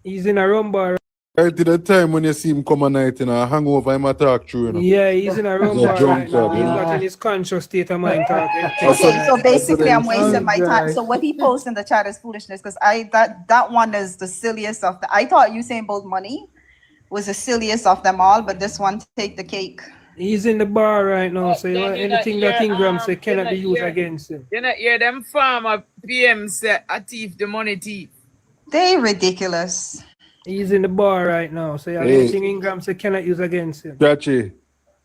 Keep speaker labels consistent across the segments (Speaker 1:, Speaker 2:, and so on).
Speaker 1: He's in a rum bar.
Speaker 2: Right to the time when you see him come at night, you know, hangover, him a talk through, you know.
Speaker 1: Yeah, he's in a rum
Speaker 2: He's a
Speaker 1: bar
Speaker 2: drunk
Speaker 1: right now.
Speaker 2: club,
Speaker 1: He's
Speaker 2: you know.
Speaker 1: not in his conscious state of mind talking.
Speaker 3: Okay, so basically I'm wasting my time.
Speaker 1: God.
Speaker 3: So what he posts in the chat is foolishness because that one is the silliest of the. I thought Usain Bolt money was the silliest of them all, but this one take the cake.
Speaker 1: He's in the bar right now, so anything that Ingram say cannot be used against him.
Speaker 4: You know, yeah, them farmer PM say a thief, the money thief.
Speaker 3: They ridiculous.
Speaker 1: He's in the bar right now, so anything Ingram say cannot use against him.
Speaker 2: Scratchy,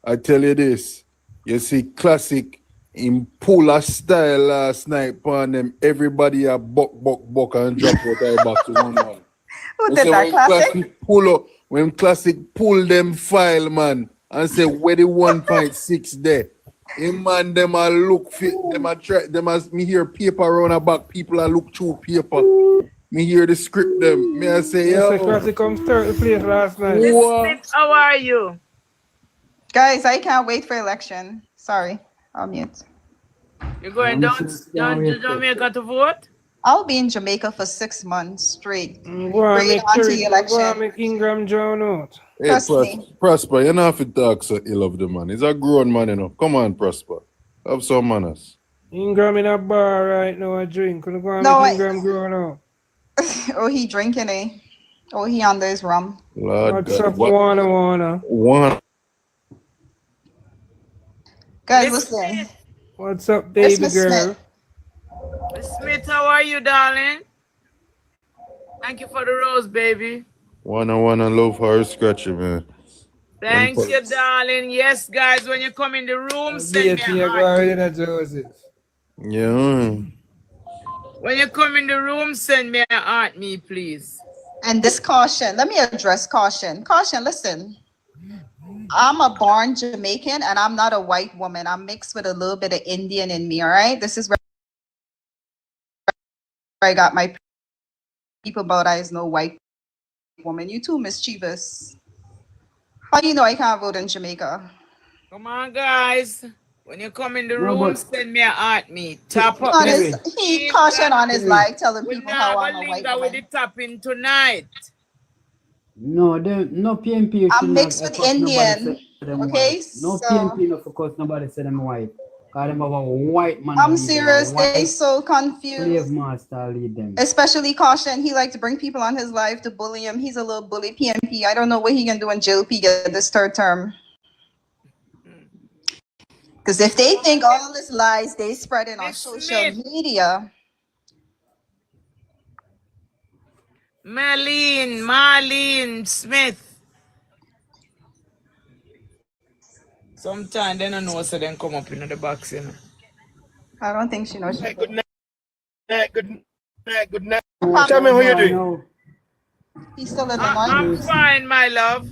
Speaker 2: I tell you this. You see Classic in Pula style last night on them. Everybody a buck and drop out their back to 1-1.
Speaker 3: Who did that, Classic?
Speaker 2: When Classic pull them file, man, and say where the 1.6 there. Him man, them a look fit, them a try, them as me hear paper around the back, people a look through paper. Me hear the script them. Me I say, yo.
Speaker 1: Classic comes third place last night.
Speaker 4: Smith, how are you?
Speaker 3: Guys, I can't wait for election. Sorry, I'll mute.
Speaker 4: You're going down to Jamaica to vote?
Speaker 3: I'll be in Jamaica for 6 months straight.
Speaker 1: Go and make
Speaker 3: anti-election.
Speaker 1: make Ingram drown out.
Speaker 2: Hey,
Speaker 3: Trust me.
Speaker 2: Prosper, you don't have to talk so ill of the man. He's a grown man, you know. Come on, Prosper. Have some manners.
Speaker 1: Ingram in a bar right now, a drink. Could go and
Speaker 3: No,
Speaker 1: make Ingram drown out.
Speaker 3: Oh, he drinking, eh? Oh, he under his rum.
Speaker 2: Lord
Speaker 1: What's
Speaker 2: God.
Speaker 1: up, Wanna?
Speaker 2: One.
Speaker 3: Guys, listen.
Speaker 1: What's up, baby
Speaker 3: Miss
Speaker 1: girl?
Speaker 3: Smith.
Speaker 4: Miss Smith, how are you, darling? Thank you for the rose, baby.
Speaker 2: Wanna love her Scratchy, man.
Speaker 4: Thanks, you, darling. Yes, guys, when you come in the room, send me a heart.
Speaker 2: Yeah.
Speaker 4: When you come in the room, send me a heart, me, please.
Speaker 3: And this caution, let me address caution. Caution, listen. I'm a born Jamaican and I'm not a white woman. I'm mixed with a little bit of Indian in me, all right? This is where I got my people, but I is no white woman. You too, mischievous. How you know I can't vote in Jamaica?
Speaker 4: Come on, guys. When you come in the room, send me a heart, me. Tap up.
Speaker 3: He caution on his life, telling people how I'm a white
Speaker 4: with
Speaker 3: woman.
Speaker 4: the tapping tonight.
Speaker 5: No, no PNP.
Speaker 3: I'm mixed with Indian. Okay,
Speaker 5: no
Speaker 3: so
Speaker 5: PNP, no, of course, nobody said them white. Cause them have a white man.
Speaker 3: I'm serious. They so confused.
Speaker 5: Slave master lead them.
Speaker 3: Especially caution. He likes to bring people on his life to bully him. He's a little bully. PNP. I don't know what he can do in JLP get this third term. Because if they think all this lies they spreading on social media.
Speaker 4: Marlene Smith. Sometimes they don't know so then come up in the box, you know.
Speaker 3: I don't think she knows.
Speaker 6: Good night. Tell me how you doing.
Speaker 3: He's still in the
Speaker 4: I'm fine, my love.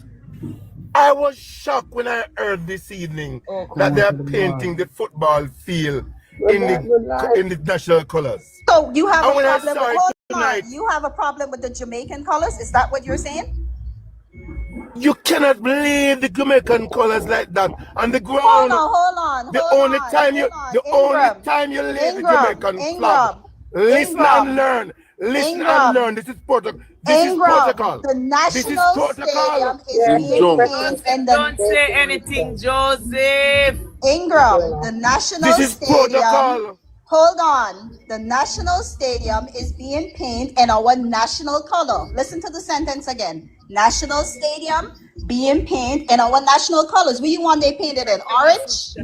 Speaker 6: I was shocked when I heard this evening that they're painting the football field in the national colors.
Speaker 3: So you have
Speaker 6: And
Speaker 3: a
Speaker 6: when I
Speaker 3: problem
Speaker 6: saw
Speaker 3: with
Speaker 6: it tonight,
Speaker 3: you have a problem with the Jamaican colors? Is that what you're saying?
Speaker 6: you cannot believe the Jamaican colors like that on the ground.
Speaker 3: Hold on.
Speaker 6: The only time you leave the Jamaican flag. Listen and learn. Listen and learn. This is protocol. This is protocol.
Speaker 3: The national stadium is being painted and
Speaker 4: Don't say anything, Joseph.
Speaker 3: Ingram, the national
Speaker 6: This is
Speaker 3: stadium.
Speaker 6: protocol.
Speaker 3: Hold on. The national stadium is being painted in our national color. Listen to the sentence again. National stadium being painted in our national colors. What you want they painted in orange?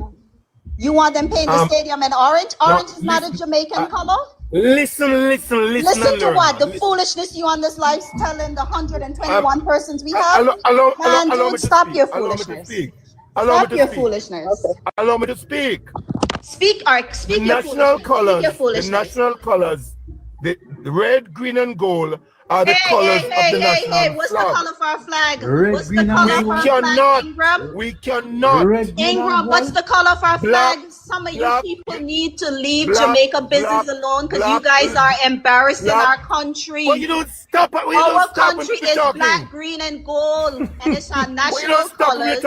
Speaker 3: You want them paint the stadium in orange? Orange is not a Jamaican color.
Speaker 6: Listen
Speaker 3: Listen to what? The foolishness you on this live telling the 121 persons we have. Man, dude, stop your foolishness. Stop your foolishness.
Speaker 6: Allow me to speak.
Speaker 3: Speak your
Speaker 6: National colors. The
Speaker 3: foolishness.
Speaker 6: national colors. The red, green, and gold are the colors of the national
Speaker 3: what's
Speaker 6: flag.
Speaker 3: the color for our flag?
Speaker 5: Red,
Speaker 3: What's the
Speaker 5: green, and
Speaker 3: color
Speaker 5: white.
Speaker 3: for our flag, Ingram?
Speaker 6: We cannot.
Speaker 3: Ingram, what's the color for our
Speaker 6: Black,
Speaker 3: flag? Some of you
Speaker 6: black,
Speaker 3: people need to leave
Speaker 6: black,
Speaker 3: Jamaica business
Speaker 6: black,
Speaker 3: alone because you
Speaker 6: black,
Speaker 3: guys are embarrassing
Speaker 6: black.
Speaker 3: our country.
Speaker 6: Well, you don't stop it.
Speaker 3: Our country is black, green, and gold, and it's our national colors.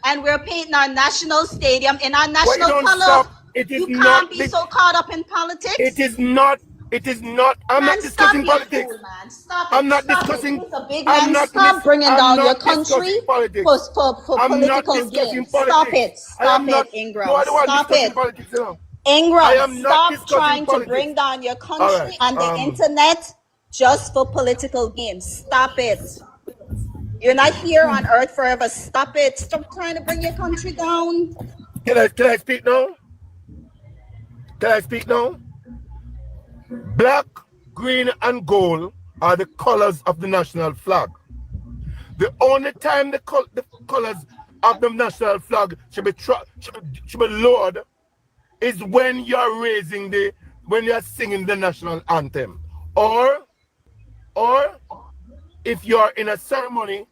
Speaker 3: And we're painting our national stadium in our national color. You can't be so caught up in politics.
Speaker 6: It is not It is not. I'm not discussing politics.
Speaker 3: Fool, man. Stop it.
Speaker 6: I'm not
Speaker 3: Stop
Speaker 6: discussing.
Speaker 3: It. A big
Speaker 6: I'm
Speaker 3: man.
Speaker 6: not.
Speaker 3: Stop bringing down your
Speaker 6: discussing
Speaker 3: country
Speaker 6: politics.
Speaker 3: for
Speaker 6: I'm not
Speaker 3: political
Speaker 6: discussing
Speaker 3: gains.
Speaker 6: politics.
Speaker 3: Stop it.
Speaker 6: I am
Speaker 3: Stop
Speaker 6: not.
Speaker 3: it, Ingram.
Speaker 6: No, I don't want
Speaker 3: Stop
Speaker 6: discussing
Speaker 3: it.
Speaker 6: politics. You know.
Speaker 3: Ingram,
Speaker 6: I am not
Speaker 3: stop
Speaker 6: discussing
Speaker 3: trying
Speaker 6: politics.
Speaker 3: to bring down your country
Speaker 6: All right,
Speaker 3: and the internet just for political gains. Stop it. You're not here on earth forever. Stop it. Stop trying to bring your country down.
Speaker 6: Can I speak now? Can I speak now? Black, green, and gold are the colors of the national flag. The only time the colors of the national flag should be lowered is when you're when you're singing the national anthem, or if you're in a ceremony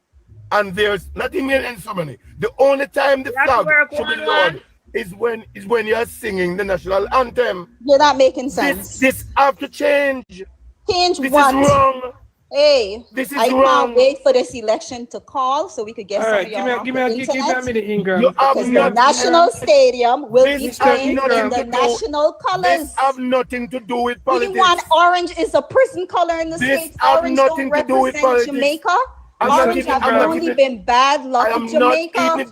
Speaker 6: and there's not even any ceremony. The only time the flag should be lowered is when you're singing the national anthem.
Speaker 3: You're not making sense.
Speaker 6: This have to change.
Speaker 3: Change
Speaker 6: this
Speaker 3: what?
Speaker 6: Is wrong.
Speaker 3: Hey,
Speaker 6: this is
Speaker 3: I
Speaker 6: wrong.
Speaker 3: can't wait for this election to call so we could get
Speaker 1: All
Speaker 3: some
Speaker 1: right,
Speaker 3: of y'all
Speaker 1: give me a minute, Ingram.
Speaker 3: because the national stadium will be playing in the national colors.
Speaker 6: This have nothing to do with politics.
Speaker 3: You want orange is a prison color in the States. Orange don't represent Jamaica. Orange have only been bad luck in Jamaica.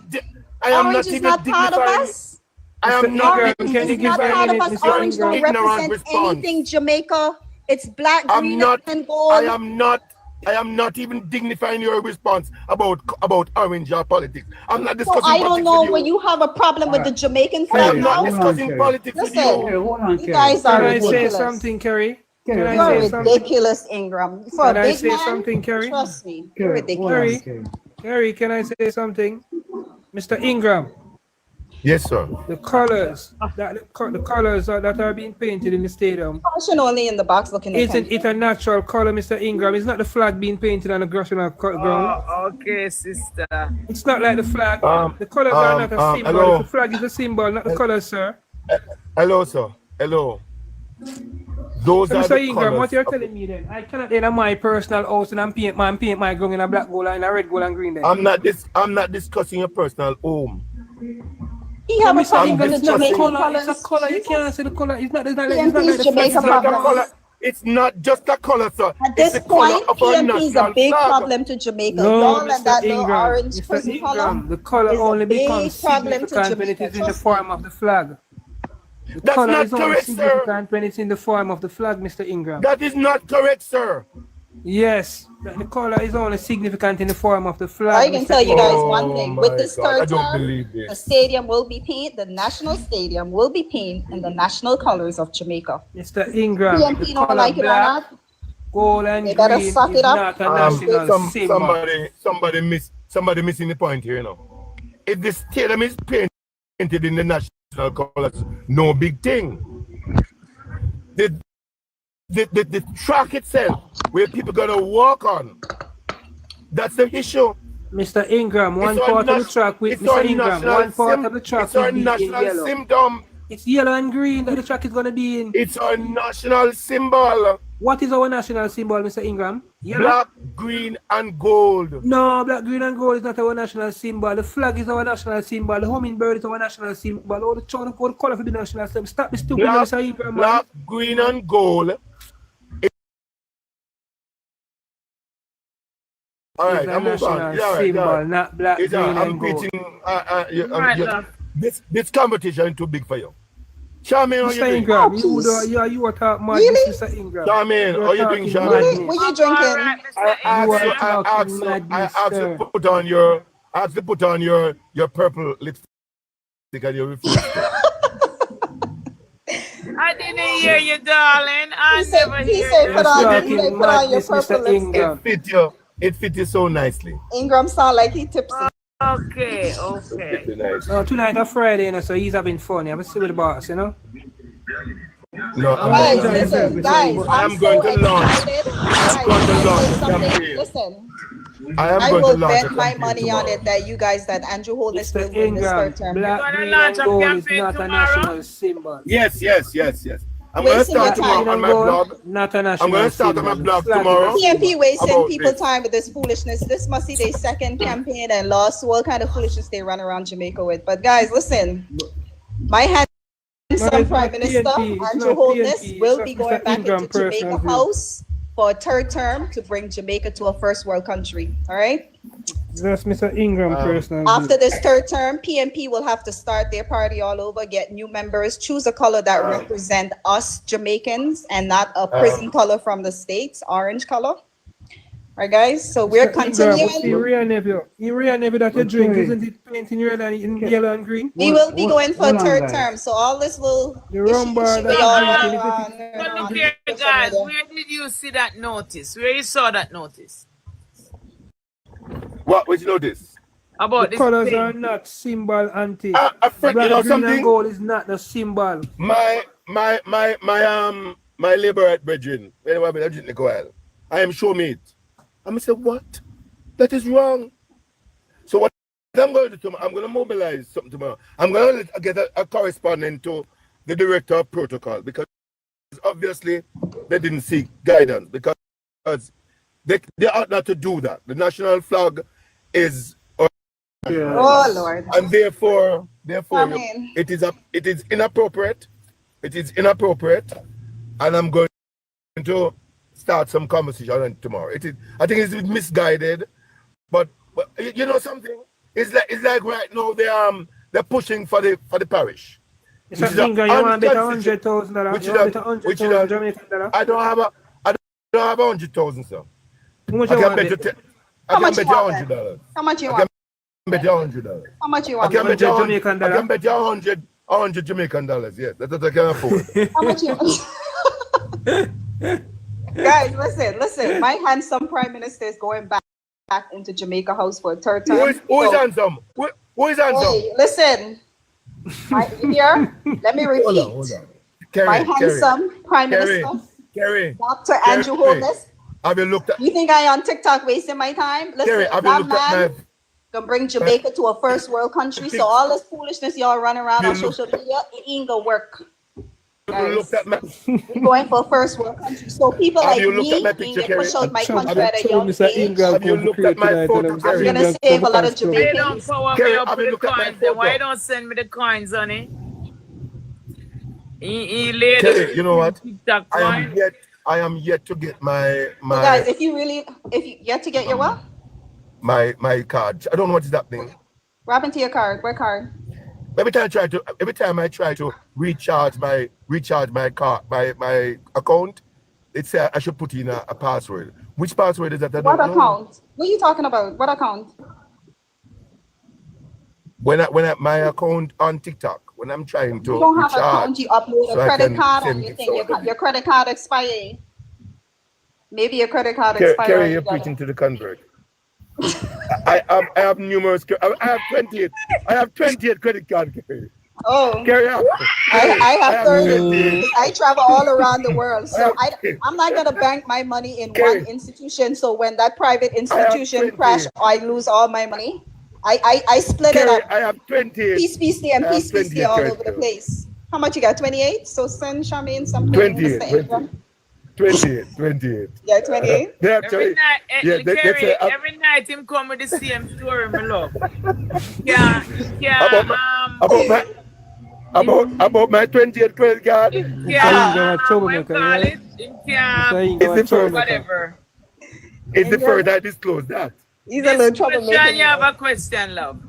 Speaker 3: Orange is not part of us. Orange is not part of us. Orange don't represent anything Jamaica. It's black, green, and gold.
Speaker 6: I am not even dignifying your response about orange or politics. I'm not discussing
Speaker 3: I
Speaker 6: politics
Speaker 3: don't know
Speaker 6: with you.
Speaker 3: when you have a problem with the Jamaican flag.
Speaker 6: I'm not discussing politics with you.
Speaker 3: You guys are
Speaker 1: Can I
Speaker 3: ridiculous.
Speaker 1: say something, Kerry? Can
Speaker 3: You're
Speaker 1: I say something?
Speaker 3: ridiculous, Ingram. For
Speaker 1: Can
Speaker 3: a
Speaker 1: I
Speaker 3: big
Speaker 1: say
Speaker 3: man,
Speaker 1: something, Kerry?
Speaker 3: trust me, you're ridiculous.
Speaker 1: Kerry, can I say something? Mr. Ingram,
Speaker 6: Yes, sir.
Speaker 1: the colors that are being painted in the stadium,
Speaker 3: Caution only in the box looking at
Speaker 1: isn't it a natural color, Mr. Ingram? It's not the flag being painted on the national ground.
Speaker 4: Okay, sister.
Speaker 1: It's not like the flag. The colors are not a symbol.
Speaker 6: hello.
Speaker 1: The flag is a symbol, not the colors, sir.
Speaker 6: Hello, sir. Hello. Those
Speaker 1: So,
Speaker 6: are
Speaker 1: Mr.
Speaker 6: the
Speaker 1: Ingram,
Speaker 6: colors
Speaker 1: what you're
Speaker 6: of-
Speaker 1: telling me then? I cannot enter my personal house and paint my ground in a black gold and a red gold and green then.
Speaker 6: I'm not discussing your personal home.
Speaker 3: He have a
Speaker 1: Mr.
Speaker 3: problem
Speaker 1: Ingram,
Speaker 3: with
Speaker 1: it's
Speaker 3: the
Speaker 1: not the
Speaker 3: Jamaican
Speaker 1: color.
Speaker 3: colors.
Speaker 1: It's a color. You can't say the color. It's not like
Speaker 3: PNP's
Speaker 1: the
Speaker 3: Jamaica
Speaker 1: flag.
Speaker 6: Not a
Speaker 3: problem.
Speaker 6: color. It's not just a color, sir.
Speaker 3: At
Speaker 6: It's
Speaker 3: this
Speaker 6: the color
Speaker 3: point,
Speaker 6: of our
Speaker 3: PNP is a
Speaker 6: national
Speaker 3: big
Speaker 6: flag.
Speaker 3: problem to Jamaica.
Speaker 1: No,
Speaker 3: Y'all and
Speaker 1: Mr.
Speaker 3: that little
Speaker 1: Ingram,
Speaker 3: orange
Speaker 1: Mr.
Speaker 3: prison color.
Speaker 1: Ingram, the color
Speaker 3: is a
Speaker 1: only
Speaker 3: big
Speaker 1: becomes
Speaker 3: problem to
Speaker 1: significant when it
Speaker 3: Jamaica.
Speaker 1: is in the
Speaker 3: Trust
Speaker 1: form of the flag. The
Speaker 6: That's
Speaker 1: color
Speaker 6: not
Speaker 1: is only
Speaker 6: correct, sir.
Speaker 1: significant when it's in the form of the flag, Mr. Ingram.
Speaker 6: That is not correct, sir.
Speaker 1: Yes, the color is only significant in the form of the flag.
Speaker 3: I can
Speaker 1: Mr.
Speaker 3: tell you
Speaker 1: Ingram.
Speaker 3: guys one thing.
Speaker 6: Oh
Speaker 3: With
Speaker 6: my
Speaker 3: this
Speaker 6: God, I
Speaker 3: third
Speaker 6: don't
Speaker 3: term,
Speaker 6: believe this.
Speaker 3: the stadium will be painted, the national stadium will be painted in the national colors of Jamaica.
Speaker 1: Mr. Ingram,
Speaker 3: PNP
Speaker 1: the
Speaker 3: don't
Speaker 1: color
Speaker 3: like it or
Speaker 1: black,
Speaker 3: not.
Speaker 1: gold and
Speaker 3: They
Speaker 1: green
Speaker 3: better
Speaker 1: is
Speaker 3: suck it up.
Speaker 1: not a national symbol.
Speaker 6: Somebody missing the point here, you know. If the stadium is painted in the national colors, no big thing. The track itself, where people gonna walk on, that's the issue.
Speaker 1: Mr. Ingram, one
Speaker 6: It's our
Speaker 1: part of the
Speaker 6: nat-
Speaker 1: track with
Speaker 6: it's our
Speaker 1: Mr. Ingram,
Speaker 6: national
Speaker 1: one part
Speaker 6: sim-
Speaker 1: of the track
Speaker 6: It's our
Speaker 1: will be in
Speaker 6: national
Speaker 1: yellow.
Speaker 6: symptom.
Speaker 1: It's yellow and green that the track is gonna be in.
Speaker 6: It's our national symbol.
Speaker 1: What is our national symbol, Mr. Ingram? Yellow?
Speaker 6: Black, green, and gold.
Speaker 1: No, black, green, and gold is not our national symbol. The flag is our national symbol. The hummingbird is our national symbol. All the color for the national symbol. Stop the stupid, Mr. Ingram. Man.
Speaker 6: Black, green, and gold. All right,
Speaker 1: It's a
Speaker 6: I'm moving on.
Speaker 1: national
Speaker 6: Yeah, all right,
Speaker 1: symbol,
Speaker 6: yeah, all right.
Speaker 1: not black, green,
Speaker 6: I'm
Speaker 1: and gold.
Speaker 6: beating. This competition too big for you. Charmaine, how you
Speaker 1: Mr.
Speaker 6: doing?
Speaker 1: Ingram,
Speaker 3: please.
Speaker 1: you are talking mad,
Speaker 3: Really?
Speaker 1: Mr. Ingram.
Speaker 6: Charmaine,
Speaker 1: You
Speaker 6: how
Speaker 1: are
Speaker 6: you doing,
Speaker 1: talking
Speaker 6: Charmaine?
Speaker 1: madness.
Speaker 3: What you drinking?
Speaker 6: I asked you to put on your purple lipstick and you refused.
Speaker 4: I didn't hear you, darling. I never
Speaker 3: He
Speaker 4: hear
Speaker 3: said
Speaker 4: you.
Speaker 3: put on
Speaker 1: talking
Speaker 3: your
Speaker 1: madness,
Speaker 3: purple
Speaker 1: Mr.
Speaker 3: lipstick.
Speaker 1: Ingram.
Speaker 6: It fit you so nicely.
Speaker 3: Ingram sound like he tipsy.
Speaker 4: Okay.
Speaker 6: Really nice.
Speaker 1: No, tonight is Friday, you know, so he's having fun. I'm see with the boss, you know.
Speaker 6: No,
Speaker 3: Guys,
Speaker 1: enjoying
Speaker 3: listen,
Speaker 1: myself.
Speaker 3: guys,
Speaker 6: I'm
Speaker 3: I'm
Speaker 6: going
Speaker 3: so
Speaker 6: to launch.
Speaker 3: excited.
Speaker 6: I'm going to launch a
Speaker 3: Something.
Speaker 6: campaign.
Speaker 3: Listen,
Speaker 6: I am
Speaker 3: I
Speaker 6: going
Speaker 3: will
Speaker 6: to launch a
Speaker 3: bet my
Speaker 6: campaign
Speaker 3: money on
Speaker 6: tomorrow.
Speaker 3: it that you guys, that Andrew Holness will
Speaker 1: Mr.
Speaker 3: win this
Speaker 1: Ingram,
Speaker 3: third term.
Speaker 1: black,
Speaker 4: You're gonna
Speaker 1: green,
Speaker 4: launch
Speaker 1: and
Speaker 4: a
Speaker 1: gold is
Speaker 4: campaign
Speaker 1: not a
Speaker 4: tomorrow?
Speaker 1: national symbol.
Speaker 6: Yes. I'm going to
Speaker 3: Wasting your
Speaker 6: start tomorrow
Speaker 3: time.
Speaker 6: on my blog.
Speaker 1: Not a national
Speaker 6: I'm going to start on my
Speaker 1: symbol.
Speaker 6: blog
Speaker 1: Flag is
Speaker 6: tomorrow.
Speaker 1: a symbol.
Speaker 3: PNP wasting
Speaker 6: About
Speaker 3: people
Speaker 6: this.
Speaker 3: time with this foolishness. This must be their second campaign and lost. What kind of foolishness they run around Jamaica with? But guys, listen, my hand some Prime Minister,
Speaker 1: PNP, it's
Speaker 3: Andrew
Speaker 1: not
Speaker 3: Holness,
Speaker 1: PNP,
Speaker 3: will
Speaker 1: it's
Speaker 3: be
Speaker 1: Mr.
Speaker 3: going back
Speaker 1: Ingram
Speaker 3: into Jamaica
Speaker 1: personal view.
Speaker 3: House for a third term to bring Jamaica to a first world country. All right.
Speaker 1: That's Mr. Ingram personal
Speaker 3: After
Speaker 1: view.
Speaker 3: this third term, PNP will have to start their party all over, get new members, choose a color that represent us Jamaicans and not a prison color from the States, orange color. Right, guys? So we're
Speaker 1: Mr. Ingram, what's the
Speaker 3: continuing.
Speaker 1: Ria Neville? Ria Neville that you drink, isn't it painting red and in yellow and green?
Speaker 3: We will be going for a
Speaker 5: hold on,
Speaker 3: third
Speaker 5: guys.
Speaker 3: term. So all this little
Speaker 1: The rum bar
Speaker 3: issue
Speaker 1: that
Speaker 3: we all
Speaker 1: you
Speaker 3: run
Speaker 1: drink,
Speaker 3: around,
Speaker 4: But look here, guys. Where did you see that notice? Where you saw that notice?
Speaker 6: What? Which notice?
Speaker 4: About
Speaker 1: the
Speaker 4: this
Speaker 1: colors
Speaker 4: thing.
Speaker 1: are not symbol anti.
Speaker 6: I
Speaker 1: Black,
Speaker 6: you know
Speaker 1: green, and
Speaker 6: something?
Speaker 1: gold is not the symbol.
Speaker 6: My liberate brethren, anyway, I didn't go well. I am show me it. I'm gonna say, what? That is wrong. So what I'm going to do, I'm going to mobilize something tomorrow. I'm going to get a correspondent to the director of protocol, because obviously they didn't seek guidance, because they ought not to do that. The national flag is,
Speaker 3: Oh Lord.
Speaker 6: and therefore
Speaker 3: Amen.
Speaker 6: it is inappropriate. It is inappropriate, and I'm going to start some conversation on it tomorrow. I think it's misguided, but you know something? It's like right now they're pushing for the parish.
Speaker 1: It's a finger, you want to bet $100,000.
Speaker 6: Which
Speaker 1: You want to bet $100,000 Jamaican dollar?
Speaker 6: I don't have 100,000, sir.
Speaker 1: How much
Speaker 6: I
Speaker 1: you
Speaker 6: can
Speaker 1: want
Speaker 6: bet you
Speaker 1: bet?
Speaker 3: How
Speaker 6: I
Speaker 3: much
Speaker 6: can
Speaker 3: you
Speaker 6: bet you
Speaker 3: want
Speaker 6: $100.
Speaker 3: How much you
Speaker 6: I
Speaker 3: want?
Speaker 6: can bet you $100.
Speaker 3: How much you
Speaker 6: I
Speaker 3: want?
Speaker 6: can bet you
Speaker 1: 100 Jamaican
Speaker 6: I
Speaker 1: dollar.
Speaker 6: can bet you 100 Jamaican dollars. Yes, that's what I can afford.
Speaker 3: How much you want? Guys, listen. My handsome Prime Minister is going back into Jamaica House for a third term.
Speaker 6: Who is
Speaker 3: So-
Speaker 6: handsome? Who is handsome?
Speaker 3: Hey, listen. Here, let me repeat.
Speaker 6: Hold on.
Speaker 3: My
Speaker 6: Kerry,
Speaker 3: handsome Prime Minister,
Speaker 6: Kerry,
Speaker 3: Dr. Andrew Holness.
Speaker 6: have you looked at
Speaker 3: You think I on TikTok wasting my time? Listen,
Speaker 6: Kerry? Have you
Speaker 3: that
Speaker 6: looked at
Speaker 3: man can bring Jamaica to a first world country. So all this foolishness y'all run around on social media, it ain't gonna work.
Speaker 6: Have you looked at my?
Speaker 3: We're going for a first world country. So people
Speaker 6: Have
Speaker 3: like
Speaker 6: you looked
Speaker 3: me
Speaker 6: at my
Speaker 3: can
Speaker 6: picture,
Speaker 3: get
Speaker 6: Kerry?
Speaker 3: pushed out my
Speaker 1: Trump,
Speaker 3: country at a
Speaker 1: Trump,
Speaker 3: young
Speaker 1: Mr.
Speaker 3: age.
Speaker 1: Ingram
Speaker 6: Have you
Speaker 1: come to
Speaker 6: looked
Speaker 1: create
Speaker 6: at my
Speaker 1: tonight.
Speaker 6: photo,
Speaker 1: Tell them,
Speaker 6: Kerry?
Speaker 3: I'm gonna
Speaker 1: Ingram
Speaker 3: save a
Speaker 1: come
Speaker 3: lot of
Speaker 1: to
Speaker 4: Why you
Speaker 3: Jamaicans.
Speaker 4: don't power
Speaker 6: Kerry,
Speaker 4: me up
Speaker 6: have
Speaker 4: with
Speaker 6: you
Speaker 4: the
Speaker 6: looked at my
Speaker 4: coins then? Why you
Speaker 6: photo?
Speaker 4: don't send me the coins, honey? He laid
Speaker 6: Kerry, you know what?
Speaker 4: TikTok
Speaker 6: I
Speaker 4: coin.
Speaker 6: am yet to get my
Speaker 3: So guys, if you get to get your what?
Speaker 6: my card. I don't know what is happening.
Speaker 3: What happened to your card? What card?
Speaker 6: Every time I try to recharge my card, my account, it says I should put in a password. Which password is that? I
Speaker 3: What
Speaker 6: don't know.
Speaker 3: account? What are you talking about? What account?
Speaker 6: When I my account on TikTok, when I'm trying to
Speaker 3: You don't have an
Speaker 6: recharge,
Speaker 3: account. You upload
Speaker 6: so
Speaker 3: a
Speaker 6: I
Speaker 3: credit
Speaker 6: can
Speaker 3: card
Speaker 6: send
Speaker 3: and you
Speaker 6: it
Speaker 3: think
Speaker 6: so
Speaker 3: your credit card expired. Maybe your credit card expired.
Speaker 6: Kerry, you're preaching to the convert. I have numerous. I have 28. I have 28 credit card, Kerry.
Speaker 3: Oh,
Speaker 6: Kerry,
Speaker 3: I have 30.
Speaker 6: 28.
Speaker 3: I travel all around the world, so
Speaker 6: I
Speaker 3: I'm not gonna bank my money in
Speaker 6: Kerry.
Speaker 3: one institution. So when that private institution
Speaker 6: 20.
Speaker 3: crash, I lose all my money. I split it
Speaker 6: Kerry,
Speaker 3: up.
Speaker 6: I have 28.
Speaker 3: Piece and
Speaker 6: I have
Speaker 3: piece
Speaker 6: 28
Speaker 3: all
Speaker 6: credit
Speaker 3: over the
Speaker 6: cards.
Speaker 3: place. How much you got? 28. So send Charmaine something.
Speaker 6: 28.
Speaker 3: Mr. Ingram.
Speaker 6: 28.
Speaker 3: Yeah, 28.
Speaker 6: They
Speaker 4: Every
Speaker 6: actually,
Speaker 4: night,
Speaker 6: yeah, they
Speaker 4: Kerry,
Speaker 6: say,
Speaker 4: every night him come with the same story, my love. Yeah,
Speaker 6: about my 28 credit card.
Speaker 4: yeah,
Speaker 1: troublemaker,
Speaker 4: call
Speaker 1: right?
Speaker 4: it. Yeah,
Speaker 1: Mr. Ingram
Speaker 6: It's the first.
Speaker 4: whatever.
Speaker 6: It's the first I disclosed that.
Speaker 3: He's a little troublemaker.
Speaker 4: Question, you have a question, love.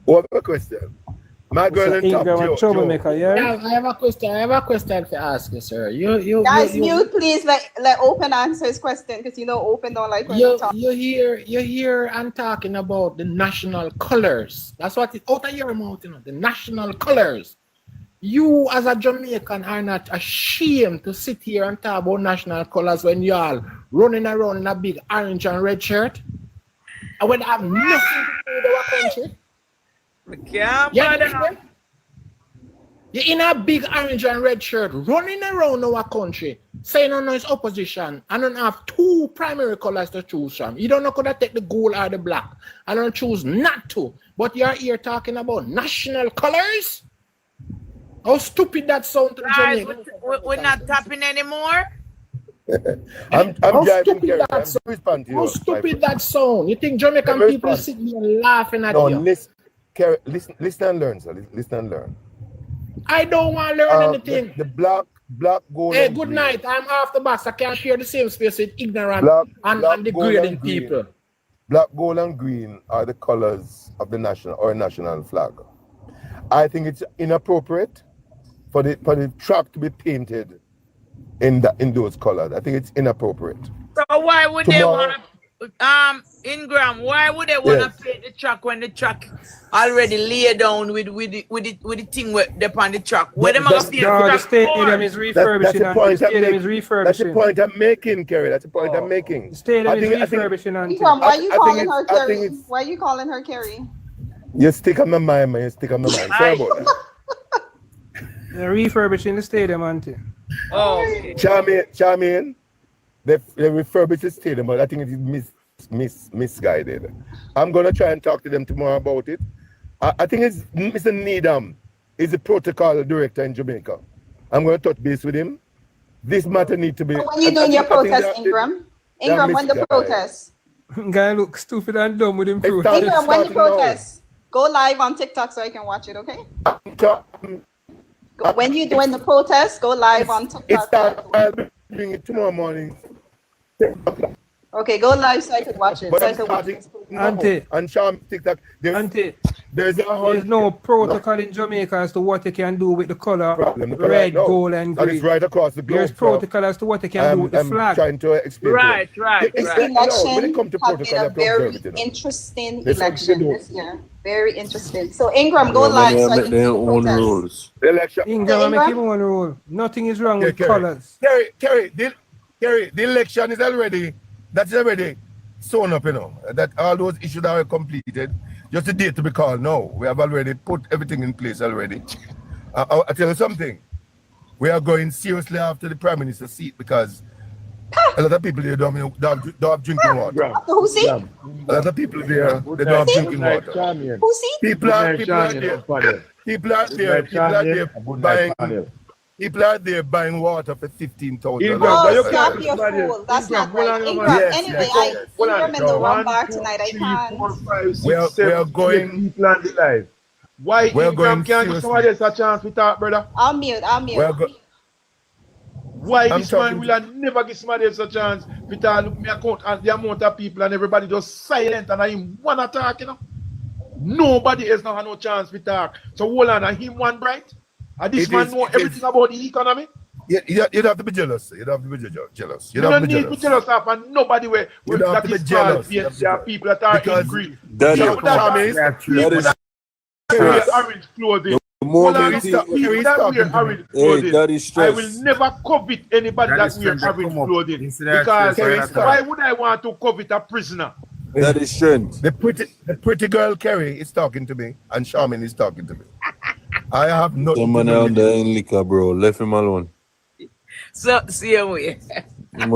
Speaker 6: What a question. My girl
Speaker 1: Mr.
Speaker 6: in top,
Speaker 1: Ingram a
Speaker 6: Joe.
Speaker 1: troublemaker, yeah?
Speaker 5: I have a question to ask you, sir. You
Speaker 3: Guys, mute please. Let Open answer his question because Open don't like when we talk.
Speaker 5: you hear and talking about the national colors. That's what it's out of your mouth, the national colors. You as a Jamaican are not ashamed to sit here and talk about national colors when you all running around in a big orange and red shirt. And when I have nothing to do with our country.
Speaker 4: Yeah,
Speaker 5: You're in a big orange and red shirt running around our country saying no it's opposition and don't have two primary colors to choose from. You don't know could I take the gold or the black. I don't choose not to. But you're here talking about national colors? How stupid that sound to
Speaker 4: guys,
Speaker 5: Jamaica.
Speaker 4: we're not tapping anymore.
Speaker 6: I'm
Speaker 5: How
Speaker 6: driving,
Speaker 5: stupid
Speaker 6: Kerry.
Speaker 5: that
Speaker 6: I'm
Speaker 5: sound?
Speaker 6: responding to
Speaker 5: How
Speaker 6: you.
Speaker 5: stupid that sound? You think Jamaican
Speaker 6: Let me
Speaker 5: people
Speaker 6: respond.
Speaker 5: sitting here laughing at
Speaker 6: No,
Speaker 5: you?
Speaker 6: Kerry, listen and learn, sir. Listen and learn.
Speaker 5: I don't want to learn anything.
Speaker 6: The black, gold,
Speaker 5: Hey,
Speaker 6: and
Speaker 5: good
Speaker 6: green.
Speaker 5: night. I'm off the bus. I can't share the same space with ignorant and
Speaker 6: gold,
Speaker 5: degrading
Speaker 6: and green.
Speaker 5: people.
Speaker 6: Black, gold, and green are the colors of the national flag. I think it's inappropriate for the track to be painted in those colors. I think it's inappropriate.
Speaker 4: So why would they want to Ingram, why would they want to paint the track when the track already laid down with the thing they're on the track? Where them
Speaker 1: the stadium is refurbishing.
Speaker 6: That's the point I'm making, Kerry. That's the point I'm making.
Speaker 1: The stadium is refurbishing.
Speaker 3: Why are you calling her Kerry? Why are you calling her Kerry?
Speaker 6: You stick on my mind, man. You stick on my mind. Sorry about that.
Speaker 1: They're refurbishing the stadium, auntie.
Speaker 4: Oh,
Speaker 6: Charmaine. They refurbished the stadium, but I think it is misguided. I'm gonna try and talk to them tomorrow about it. I think it's Mr. Needham is the protocol director in Jamaica. I'm gonna touch base with him. This matter needs to be.
Speaker 3: So when you doing your protest, Ingram? Ingram, when the protest?
Speaker 1: Guy looks stupid and dumb with him.
Speaker 3: Ingram, when you protest, go live on TikTok so I can watch it. Okay. When you doing the protest, go live on TikTok.
Speaker 6: I'll be doing it tomorrow morning.
Speaker 3: Okay, go live so I can watch it.
Speaker 6: But
Speaker 3: so
Speaker 6: I'm starting
Speaker 1: Auntie.
Speaker 6: on Sham TikTok.
Speaker 1: Auntie.
Speaker 6: There's
Speaker 1: no protocol in Jamaica as to what you can do with the color red, gold, and green.
Speaker 6: That is right across the globe.
Speaker 1: There's protocol as to what you can do with the flag.
Speaker 6: I'm trying to explain.
Speaker 4: Right.
Speaker 3: This election has been a very interesting election this year. Very interesting. So Ingram, go live so I can see the protest.
Speaker 1: Ingram, make him one rule. Nothing is wrong with colors.
Speaker 6: Kerry, the election is already. That's already sewn up, that all those issues are completed. Just a date to be called. No, we have already put everything in place already. I tell you something. We are going seriously after the Prime Minister's seat because a lot of people there don't have drinking water.
Speaker 3: Who seat?
Speaker 6: A lot of people there, they don't have drinking water.
Speaker 3: Who seat?
Speaker 6: People are there buying water for 15,000.
Speaker 3: Oh, stop your fool. That's not right. Ingram, anyway, Ingram in the wrong bar tonight. I can't.
Speaker 6: We are going.
Speaker 7: People on the live. Why Ingram can't give somebody else a chance to talk, brother?
Speaker 3: I'll mute.
Speaker 7: Why this man will never give somebody else a chance to talk? Look, me account and the amount of people and everybody just silent and I him one attack, Nobody else now have no chance to talk. So hold on, and him one bright. And this man know everything about the economy.
Speaker 6: You'd have to be jealous. You'd have to be jealous.
Speaker 7: You don't need to be jealous of and nobody will that is jealous. There are people that are angry.
Speaker 2: That is
Speaker 7: orange clothing.
Speaker 2: That is stress.
Speaker 7: I will never covet anybody that wears orange clothing because why would I want to covet a prisoner?
Speaker 2: That is strength.
Speaker 6: The pretty girl Kerry is talking to me and Charmin is talking to me. I have no.
Speaker 2: The man out there in liquor, bro. Left him alone.
Speaker 4: So see you way.
Speaker 6: I'm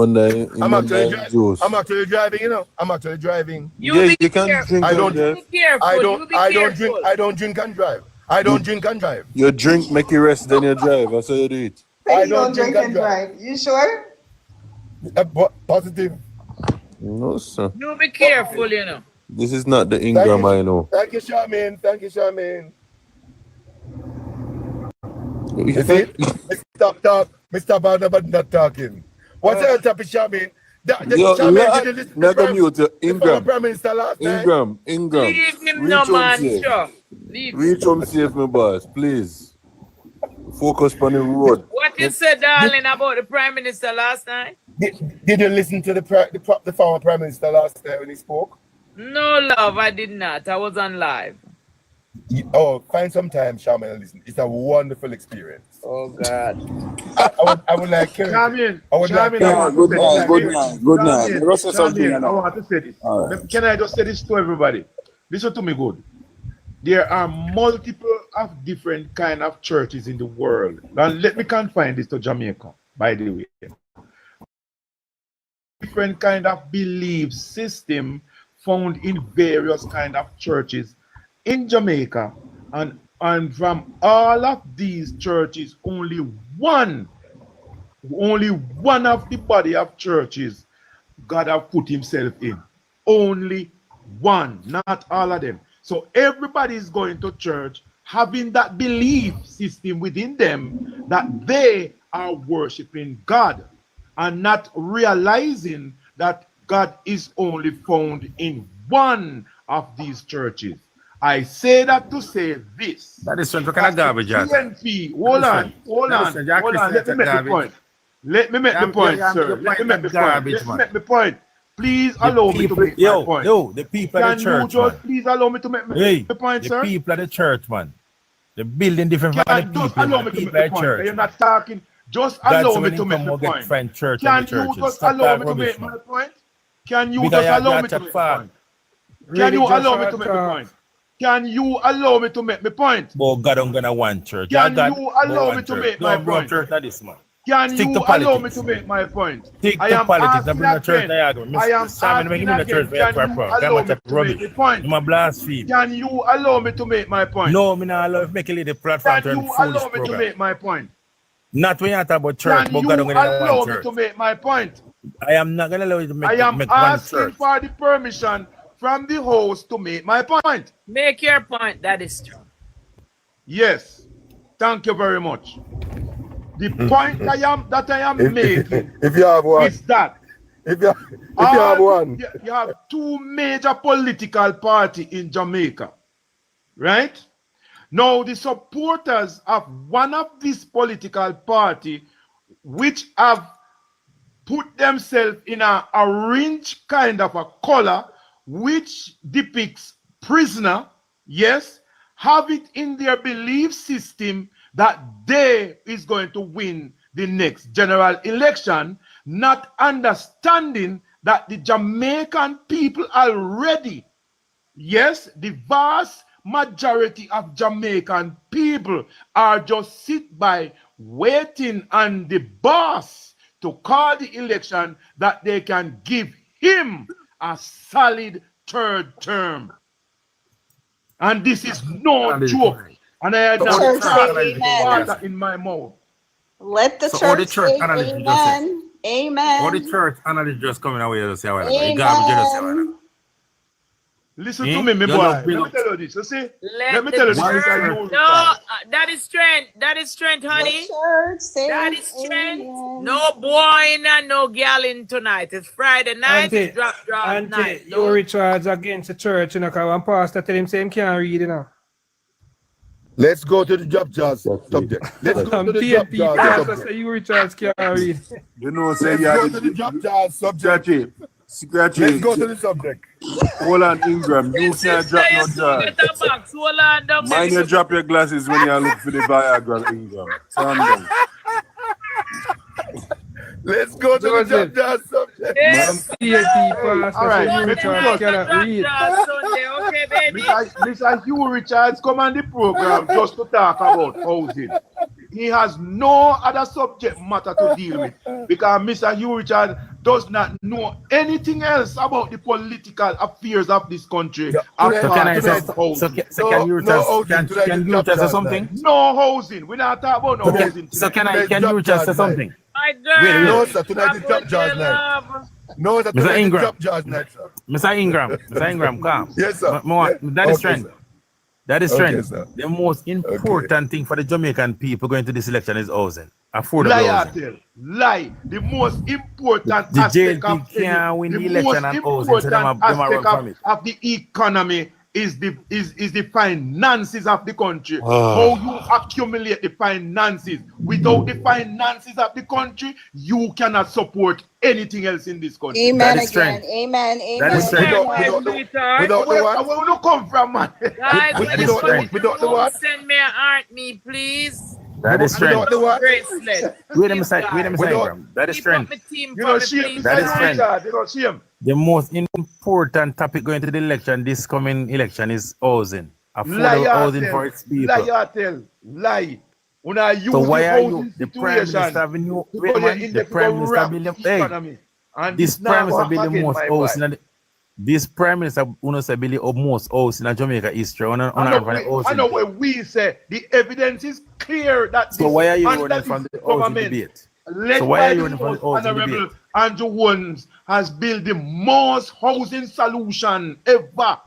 Speaker 6: actually driving, I'm actually driving.
Speaker 2: You can drink.
Speaker 6: I don't drink and drive. I don't drink and drive.
Speaker 2: You drink, make you rest, then you drive. That's how you do it.
Speaker 3: I don't drink and drive. You sure?
Speaker 6: Positive.
Speaker 2: No, sir.
Speaker 4: You be careful,
Speaker 2: This is not the Ingram I know.
Speaker 6: Thank you, Charmaine.
Speaker 2: You
Speaker 6: see? Mr. Barnabas not talking. What's the topic, Charmaine? Prime Minister last night.
Speaker 2: Ingram.
Speaker 4: Leave him no man, sure.
Speaker 2: Reach home safe, my boss, please. Focus on the road.
Speaker 4: What you said, darling, about the Prime Minister last night?
Speaker 6: Did you listen to the former Prime Minister last night when he spoke?
Speaker 4: No, love, I did not. I was on live.
Speaker 6: Find some time, Charmaine, and listen. It's a wonderful experience.
Speaker 7: Oh, God.
Speaker 6: I would like to.
Speaker 7: Charmaine,
Speaker 8: good night.
Speaker 7: I want to say this. Right. Can I just say this to everybody? Listen to me good. There are multiple of different kind of churches in the world. And let me confine this to Jamaica, by the way. Different kind of belief system found in various kind of churches in Jamaica, and from all of these churches, only one of the body of churches God have put himself in. Only one, not all of them. So everybody is going to church having that belief system within them that they are worshiping God and not realizing that God is only found in one of these churches. I say that to say this.
Speaker 8: That is some kind of garbage.
Speaker 7: PNP, hold on. Let me make the point. Let me make the point, sir. Let me make the point. Please allow me to make my point.
Speaker 8: Yo, the people of the church,
Speaker 7: Can you just please allow me to make the point, sir?
Speaker 8: The people of the church, man. The building different from the people.
Speaker 7: Allow me to make the point. You're not talking. Just allow me to make the point. Can you just allow me to make my point? Can you just allow me to make the point? Can you allow me to make the point? Can you allow me to make my point?
Speaker 8: Oh God, I'm gonna want church.
Speaker 7: Can you allow me to make my point?
Speaker 8: Church, not this man.
Speaker 7: Can you allow me to make my point?
Speaker 8: Stick to politics. I'm not church. I am asking again. Can you allow me to make the point? I'm blaspheme.
Speaker 7: Can you allow me to make my point?
Speaker 8: No, I'm not allowed to make a little platform.
Speaker 7: Can you allow me to make my point?
Speaker 8: Not when you talk about church, but God, I'm gonna
Speaker 7: allow me to make my point.
Speaker 8: I am not gonna allow you to make.
Speaker 7: I am asking for the permission from the host to make my point.
Speaker 4: Make your point. That is true.
Speaker 7: Yes. Thank you very much. The point I am making
Speaker 6: if you have one,
Speaker 7: is that
Speaker 6: if you have one,
Speaker 7: you have two major political parties in Jamaica, right? Now the supporters of one of these political party, which have put themselves in a orange kind of a color, which depicts prisoner, yes, have it in their belief system that they is going to win the next general election, not understanding that the Jamaican people already, yes, the vast majority of Jamaican people are just sit by waiting on the boss to call the election that they can give him a solid third term. And this is no joke. And I had water in my mouth.
Speaker 3: Let the church say amen. Amen.
Speaker 8: All the church analysts just coming away to say, amen.
Speaker 7: Listen to me, my boy. Let me tell you this. You see? Let me tell you this.
Speaker 4: No, that is strength. That is strength, honey.
Speaker 3: That
Speaker 4: is strength. No boy and no girl in tonight. It's Friday night.
Speaker 1: Auntie,
Speaker 4: drop night.
Speaker 1: You recharge against the church, you know, because one pastor tell him say he can't read, you know.
Speaker 6: Let's go to the job jazz subject. Let's go to the job
Speaker 1: PNP
Speaker 6: jazz
Speaker 1: pastor say you recharge can't read.
Speaker 2: You know, say
Speaker 6: Let's go to the job jazz subject.
Speaker 2: Scratchy.
Speaker 6: Let's go to the subject.
Speaker 2: Hold on, Ingram. You can't drop no jar. Mind you drop your glasses when you look for the Viagra, Ingram. Calm down.
Speaker 6: Let's go to the job jazz subject.
Speaker 4: Yes.
Speaker 7: All right.
Speaker 4: Okay, baby.
Speaker 7: Mr. Hugh Richards come on the program just to talk about housing. He has no other subject matter to deal with because Mr. Hugh Richards does not know anything else about the political affairs of this country.
Speaker 8: Can you tell us something?
Speaker 7: No housing. We're not talking about no housing.
Speaker 8: So can you tell us something?
Speaker 4: My girl.
Speaker 6: No, sir. Tonight is job jazz night. No, sir. Tonight is job jazz night, sir.
Speaker 8: Mr. Ingram, come.
Speaker 6: Yes, sir.
Speaker 8: That is strength. That is strength.
Speaker 6: Sir.
Speaker 8: The most important thing for the Jamaican people going to this election is housing. Affordable housing.
Speaker 7: Lie. The most important
Speaker 8: the
Speaker 7: aspect
Speaker 8: JLP can't win the election and housing, so them run from it.
Speaker 7: Of the economy is the finances of the country. How you accumulate the finances. Without the finances of the country, you cannot support anything else in this country.
Speaker 3: Amen
Speaker 8: again.
Speaker 3: Strength. Amen.
Speaker 8: That is strength.
Speaker 6: Without the what?
Speaker 7: Where you come from, man?
Speaker 4: Guys,
Speaker 6: without the what?
Speaker 4: Send me an art me, please.
Speaker 8: That is strength.
Speaker 6: Without the what?
Speaker 4: Bracelet.
Speaker 8: Wait a minute. That is strength.
Speaker 7: You know, shame.
Speaker 8: That is strength.
Speaker 7: You know, shame.
Speaker 8: The most important topic going to the election, this coming election, is housing. Affordable housing for its people.
Speaker 7: Lie. When I use
Speaker 8: So why are
Speaker 7: you
Speaker 8: the Prime Minister having you? The Prime Minister building. This Prime Minister building the most housing. This Prime Minister say building the most housing in Jamaica history.
Speaker 7: I know what we say. The evidence is clear that.
Speaker 8: So why are you running from the housing debate?
Speaker 7: So why are you running from the housing debate? Andrew Williams has built the most housing solution ever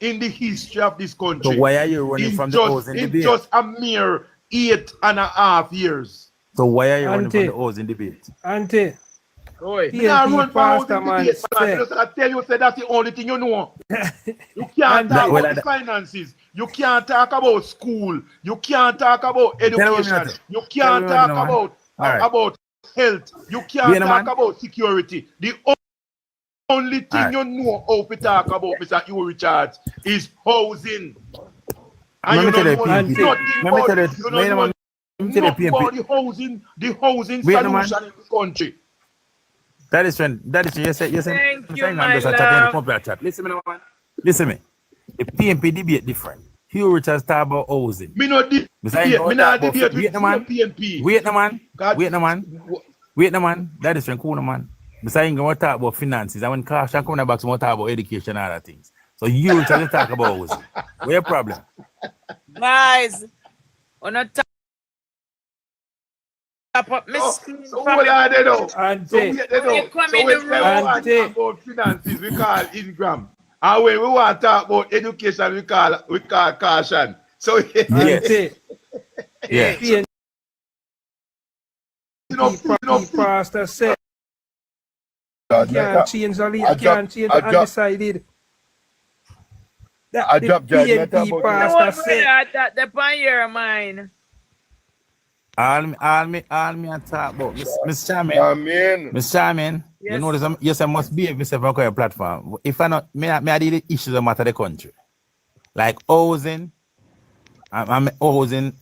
Speaker 7: in the history of this country.
Speaker 8: So why are you running from the housing
Speaker 7: in
Speaker 8: debate?
Speaker 7: just a mere 8.5 years.
Speaker 8: So why are you running from the housing debate?
Speaker 1: Auntie.
Speaker 7: Me not run for housing debate, man. I tell you, say that's the only thing you know. You can't talk about the finances. You can't talk about school. You can't talk about education. You can't talk about health. You can't talk about security. The only thing you know how to talk about, Mr. Hugh Richards, is housing. And you don't know nothing about it. You don't know nothing about the housing solution in the country.
Speaker 8: That is when you say
Speaker 4: Thank you, my love.
Speaker 8: Listen me, man. Listen me. The PNP debate different. Hugh Richards talk about housing.
Speaker 7: Me not debate. Me not debate with PNP.
Speaker 8: Wait no man. That is when cool man. Besides, going to talk about finances. And when Kasha come back, to talk about education and other things. So Hugh Richards talk about housing. What's your problem?
Speaker 4: Guys, on a top up Miss.
Speaker 7: So what are they know?
Speaker 1: Auntie.
Speaker 7: So when we want to talk about finances, we call Ingram. And when we want to talk about education, we call caution. So
Speaker 1: Auntie.
Speaker 8: Yeah.
Speaker 1: Pastor said, can't change the lead, can't change the undecided.
Speaker 6: I dropped
Speaker 1: PNP pastor said.
Speaker 4: That upon your mind.
Speaker 8: All me I talk about Miss Charmaine. Miss Charmaine,
Speaker 4: Yes.
Speaker 8: you know this. Yes, I must be myself on your platform. If I not, may I deal with issues that matter the country, like housing. I'm housing.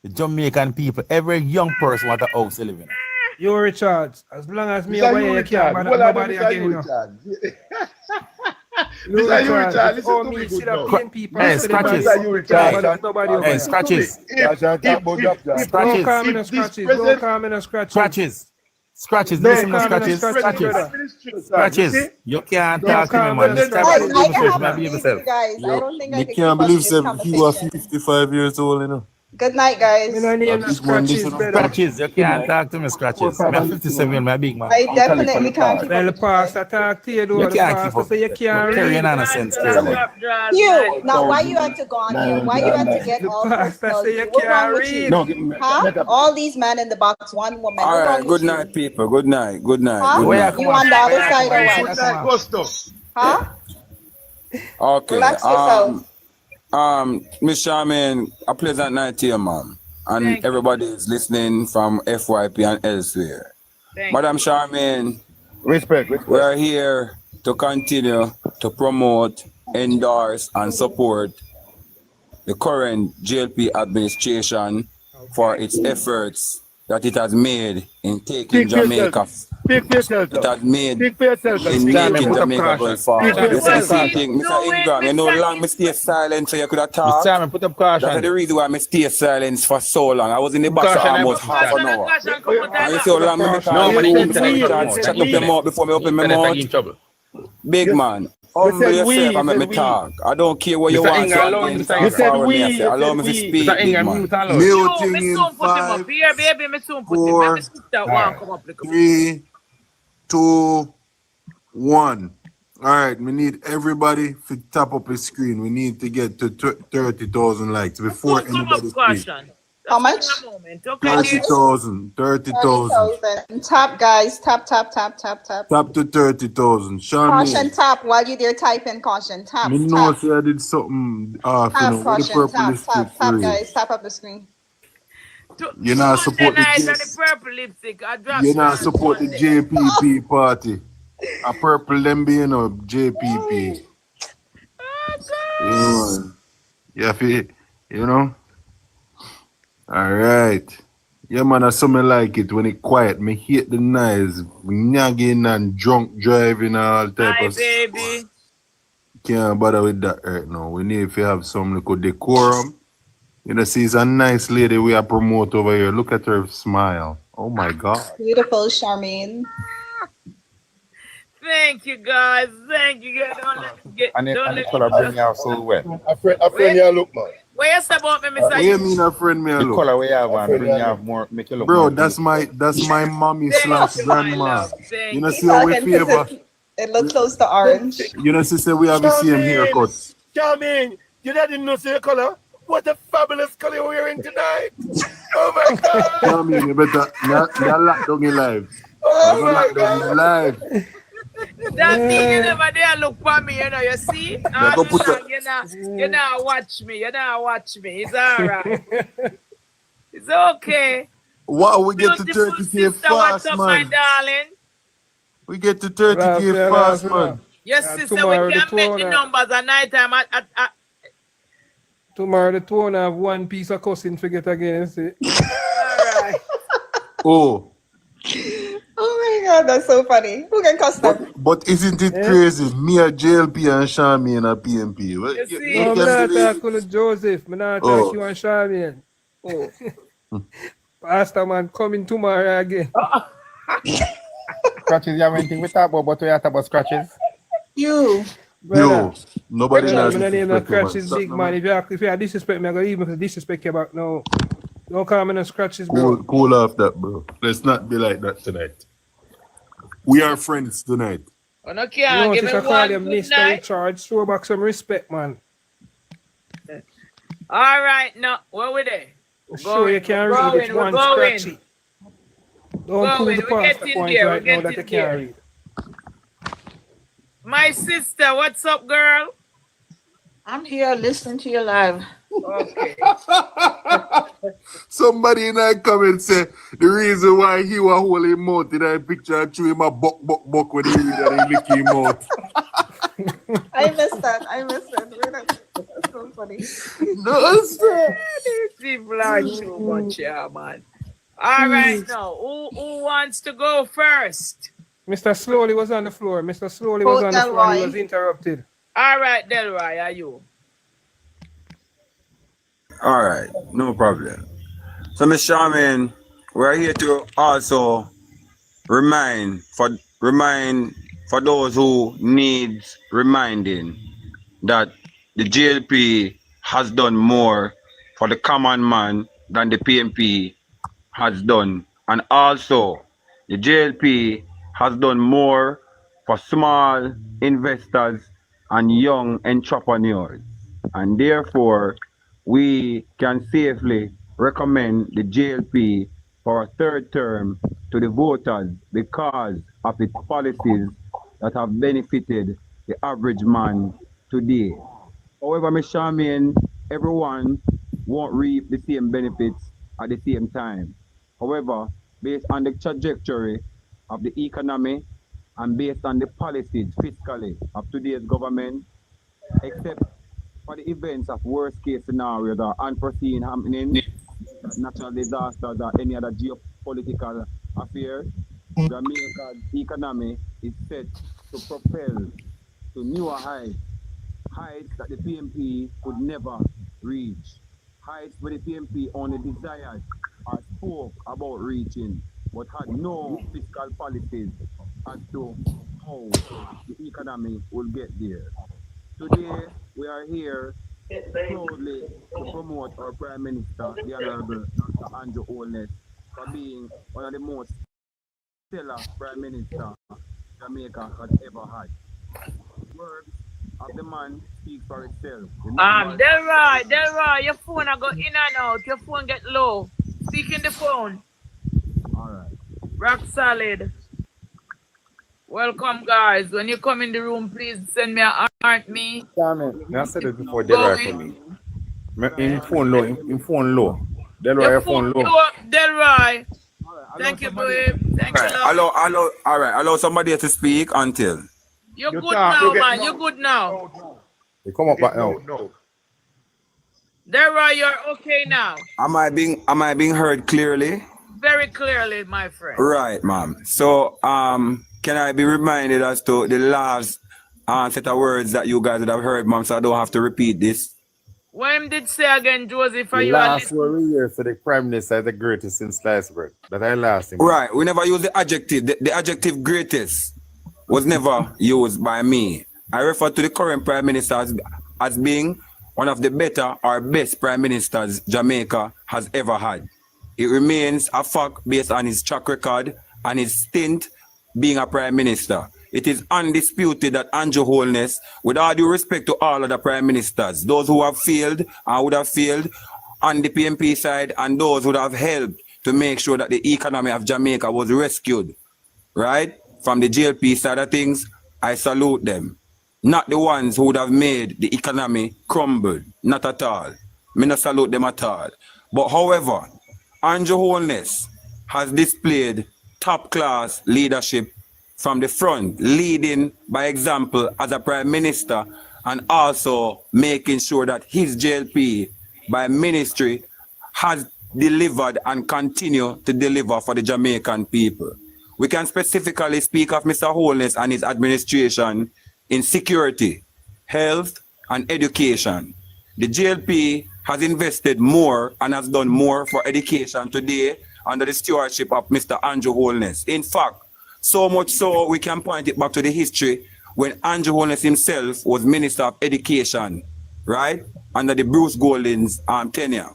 Speaker 8: The Jamaican people, every young person want a house to live in.
Speaker 1: Yo, Richards, as long as me away, you can't bother nobody again, you know. Mr. Richards, listen to me good now.
Speaker 8: Hey, scratches. Hey, scratches. Scratches. Listen to scratches. You can't talk to me, man.
Speaker 2: You can't believe he was 55 years old, you know.
Speaker 3: Good night, guys.
Speaker 8: Scratches, you can't talk to me, scratches. I'm 57, my big man.
Speaker 3: I definitely can't.
Speaker 1: Well, the pastor talk to you, though. The pastor say you can't
Speaker 8: carrying on a sense.
Speaker 3: You, now why you had to go on here? Why you had to get all personal? What's wrong with you? Huh? All these men in the box, one woman.
Speaker 9: All right, good night, people. Good night. Good night.
Speaker 3: Huh?
Speaker 9: Good night.
Speaker 3: You on the other side or
Speaker 7: Good
Speaker 3: what?
Speaker 7: night,
Speaker 3: Huh?
Speaker 9: Okay.
Speaker 3: Relax yourself.
Speaker 9: Miss Charmaine, a pleasant night to you, ma'am. And
Speaker 4: Thank you.
Speaker 9: everybody is listening from FYP and elsewhere. Madam Charmaine,
Speaker 6: Respect.
Speaker 9: we are here to continue to promote, endorse, and support the current JLP administration for its efforts that it has made in taking Jamaica.
Speaker 6: Speak for yourself.
Speaker 9: It has made
Speaker 6: Speak for yourself.
Speaker 9: in making Jamaica going forward.
Speaker 6: Speak for
Speaker 9: This is the
Speaker 6: yourself.
Speaker 9: thing, Mr. Ingram, you know long me stay silent so you could have talked.
Speaker 8: Put up
Speaker 9: That's
Speaker 8: caution.
Speaker 9: the reason why I stay silent for so long. I was in the box for almost half an hour. And you see how long me shut up your mouth before me open my mouth. Big man, humble yourself and make me talk. I don't care what you want. Allow me to speak, big man.
Speaker 2: Muting in 5, 4, 3, 2, 1. All right, we need everybody to tap up the screen. We need to get to 30,000 likes before anybody speaks.
Speaker 3: How much?
Speaker 2: 30,000. 30,000.
Speaker 3: Tap, guys. Tap.
Speaker 2: Tap to 30,000.
Speaker 3: Caution,
Speaker 2: Charmaine,
Speaker 3: tap while you there typing. Caution, tap.
Speaker 2: me know say I did something off, you know, with the
Speaker 3: Caution,
Speaker 2: purple
Speaker 3: tap,
Speaker 2: lipstick
Speaker 3: tap,
Speaker 2: free.
Speaker 3: guys. Tap up the screen.
Speaker 2: You not support the
Speaker 4: purple lipstick. I dropped
Speaker 2: You not support the JPP party. A purple them be, you know, JPP. You know. All right. Yeah, man, I something like it when it quiet. Me hate the noise, nagging and drunk driving and all type
Speaker 4: Hi,
Speaker 2: of
Speaker 4: baby.
Speaker 2: Can't bother with that right now. We need to have some little decorum. You know, see, it's a nice lady we are promote over here. Look at her smile. Oh my God.
Speaker 3: Beautiful, Charmaine.
Speaker 4: Thank you, guys. Thank you, guys. Don't let me
Speaker 8: bring out so wet.
Speaker 6: A friend, you look, man.
Speaker 4: Where you say about me, Mr.
Speaker 2: What do you mean a friend me a
Speaker 8: The
Speaker 2: look?
Speaker 8: color we have and bring out more, make you look
Speaker 2: Bro,
Speaker 8: more
Speaker 2: that's my mommy
Speaker 4: Thank
Speaker 2: slash
Speaker 4: you, my
Speaker 2: grandma.
Speaker 4: love. Thank
Speaker 2: You know,
Speaker 4: you.
Speaker 2: see how we favor.
Speaker 3: It looks close to orange.
Speaker 2: You know, sister, we have the same haircut.
Speaker 6: Charmaine, you didn't know the color? What a fabulous color you're wearing tonight. Oh my God.
Speaker 2: Charmaine, you better not lock down your life.
Speaker 6: Oh my
Speaker 2: Lock down your life.
Speaker 4: That thing you never there look for me, you know, you see? All
Speaker 2: go put
Speaker 4: along, you know, watch me. You know, watch me. It's all right. It's okay.
Speaker 2: Wow, we get to
Speaker 4: Beautiful
Speaker 2: 30K
Speaker 4: sister,
Speaker 2: fast,
Speaker 4: what's up, my
Speaker 2: man.
Speaker 4: darling?
Speaker 2: We get to 30K fast, man.
Speaker 4: Yes, sister,
Speaker 1: tomorrow
Speaker 4: we
Speaker 1: the
Speaker 4: can make the
Speaker 1: 12
Speaker 4: numbers at night time.
Speaker 1: Tomorrow the 2 have one piece of cussing forget again. See?
Speaker 4: All right.
Speaker 2: Oh.
Speaker 3: Oh my God, that's so funny. Who can cuss them?
Speaker 2: But isn't it crazy? Me a JLP and Charmaine a PNP. Well,
Speaker 4: You see?
Speaker 1: No, I'm
Speaker 2: can
Speaker 1: not
Speaker 2: believe it?
Speaker 1: talking to Joseph. I'm not
Speaker 2: Oh.
Speaker 1: talking to you and Charmaine. Oh. Pastor man coming tomorrow again.
Speaker 5: Scratches, you have anything we talk about, but we have to talk about scratches.
Speaker 3: You.
Speaker 2: Yo, nobody
Speaker 1: Brother,
Speaker 2: knows.
Speaker 1: I'm not name no scratches,
Speaker 2: Stop,
Speaker 1: big
Speaker 2: no,
Speaker 1: man. If you disrespect me, I'm going to even disrespect you back now. Don't call me no scratches, bro.
Speaker 2: Cool off that, bro. Let's not be like that tonight. We are friends tonight.
Speaker 4: Oh, no,
Speaker 1: You
Speaker 4: can't
Speaker 1: know,
Speaker 4: give
Speaker 1: since
Speaker 4: me
Speaker 1: I call
Speaker 4: one
Speaker 1: you
Speaker 4: good
Speaker 1: Mr.
Speaker 4: night.
Speaker 1: Richard, show back some respect, man.
Speaker 4: All right, now, where we there?
Speaker 1: Sure, you can read it one scratchy. Don't prove the pastor point right now that you can't read.
Speaker 4: My sister, what's up, girl?
Speaker 10: I'm here listening to you live.
Speaker 4: Okay.
Speaker 2: Somebody in that comment say the reason why he was holding mouth in that picture and chew him a buck when he read that he lick him out.
Speaker 3: I missed that. That's so funny.
Speaker 2: No, sir.
Speaker 4: These people are too much, yeah, man. All right, now, who wants to go first?
Speaker 1: Mr. Slowly was on the floor. Mr. Slowly was on the floor. He was interrupted.
Speaker 4: All right, Delroy, are you?
Speaker 9: All right, no problem. So, Ms. Charmaine, we're here to also remind for those who need reminding that the JLP has done more for the common man than the PNP has done, and also the JLP has done more for small investors and young entrepreneurs, and therefore we can safely recommend the JLP for a third term to the voters because of its policies that have benefited the average man today. However, Ms. Charmaine, everyone won't reap the same benefits at the same time. However, based on the trajectory of the economy and based on the policies fiscally of today's government, except for the events of worst case scenarios or unforeseen happening, natural disasters or any other geopolitical affair, Jamaica's economy is set to propel to newer heights that the PNP could never reach, heights where the PNP only desired or spoke about reaching, but had no fiscal policies as to how the economy will get there. Today, we are here proudly to promote our Prime Minister, the Honorable Dr. Andrew Holness, for being one of the most stellar Prime Minister Jamaica has ever had. The words of the man speak for itself.
Speaker 4: Delroy, your phone I go in and out. Your phone get low. Speak in the phone.
Speaker 9: All right.
Speaker 4: Rock solid. Welcome, guys. When you come in the room, please send me a heart me.
Speaker 5: I said it before, Delroy for me. In phone low. Delroy, your phone low.
Speaker 4: Delroy. Thank you, babe. Thank you, love.
Speaker 9: Allow somebody to speak until.
Speaker 4: You're good now, man. You're good now.
Speaker 5: You come up back now.
Speaker 4: Delroy, you're okay now.
Speaker 9: Am I being heard clearly?
Speaker 4: Very clearly, my friend.
Speaker 9: Right, ma'am. So, can I be reminded as to the last set of words that you guys would have heard, ma'am, so I don't have to repeat this?
Speaker 4: What did say again, Joseph? Are you
Speaker 5: last word we hear for the Prime Minister is the greatest since sliced bread. That I last.
Speaker 9: Right. We never use the adjective. The adjective greatest was never used by me. I refer to the current Prime Minister as being one of the better or best Prime Ministers Jamaica has ever had. It remains a fact based on his track record and his stint being a Prime Minister. it is undisputed that Andrew Holness, with all due respect to all other prime ministers, those who have failed and would have failed on the PNP side, and those who would have helped to make sure that the economy of Jamaica was rescued, right? From the JLP side of things, I salute them. Not the ones who would have made the economy crumble, not at all. Me not salute them at all. But however, Andrew Holness has displayed top-class leadership from the front, leading by example as a prime minister, and also making sure that his JLP by ministry has delivered and continue to deliver for the Jamaican people. We can specifically speak of Mr. Holness and his administration in security, health, and education. The JLP has invested more and has done more for education today under the stewardship of Mr. Andrew Holness. In fact, so much so we can point it back to the history when Andrew Holness himself was Minister of Education, right? Under the Bruce Golding's tenure.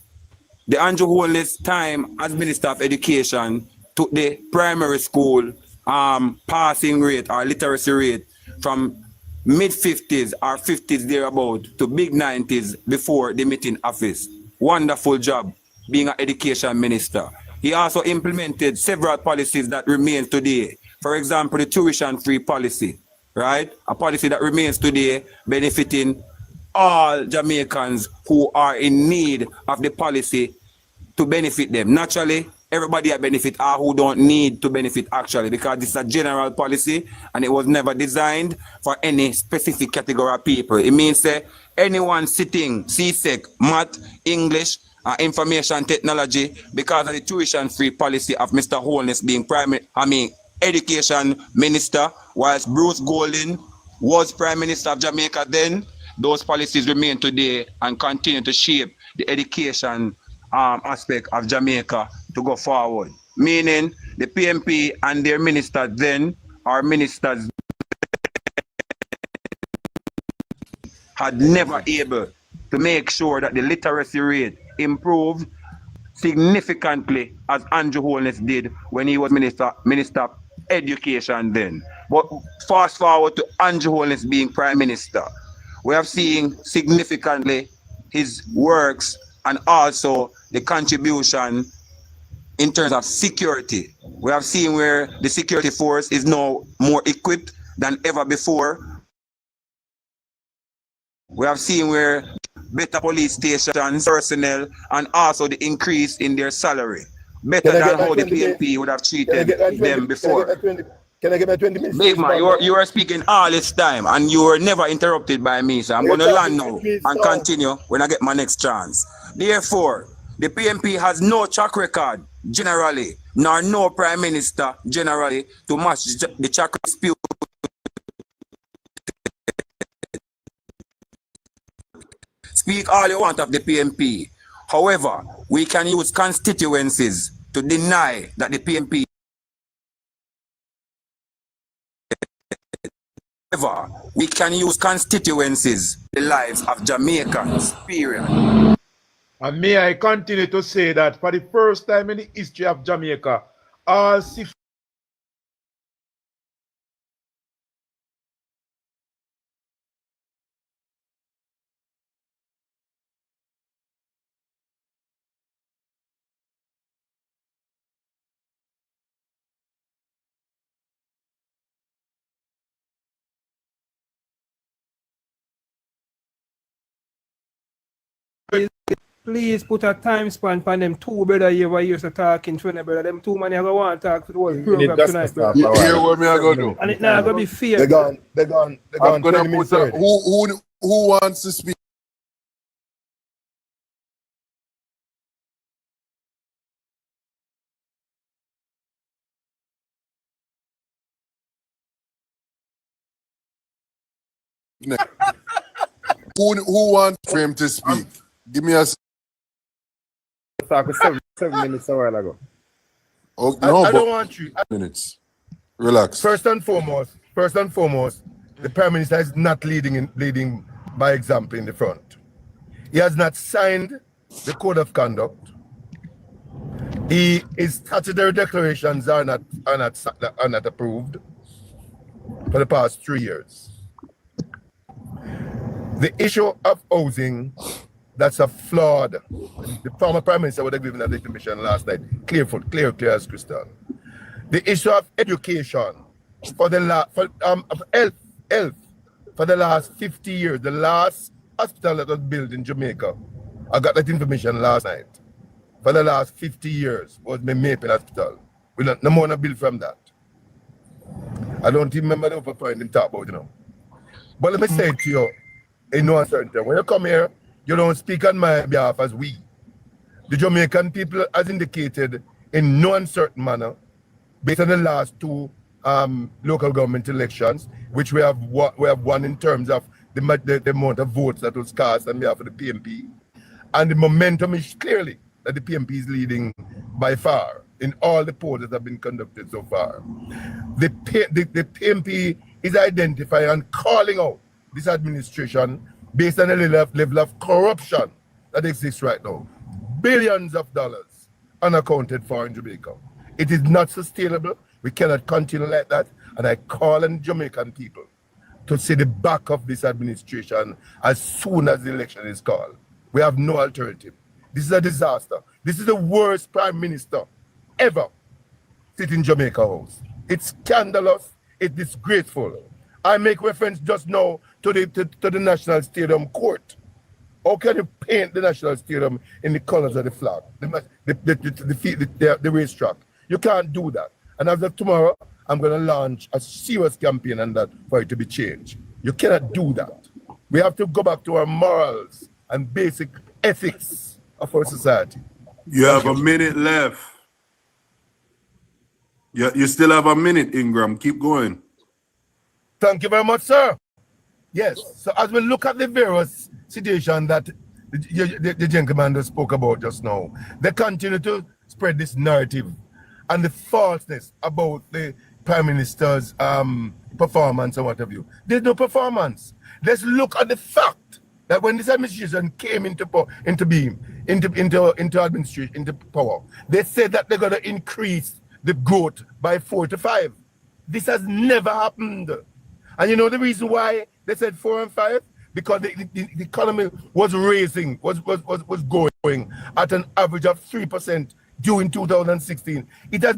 Speaker 9: The Andrew Holness time as Minister of Education took the primary school passing rate or literacy rate from mid-50s or 50s thereabout to big 90s before the meeting office. Wonderful job being an education minister. He also implemented several policies that remain today. For example, the tuition-free policy, right? A policy that remains today benefiting all Jamaicans who are in need of the policy to benefit them. Naturally, everybody a benefit or who don't need to benefit actually, because this is a general policy and it was never designed for any specific category of people. It means that anyone sitting CSEC, math, English, information technology, because of the tuition-free policy of Mr. Holness being education minister, whilst Bruce Golding was Prime Minister of Jamaica then, those policies remain today and continue to shape the education aspect of Jamaica to go forward. Meaning the PNP and their ministers then, our ministers had never able to make sure that the literacy rate improved significantly as Andrew Holness did when he was Minister of Education then. But fast forward to Andrew Holness being Prime Minister, we have seen significantly his works and also the contribution in terms of security. We have seen where the security force is now more equipped than ever before. We have seen where better police stations, personnel, and also the increase in their salary. Better than how the PNP would have treated them before.
Speaker 6: Can I get my 20 minutes?
Speaker 9: Big man, you are speaking all this time and you were never interrupted by me. So I'm going to land now and continue when I get my next chance. Therefore, the PNP has no track record generally, nor no prime minister generally to match the track dispute. Speak all you want of the PNP. However, we can use constituencies to deny that the PNP. However, we can use constituencies, the lives of Jamaicans, period.
Speaker 7: And may I continue to say that for the first time in the history of Jamaica, all 6
Speaker 1: Please put a time span on them two brother you used to talking to brother. Them two man you go want to talk to the whole program tonight, bro.
Speaker 2: You hear what me I go do?
Speaker 1: And it now gonna be fair.
Speaker 6: They're gone.
Speaker 2: I'm gonna put a, who wants to speak? Who wants for him to speak? Give me a
Speaker 11: talk 7 minutes a while ago.
Speaker 2: oh, no,
Speaker 6: I
Speaker 2: but
Speaker 6: don't want you.
Speaker 2: minutes. Relax.
Speaker 6: First and foremost, the Prime Minister is not leading by example in the front. He has not signed the code of conduct. His statutory declarations are not approved. for the past 3 years. The issue of housing, that's a flawed. The former Prime Minister would have given that information last night. Clear as crystal. The issue of education for the of health for the last 50 years. The last hospital that was built in Jamaica, I got that information last night. For the last 50 years was the Maple Hospital. We don't no more built from that. I don't even remember the point him talk about, you know. But let me say to you, in no uncertainty, when you come here, you don't speak on my behalf as we. The Jamaican people, as indicated, in no uncertain manner, based on the last two local government elections, which we have won in terms of the amount of votes that was cast on behalf of the PNP, and the momentum is clearly that the PNP is leading by far in all the polls that have been conducted so far. The PNP is identifying and calling out this administration based on the level of corruption that exists right now. Billions of dollars unaccounted for in Jamaica. It is not sustainable. We cannot continue like that. And I call on Jamaican people to see the back of this administration as soon as the election is called. We have no alternative. This is a disaster. This is the worst prime minister ever sit in Jamaica House. It's scandalous. It's disgraceful. I make reference just now to the National Stadium court. How can you paint the National Stadium in the colors of the flag, the racetrack? You can't do that. And as of tomorrow, I'm going to launch a serious campaign on that for it to be changed. You cannot do that. We have to go back to our morals and basic ethics of our society.
Speaker 2: You have a minute left. You still have a minute, Ingram. Keep going.
Speaker 6: Thank you very much, sir. Yes, so as we look at the various situations that the gentleman that spoke about just now, they continue to spread this narrative and the falseness about the Prime Minister's performance and what have you. There's no performance. Let's look at the fact that when this administration came into power, they said that they're going to increase the growth by 4 to 5. This has never happened. And you know the reason why they said 4 and 5? Because the economy was rising, was going at an average of 3% during 2016. It has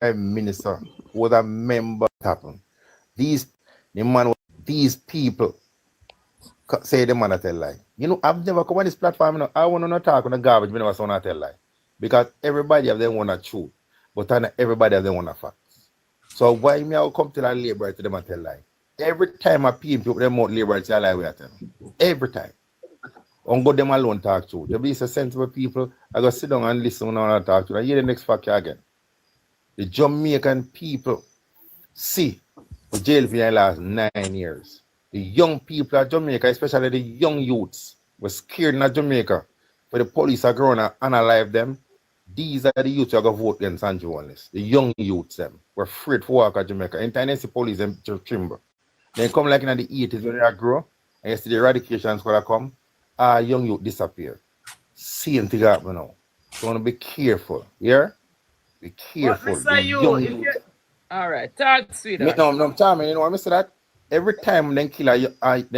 Speaker 5: Minister was a member happen. These people say the man a tell lie. You know, I've never come on this platform. You know, I want to not talk on the garbage. Me never say I tell lie because everybody have them want a truth, but not everybody have them want a fact. So why me I will come to that labor to them and tell lie? Every time I PNP put them out labor tell lie we are telling. Every time. On go them alone talk to. There be a sensible people. I go sit down and listen and talk to. And hear the next fact again. The Jamaican people see the jail for the last 9 years. The young people of Jamaica, especially the young youths, were scared in Jamaica for the police are growing and unalive them. These are the youths who are going to vote against Andrew Wallace. The young youths them were afraid to walk at Jamaica. Anytime they see police them tremble. Then come like in the 80s when they grow, and you see the eradication squad come, young youth disappear. Same thing happen now. So want to be careful. Yeah? Be careful.
Speaker 4: All right, talk, sweetheart.
Speaker 5: No, Tommy, you know what I say that? Every time they kill they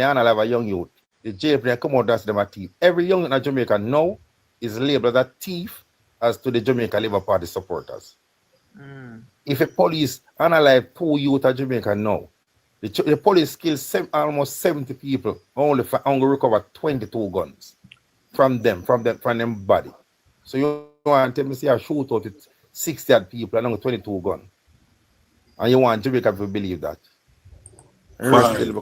Speaker 5: unalive a young youth, the jail they come out, that's them a thief. Every young youth in Jamaica now is labeled as a thief as to the Jamaica Labour Party supporters. If a police unalive 2 youth in Jamaica now, the police kills almost 70 people, only recover 22 guns from them body. So you want to tell me see a shootout with 60 odd people and only 22 guns. And you want Jamaica to believe that.
Speaker 12: 5,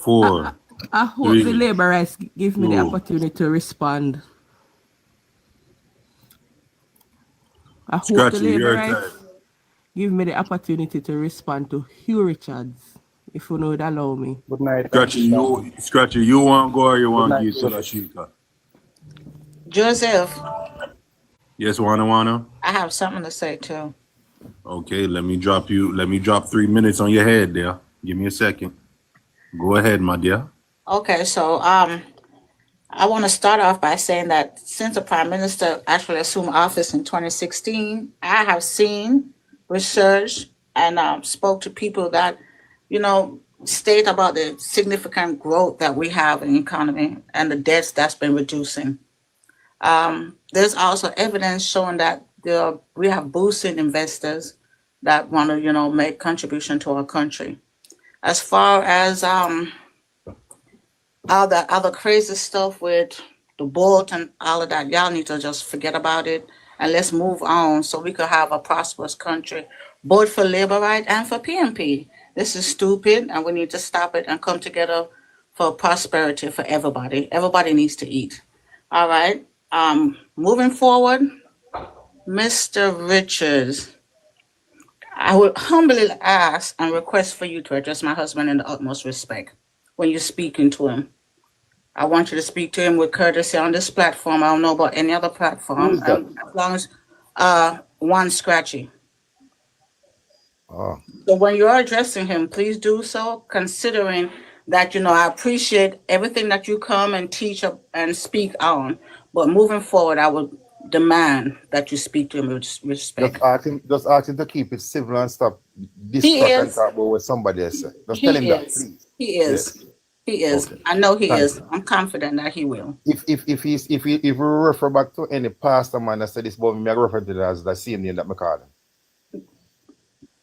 Speaker 12: 4.
Speaker 13: I hope
Speaker 12: 3,
Speaker 13: the laborers give me the
Speaker 12: 2.
Speaker 13: opportunity to respond. I hope
Speaker 12: Scratchy,
Speaker 13: the
Speaker 12: your
Speaker 13: laborers
Speaker 12: time.
Speaker 13: give me the opportunity to respond to Hugh Richards, if you would allow me.
Speaker 11: Good night.
Speaker 12: Scratchy, you want to go or you want to give to Lashika?
Speaker 10: Joseph,
Speaker 12: Yes, wanna?
Speaker 10: I have something to say too.
Speaker 12: Okay, let me drop 3 minutes on your head there. Give me a second. Go ahead, my dear.
Speaker 10: Okay, so I want to start off by saying that since the Prime Minister actually assumed office in 2016, I have seen, researched, and spoke to people that, state about the significant growth that we have in the economy and the debts that's been reducing. There's also evidence showing that we have boosted investors that want to, make contribution to our country. As far as all the other crazy stuff with the boat and all of that, y'all need to just forget about it and let's move on so we could have a prosperous country, both for labor right and for PNP. This is stupid and we need to stop it and come together for prosperity for everybody. Everybody needs to eat. All right. Moving forward, Mr. Richards, I would humbly ask and request for you to address my husband in the utmost respect when you're speaking to him. I want you to speak to him with courtesy on this platform. I don't know about any other platform. As long as one Scratchy. So when you're addressing him, please do so, considering that, I appreciate everything that you come and teach and speak on. But moving forward, I would demand that you speak to him with respect.
Speaker 5: Just ask him to keep it civil and stop discussing and talk about what somebody else said. Just tell him that, please.
Speaker 10: He is. Yes. He is. Okay. I know he is. I'm confident that he will.
Speaker 5: If we refer back to any pastor man that said this about me, I refer to that as the same name that I call him.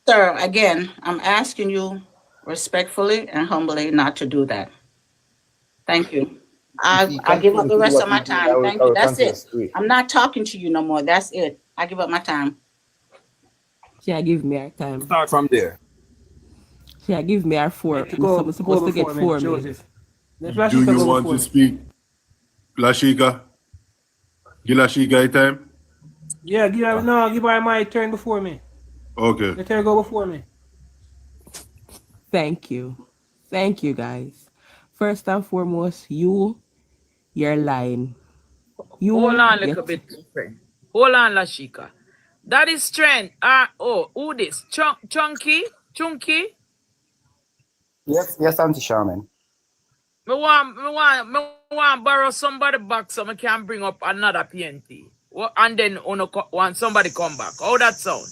Speaker 10: Sir, again, I'm asking you respectfully and humbly not to do that. Thank you. I'll give up the rest of my time. Thank you. That's it. I'm not talking to you no more. That's it. I give up my time.
Speaker 13: Yeah, give me our time.
Speaker 9: Start from there.
Speaker 13: Yeah, give me our 4. I'm supposed to get 4 minutes.
Speaker 12: Do you want to speak, Lashika? Give Lashika a time?
Speaker 1: Yeah, give her my turn before me.
Speaker 12: Okay.
Speaker 1: Let her go before me.
Speaker 13: Thank you. Thank you, guys. First and foremost, you're lying.
Speaker 4: Hold on a little bit, friend. Hold on, Lashika. That is strength. Who this? Chunky?
Speaker 11: Yes, Auntie Charmaine.
Speaker 4: Me want borrow somebody back so I can bring up another PNT. And then want somebody come back. How that sound?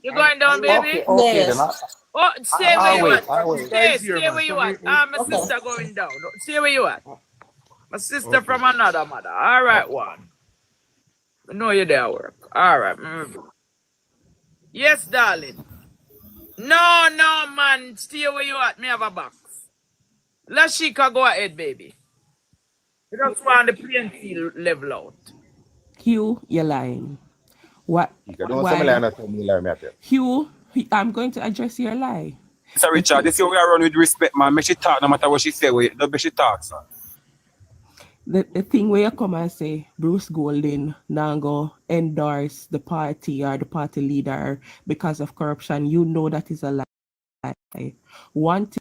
Speaker 4: You going down, baby?
Speaker 11: Okay,
Speaker 10: yes.
Speaker 4: Stay where you at. Stay
Speaker 7: where
Speaker 4: you at. My sister going down. Stay where you at. My sister from another mother. All right, one. No, you're there at work. All right. Yes, darling. No, man. Stay where you at. Me have a box. Lashika, go ahead, baby. You just want the PNC level out.
Speaker 13: Hugh, you're lying. What?
Speaker 5: Don't say me lie,
Speaker 13: Why?
Speaker 5: not tell me lie, me at you.
Speaker 13: Hugh, I'm going to address your lie.
Speaker 9: Sir Richard, this is how we are run with respect, man. Make she talk no matter what she say. Don't make she talk, sir.
Speaker 13: The thing where you come and say Bruce Golding now go endorse the party or the party leader because of corruption, you know that is a lie. One thing,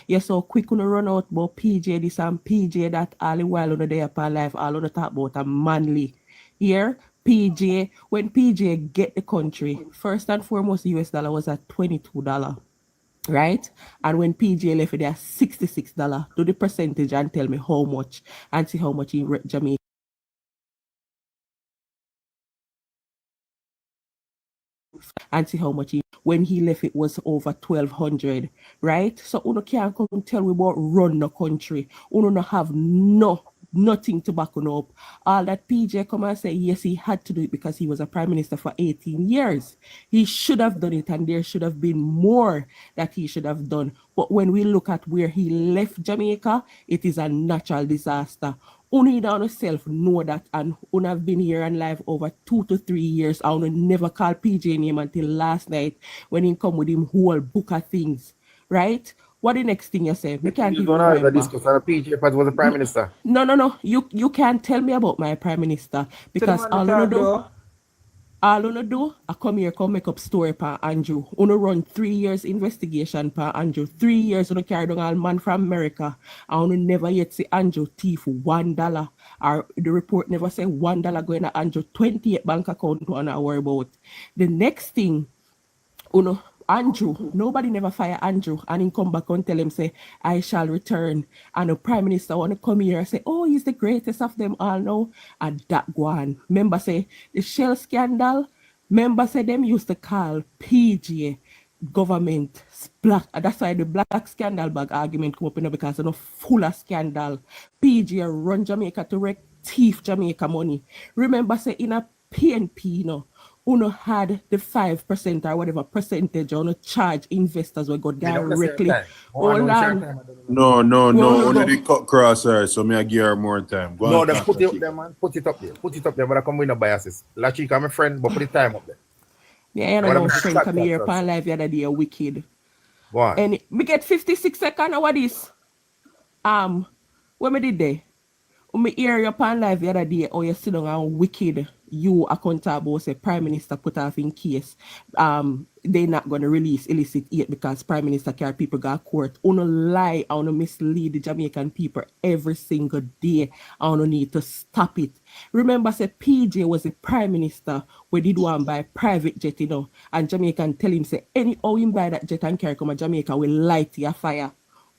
Speaker 13: you're so quick on run out about PJ this and PJ that all the while on the day upon life, all on the talk about a manly. Here, PJ, when PJ get the country, first and foremost, the US dollar was at $22. Right? And when PJ left it, they are $66. Do the percentage and tell me how much and see how much in Jamaica. And see how much when he left it was over 1,200, right? So uno can't come tell me about run the country. Uno no have nothing to back on up. All that PJ come and say, yes, he had to do it because he was a prime minister for 18 years. He should have done it, and there should have been more that he should have done. But when we look at where he left Jamaica, it is a natural disaster. Only down yourself know that, and one have been here in life over 2 to 3 years. I will never call PJ name until last night when he come with him whole book of things, right? What the next thing you say? We can't even remember.
Speaker 5: Discuss on PJ was the prime minister.
Speaker 13: No. You can't tell me about my prime minister because all I do, I come here, come make up story for Andrew. Uno run 3 years investigation for Andrew. 3 years uno carry down all man from America. I uno never yet see Andrew thief $1. Or the report never say $1 going to Andrew 28 bank account to I worry about. The next thing, uno Andrew, nobody never fire Andrew, and he come back and tell him, say, I shall return. And the prime minister want to come here and say, oh, he's the greatest of them all now. And that go on. Remember, say, the Shell scandal, remember, say, them used to call PJ government black. That's why the black scandal bag argument come up, because it's full of scandal. PJ run Jamaica to wreck thief Jamaica money. Remember, say, in a PNP, uno had the 5% or whatever percentage on charge investors will go directly.
Speaker 12: No. Only the cut crosser, so me I give her more time.
Speaker 5: No, then put it up there, man. Put it up there, but I come with no biases. Lachika, I'm a friend, but put the time up there.
Speaker 13: Yeah, I know my friend come here upon live the other day, wicked.
Speaker 5: Why?
Speaker 13: And we get 56 seconds of what is. What me did there? Me hear you upon live the other day, or you sit down and wicked. You accountable, say Prime Minister put off in case they're not going to release illicit aid because Prime Minister carry people go to court. Uno lie, I wanna mislead the Jamaican people every single day. I wanna need to stop it. Remember, say PJ was the Prime Minister where did one buy private jet, and Jamaican tell him, say, any how him buy that jet and carry come to Jamaica will light your fire.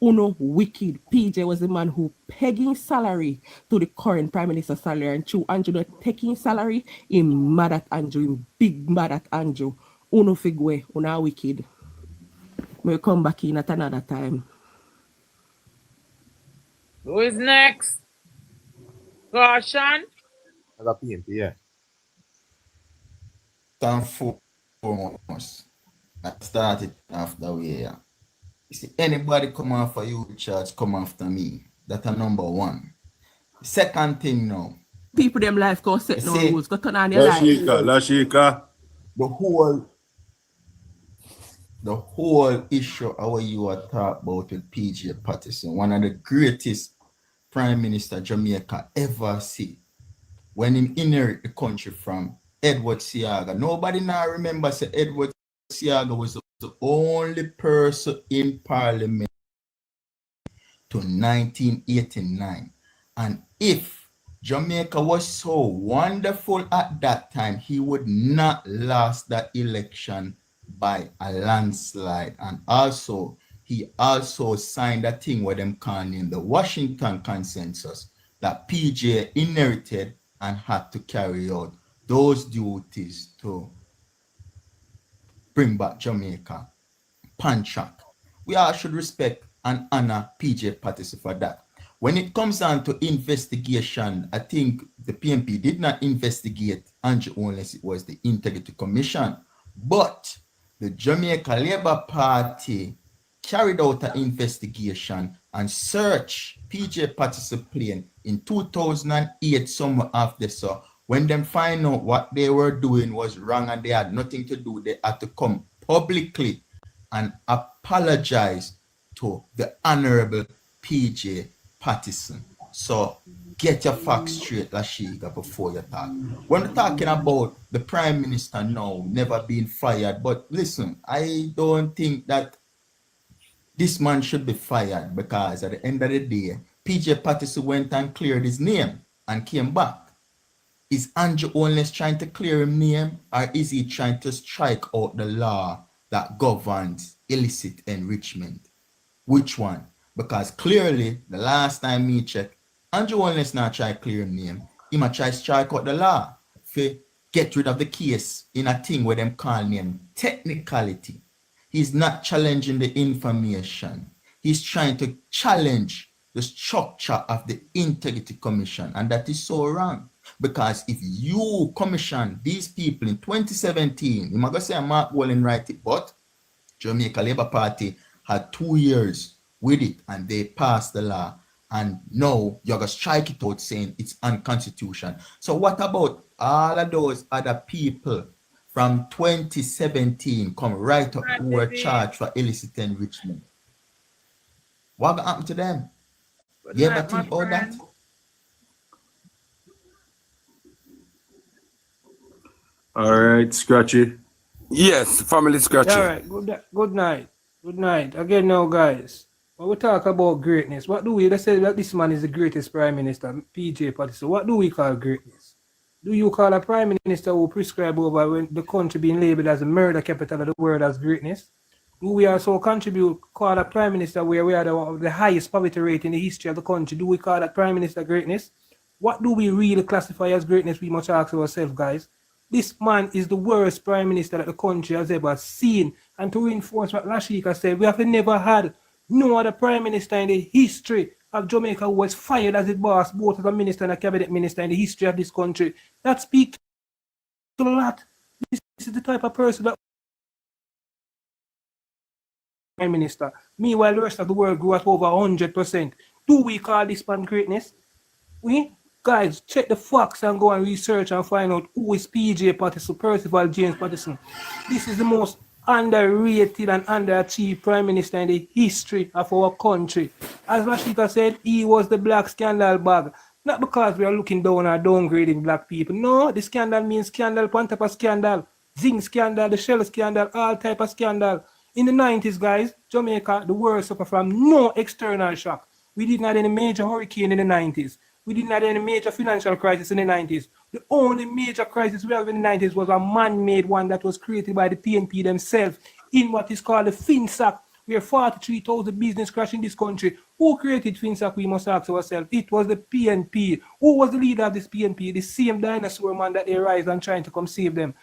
Speaker 13: Uno wicked. PJ was the man who pegging salary to the current Prime Minister salary, and through Andrew not taking salary, him mad at Andrew, him big mad at Andrew. Uno figure, uno wicked. We'll come back in at another time.
Speaker 4: Who is next? Caution.
Speaker 5: I got PNP, yeah.
Speaker 14: Time foremost. I started after we yeah. You see, anybody come after you, Charge, come after me. That's a number one. Second thing now.
Speaker 13: People them life go set no rules. Go turn on your life.
Speaker 12: Lashika.
Speaker 14: The whole issue of what you are talking about with PJ Patterson, one of the greatest prime minister Jamaica ever see. When he inherited the country from Edward Seaga. Nobody now remembers that Edward Seaga was the only person in parliament to 1989. And if Jamaica was so wonderful at that time, he would not last that election by a landslide. And also, he also signed a thing where them calling the Washington Consensus that PJ inherited and had to carry out those duties to bring back Jamaica pan track. We all should respect and honor PJ Patterson for that. when it comes down to investigation, I think the PNP did not investigate Andrew unless it was the Integrity Commission. But the Jamaica Labour Party carried out an investigation and searched PJ Patterson plane in 2008, somewhere after so. When them find out what they were doing was wrong and they had nothing to do, they had to come publicly and apologize to the Honorable PJ Patterson. So get your facts straight, Lashiga, before you talk. When we're talking about the Prime Minister now never being fired, but listen, I don't think that this man should be fired, because at the end of the day, PJ Patterson went and cleared his name and came back. Is Andrew Holness trying to clear his name, or is he trying to strike out the law that governs illicit enrichment? Which one? Because clearly, the last time me checked, Andrew Holness not try to clear his name. He might try to strike out the law for get rid of the case in a thing where them call name technicality. He's not challenging the information. He's trying to challenge the structure of the Integrity Commission, and that is so wrong. Because if you commission these people in 2017, I'm not going to say Mark Wallen right it, but Jamaica Labour Party had 2 years with it and they passed the law, and now you're going to strike it out saying it's unconstitutional. So what about all of those other people from 2017 come right up who were charged for illicit enrichment? What going to happen to them? You ever think about that?
Speaker 12: All right, Scratchy.
Speaker 9: Yes, family Scratchy.
Speaker 1: All right, good night. Good night. Again now, guys. When we talk about greatness, what do we, let's say that this man is the greatest Prime Minister, PJ Patterson, what do we call greatness? Do you call a Prime Minister who prescribe over when the country being labeled as the murder capital of the world as greatness? Do we also call a Prime Minister where we are the highest poverty rate in the history of the country? Do we call that Prime Minister greatness? What do we really classify as greatness? We must ask ourselves, guys. This man is the worst Prime Minister that the country has ever seen. And to reinforce what Lashika said, we have never had no other Prime Minister in the history of Jamaica who was fired as his boss, both as a minister and a cabinet minister in the history of this country. That speaks a lot. This is the type of person that Prime Minister. Meanwhile, the rest of the world grew at over 100%. Do we call this man greatness? We? Guys, check the facts and go and research and find out who is PJ Patterson, Percival James Patterson. This is the most underrated and underachieved Prime Minister in the history of our country. As Rashika said, he was the black scandal bag. Not because we are looking down or downgrading black people. No, the scandal means scandal upon top of scandal. Zinc scandal, the Shell scandal, all type of scandal. In the 90s, guys, Jamaica, the world suffered from no external shock. We didn't have any major hurricane in the 90s. We didn't have any major financial crisis in the 90s. The only major crisis we have in the 90s was a man-made one that was created by the PNP themselves in what is called the FinSac, where 43,000 business crashed in this country. Who created FinSac? We must ask ourselves. It was the PNP. Who was the leader of this PNP? The same dinosaur man that they rise and trying to come save them.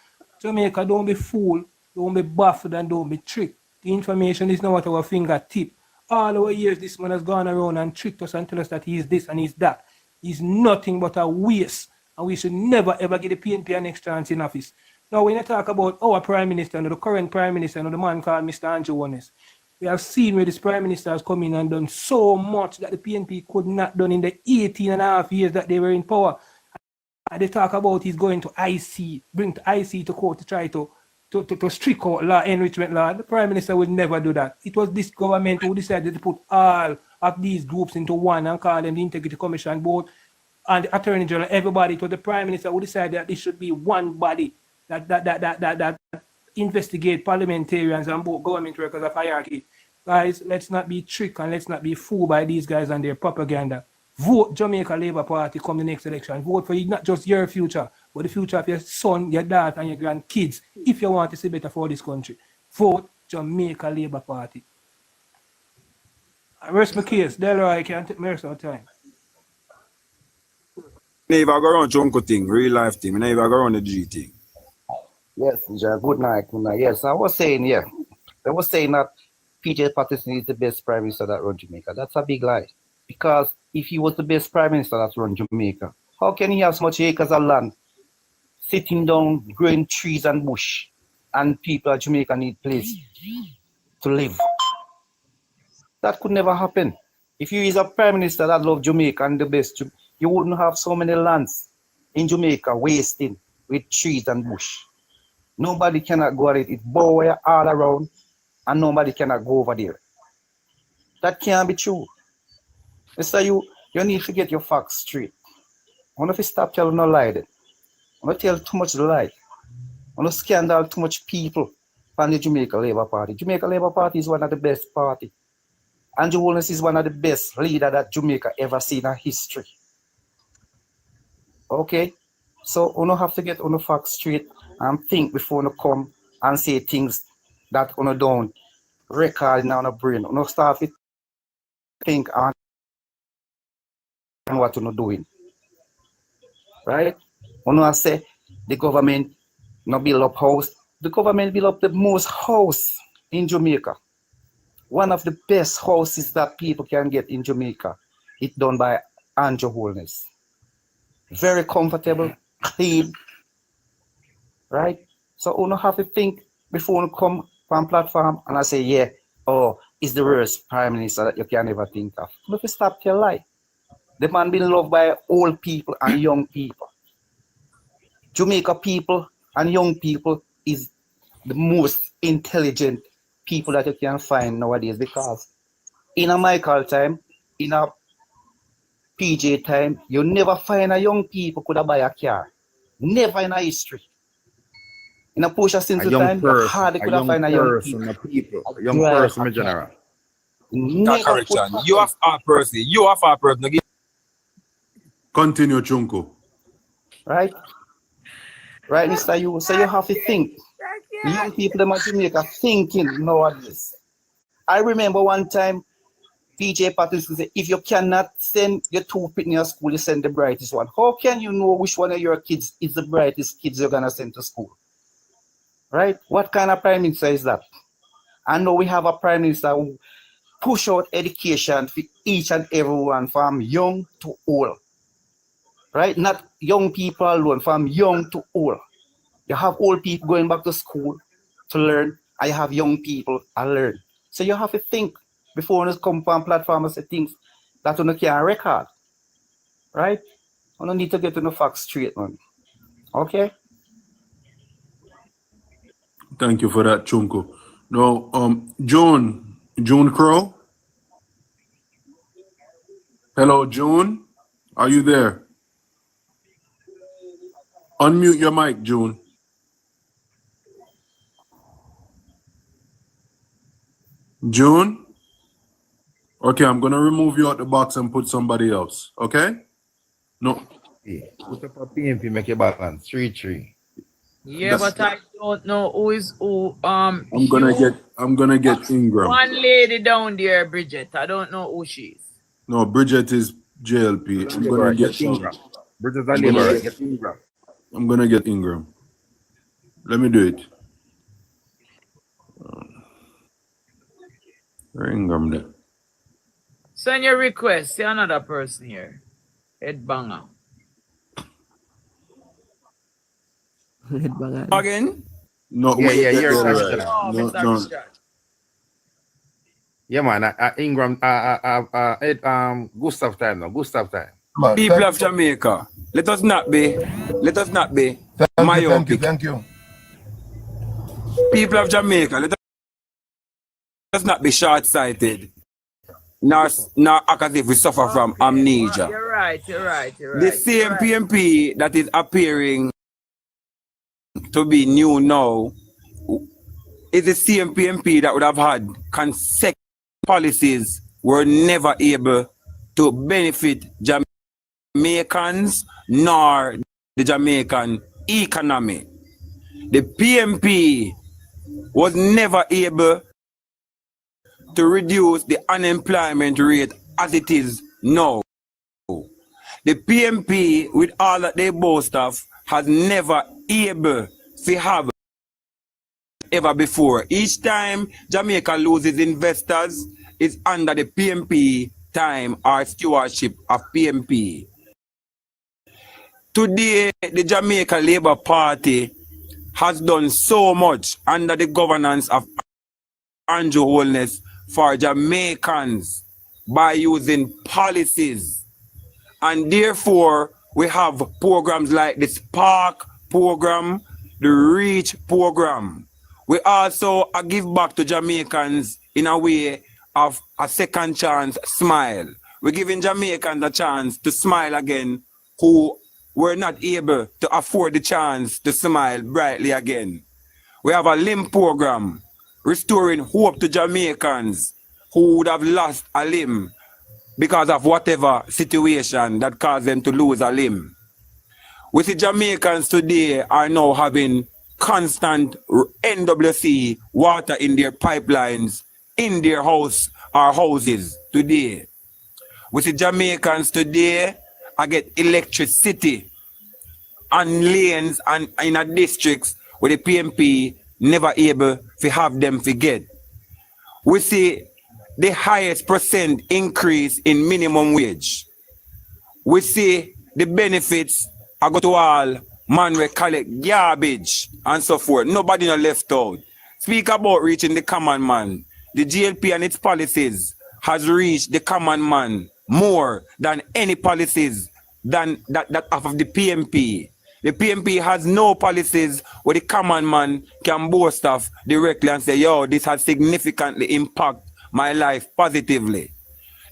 Speaker 1: Jamaica, don't be fooled, don't be baffled, and don't be tricked. The information is not at our fingertip. All our years, this man has gone around and tricked us and tell us that he is this and he's that. He's nothing but a waste, and we should never ever give the PNP an next chance in office. Now, when you talk about our Prime Minister, and the current Prime Minister, and the man called Mr. Andrew Holness, we have seen where this Prime Minister has come in and done so much that the PNP could not done in the 18 and a half years that they were in power. And they talk about he's going to IC, bring to IC to court to try to strike out law, enrichment law. The Prime Minister would never do that. It was this government who decided to put all of these groups into one and call them the Integrity Commission Board and the Attorney General, everybody. It was the Prime Minister who decided that this should be one body that investigate parliamentarians and both government workers of hierarchy. Guys, let's not be tricked and let's not be fooled by these guys and their propaganda. Vote Jamaica Labour Party come the next election. Vote for not just your future, but the future of your son, your daughter, and your grandkids. If you want to see better for this country, vote Jamaica Labour Party. Rest my case. Delroy can't take me rest of time.
Speaker 9: Never go around Junko thing, real life thing. I never go around the G thing.
Speaker 11: Yes, good night. Good night. Yes, I was saying, yeah. They were saying that PJ Patterson is the best Prime Minister that run Jamaica. That's a big lie. Because if he was the best prime minister that's run Jamaica, how can he have so much acres of land, sitting down, growing trees and bush, and people of Jamaica need place to live? That could never happen. If you is a prime minister that love Jamaica and the best, you wouldn't have so many lands in Jamaica wasting with trees and bush. Nobody cannot go at it. It's bow all around, and nobody cannot go over there. That can't be true. Mister, you need to get your facts straight. I want to stop telling no lie then. I want to tell too much lie. I want to scandal too much people from the Jamaica Labour Party. Jamaica Labour Party is one of the best party. Andrew Holness is one of the best leader that Jamaica ever seen in history. Okay? So you don't have to get on the facts straight and think before you come and say things that you don't record in your brain. You don't start to think on what you're doing. Right? When I say the government not build up house, the government build up the most house in Jamaica. One of the best houses that people can get in Jamaica. It's done by Andrew Holness. Very comfortable, clean, right? So you don't have to think before you come on platform and I say, yeah, oh, it's the worst prime minister that you can ever think of. But you stop your lie. The man been loved by old people and young people. Jamaica people and young people is the most intelligent people that you can find nowadays, because in a Michael time, in a PJ time, you never find a young people could have buy a car. Never in a history. In a Pusha since the time, you hardly could have find a young people.
Speaker 2: A young person in general.
Speaker 9: Correction. You have a person. You have a person.
Speaker 12: Continue, Chunko.
Speaker 11: Right? Right, Mr. You. So you have to think. Young people in Jamaica thinking nowadays. I remember one time PJ Patterson said, if you cannot send your two kids in your school, you send the brightest one. How can you know which one of your kids is the brightest kids you're gonna send to school? Right? What kind of prime minister is that? I know we have a prime minister who push out education for each and everyone from young to old. Right? Not young people alone, from young to old. You have old people going back to school to learn, and you have young people and learn. So you have to think before you come on platform and say things that you can't record. Right? You don't need to get to the facts straight, man. Okay?
Speaker 12: Thank you for that, Chunko. Now, June Crow. Hello, June. Are you there? Unmute your mic, June. June? Okay, I'm going to remove you out the box and put somebody else. Okay? No.
Speaker 5: Put up a PNP, make a balance. 3-3.
Speaker 4: Yeah, but I don't know who is who.
Speaker 12: I'm gonna get Ingram.
Speaker 4: One lady down there, Bridget. I don't know who she is.
Speaker 12: No, Bridget is JLP. I'm gonna get Ingram.
Speaker 5: Bridget and Liberal. Get Ingram.
Speaker 12: I'm gonna get Ingram. Let me do it. Where Ingram there?
Speaker 4: Send your request. See another person here. Head banger.
Speaker 9: Again?
Speaker 12: No,
Speaker 5: yeah, you're
Speaker 12: right.
Speaker 4: No.
Speaker 5: Yeah, man. Ingram, Gustav time now. Gustav time.
Speaker 9: People of Jamaica, let us not be myopic.
Speaker 6: Thank you.
Speaker 9: People of Jamaica, let us not be short-sighted. Nor act as if we suffer from amnesia.
Speaker 4: You're right.
Speaker 9: The same PNP that is appearing to be new now is the same PNP that would have had consecutive policies were never able to benefit Jamaicans nor the Jamaican economy. The PNP was never able to reduce the unemployment rate as it is now. The PNP, with all that they boast of, has never able to have ever before. Each time Jamaica loses investors, it's under the PNP time or stewardship of PMP. Today, the Jamaica Labour Party has done so much under the governance of Andrew Holness for Jamaicans by using policies. And therefore, we have programs like the Spark program, the Reach program. We also give back to Jamaicans in a way of a second chance smile. We're giving Jamaicans a chance to smile again who were not able to afford the chance to smile brightly again. We have a limb program restoring hope to Jamaicans who would have lost a limb because of whatever situation that caused them to lose a limb. We see Jamaicans today are now having constant NWC water in their pipelines, in their house or houses today. We see Jamaicans today are get electricity on lanes and in a districts where the PMP never able to have them to get. We see the highest percent increase in minimum wage. We see the benefits are go to all man we collect garbage and so forth. Nobody not left out. Speak about reaching the common man. The JLP and its policies has reached the common man more than any policies than that of the PMP. The PMP has no policies where the common man can boast of directly and say, yo, this has significantly impacted my life positively.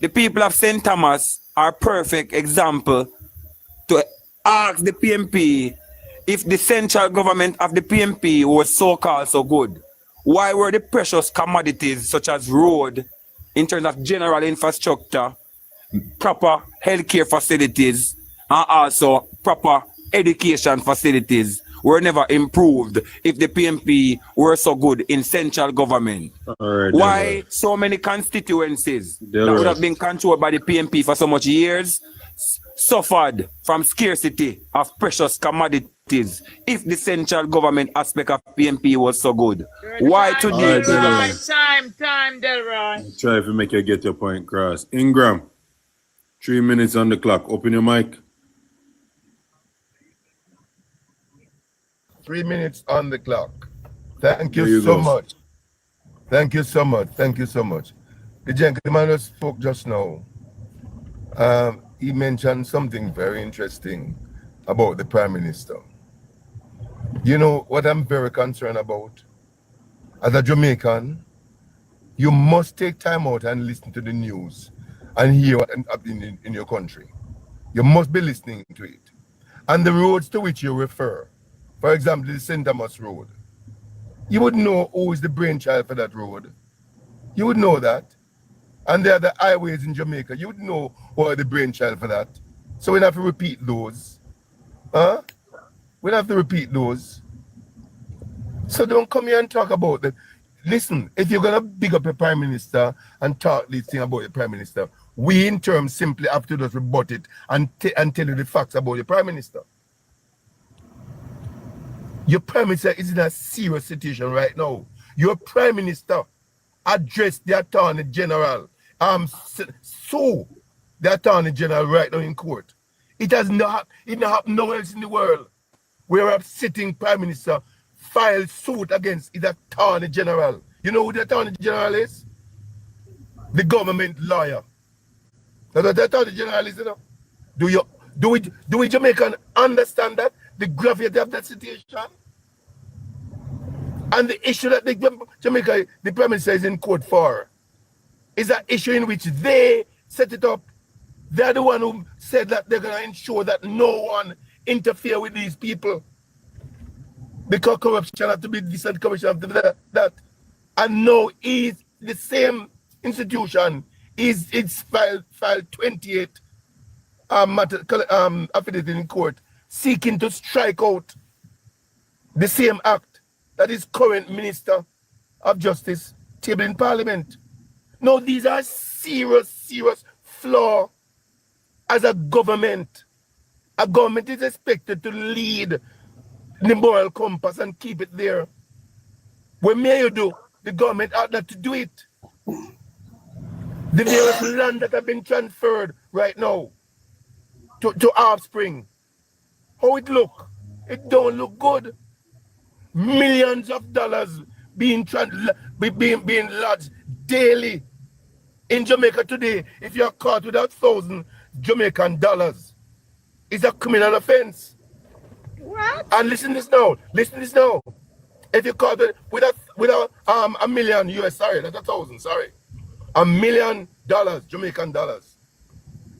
Speaker 9: The people of St. Thomas are a perfect example to ask the PMP if the central government of the PMP was so-called so good. Why were the precious commodities such as road, in terms of general infrastructure, proper healthcare facilities, and also proper education facilities were never improved if the PMP were so good in central government?
Speaker 12: Right,
Speaker 9: why so many constituencies that would have been controlled by the PMP for so much years suffered from scarcity of precious commodities if the central government aspect of PMP was so good? Why today?
Speaker 4: Time, Delroy.
Speaker 12: Try if you make you get your point cross. Ingram, 3 minutes on the clock. Open your mic.
Speaker 6: 3 minutes on the clock. Thank you so much. Thank you so much. Thank you so much. The gentleman who spoke just now, he mentioned something very interesting about the Prime Minister. You know what I'm very concerned about? As a Jamaican, you must take time out and listen to the news and hear what's happening in your country. You must be listening to it. And the roads to which you refer, for example, the St. Thomas Road, you would know who is the brainchild for that road. You would know that. And there are the highways in Jamaica. You would know who are the brainchild for that. So we don't have to repeat those. Huh? We don't have to repeat those. So don't come here and talk about that. Listen, if you're going to big up a Prime Minister and talk this thing about the Prime Minister, we in terms simply have to just rebut it and tell you the facts about the Prime Minister. Your Prime Minister is in a serious situation right now. Your Prime Minister addressed the Attorney General, sue the Attorney General right now in court. It has not happened nowhere else in the world where a sitting Prime Minister filed suit against the Attorney General. You know who the Attorney General is? The government lawyer. That's what the Attorney General is, you know. Do we Jamaican understand that? The gravity of that situation? And the issue that the Prime Minister is in court for is an issue in which they set it up. They're the one who said that they're going to ensure that no one interfere with these people. Because corruption has to be decent, corruption has to be that. And now is the same institution it's filed 28 affidavit in court seeking to strike out the same act that is current Minister of Justice tabled in Parliament. Now these are serious flaw as a government. A government is expected to lead the moral compass and keep it there. What may you do? The government ought not to do it. The various land that have been transferred right now to offspring. How it look? It don't look good. Millions of dollars being lodged daily in Jamaica today. If you're caught with 1,000 Jamaican dollars, it's a criminal offense.
Speaker 4: What?
Speaker 6: And listen this now. Listen this now. If you're caught with a million US, sorry, not 1,000, sorry. $1 million, Jamaican dollars.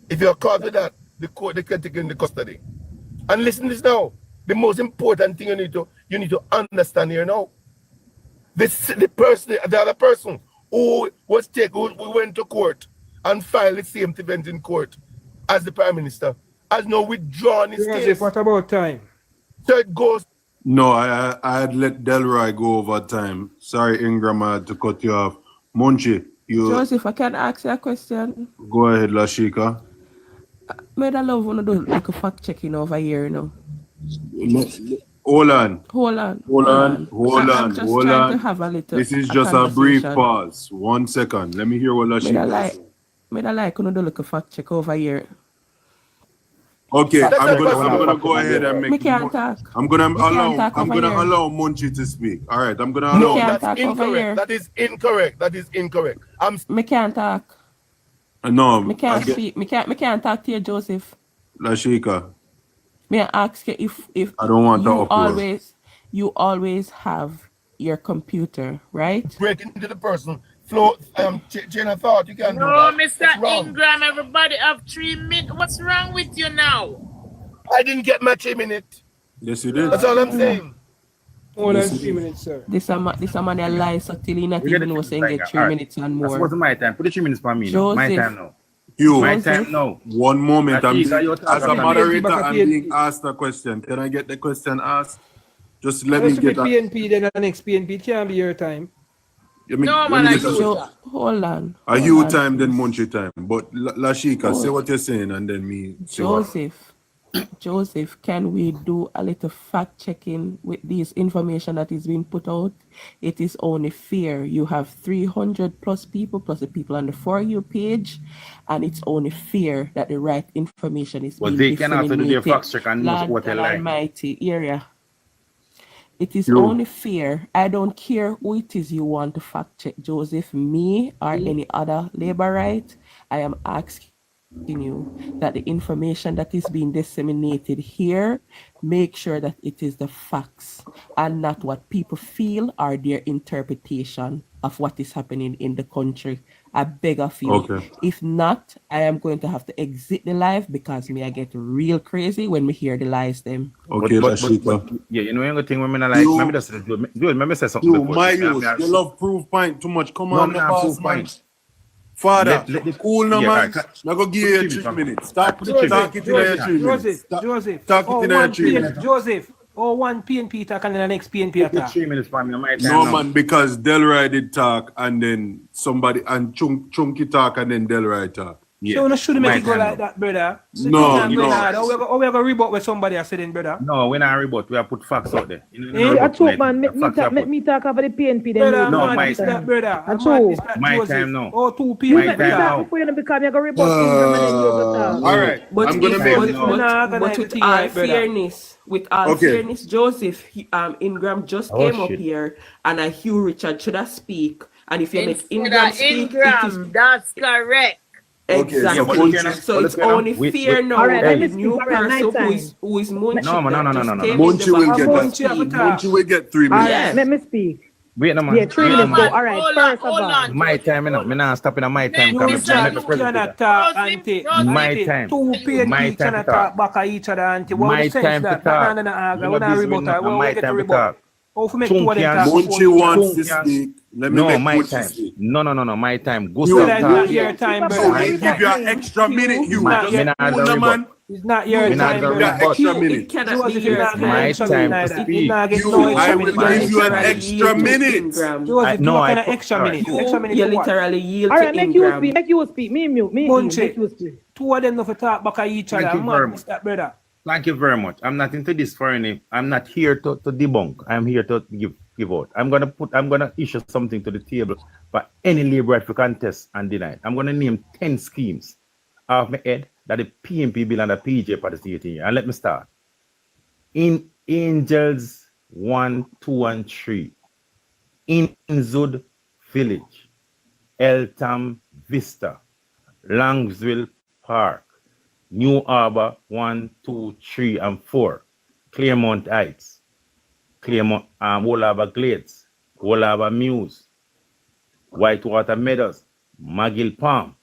Speaker 6: If you're caught with that, the court, they can take you into custody. And listen this now. The most important thing you need to understand here now. The other person who went to court and filed the same event in court as the Prime Minister has now withdrawn his case.
Speaker 1: What about time?
Speaker 6: So it goes.
Speaker 12: No, I had let Delroy go over time. Sorry, Ingram, I had to cut you off. Munchie, you...
Speaker 13: Joseph, I can ask you a question.
Speaker 12: Go ahead, Lashika.
Speaker 13: Made I love when I do like a fact checking over here, you know.
Speaker 12: Hold on.
Speaker 13: I'm just trying to have a little.
Speaker 12: This is just a brief pause. 1 second. Let me hear what Lashika says.
Speaker 13: Made I like when I do like a fact check over here.
Speaker 12: Okay, I'm gonna go ahead and make.
Speaker 13: Me can't talk.
Speaker 12: I'm gonna allow Munchie to speak. All right, I'm gonna allow.
Speaker 6: No, that's incorrect. That is incorrect. That is incorrect.
Speaker 13: Me can't talk.
Speaker 12: No,
Speaker 13: me can't speak. Me can't talk to you, Joseph.
Speaker 12: Lashika.
Speaker 13: May I ask you if
Speaker 12: I don't want to
Speaker 13: you always have your computer, right?
Speaker 6: Break into the person. Flow chain of thought. You can't do that.
Speaker 4: No, Mr. Ingram, everybody have 3 minutes. What's wrong with you now?
Speaker 6: I didn't get my 3 minutes.
Speaker 12: Yes, you did.
Speaker 6: That's all I'm saying.
Speaker 1: More than 3 minutes, sir.
Speaker 13: This a man a lie so till he not even know saying get 3 minutes and more.
Speaker 8: That's what's my time. Put the 3 minutes for me.
Speaker 13: Joseph.
Speaker 8: My time now.
Speaker 12: My
Speaker 8: time now.
Speaker 12: 1 moment. As a moderator, I'm being
Speaker 1: PNP.
Speaker 12: asked a question. Can I get the question asked? Just let
Speaker 1: Let's
Speaker 12: me get
Speaker 1: PNP, then the next PNP. It can't be your time.
Speaker 4: No, man,
Speaker 13: hold on.
Speaker 12: A you time, then Munchie time. But Lashika, say what you're saying, and then me.
Speaker 13: Joseph, can we do a little fact checking with this information that is being put out? It is only fair. You have 300 plus people, plus the people on the For You page, and it's only fair that the right information is being
Speaker 8: disseminated. But they can also do their fact check and know what they like.
Speaker 13: Almighty area. It is only fair. I don't care who it is you want to fact check, Joseph, me or any other labor right. I am asking you that the information that is being disseminated here, make sure that it is the facts and not what people feel or their interpretation of what is happening in the country. I beg of you.
Speaker 12: Okay.
Speaker 13: If not, I am going to have to exit the live because I get real crazy when we hear the lies them.
Speaker 12: Okay,
Speaker 8: but yeah, you know the thing when I like, maybe that's maybe say something.
Speaker 12: You love proof point too much. Come on,
Speaker 8: proof point.
Speaker 12: Father, cool no man. Now go give you 3 minutes. Stop talking to your 3 minutes.
Speaker 1: Joseph.
Speaker 12: Talking to your 3 minutes.
Speaker 1: Joseph. Or one PNP attack and then the next PNP attack.
Speaker 8: 3 minutes for me.
Speaker 12: No man, because Delroy did talk and then somebody and Chunky talk and then Delroy talk.
Speaker 1: Yeah. So no should make it go like that, brother. So
Speaker 12: no.
Speaker 1: Or we have a rebut with somebody I said in, brother.
Speaker 8: No, we're not rebut. We have put facts out there.
Speaker 15: I talk, man. Make me talk about the PNP.
Speaker 1: Brother,
Speaker 8: no, my
Speaker 1: time. Brother.
Speaker 8: My time now.
Speaker 1: Oh, 2 PNP.
Speaker 8: My time now.
Speaker 15: Before you become a rebut.
Speaker 12: All right.
Speaker 13: But
Speaker 12: I'm gonna
Speaker 13: but with all fairness, fairness, Joseph, Ingram just came up here, and Hugh Richard should have speak. And if you make Ingram speak,
Speaker 4: that's correct.
Speaker 13: Exactly. So it's only fair now that the new person who is Munchie.
Speaker 8: No.
Speaker 12: Munchie will get 3 minutes.
Speaker 15: Yes. Let me speak.
Speaker 8: Wait, no man.
Speaker 15: Yeah, 3 minutes go. All right. First of all.
Speaker 8: My time, I'm not stopping at my time.
Speaker 1: My
Speaker 8: time.
Speaker 1: 2 PNP cannot talk back at each other.
Speaker 8: My time to talk. My time to talk.
Speaker 12: Munchie wants to speak.
Speaker 8: My time. No. My time. Go
Speaker 1: stop. Your time,
Speaker 12: so they give you an extra minute. You man.
Speaker 1: It's not your time.
Speaker 12: Extra minute.
Speaker 8: My time to speak.
Speaker 12: I will give you an extra minute.
Speaker 1: No, an extra minute.
Speaker 13: You literally yield
Speaker 15: to
Speaker 13: Ingram.
Speaker 15: Make you speak. Me mute. Make you speak.
Speaker 1: 2 of them have to talk back at each other.
Speaker 8: Brother. Thank you very much. I'm not into this for any. I'm not here to debunk. I'm here to give give out. I'm gonna issue something to the table for any labor to contest and deny it. I'm gonna name 10 schemes off my head that the PNP bill and the PJ participating in. And let me start. In Angels 1, 2, and 3, in Zud Village, Eltham Vista, Langsville Park, New Harbor 1, 2, 3, and 4, Claremont Heights, Claremont, Woolharbour Glades, Woolharbour Mews, Whitewater Meadows, McGill Palm,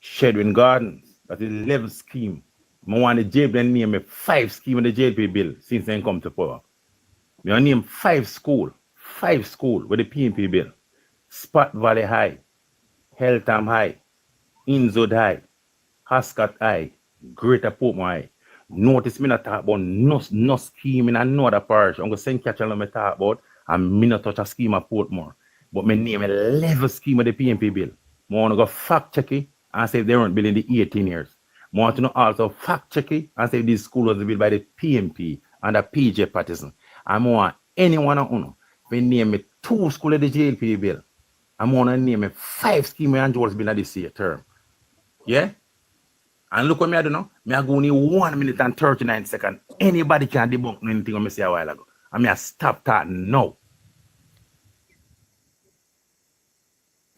Speaker 8: Shedwin Gardens. That is 11 scheme. I want the JLP name me 5 scheme in the JLP bill since they come to power. I name 5 school with the PNP bill. Spot Valley High, Heltham High, Inzod High, Hascott High, Greater Portmore High. Notice me not talk about no scheme in another parish. I'm going to send catch on me talk about and me not touch a scheme at Portmore. But me name a level scheme of the PNP bill. I want to go fact check it and say if they weren't built in the 18 years. I want to know also fact check it and say if these schools were built by the PNP and the PJ partisan. I want anyone on to name me 2 schools of the JLP bill. I want to name me 5 schemes and George bill this year term. Yeah? And look what me I do now. Me I go only 1 minute and 39 seconds. Anybody can debunk anything I say a while ago. And me I stop talking now.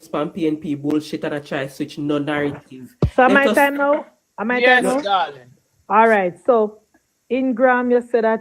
Speaker 13: Spam PNP bullshit and I try switch no narrative.
Speaker 15: So am I time now? Am I time now?
Speaker 4: Darling.
Speaker 15: All right. So in Graham, you said that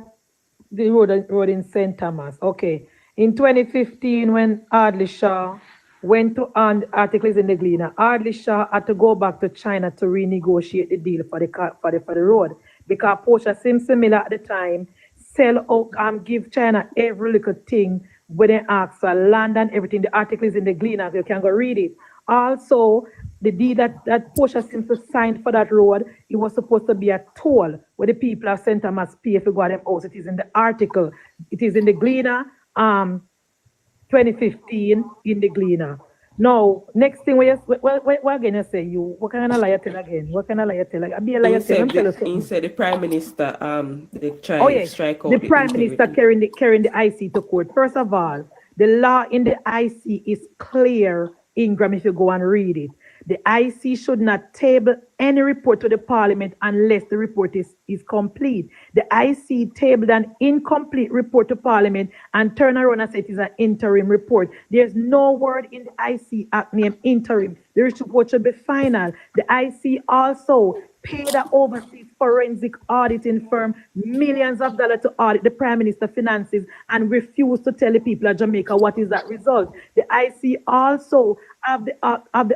Speaker 15: the road in St. Thomas. Okay. In 2015, when Ardley Shaw went to articles in the Gleaner, Ardley Shaw had to go back to China to renegotiate the deal for the road because Portia Simpson Miller at the time sell out give China every little thing when they ask for land and everything. The article is in the Gleaner, you can go read it. Also, the deed that Portia Simpson signed for that road, it was supposed to be a toll where the people of St. Thomas pay if you go them house. It is in the article. It is in the Gleaner, 2015 in the Gleaner. Now, next thing, what again you say? What kind of lie you tell again? What kind of lie you tell? I be a liar tell.
Speaker 13: He said the Prime Minister, they try
Speaker 15: to
Speaker 13: strike out
Speaker 15: the Prime Minister carrying the IC to court. First of all, the law in the IC is clear, Ingram, if you go and read it. The IC should not table any report to the Parliament unless the report is complete. The IC tabled an incomplete report to Parliament and turn around and say it is an interim report. There's no word in the IC Act named interim. The report should be final. The IC also paid an overseas forensic auditing firm millions of dollars to audit the Prime Minister's finances and refused to tell the people of Jamaica what is that result. The IC also have the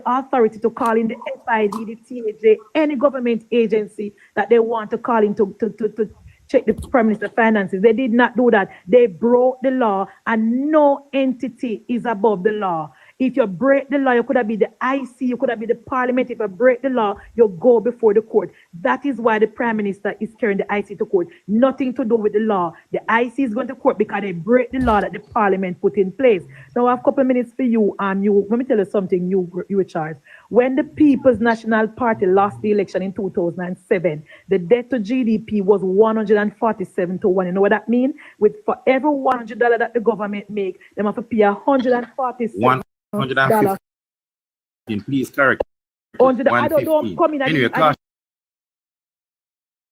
Speaker 15: authority to call in the FID, the TAJ, any government agency that they want to call in to check the Prime Minister's finances. They did not do that. They broke the law, and no entity is above the law. If you break the law, you could have been the IC, you could have been the Parliament. If you break the law, you go before the court. That is why the Prime Minister is carrying the IC to court. Nothing to do with the law. The IC is going to court because they break the law that the Parliament put in place. Now I have a couple of minutes for you. Let me tell you something, you Charles. When the People's National Party lost the election in 2007, the debt to GDP was 147 to 1. You know what that means? For every $100 that the government make, they have to pay 147.
Speaker 8: $150. Please correct.
Speaker 15: I don't know. I'm coming.
Speaker 8: Anyway,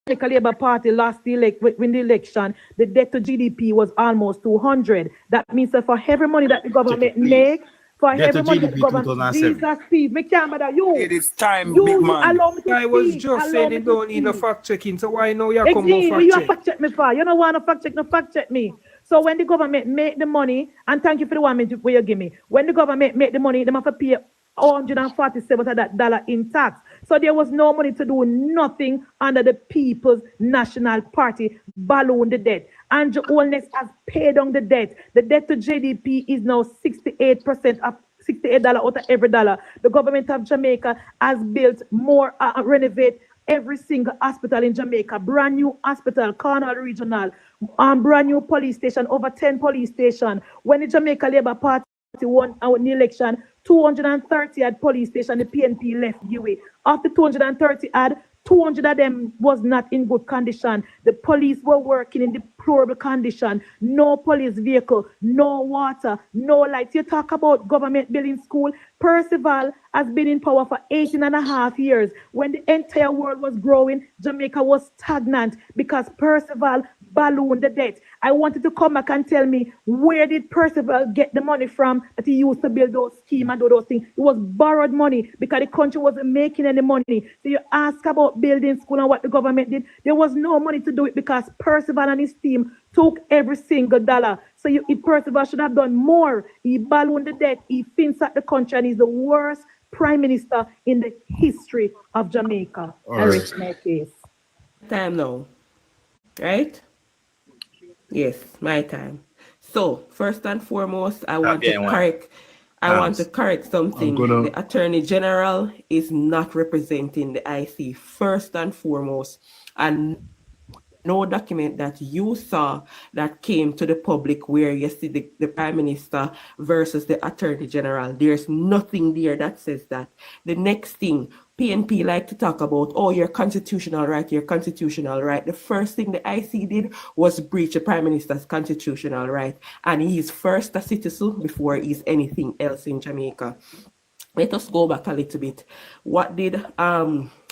Speaker 15: the Labour Party lost the election. The debt to GDP was almost 200. That means that for every money that the government make, for every money that the government, Jesus, Steve, me can't bother you.
Speaker 9: It is time, big man.
Speaker 1: I was just saying they don't need no fact checking, so why now you come no fact
Speaker 15: you
Speaker 1: check?
Speaker 15: Fact check me for? You don't want to fact check, no fact check me. So when the government make the money, and thank you for the 1 minute where you give me, when the government make the money, they have to pay 147 of that dollar in tax. So there was no money to do nothing under the People's National Party balloon the debt. Andrew Holness has paid on the debt. The debt to GDP is now 68% of $68 out of every dollar. The government of Jamaica has built more, renovate every single hospital in Jamaica, brand new hospital, Cornwall Regional, brand new police station, over 10 police stations. When the Jamaica Labour Party won the election, 230 at police station, the PNP left Dewey. After 230 had 200 of them was not in good condition. The police were working in deplorable condition. No police vehicle, no water, no lights. You talk about government building school. Percival has been in power for 18 and a half years. When the entire world was growing, Jamaica was stagnant because Percival ballooned the debt. I wanted to come back and tell me, where did Percival get the money from that he used to build those schemes and do those things? It was borrowed money because the country wasn't making any money. So you ask about building school and what the government did. There was no money to do it because Percival and his team took every single dollar. So Percival should have done more. He ballooned the debt. He fenced at the country, and he's the worst prime minister in the history of Jamaica. I rest my case.
Speaker 13: Time now, right? Yes, my time. So first and foremost, I want to correct something. The Attorney General is not representing the IC first and foremost, and no document that you saw that came to the public where you see the Prime Minister versus the Attorney General. There's nothing there that says that. The next thing, PNP like to talk about, oh, your constitutional right. The first thing the IC did was breach the Prime Minister's constitutional right. And he's first a citizen before he's anything else in Jamaica. Let us go back a little bit. What did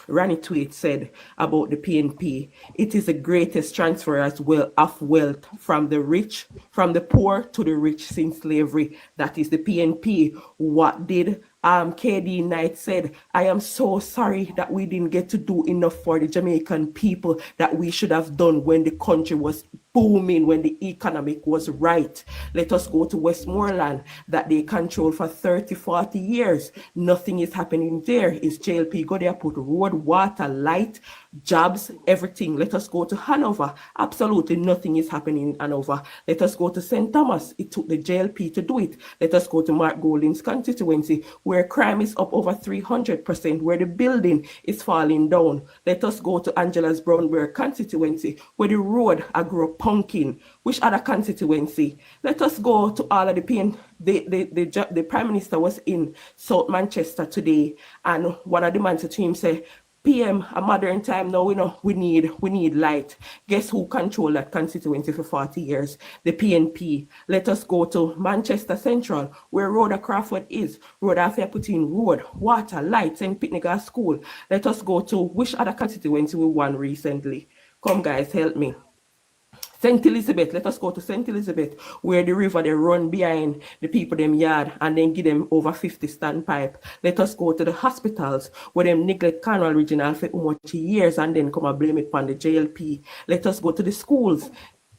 Speaker 13: Rani Tweet said about the PNP? It is the greatest transfer as well of wealth from the poor to the rich since slavery. That is the PNP. What did KD Knight said? I am so sorry that we didn't get to do enough for the Jamaican people that we should have done when the country was booming, when the economic was right. Let us go to Westmoreland that they control for 30, 40 years. Nothing is happening there. Is JLP go there, put road, water, light, jobs, everything. Let us go to Hanover. Absolutely nothing is happening in Hanover. Let us go to St. Thomas. It took the JLP to do it. Let us go to Mark Golding's constituency, where crime is up over 300%, where the building is falling down. Let us go to Angela's Brownberg constituency, where the road are grow pumpkin. Which other constituency? Let us go to all of the Prime Minister was in South Manchester today, and one of the man to him say, PM, a modern time now, we need light. Guess who controlled that constituency for 40 years? The PNP. Let us go to Manchester Central, where Rhoda Crawford is. Rhoda Affair put in road, water, lights, and picnic at school. Let us go to which other constituency we won recently. Come guys, help me. St. Elizabeth, let us go to St. Elizabeth, where the river they run behind the people them yard and then give them over 50 standpipe. Let us go to the hospitals where them neglect Cornwall Regional for much years and then come and blame it on the JLP. Let us go to the schools.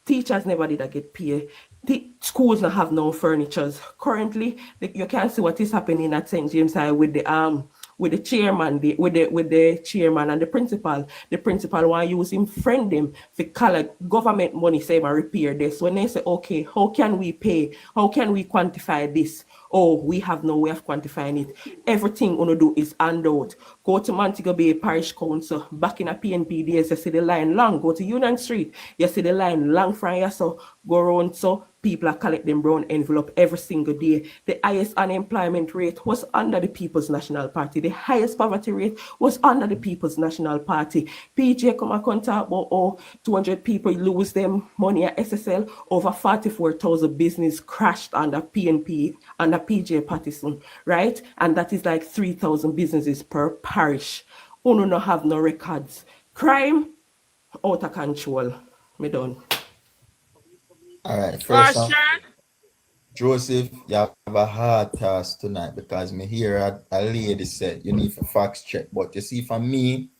Speaker 13: Teachers never did get paid. The schools now have no furnitures. Currently, you can see what is happening at St. James High with the chairman, with the chairman and the principal. The principal want to use him, friend him for collect government money, say and repair this. When they say, okay, how can we pay? How can we quantify this? Oh, we have no way of quantifying it. Everything we want to do is hand out. Go to Montego Bay Parish Council, back in a PNP days, you see the line long. Go to Union Street, you see the line long from here, so go around, so people are collecting brown envelope every single day. The highest unemployment rate was under the People's National Party. The highest poverty rate was under the People's National Party. PJ come and talk about 200 people lose them money at SSL. Over 44,000 business crashed under PNP, under PJ Patterson, right? And that is like 3,000 businesses per parish. Who no have no records. Crime out of control. Me done.
Speaker 14: All right, first off, Joseph, you have a hard task tonight because me hear a lady said you need to fact check. But you see, for me,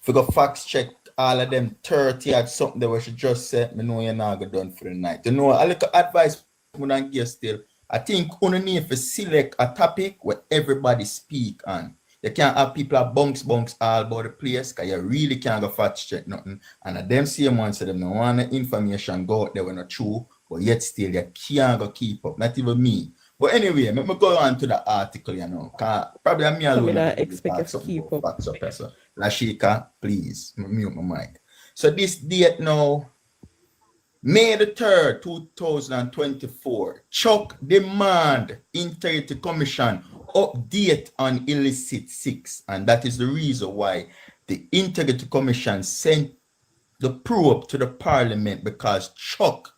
Speaker 14: if you go fact check all of them 30 or something that we should just say, me know you're not going to done for the night. You know, a little advice we don't give still. I think you need to select a topic where everybody speak on. You can't have people that bunks all about the place because you really can't go fact check nothing. And them same ones say them no want the information go out there when not true, but yet still you can't go keep up. Not even me. But anyway, let me go on to the article, you know. Probably me alone.
Speaker 13: I expect to keep up.
Speaker 14: So, Lashika, please mute my mic. So this date now, May the 3rd, 2024, Chuck demand Integrity Commission update on illicit 6, and that is the reason why the Integrity Commission sent the probe to the parliament because Chuck,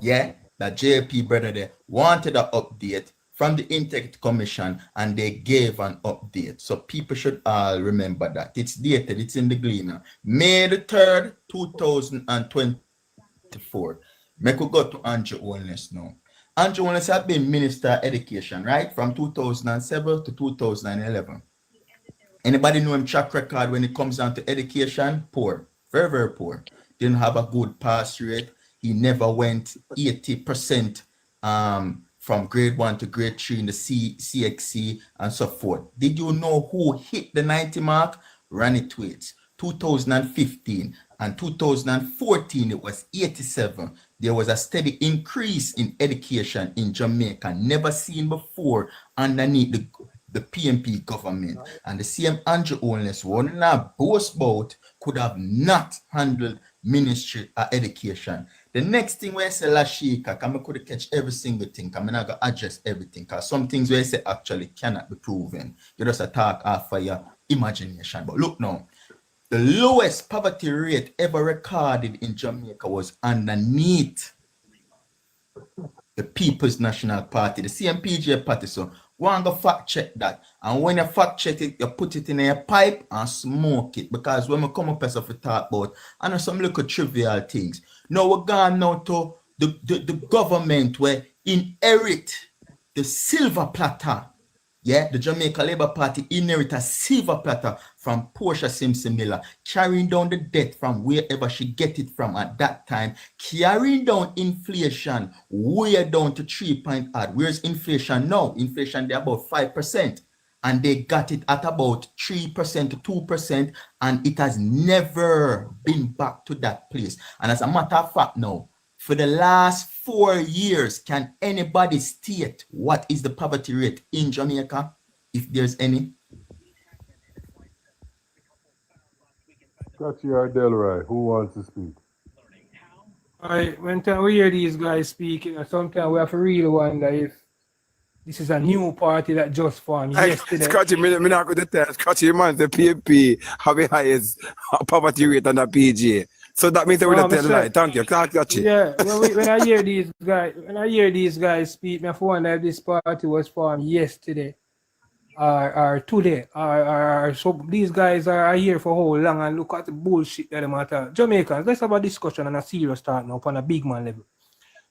Speaker 14: that JLP brother there, wanted an update from the Integrity Commission and they gave an update. So people should all remember that. It's dated, it's in the Gleaner. May the 3rd, 2024. Make we go to Andrew Holness now. Andrew Holness had been Minister of Education, right? From 2007 to 2011. Anybody know him track record when it comes down to education? Poor. Very, very poor. Didn't have a good pass rate. He never went 80% from grade 1 to grade 3 in the CXC and so forth. Did you know who hit the 90 mark? Ronnie Twaits. 2015 and 2014, it was 87. There was a steady increase in education in Jamaica, never seen before underneath the PNP government. And the same Andrew Holness, one in a boast boat, could have not handled Ministry of Education. The next thing where I say Lashika, I could catch every single thing. I'm not going to address everything because some things where I say actually cannot be proven. You just attack after your imagination. But look now, the lowest poverty rate ever recorded in Jamaica was underneath the People's National Party, the CMPJ party. So go and go fact check that. And when you fact check it, you put it in a pipe and smoke it. Because when we come up as of a talk about, I know some little trivial things. Now we're going now to the government where inherit the silver platter. The Jamaica Labour Party inherit a silver platter from Portia Simpson Miller, carrying down the debt from wherever she get it from at that time, carrying down inflation way down to 3.8. Where's inflation now? Inflation they're about 5%, and they got it at about 3% to 2%, and it has never been back to that place. And as a matter of fact now, for the last 4 years, can anybody state what is the poverty rate in Jamaica, if there's any?
Speaker 12: Scotty or Delroy, who wants to speak?
Speaker 1: When we hear these guys speaking, sometimes we have to really wonder if this is a new party that just formed yesterday.
Speaker 9: Scotty, me not going to tell. Scotty, man, the PNP have the highest poverty rate on the PG. So that means they will tell lie. Thank you.
Speaker 1: Yeah, when I hear these guys speak, I wonder if this party was formed yesterday or today. Or so these guys are here for how long, and look at the bullshit that matter. Jamaicans, let's have a discussion on a serious start now on a big man level.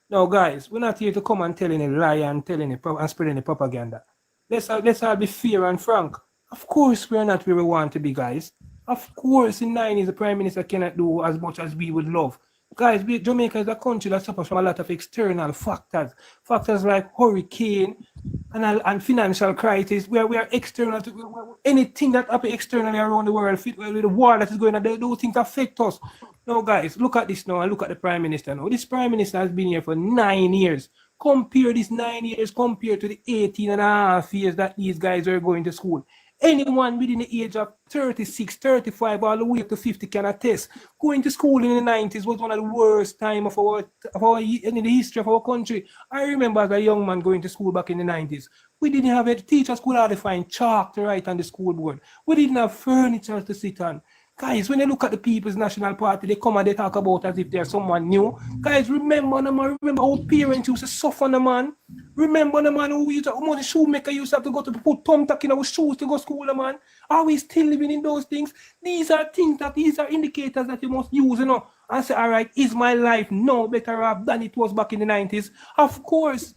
Speaker 1: Now, guys, we're not here to come and tell any lie and spread any propaganda. Let's all be fair and frank. Of course, we're not where we want to be, guys. Of course, in 90s, the Prime Minister cannot do as much as we would love. Guys, Jamaica is a country that suffers from a lot of external factors. Factors like hurricane and financial crisis, where we are external to anything that happens externally around the world, with the war that is going on, those things affect us. Now, guys, look at this now and look at the Prime Minister now. This Prime Minister has been here for 9 years. Compare these 9 years compared to the 18 and a half years that these guys are going to school. Anyone within the age of 36, 35, all the way up to 50 can attest. Going to school in the 90s was one of the worst times in the history of our country. I remember as a young man going to school back in the 90s. We didn't have it. Teachers could hardly find chalk to write on the school board. We didn't have furniture to sit on. Guys, when they look at the People's National Party, they come and they talk about as if they're someone new. Guys, remember the man, remember how parents used to suffer the man. Remember the man who used to, the shoemaker used to have to go to put thumbtack in our shoes to go to school, the man. Are we still living in those things? These are indicators that you must use, and say, all right, is my life no better off than it was back in the 90s? Of course,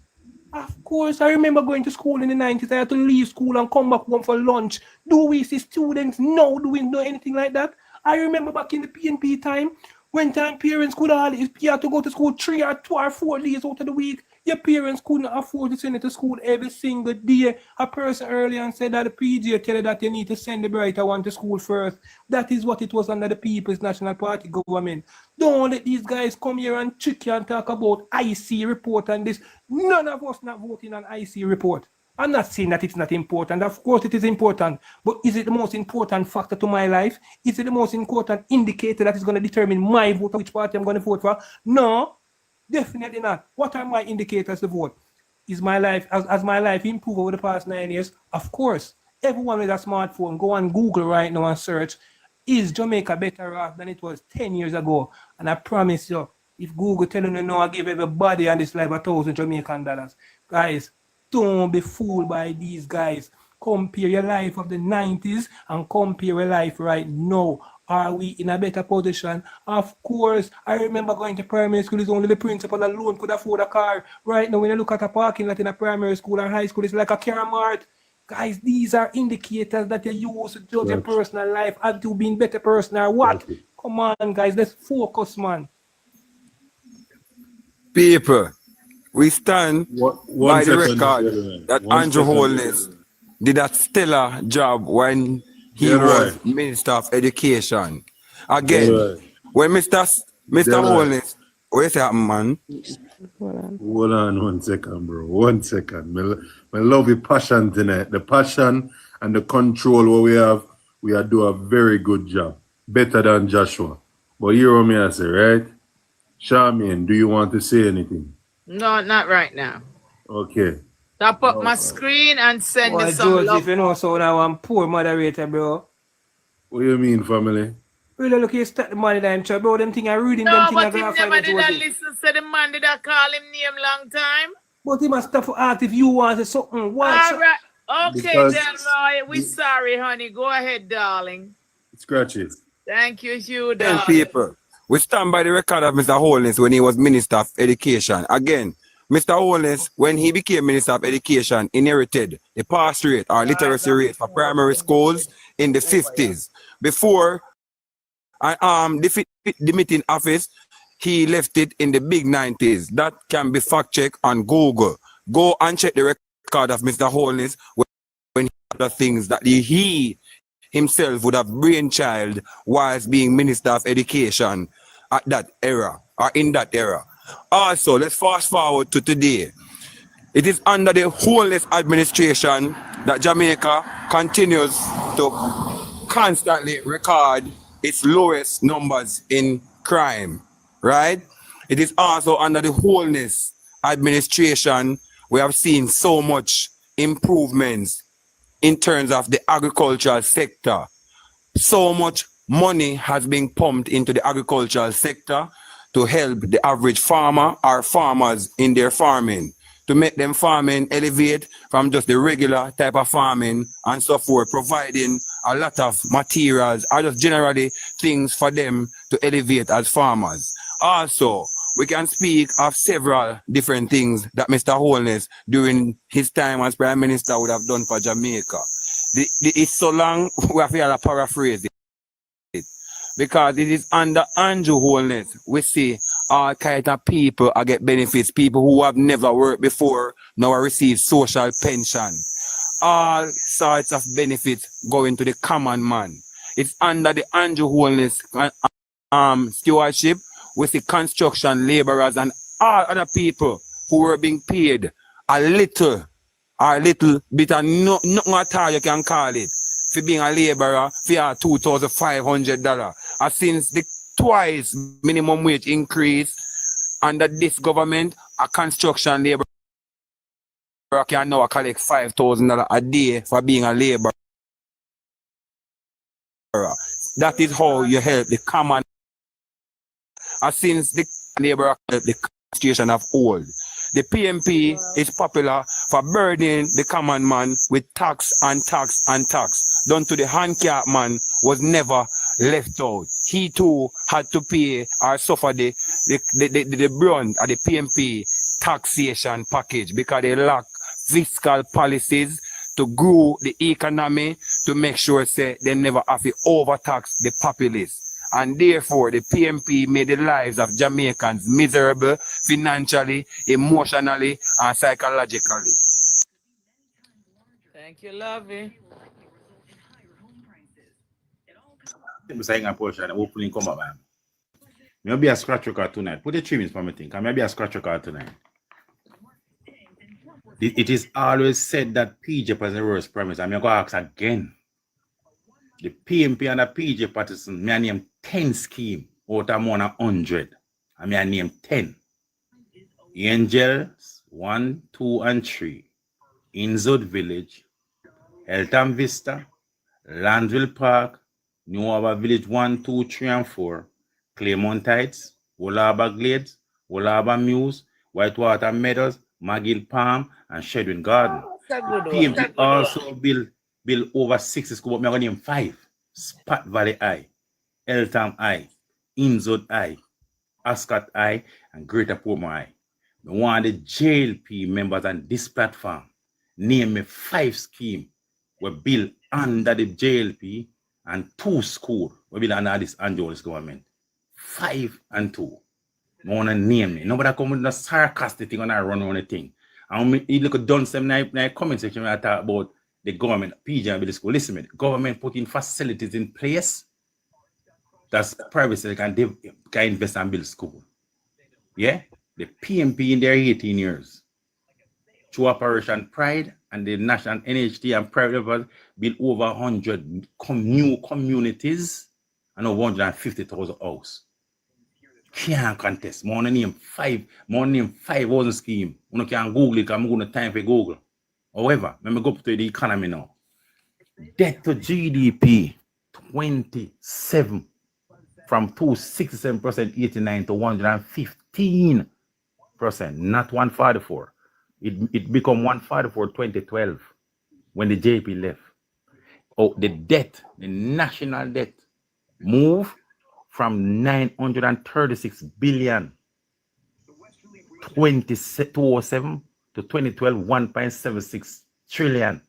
Speaker 1: I remember going to school in the 90s. I had to leave school and come back home for lunch. Do we see students now doing anything like that? I remember back in the PNP time, when parents could hardly, if you had to go to school 3 or 2 or 4 days out of the week, your parents couldn't afford to send you to school every single day. A person earlier said that the PG tell you that you need to send the brighter one to school first. That is what it was under the People's National Party government. Don't let these guys come here and trick you and talk about IC report and this. None of us not voting on IC report. I'm not saying that it's not important. Of course it is important. But is it the most important factor to my life? Is it the most important indicator that is going to determine my vote, which party I'm going to vote for? No. Definitely not. What are my indicators to vote? Is my life, as my life improved over the past 9 years? Of course. Everyone with a smartphone, go on Google right now and search Is Jamaica better off than it was 10 years ago? And I promise you, if Google telling you no, I give everybody on this live $1,000 Jamaican dollars. Guys, don't be fooled by these guys. Compare your life of the 90s and compare your life right now. Are we in a better position? Of course. I remember going to primary school, it's only the principal alone could afford a car. Right now, when you look at a parking lot in a primary school or high school, it's like a car mart. Guys, these are indicators that you use to judge your personal life. Have you been better person or what? Come on, guys, let's focus, man.
Speaker 9: People, we stand
Speaker 12: One
Speaker 9: by the
Speaker 12: second,
Speaker 9: record
Speaker 12: gentlemen.
Speaker 9: that
Speaker 12: One
Speaker 9: Andrew
Speaker 12: second,
Speaker 9: Holness did a stellar job when he
Speaker 12: Get
Speaker 9: was
Speaker 12: right.
Speaker 9: Minister of Education.
Speaker 12: Get
Speaker 9: Again,
Speaker 12: right.
Speaker 9: when Mr.
Speaker 12: Get right.
Speaker 9: Holness, what you say, man?
Speaker 12: Hold on 1 second, bro. 1 second. I love the passion tonight. The passion and the control what we are do a very good job. Better than Joshua. But you hear me I say, right? Charmaine, do you want to say anything?
Speaker 4: No, not right now.
Speaker 12: Okay.
Speaker 4: Tap up my screen and send me some
Speaker 1: George,
Speaker 4: love.
Speaker 1: if you know, so now I'm poor moderator, bro.
Speaker 12: What do you mean, family?
Speaker 1: Really look, you start the money that I'm bro. Them thing I reading,
Speaker 4: No,
Speaker 1: them thing I
Speaker 4: but he
Speaker 1: got
Speaker 4: never did
Speaker 1: Georgie.
Speaker 4: listen to the man did I call him name long time.
Speaker 1: But he must have asked if you want something. What?
Speaker 4: All right. Okay,
Speaker 12: Because
Speaker 4: Delroy. We sorry, honey. Go ahead, darling.
Speaker 12: Scratchy.
Speaker 4: Thank you, Hugh,
Speaker 9: Again,
Speaker 4: darling.
Speaker 9: people, we stand by the record of Mr. Holness when he was Minister of Education. Again, Mr. Holness, when he became Minister of Education, inherited the pass rate or literacy rate for primary schools in the 50s. Before the meeting office, he left it in the big 90s. That can be fact-checked on Google. Go and check the record of Mr. Holness when he had the things that he himself would have brainchild whilst being Minister of Education at that era or in that era. Also, let's fast forward to today. It is under the Holness administration that Jamaica continues to constantly record its lowest numbers in crime, right? It is also under the Holness administration we have seen so much improvements in terms of the agricultural sector. So much money has been pumped into the agricultural sector to help the average farmer or farmers in their farming, to make them farming elevate from just the regular type of farming and so forth, providing a lot of materials or just generally things for them to elevate as farmers. Also, we can speak of several different things that Mr. Holness during his time as Prime Minister would have done for Jamaica. It's so long, we have to paraphrase it. Because it is under Andrew Holness, we see all kinds of people get benefits. People who have never worked before now receive social pension. All sorts of benefits going to the common man. It's under the Andrew Holness stewardship with the construction laborers and all other people who were being paid a little bit of nothing at all you can call it for being a laborer for $2,500. And since the twice minimum wage increase under this government, a construction laborer can now collect $5,000 a day for being a laborer. That is how you help the common. And since the laborer help the situation of old. The PNP is popular for burdening the common man with tax and tax and tax. Done to the handicap man was never left out. He too had to pay or suffer the brunt of the PNP taxation package because they lack fiscal policies to grow the economy to make sure say they never have to overtax the populace. And therefore, the PNP made the lives of Jamaicans miserable financially, emotionally, and psychologically.
Speaker 4: Thank you, Lovey.
Speaker 8: I'm saying a portion opening come up, man. Maybe a scratch record tonight. Put the 3 minutes for me think. Maybe a scratch record tonight. It is always said that PJ was the worst premise. I'm going to ask again. The PNP and the PJ Patterson, I name 10 scheme out of more than 100. I name 10. Angels 1, 2, and 3. Inzod Village, Eltham Vista, Landville Park, New Harbour Village 1, 2, 3, and 4, Claymont Heights, Old Harbour Glades, Old Harbour Mews, Whitewater Meadows, McGill Palm, and Shedwin Garden.
Speaker 4: That's a good one.
Speaker 8: PMP also build over 60 schools, but I'm going to name 5. Spat Valley High, Eltham High, Inzod High, Ascot High, and Greater Portmore High. I want the JLP members on this platform name me 5 schemes were built under the JLP and 2 schools were built under this Angeles government. 5 and 2. I want to name me. Nobody come with a sarcastic thing and I run on the thing. And you look at Dunn in the comment section when I talk about the government, PJ and the school. Listen, the government putting facilities in place that's private sector can invest and build school. Yeah? The PNP in their 18 years, through Operation Pride and the National NHT and private levels, built over 100 new communities and over 150,000 houses. Can't contest. More than name 5,000 schemes. You can Google it, I'm going to time for Google. However, let me go to the economy now. Debt to GDP, 27, from 267% 89 to 115%, not 144. It become 144 2012 when the JP left. Oh, the debt, the national debt, moved from 936 billion 2007 to 2012 1.76 trillion.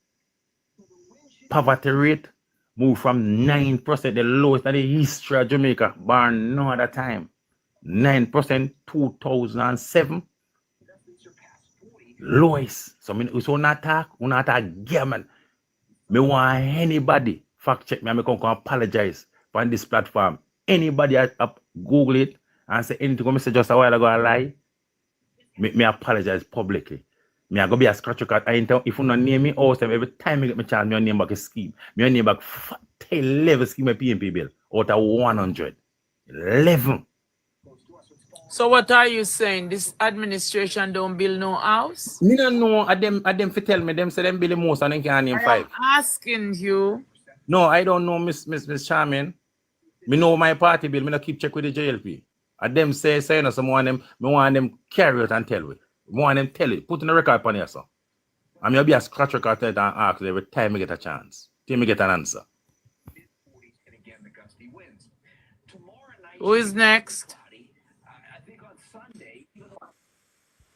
Speaker 8: Poverty rate moved from 9%, the lowest in the history of Jamaica, bar no other time. 9% 2007, lowest. So we so not attack government. Me want anybody fact check me and me come apologize on this platform. Anybody up Google it and say anything I say just a while ago a lie, me apologize publicly. Me I go be a scratch record. If you not name me all time, every time I get my chance, me name back a scheme. Me name back 11 scheme of PNP bill out of 100. 11.
Speaker 4: So what are you saying? This administration don't build no house?
Speaker 8: Me don't know at them for tell me them say them build the most and they can't name 5.
Speaker 4: I'm asking you.
Speaker 8: No, I don't know, Miss Charmaine. Me know my party bill. Me not keep check with the JLP. And them say no, some want them. Me want them carry it and tell it. Me want them tell it. Put in a record upon here, sir. And me be a scratch record and ask every time me get a chance. Till me get an answer.
Speaker 4: Who is next?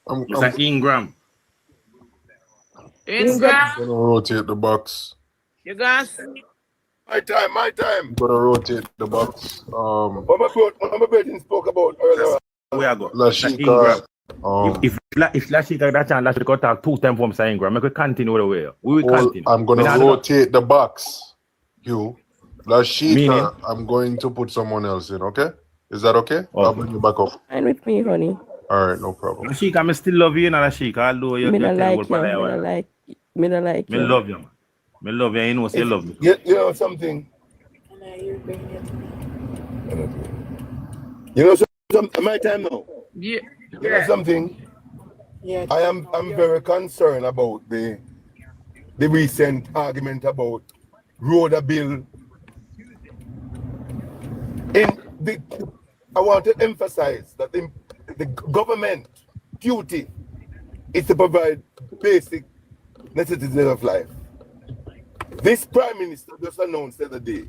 Speaker 8: Mr. Ingram.
Speaker 4: Ingram?
Speaker 12: I'm gonna rotate the box.
Speaker 4: You guys?
Speaker 6: My time.
Speaker 12: I'm gonna rotate the box.
Speaker 6: What my brother spoke about earlier.
Speaker 8: Where I go?
Speaker 12: Lashika.
Speaker 8: If Lashika got that chance, Lashika talk 2 times from Mr. Ingram. We could continue the way. We will continue.
Speaker 12: I'm gonna rotate the box. You. Lashika, I'm going to put someone else in, okay? Is that okay? I'll bring you back up.
Speaker 13: Fine with me, honey.
Speaker 12: All right, no problem.
Speaker 8: Lashika, I still love you, Lashika. Although you
Speaker 13: Me don't like you.
Speaker 8: Me love you, man. Me love you. You know, say you love me.
Speaker 6: You know something? You know something? My time now.
Speaker 4: Yeah.
Speaker 6: You know something? Yeah. I'm very concerned about the recent argument about road bill. I want to emphasize that the government duty is to provide basic necessities of life. This Prime Minister just announced the other day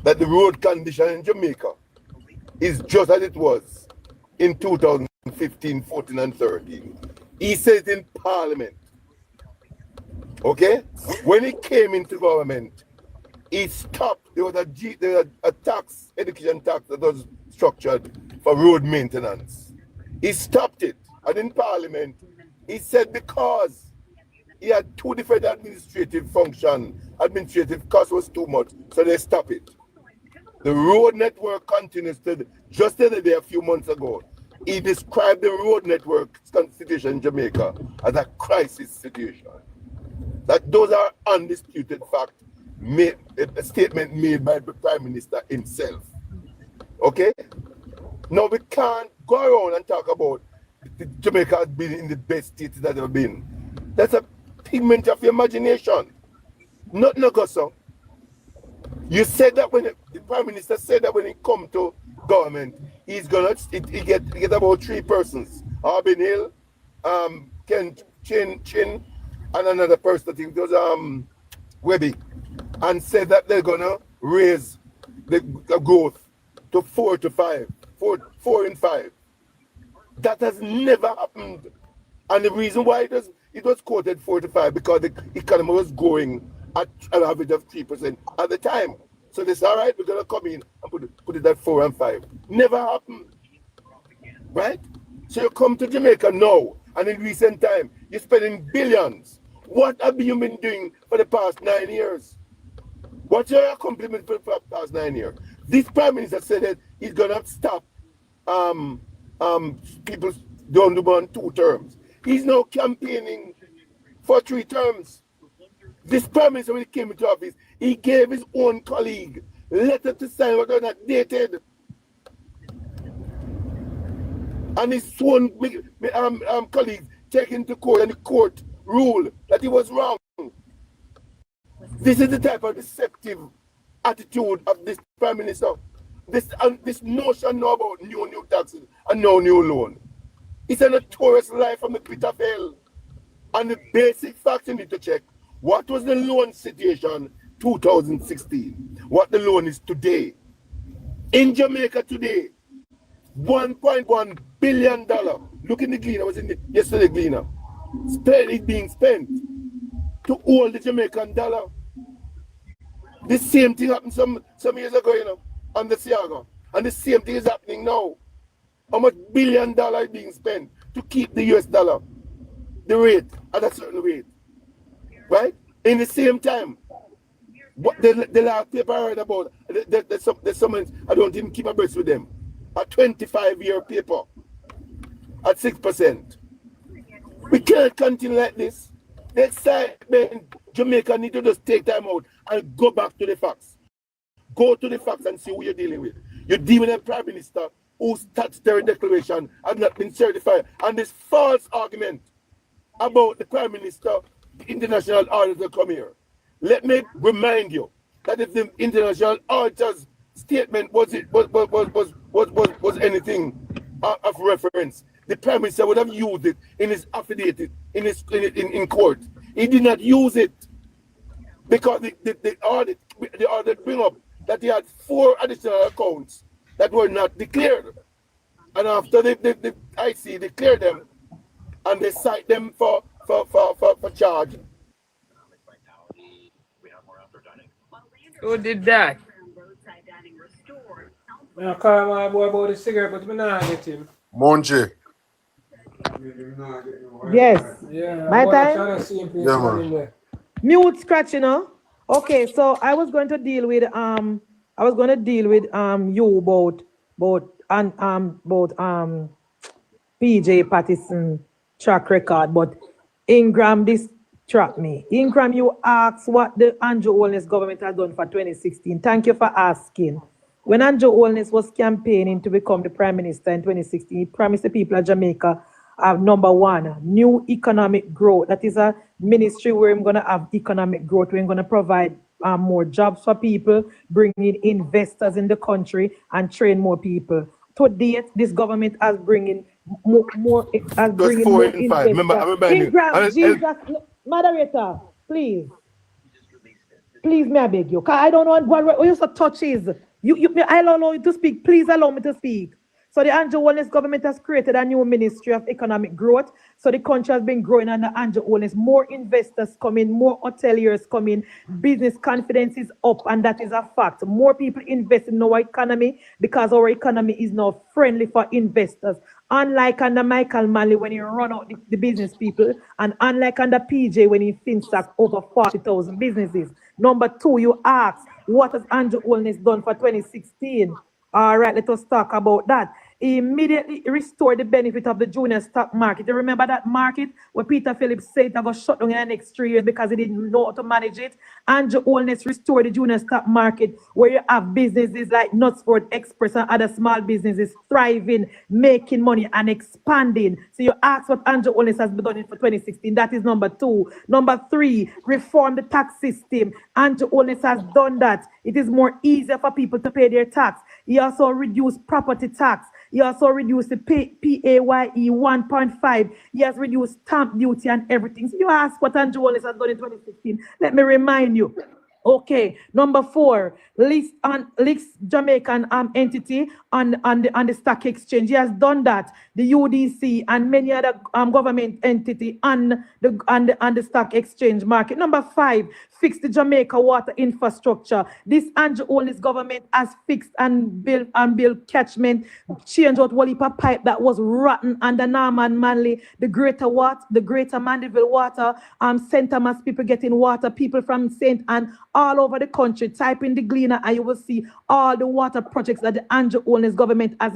Speaker 6: that the road condition in Jamaica is just as it was in 2015, 14, and 13. He said in Parliament, okay? When he came into government, he stopped. There was a tax, education tax that was structured for road maintenance. He stopped it. And in Parliament, he said because he had 2 different administrative functions, administrative cost was too much, so they stopped it. The road network continues to, just the other day, a few months ago, he described the road network situation in Jamaica as a crisis situation. That those are undisputed facts, a statement made by the Prime Minister himself. Okay? Now we can't go around and talk about Jamaica has been in the best state it has ever been. That's a pigment of your imagination. Not so. You said that when the Prime Minister said that when he come to government, he's gonna he get about 3 persons. Arbin Hill, Ken Chin, and another person, I think it was Webby, and said that they're gonna raise the growth to 4 to 5, 4 and 5. That has never happened. And the reason why it was quoted 4 to 5 because the economy was growing at an average of 3% at the time. So they said, all right, we're gonna come in and put it at 4 and 5. Never happened. Right? So you come to Jamaica now, and in recent time, you're spending billions. What have you been doing for the past 9 years? What's your accomplishment for the past 9 years? This Prime Minister said that he's gonna stop people don't do more than 2 terms. He's now campaigning for 3 terms. This Prime Minister, when he came into office, he gave his own colleague letter to sign what was not dated. And his own colleagues taken to court, and the court ruled that he was wrong. This is the type of deceptive attitude of this Prime Minister. This notion now about new taxes and no new loan. It's a notorious lie from the pit of hell. And the basic facts you need to check. What was the loan situation 2016? What the loan is today? In Jamaica today, $1.1 billion. Look in the Gleaner, I was in yesterday Gleaner. It's being spent to hold the Jamaican dollar. The same thing happened some years ago, you know, on the Siaga. And the same thing is happening now. How much $1 billion is being spent to keep the US dollar, the rate, at a certain rate? Right? In the same time, what the last paper I read about, there's someone, I don't even keep abreast with them, a 25-year paper at 6%. We can't continue like this. The excitement, Jamaica need to just take time out and go back to the facts. Go to the facts and see who you're dealing with. You're dealing with a Prime Minister whose statutory declaration has not been certified. And this false argument about the Prime Minister, the international auditor come here. Let me remind you that if the international auditor's statement was anything of reference, the Prime Minister would have used it in his affidavit in court. He did not use it because the audit bring up that he had 4 additional accounts that were not declared. And after the IC declared them, and they cite them for charge.
Speaker 4: Who did that?
Speaker 1: I call my boy about the cigarette, but I'm not get him.
Speaker 2: Monche.
Speaker 15: Yes.
Speaker 1: Yeah,
Speaker 15: My
Speaker 1: I'm
Speaker 15: time?
Speaker 1: trying to see him
Speaker 2: Yeah, man.
Speaker 15: Mute scratch, you know. Okay, so I was going to deal with you about PJ Patterson track record, but Ingram distract me. Ingram, you asked what the Andrew Holness government has done for 2016. Thank you for asking. When Andrew Holness was campaigning to become the Prime Minister in 2016, he promised the people of Jamaica number 1, new economic growth. That is a ministry where I'm going to have economic growth. We're going to provide more jobs for people, bring in investors in the country, and train more people. To date, this government has bringing more investors. Ingram, Jesus, moderator, please. Please, may I beg you? I don't know what you touch is. I don't allow you to speak. Please allow me to speak. So the Andrew Holness government has created a new Ministry of Economic Growth. So the country has been growing under Andrew Holness. More investors come in, more hoteliers come in, business confidence is up, and that is a fact. More people invest in our economy because our economy is now friendly for investors. Unlike under Michael Manley when he run out the business people, and unlike under PJ when he finsack over 40,000 businesses. Number 2, you asked, what has Andrew Holness done for 2016? All right, let us talk about that. He immediately restored the benefit of the junior stock market. You remember that market where Peter Phillips said that was shut down in the next 3 years because he didn't know how to manage it? Andrew Holness restored the junior stock market where you have businesses like Nutsport Express and other small businesses thriving, making money and expanding. So you ask what Andrew Holness has been done for 2016. That is number 2. Number 3, reform the tax system. Andrew Holness has done that. It is more easier for people to pay their tax. He also reduced property tax. He also reduced the PAYE 1.5. He has reduced stamp duty and everything. So you ask what Andrew Wallace has done in 2016. Let me remind you. Okay, number 4, list Jamaican entity on the stock exchange. He has done that. The UDC and many other government entity on the stock exchange market. Number 5, fix the Jamaica water infrastructure. This Andrew Wallace government has fixed and built catchment, change out Walipa pipe that was rotten under Norman Manley, the greater Mandeville water, St. Thomas people getting water, people from St. Anne all over the country. Type in the Gleaner and you will see all the water projects that the Andrew Wallace government has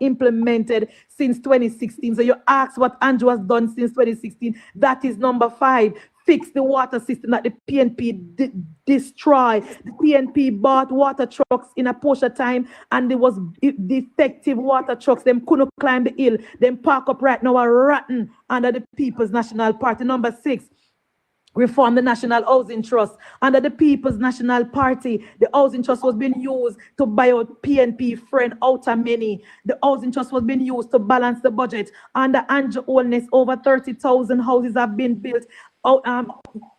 Speaker 15: implemented since 2016. So you ask what Andrew has done since 2016. That is number 5. Fix the water system that the PNP destroyed. The PNP bought water trucks in a portion time and there was defective water trucks. Them couldn't climb the hill. Them park up right now are rotten under the People's National Party. Number 6. Reform the National Housing Trust. Under the People's National Party, the Housing Trust was being used to buy out PNP friend outer many. The Housing Trust was being used to balance the budget. Under Andrew Wallace, over 30,000 houses have been built.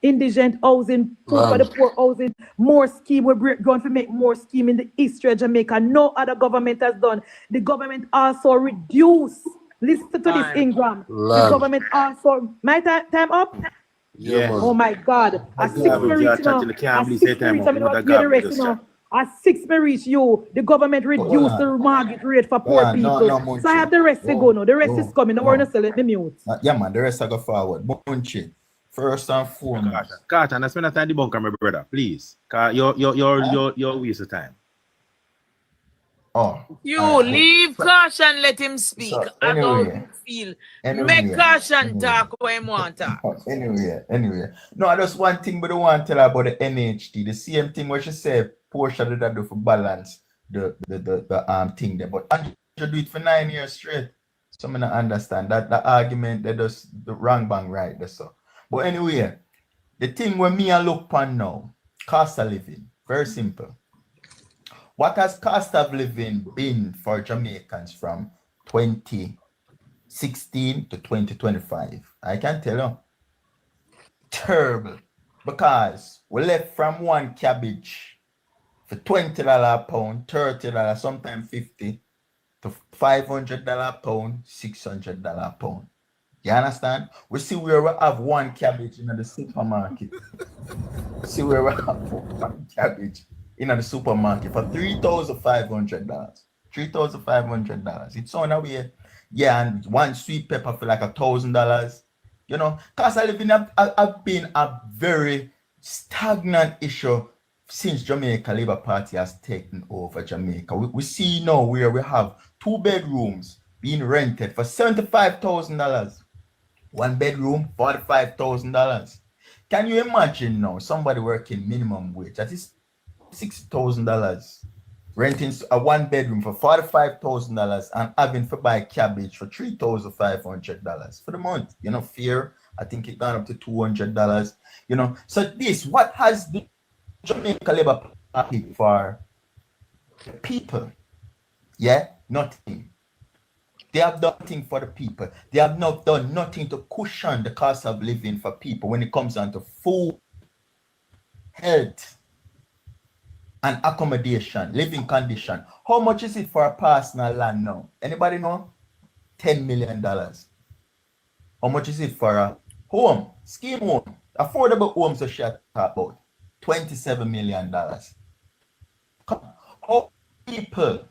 Speaker 15: Indigent housing, food for the poor housing, more scheme. We're going to make more scheme in the history of Jamaica. No other government has done. The government also reduced. Listen to this, Ingram. The government also. My time up?
Speaker 8: Yeah.
Speaker 15: Oh my God. At 6 me reach now. At 6 me reach you. The government reduced the mortgage rate for poor people. So I have the rest to go now. The rest is coming. Don't worry, let me mute.
Speaker 14: Yeah, man, the rest I go forward. Munchie. First and foremost.
Speaker 8: Carter, let's spend a time debunker, my brother, please. You're waste of time.
Speaker 14: Oh.
Speaker 4: You leave Caution, let him speak.
Speaker 14: So,
Speaker 4: I
Speaker 14: anyway,
Speaker 4: don't feel. Make Caution talk what he want to talk.
Speaker 14: Anyway. No, I just one thing but I want to tell her about the NHT. The same thing what she said, Portia did that do for balance the thing there. But Andrew do it for 9 years straight. So I don't understand that the argument that does the wrong bang right there. So. But anyway, the thing where me and look upon now, cost of living, very simple. What has cost of living been for Jamaicans from 2016 to 2025? I can tell you. Terrible. Because we left from one cabbage for $20 a pound, $30, sometimes $50, to $500 a pound, $600 a pound. You understand? We see where we have one cabbage in the supermarket. See where we have one cabbage in the supermarket for $3,500. $3,500. It's on our way. Yeah, and one sweet pepper for like $1,000. You know, cost of living have been a very stagnant issue since Jamaica Labour Party has taken over Jamaica. We see now where we have 2 bedrooms being rented for $75,000. 1 bedroom, $45,000. Can you imagine now somebody working minimum wage? That is $6,000. Renting a 1 bedroom for $45,000 and having to buy cabbage for $3,500 for the month. You know, fear. I think it gone up to $200. You know, so this, what has the Jamaica Labour Party for the people? Yeah, nothing. They have done nothing for the people. They have not done nothing to cushion the cost of living for people when it comes down to food, health, and accommodation, living condition. How much is it for a personal land now? Anybody know? $10 million. How much is it for a home? Scheme home. Affordable homes to share about $27 million. How people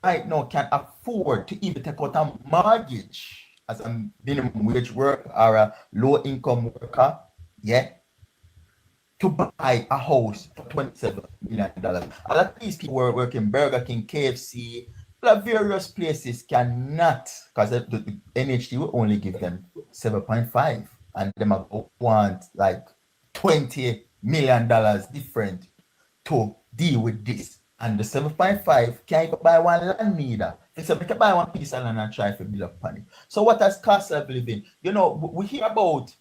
Speaker 14: right now can afford to even take out a mortgage as a minimum wage worker or a low income worker, yeah, to buy a house for $27 million. A lot of these people who work in Burger King, KFC, various places cannot, because the NHT will only give them 7.5 and them want like $20 million different to deal with this. And the 7.5 can't even buy one land neither. Except they can buy one piece of land and try to build up on it. So what has cost of living? You know, we hear about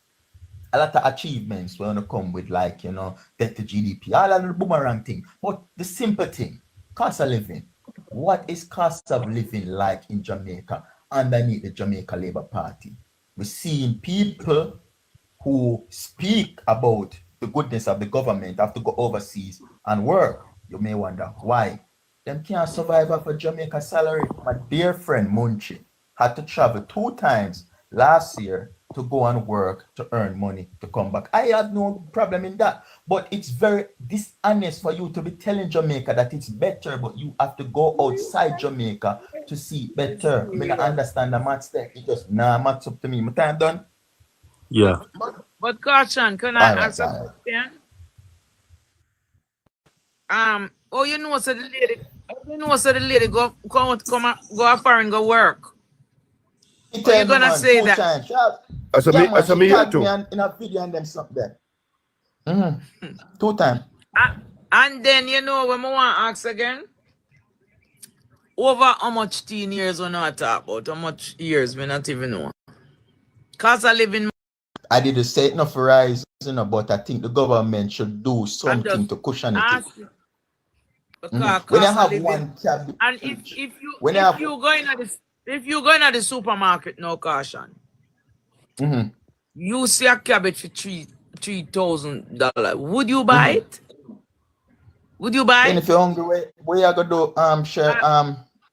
Speaker 14: a lot of achievements when you come with, like, you know, debt to GDP, all of the boomerang thing. But the simple thing, cost of living. What is cost of living like in Jamaica underneath the Jamaica Labour Party? We're seeing people who speak about the goodness of the government have to go overseas and work. You may wonder why. Them can't survive off a Jamaica salary. My dear friend Munchi had to travel 2 times last year to go and work to earn money to come back. I have no problem in that, but it's very dishonest for you to be telling Jamaica that it's better, but you have to go outside Jamaica to see better. I mean, I understand the maths there. It just maths up to me. My time done.
Speaker 12: Yeah.
Speaker 4: But caution, can I ask a question? Oh, you know, so the lady go far and go work. What you gonna say that?
Speaker 6: As a me too.
Speaker 14: In a video and them something there. 2 times.
Speaker 4: And then, you know, when I want to ask again, over how much teen years we not talk about? How much years we not even know? Cause I live in...
Speaker 14: I didn't say it not for rise, you know, but I think the government should do something to cushion it.
Speaker 4: When
Speaker 14: I have one cabbage,
Speaker 4: and if you going at the supermarket, no caution. You see a cabbage for $3,000. Would you buy it? Would you buy it?
Speaker 14: And if you're hungry, where you gonna do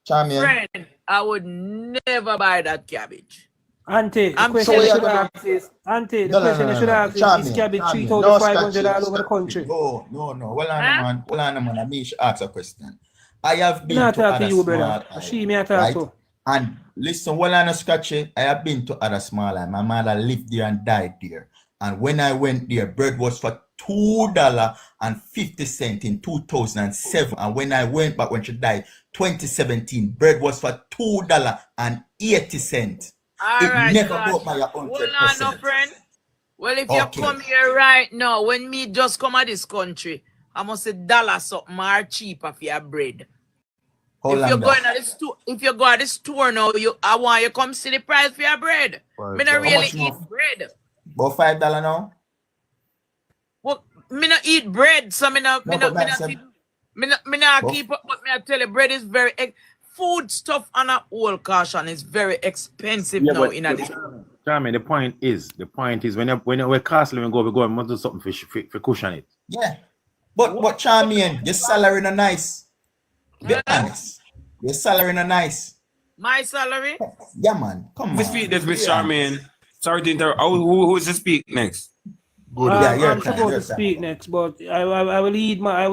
Speaker 14: Charmian?
Speaker 4: Friend, I would never buy that cabbage.
Speaker 1: Auntie, the question you should ask is, is cabbage $3,500 all over the country?
Speaker 14: No. Well, man, I mean, should ask a question. I have been
Speaker 1: to
Speaker 14: other
Speaker 1: you,
Speaker 14: small
Speaker 1: brother. She me talk to.
Speaker 14: And listen, well, I'm not scratchy. I have been to other small line. My mother lived there and died there. And when I went there, bread was for $2.50 in 2007. And when I went back when she died, 2017, bread was for $2.80.
Speaker 4: Alright,
Speaker 14: never broke by 100%.
Speaker 4: Hold on, no friend. Well, if you come here right now, when me just come at this country, I must say $1 something more cheaper for your bread. If you go at the store now, I want you to come see the price for your bread. Me not really eat bread.
Speaker 14: About $5 now?
Speaker 4: Well, me not eat bread, so me not keep up. But me I tell you, bread is very food stuff on a whole caution is very expensive now in a
Speaker 8: Charlie, the point is when we're cost living we go and must do something for cushion it.
Speaker 14: Yeah. But Charmian, your salary not nice. Be honest. Your salary not nice.
Speaker 4: My salary?
Speaker 14: Yeah, man. Come on.
Speaker 9: Speak this with Charmian. Sorry to interrupt. Who is to speak next?
Speaker 1: Good. I'm supposed to speak next, but I will yield my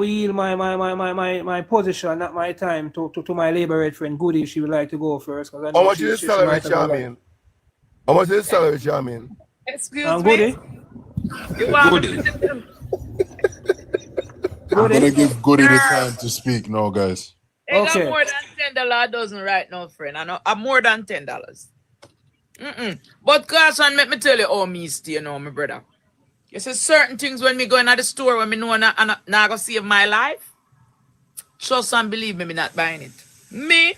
Speaker 1: position, not my time, to my labor friend Goody. She would like to go first.
Speaker 6: How much is the salary, Charmian? How much is the salary, Charmian?
Speaker 4: Excuse me.
Speaker 1: Goody.
Speaker 9: Goody.
Speaker 2: I'm gonna give Goody the time to speak now, guys.
Speaker 4: I got more than $10 dozen right now, friend. I know I'm more than $10. But Carson, let me tell you how me stay, you know, my brother. You see certain things when me going to the store when me know I'm not gonna save my life. Trust and believe me not buying it. Me,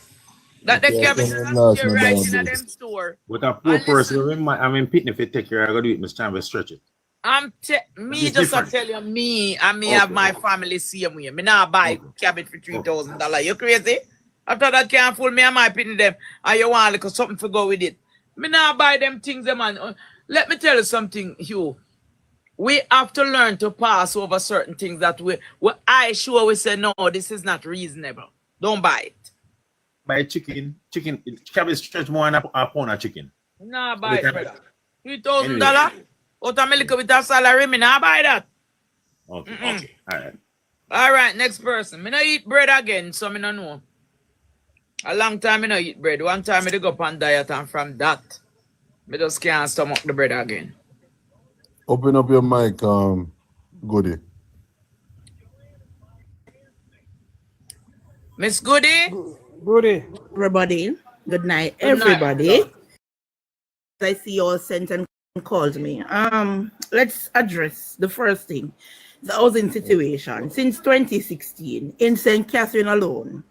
Speaker 4: that the cabbage right in them store.
Speaker 8: With a poor person, I'm in pitney if you take care, I gotta do it, Mr. Time to stretch it.
Speaker 4: Just I tell you, me have my family same way. Me not buy cabbage for $3,000. You crazy? After that can't fool me, I might pitney them. And you want like something to go with it. Me not buy them things, man. Let me tell you something, Hugh. We have to learn to pass over certain things that we say, no, this is not reasonable. Don't buy it.
Speaker 8: Buy chicken, cabbage stretch more than a pound of chicken.
Speaker 4: Nah, buy it, brother. $3,000? Out of America with a salary, me not buy that.
Speaker 8: Okay.
Speaker 4: All right, next person. Me not eat bread again, so me not know. A long time me not eat bread. One time me go up on diet, and from that, me just can't stomach the bread again.
Speaker 2: Open up your mic, Goody.
Speaker 4: Miss Goody?
Speaker 1: Goody.
Speaker 16: Everybody. Good night, everybody. I see you all sent and called me. Let's address the first thing. The housing situation. Since 2016, in St. Catherine alone,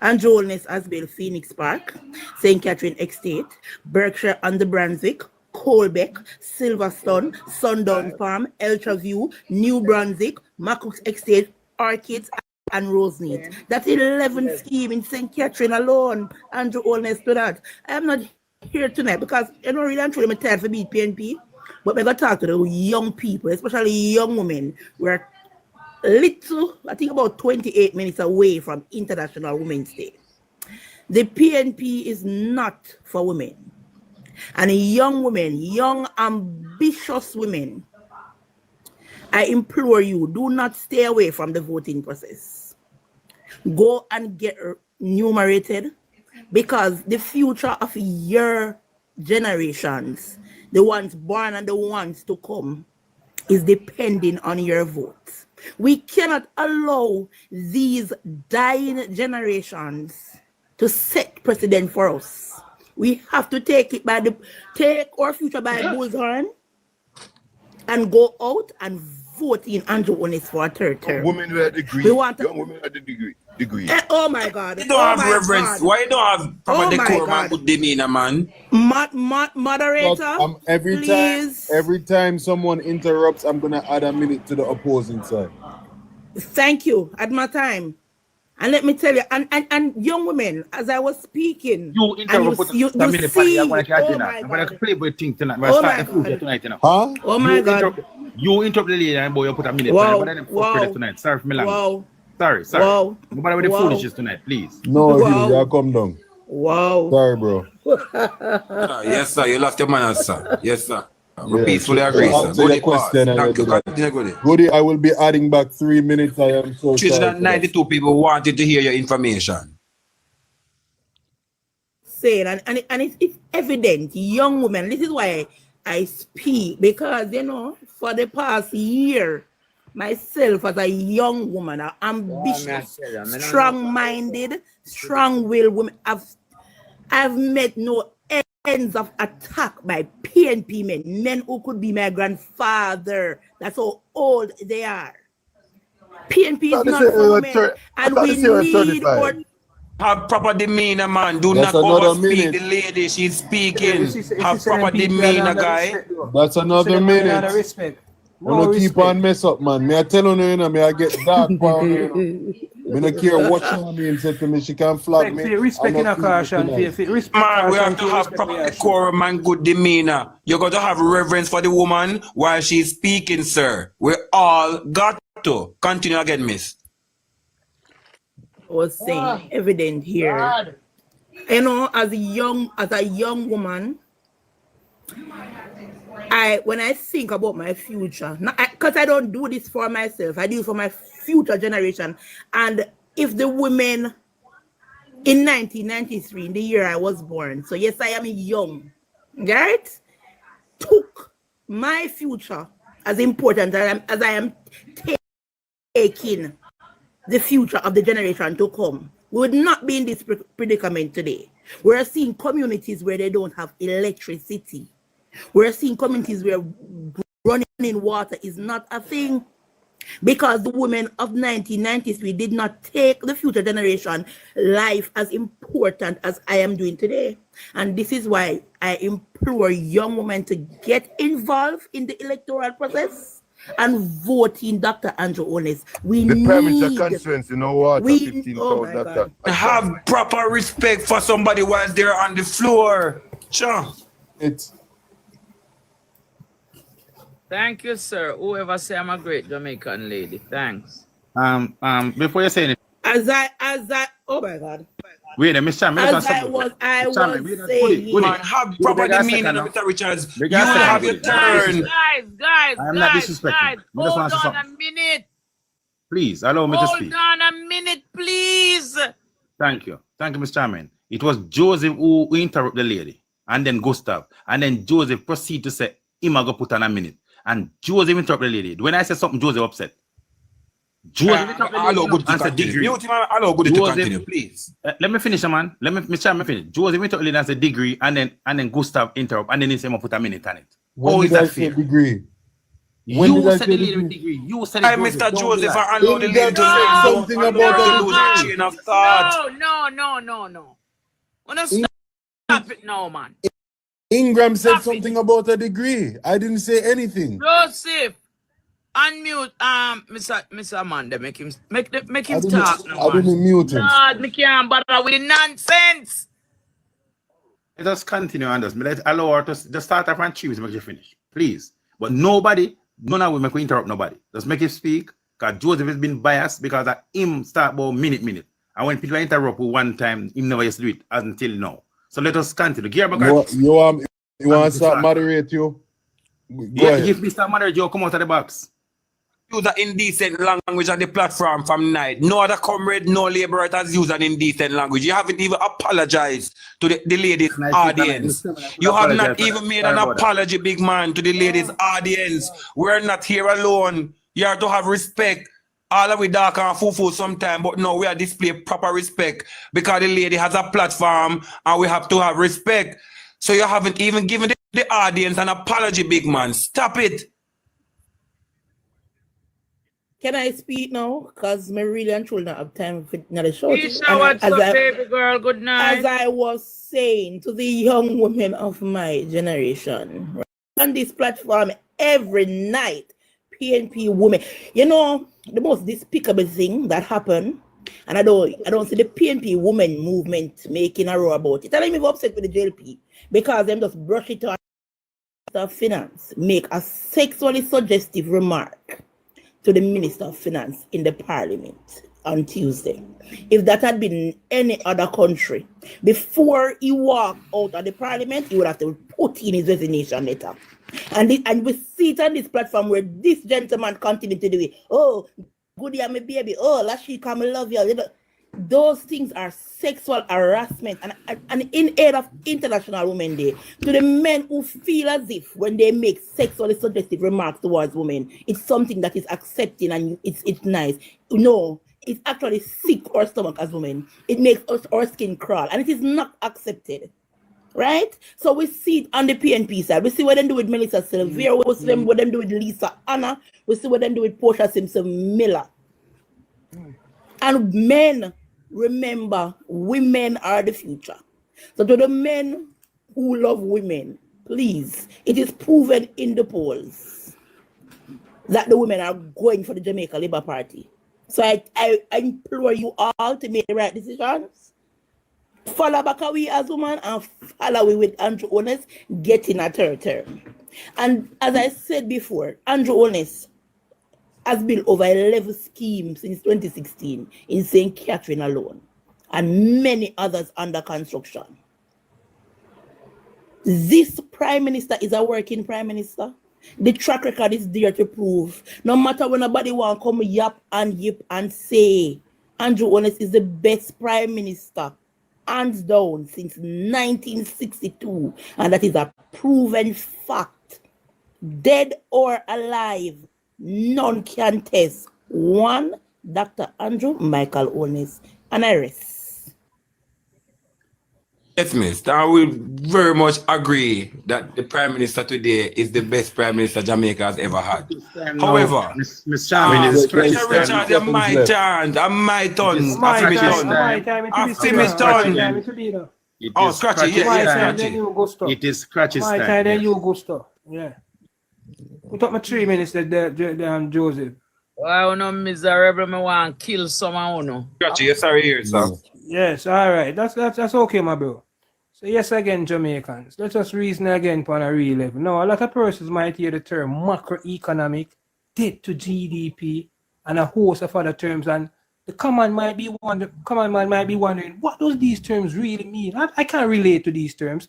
Speaker 16: and Joelness has built Phoenix Park, St. Catherine Estate, Berkshire under Brunswick, Holbeck, Silverstone, Sundown Farm, Eltraview, New Brunswick, Macroeconomic Estate, Orchids, and Roseneath. That's 11 schemes in St. Catherine alone. Andrew Holness to that. I am not here tonight because you know really and truly I'm tired for beat PNP, but we're going to talk to the young people, especially young women. We're little, I think about 28 minutes away from International Women's Day. The PNP is not for women. And young women, young ambitious women, I implore you, do not stay away from the voting process. Go and get numerated, because the future of your generations, the ones born and the ones to come, is depending on your vote. We cannot allow these dying generations to set precedent for us. We have to take our future by the bullhorn and go out and vote in Andrew Holness for a third term.
Speaker 6: Women with a degree.
Speaker 16: We want
Speaker 6: young women with a degree.
Speaker 16: Oh my God.
Speaker 9: You don't have reverence. Why you don't have proper decorum and good demeanor, man?
Speaker 16: Moderator,
Speaker 2: every time someone interrupts, I'm gonna add a minute to the opposing side.
Speaker 16: Thank you. At my time. And let me tell you, and young women, as I was speaking,
Speaker 8: You interrupt
Speaker 16: you see, oh my God.
Speaker 8: Play with thing tonight.
Speaker 16: Oh my God.
Speaker 8: Tonight, you know.
Speaker 2: Huh?
Speaker 16: Oh my God.
Speaker 8: You interrupt the lady and boy, you put a minute.
Speaker 16: Wow.
Speaker 8: Tonight. Sorry for me language.
Speaker 16: Wow.
Speaker 8: Sorry.
Speaker 16: Wow.
Speaker 8: Nobody with the
Speaker 16: Wow.
Speaker 8: foolishness tonight, please.
Speaker 2: No,
Speaker 16: Wow.
Speaker 2: you come down.
Speaker 16: Wow.
Speaker 2: Sorry, bro.
Speaker 9: Yes, sir. You lost your manners, sir. Yes, sir. We
Speaker 2: Yeah.
Speaker 9: peacefully agree, sir.
Speaker 2: Answer your question.
Speaker 9: Thank you. Continue, Goody.
Speaker 2: Goody, I will be adding back 3 minutes. I am so sorry.
Speaker 9: 392 people wanted to hear your information.
Speaker 16: Saying and it's evident, young women. This is why I speak, because you know, for the past year, myself as a young woman, an ambitious, strong-minded, strong-willed woman, I've met no ends of attack by PNP men who could be my grandfather. That's how old they are. PNP is not for men, and we need more.
Speaker 9: Have proper demeanor, man. Do
Speaker 2: That's
Speaker 9: not
Speaker 2: another
Speaker 9: overspeak
Speaker 2: minute.
Speaker 9: the lady. She's speaking.
Speaker 1: Yeah,
Speaker 9: Have proper demeanor, guy.
Speaker 2: That's another minute.
Speaker 1: Respect.
Speaker 2: I don't keep on mess up, man. Me I tell you, you know, me I get dark power. You know. Me don't care what she mean say to me. She can flag me.
Speaker 1: Respect in a caution.
Speaker 9: Man, we have to have proper decorum and good demeanor. You got to have reverence for the woman while she's speaking, sir. We all got to. Continue again, miss.
Speaker 16: I was saying, evident here. You know, as a young woman, when I think about my future, because I don't do this for myself, I do it for my future generation. And if the women in 1993, in the year I was born, so yes, I am young, right? Took my future as important as I am taking the future of the generation to come, we would not be in this predicament today. We're seeing communities where they don't have electricity. We're seeing communities where running water is not a thing, because the women of 1993 did not take the future generation life as important as I am doing today. And this is why I implore young women to get involved in the electoral process and vote in Dr. Andrew Holness. We
Speaker 6: the
Speaker 16: need
Speaker 6: parameter constraints, you know what?
Speaker 16: oh my God.
Speaker 9: Have proper respect for somebody while they're on the floor. Sure.
Speaker 4: Thank you, sir. Whoever say I'm a great Jamaican lady. Thanks.
Speaker 8: Before you say anything,
Speaker 16: As I oh my God.
Speaker 8: wait a minute,
Speaker 16: As I was saying,
Speaker 9: Man, have proper demeanor, Mr. Richards. You have your turn.
Speaker 4: Guys,
Speaker 8: I am not disrespecting. I just want
Speaker 4: hold
Speaker 8: to say
Speaker 4: on a
Speaker 8: something.
Speaker 4: minute.
Speaker 8: Please allow me to
Speaker 4: Hold
Speaker 8: speak.
Speaker 4: on a minute, please.
Speaker 8: Thank you, Mr. Chairman. It was Joseph who interrupted the lady, and then Gustav, and then Joseph proceed to say, "Him go put on a minute," and Joseph interrupted the lady. When I said something, Joseph upset. Joseph interrupted the lady and said degree.
Speaker 9: Allow good to continue, please.
Speaker 8: Let me finish, man. Mr. Chairman, finish. Joseph interrupted the lady and said degree, and then Gustav interrupt, and then he said, "I'm put a minute on it."
Speaker 2: When did I say degree?
Speaker 8: You said the lady with degree. You said it.
Speaker 9: Mr. Joseph, I allow the lady to
Speaker 2: say something about
Speaker 9: to lose the chain of thought.
Speaker 4: No. Wanna stop it now, man.
Speaker 2: Ingram said something about a degree. I didn't say anything.
Speaker 4: Joseph, unmute Mr. Amanda. Make him
Speaker 2: I
Speaker 4: talk now,
Speaker 2: I
Speaker 4: man.
Speaker 2: didn't mute him.
Speaker 4: Lord, me can't bother with the nonsense.
Speaker 8: Let us continue on this. Let's allow her to just start off and choose, make you finish. Please. But nobody, none of we make we interrupt nobody. Just make him speak. Because Joseph has been biased because of him start about minute. And when people interrupt one time, him never used to do it until now. So let us continue.
Speaker 2: You want to start moderate you? Go ahead.
Speaker 8: If Mr. Moderate, you come out of the box.
Speaker 9: Use an indecent language on the platform from night. No other comrade, no laborer has used an indecent language. You haven't even apologized to the ladies' audience. You have not even made an apology, big man, to the ladies' audience. We're not here alone. You have to have respect. All of we dark and fufu sometime, but no, we are display proper respect because the lady has a platform and we have to have respect. So you haven't even given the audience an apology, big man. Stop it.
Speaker 16: Can I speak now? Because I really and truly not have time for another show.
Speaker 4: Isha, what's up, baby girl? Good night.
Speaker 16: As I was saying to the young women of my generation, right, on this platform every night, PNP women, you know, the most despicable thing that happened, and I don't see the PNP women movement making a row about it. And I'm even upset with the JLP because them just brush it on of Finance, make a sexually suggestive remark to the Minister of Finance in the Parliament on Tuesday. If that had been in any other country, before he walked out of the Parliament, he would have to put in his resignation letter. And we see it on this platform where this gentleman continued to do it. Oh, goody, I'm a baby. Oh, Lashi, come love you. You know, those things are sexual harassment and in aid of International Women's Day. To the men who feel as if when they make sexually suggestive remarks towards women, it's something that is accepting and it's nice. No, it's actually sick our stomach as women. It makes our skin crawl and it is not accepted. Right? So we see it on the PNP side. We see what they do with Melissa Sylvia. We see what they do with Lisa Anna. We see what they do with Portia Simpson Miller. And men, remember, women are the future. So to the men who love women, please, it is proven in the polls that the women are going for the Jamaica Labour Party. So I implore you all to make the right decisions. Follow back away as woman and follow away with Andrew Holness getting a third term. And as I said before, Andrew Holness has built over 11 schemes since 2016 in St. Catherine alone, and many others under construction. This Prime Minister is a working Prime Minister. The track record is there to prove. No matter when nobody want to come yap and say, Andrew Holness is the best Prime Minister, hands down, since 1962. And that is a proven fact. Dead or alive, none can test. One, Dr. Andrew Michael Holness, and I rest.
Speaker 9: Yes, miss. I will very much agree that the Prime Minister today is the best Prime Minister Jamaica has ever had. However,
Speaker 17: Miss Charmin,
Speaker 9: Richard, I'm my turn. I'm my turn. After me turn. Oh, scratchy, yeah, scratchy.
Speaker 17: It is scratchy
Speaker 1: My
Speaker 17: time.
Speaker 1: time, then you go stop. Yeah. We took my 3 minutes there, Joseph.
Speaker 4: Why no miserable me want to kill someone, no?
Speaker 9: Scratchy, yes, sorry here, sir.
Speaker 1: Yes, all right. That's okay, my bro. So yes, again, Jamaicans, let us reason again on a real level. Now, a lot of persons might hear the term macroeconomic, debt to GDP, and a host of other terms, and the common man might be wondering, what does these terms really mean? I can't relate to these terms.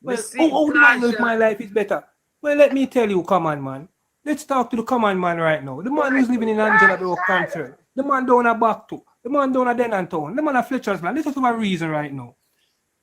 Speaker 1: Well, how do I know if my life is better? Well, let me tell you, common man. Let's talk to the common man right now. The man who's living in Angela Bay Country. The man down at Backto. The man down at Denantown. The man at Fletcher's Land. Let's have a reason right now.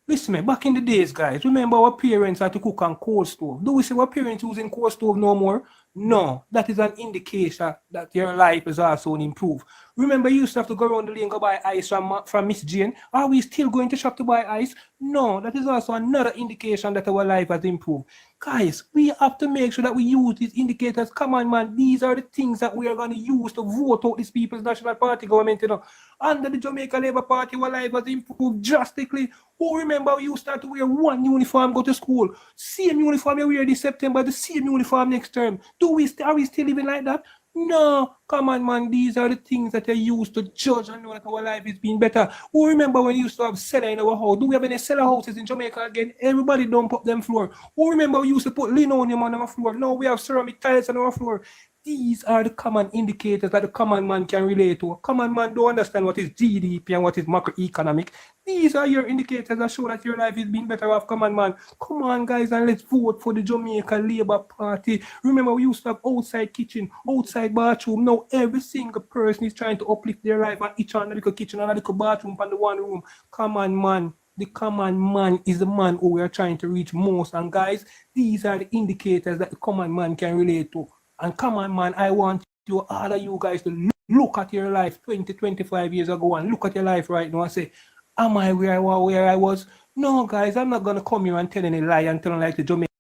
Speaker 1: Listen, man, back in the days, guys, remember our parents had to cook on coal stove. Do we say our parents using coal stove no more? No, that is an indication that your life is also improved. Remember, you used to have to go around the lane and go buy ice from Miss Jane. Are we still going to shop to buy ice? No, that is also another indication that our life has improved. Guys, we have to make sure that we use these indicators. Come on, man. These are the things that we are going to use to vote out this People's National Party government, you know. Under the Jamaica Labour Party, our life has improved drastically. Who remember we used to start to wear one uniform, go to school. Same uniform you wear this September, the same uniform next term. Are we still living like that? No, come on, man. These are the things that they use to judge and know that our life is being better. Who remember when we used to have cellar in our house? Do we have any cellar houses in Jamaica again? Everybody don't put them floor. Who remember we used to put linoleum on our floor? No, we have ceramic tiles on our floor. These are the common indicators that the common man can relate to. A common man don't understand what is GDP and what is macroeconomic. These are your indicators that show that your life is being better off, common man. Come on, guys, and let's vote for the Jamaica Labour Party. Remember, we used to have outside kitchen, outside bathroom. Now every single person is trying to uplift their life and each and a little kitchen and a little bathroom and the one room. Come on, man. The common man is the man who we are trying to reach most. And guys, these are the indicators that the common man can relate to. And come on, man, I want you, all of you guys, to look at your life 20, 25 years ago and look at your life right now and say, am I where I was? No, guys, I'm not going to come here and tell any lie and tell like the Jamaicans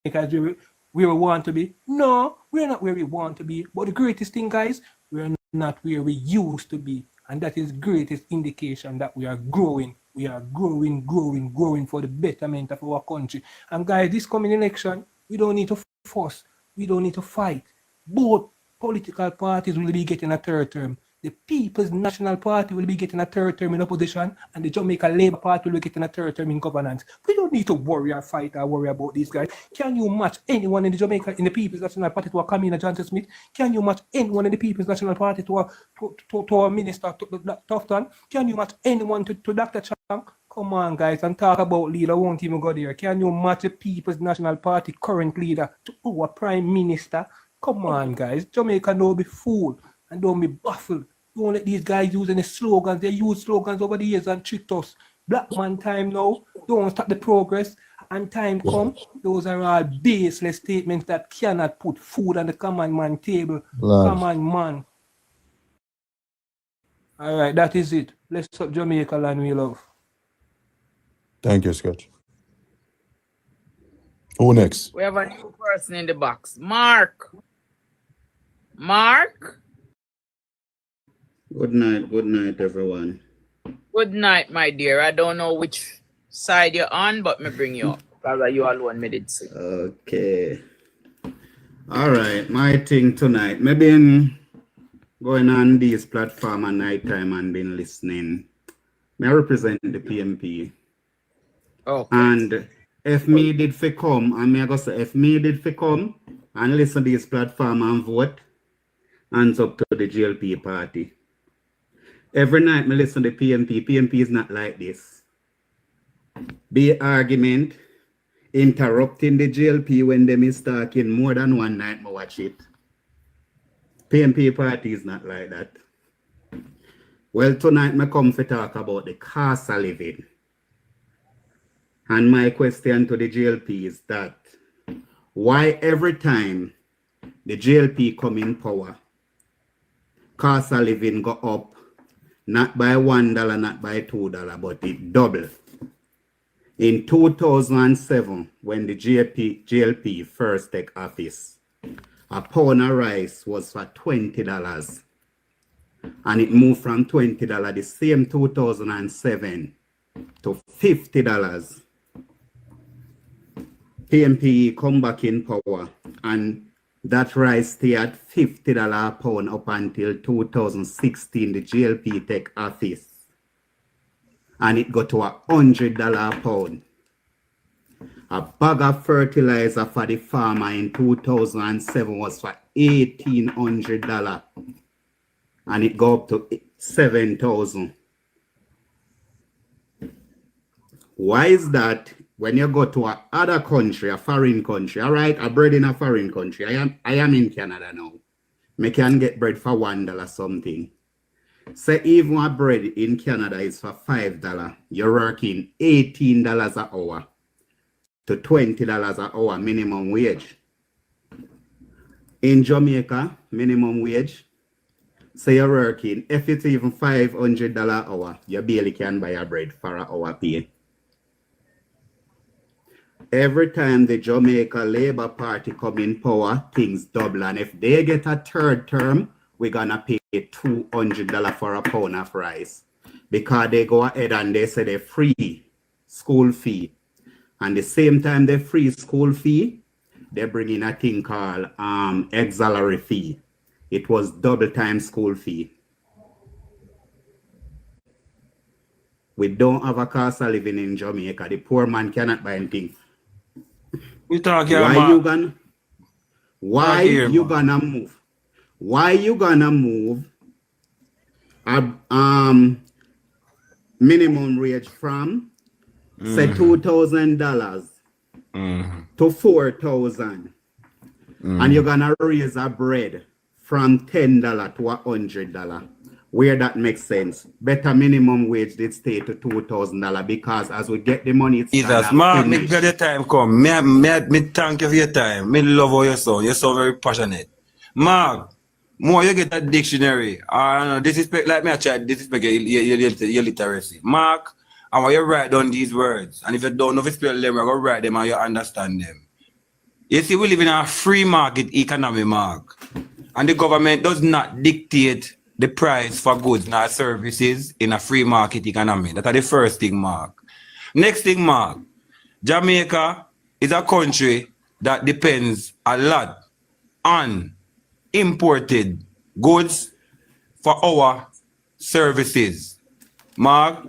Speaker 1: where we want to be. No, we're not where we want to be. But the greatest thing, guys, we're not where we used to be. And that is the greatest indication that we are growing. We are growing for the betterment of our country. And guys, this coming election, we don't need to fuss. We don't need to fight. Both political parties will be getting a third term. The People's National Party will be getting a third term in opposition, and the Jamaica Labour Party will be getting a third term in governance. We don't need to worry or fight or worry about these guys. Can you match anyone in the People's National Party to a Kamina Johnson Smith? Can you match anyone in the People's National Party to a Minister Tufton? Can you match anyone to Dr. Chang? Come on, guys, and talk about leader won't even go there. Can you match the People's National Party current leader to our Prime Minister? Come on, guys. Jamaica don't be fooled and don't be baffled. Don't let these guys use any slogans. They use slogans over the years and tricked us. Black man time now. Don't stop the progress. And time come. Those are all baseless statements that cannot put food on the common man table.
Speaker 2: Lord.
Speaker 1: Common man. All right, that is it. Let's up Jamaica land we love.
Speaker 2: Thank you, Scott. Who next?
Speaker 4: We have a new person in the box. Mark. Mark?
Speaker 17: Good night, everyone.
Speaker 4: Good night, my dear. I don't know which side you're on, but me bring you up. Because you alone made it see.
Speaker 17: Okay. All right, my thing tonight. Maybe in going on this platform at night time and been listening. I represent the PNP.
Speaker 4: Okay.
Speaker 17: And if me did fi come, and me I go say, if me did fi come and listen to this platform and vote, hands up to the JLP party. Every night me listen to PNP. PNP is not like this. Be argument, interrupting the JLP when them is talking more than one night me watch it. PNP party is not like that. Well, tonight me come to talk about the cost of living. And my question to the JLP is that why every time the JLP come in power, cost of living go up, not by $1, not by $2, but it double. In 2007, when the JLP first take office, a pound of rice was for $20. And it moved from $20 the same 2007 to $50. PNP come back in power and that rice stay at $50 a pound up until 2016, the JLP take office. And it got to $100 a pound. A bag of fertilizer for the farmer in 2007 was for $1,800. And it go up to $7,000. Why is that? When you go to another country, a foreign country, all right, I bread in a foreign country. I am in Canada now. Me can get bread for $1 something. Say even a bread in Canada is for $5. You're working $18 an hour to $20 an hour minimum wage. In Jamaica, minimum wage, say you're working, if it's even $500 an hour, you barely can buy a bread for an hour pay. every time the Jamaica Labour Party come in power, things double. And if they get a third term, we're gonna pay $200 for a pound of rice. Because they go ahead and they say they free school fee. And the same time they free school fee, they bring in a thing called auxiliary fee. It was double time school fee. We don't have a cost of living in Jamaica. The poor man cannot buy anything.
Speaker 9: We talk here,
Speaker 17: Why
Speaker 9: man.
Speaker 17: you gonna move? Why you gonna move a minimum wage from say $2,000 to $4,000, and you're gonna raise a bread from $10 to $100? Where that makes sense. Better minimum wage did stay to $2,000 because as we get the money, it's
Speaker 9: Jesus, Mark, me glad your time come. Me thank you for your time. Me love how you sound. You sound very passionate. Mark, more you get a dictionary. Disrespect, like me I try disrespect your literacy. Mark, I want you to write down these words. And if you don't know if you spell them, I go write them and you understand them. You see, we live in a free market economy, Mark. And the government does not dictate the price for goods and services in a free market economy. That's the first thing, Mark. Next thing, Mark, Jamaica is a country that depends a lot on imported goods for our services. Mark,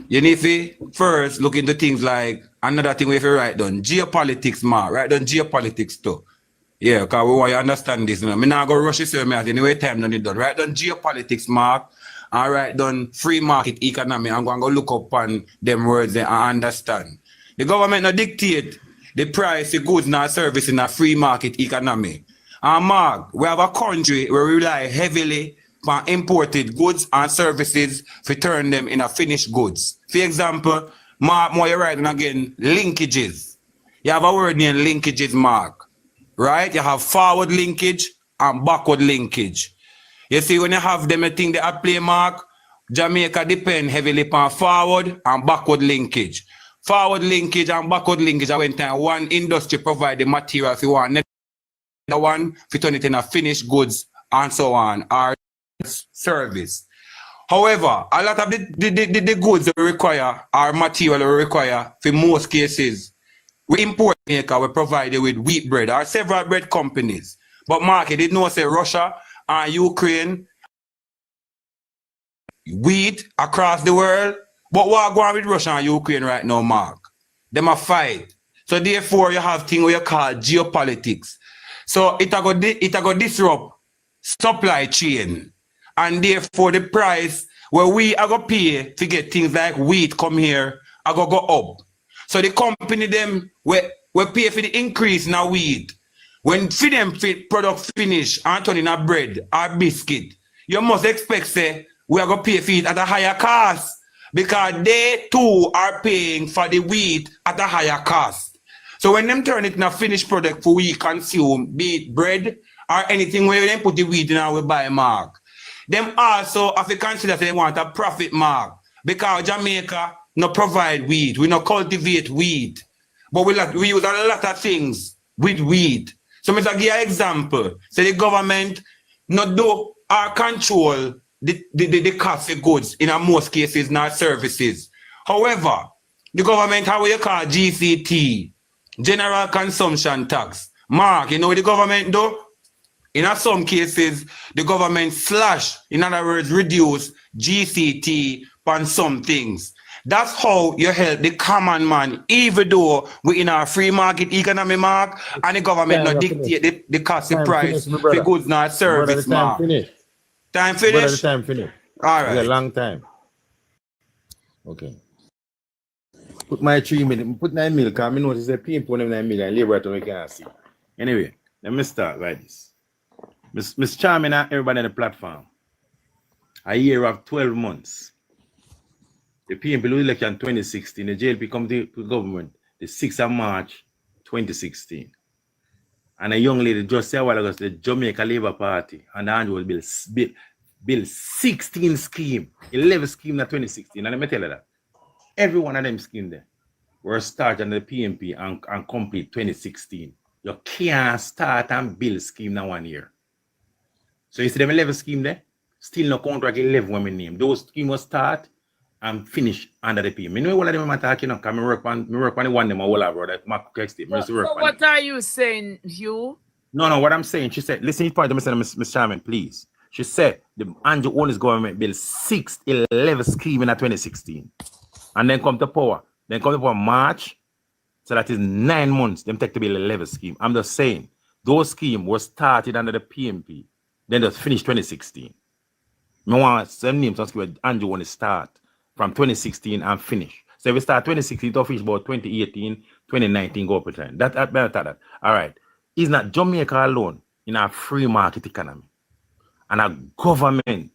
Speaker 9: you need to first look into things like, another thing we have to write down, geopolitics, Mark. Write down geopolitics too. Yeah, because we want you to understand this. I'm not going to rush this anyway, time done it done. Write down geopolitics, Mark, and write down free market economy. I'm going to go look up on them words and understand. The government not dictate the price of goods and services in a free market economy. And Mark, we have a country where we rely heavily on imported goods and services to turn them into finished goods. For example, Mark, more you're writing again, linkages. You have a word named linkages, Mark. Right? You have forward linkage and backward linkage. You see, when you have them, I think they are play, Mark, Jamaica depend heavily on forward and backward linkage. Forward linkage and backward linkage are when time one industry provide the material if you want, another one if you turn it into finished goods and so on, or service. However, a lot of the goods that we require, or material we require, for most cases, we import Jamaica, we provide it with wheat bread. There are several bread companies. But Mark, you didn't know say Russia and Ukraine wheat across the world. But what going on with Russia and Ukraine right now, Mark? Them a fight. So therefore you have things what you call geopolitics. So it go disrupt supply chain. And therefore the price where we are going to pay to get things like wheat come here are going to go up. So the company them will pay for the increase in wheat. When for them product finish and turn in a bread or biscuit, you must expect say we are going to pay for it at a higher cost because they too are paying for the wheat at a higher cost. So when them turn it in a finished product for we consume, be it bread or anything where they put the wheat in and we buy, Mark. Them also have to consider they want a profit, Mark, because Jamaica no provide wheat, we no cultivate wheat, but we use a lot of things with wheat. So Mr. give you an example. So the government not do or control the cost of goods in most cases, not services. However, the government have what you call GCT, General Consumption Tax. Mark, you know what the government do? In some cases, the government slash, in other words, reduce GCT on some things. That's how you help the common man, even though we're in a free market economy, Mark, and the government not dictate the cost of price for goods not service, Mark. Time finish?
Speaker 5: Time finish.
Speaker 9: All right.
Speaker 5: It's a long time. Okay. Put my 3 minutes, put 9 minutes, because I notice the people 9 minutes and labor we can't see. Anyway, let me start like this. Miss Charming and everybody on the platform. A year of 12 months. The PNP election 2016, the JLP come to government the 6th of March 2016. And a young lady just said a while ago, the Jamaica Labour Party and the Andrew bill 16 scheme, 11 scheme in 2016. And let me tell you that. Every one of them scheme there.
Speaker 8: were started under the PNP and complete 2016. You can't start and build scheme in 1 year. So you see them 11 scheme there, still no contract 11 when we name. Those scheme will start and finish under the PNP. I know all of them I'm talking, because I work on the one them I will have, brother.
Speaker 4: So what are you saying, Hugh?
Speaker 8: No, what I'm saying, she said, listen to the point, Ms. Chairman, please. She said the Andrew Owens government built 611 scheme in 2016. And then come to power. Then come to power March. So that is 9 months. Them take to build 11 scheme. I'm just saying, those schemes were started under the PNP. Then just finished 2016. I want some names where Andrew want to start from 2016 and finish. So if we start 2016 to finish about 2018, 2019, go up with time. That. All right. It's not Jamaica alone in a free market economy. And a government,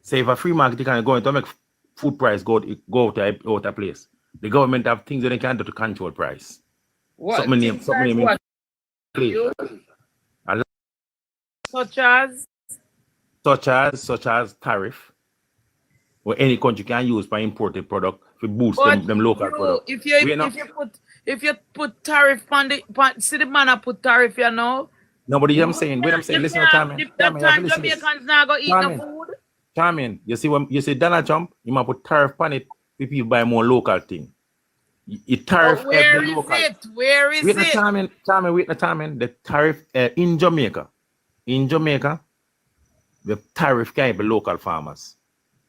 Speaker 8: say if a free market economy going to make food price go to a place, the government have things that they can do to control price.
Speaker 4: What?
Speaker 8: Such as tariff, where any country can use for imported product to boost them local product.
Speaker 4: If you put tariff on see the man I put tariff here now.
Speaker 8: Nobody, I'm saying, listen to Charmin.
Speaker 4: Jamaicans now go eat the food.
Speaker 8: Charmin, you see Donald Trump, you might put tariff on it, people buy more local thing. It tariff every local.
Speaker 4: Where is it?
Speaker 8: Charmin, the tariff in Jamaica, the tariff can be local farmers.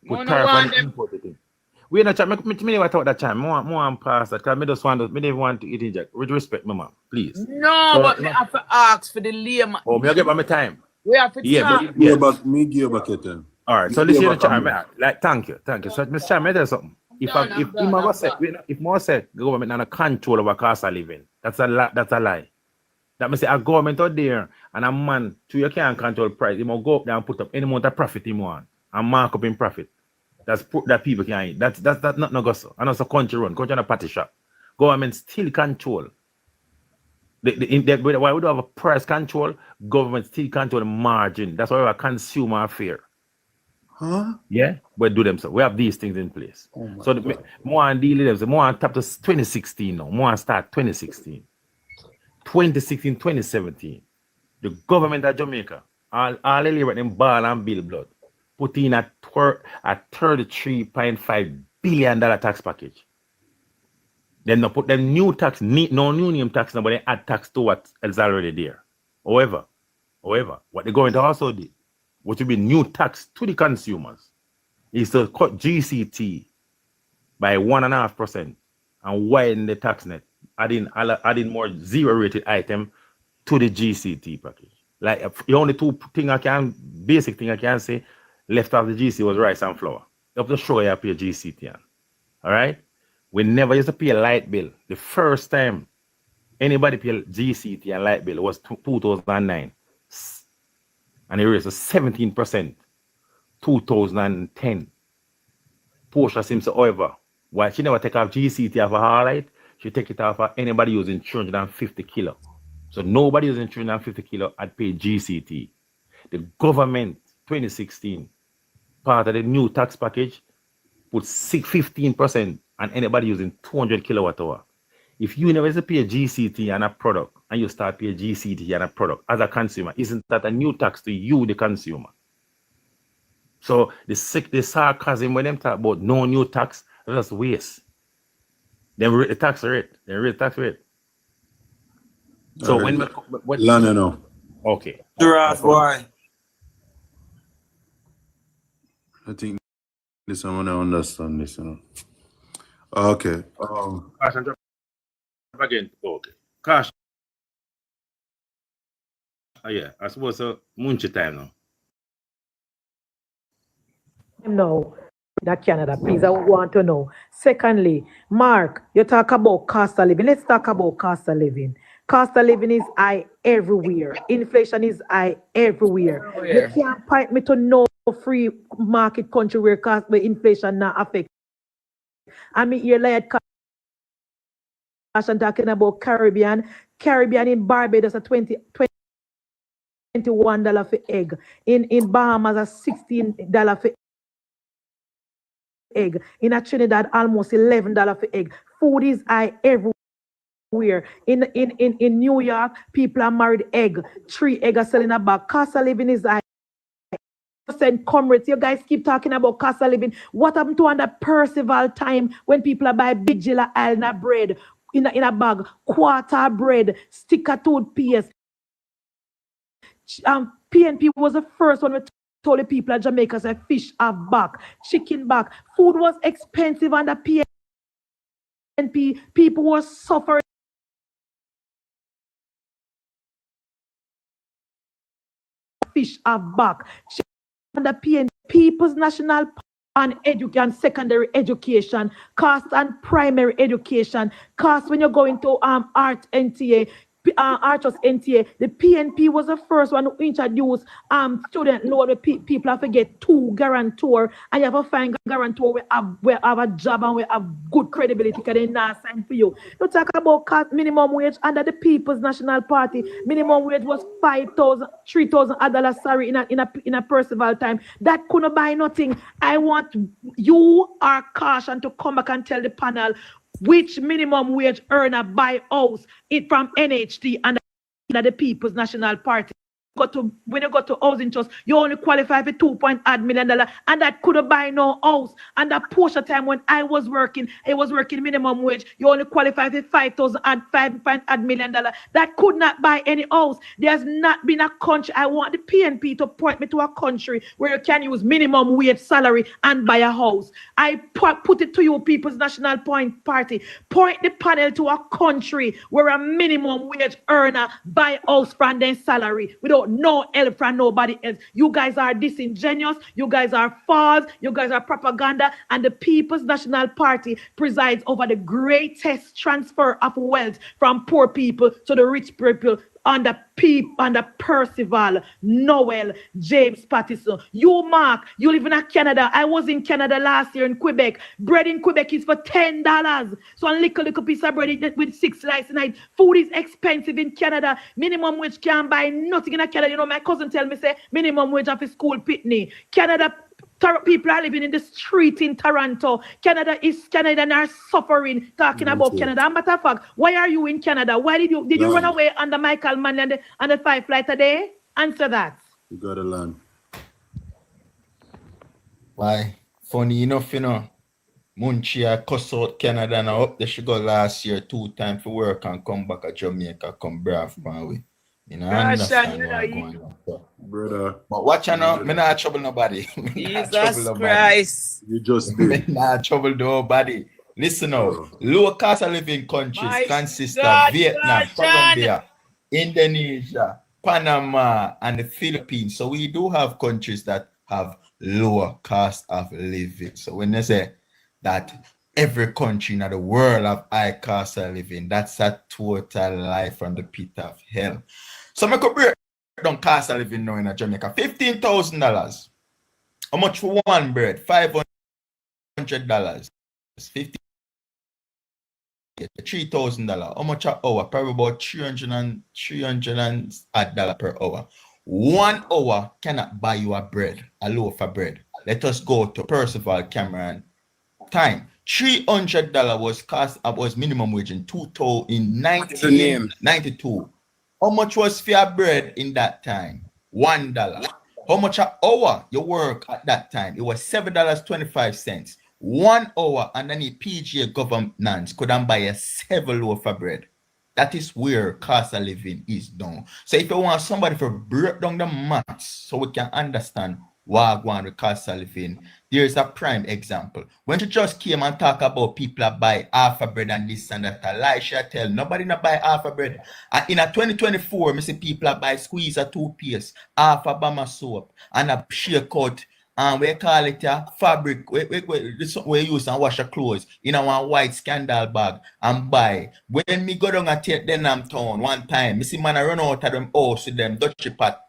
Speaker 8: Put tariff on the imported thing. We not chat. Me never talk that time. More and pass that. Cause me just want to. Me never want to eat in jack. With respect, my mom, please.
Speaker 4: No, so, but me have to ask for the layman.
Speaker 8: Oh, me get by my time.
Speaker 4: We have to
Speaker 12: but give back your time.
Speaker 8: All right. So listen to the chat. Like, thank you. So, Mr. Chairman, tell you something. If more said the government not control over cost of living, that's a lie. That means a government out there and a man, you can't control price. He must go up there and put up any amount of profit he want and mark up in profit. That people can eat. That's not no gossip. And also country run a party shop. Government still control. Why we don't have a price control, government still control the margin. That's why we have a consumer affair.
Speaker 12: Huh?
Speaker 8: Yeah, we do them so. We have these things in place. So more on deal with them. More on tap to 2016 now. More on start 2016. 2016, 2017. The government of Jamaica, all the labor them ball and bill blood, put in a $33.5 billion tax package. Then they put them new tax, no new name tax, but they add tax to what is already there. However, what the government also did, which will be new tax to the consumers, is to cut GCT by 1.5% and widen the tax net, adding more zero-rated item to the GCT package. Like the only basic thing I can say, left off the GC was rice and flour. You have to show you pay GCT on. All right? We never used to pay a light bill. The first time anybody paid GCT and light bill was 2009. And it raised to 17%, 2010. Portia Simpson, however, why she never take off GCT off a highlight, she take it off of anybody using 250 kilo. So nobody using 250 kilo had paid GCT. The government, 2016, part of the new tax package, put 15% on anybody using 200 kilowatt hour. If you never pay GCT on a product and you start paying GCT on a product as a consumer, isn't that a new tax to you, the consumer? So the sarcasm when them talk about no new tax, that's waste. Then rate the tax rate. So
Speaker 12: right.
Speaker 8: when
Speaker 12: no.
Speaker 8: Okay.
Speaker 9: Boy.
Speaker 12: I think this I want to understand this, Okay.
Speaker 8: Cash and drop again. Okay. Cash. Yeah, I suppose so. Munch time now.
Speaker 15: No, that Canada, please. I want to know. Secondly, Mark, you talk about cost of living. Let's talk about cost of living. Cost of living is high everywhere. Inflation is high everywhere. You can't pipe me to no free market country where inflation not affect. I mean, you're like and talking about Caribbean in Barbados at $21 for egg. In Bahamas at $16 for egg. In a Trinidad, almost $11 for egg. Food is high everywhere. In New York, people are married egg. 3 egg are selling a bag. Cost of living is high. Comrades, you guys keep talking about cost of living. What happened to under Percival time when people are buying big Jilla Island bread in a bag, quarter bread, sticker toothpaste? PNP was the first one to told the people of Jamaica say fish have back, chicken back. Food was expensive under PNP. People were suffering. Fish have back. Under PNP, People's National and secondary education, cost and primary education, cost when you're going to art NTA, Archers NTA, the PNP was the first one to introduce student loan where people have to get 2 guarantor, and you have to find guarantor we have a job and we have good credibility because they not sign for you. You talk about cost minimum wage under the People's National Party. Minimum wage was $3,000 sorry in a Percival time. That couldn't buy nothing. I want you are cautioned to come back and tell the panel which minimum wage earner buy house it from NHT and the People's National Party. When you go to housing trust, you only qualify for $2.8 million, and that couldn't buy no house. And that portion time when I was working minimum wage, you only qualify for $5.8 million. That could not buy any house. There's not been a country. I want the PNP to point me to a country where you can use minimum wage salary and buy a house. I put it to you, People's National Party. Point the panel to a country where a minimum wage earner buy house from their salary without no help from nobody else. You guys are disingenuous. You guys are false. You guys are propaganda. And the People's National Party presides over the greatest transfer of wealth from poor people to the rich people under Percival, Noel, James Pattison. You, Mark, you live in Canada. I was in Canada last year in Quebec. Bread in Quebec is for $10. So a little piece of bread with 6 slices a night. Food is expensive in Canada. Minimum wage can't buy nothing in Canada. You know, my cousin tell me, say, minimum wage of a school pitney. Canada, people are living in the street in Toronto. Canada are suffering. Talking about Canada. And matter of fact, why are you in Canada? Why did you run away under Michael Manley and the 5 flight today? Answer that.
Speaker 12: You gotta learn.
Speaker 14: Why? Funny enough, you know, Munchia cuss out Canada and up there she go last year 2 times for work and come back to Jamaica, come brave man way. You know, I understand what's going on.
Speaker 12: Brother.
Speaker 14: But watch out now, me not trouble nobody.
Speaker 4: Jesus Christ.
Speaker 12: You just did.
Speaker 14: Me not trouble nobody. Listen now, low cost of living countries consist of Vietnam, Colombia, Indonesia, Panama, and the Philippines. So we do have countries that have lower cost of living. So when they say that every country in the world have high cost of living, that's a total lie from the pit of hell. So I could break down cost of living now in Jamaica. $15,000. How much for one bread? $500. $3,000. How much an hour? Probably about $300 per hour. 1 hour cannot buy you a loaf of bread. Let us go to Percival Cameron time. $300 was minimum wage in 1992. How much was fair bread in that time? $1. How much an hour you work at that time? It was $7.25. 1 hour underneath PGA governance couldn't buy a 7 loaf of bread. That is where cost of living is down. So if you want somebody to break down the maths so we can understand why I want the cost of living, there is a prime example. When you just came and talk about people that buy half a bread and this and that, Elisha tell nobody not buy half a bread. And in a 2024, I see people that buy squeeze a toothpaste, half a Bama soap, and a shake out, and we call it a fabric, we use and wash your clothes in a one white scandal bag and buy. When me go down and take Denham town one time, me see man I run out of them house with them Dutchy pot.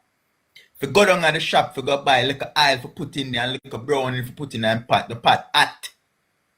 Speaker 14: If you go down at the shop, if you go buy like a oil for put in there and like a brown if you put in there pot, the pot hot.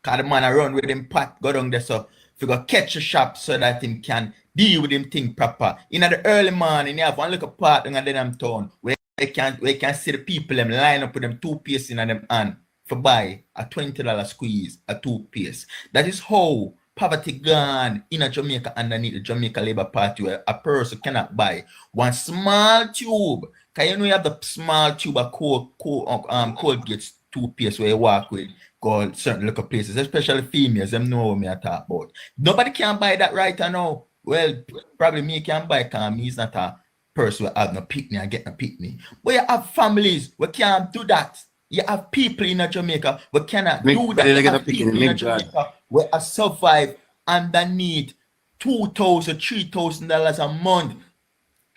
Speaker 14: Cause the man I run with him pot, go down there so if you go catch a shop so that him can deal with him thing proper. In the early morning, you have one little part in Denham town where we can see the people them line up with them toothpaste in them hand to buy a $20 squeeze, a toothpaste. That is how poverty gone in a Jamaica underneath the Jamaica Labour Party, where a person cannot buy one small tube. Because you know you have the small tube of Colgate toothpaste where you walk with, go certain local places, especially females, them know what I talk about. Nobody can buy that right now. Well, probably me can buy because me is not a person who have no picnic and get no picnic. But you have families who can't do that. You have people in Jamaica who cannot do that. You have people in Jamaica who survive underneath $2,000, $3,000 a month.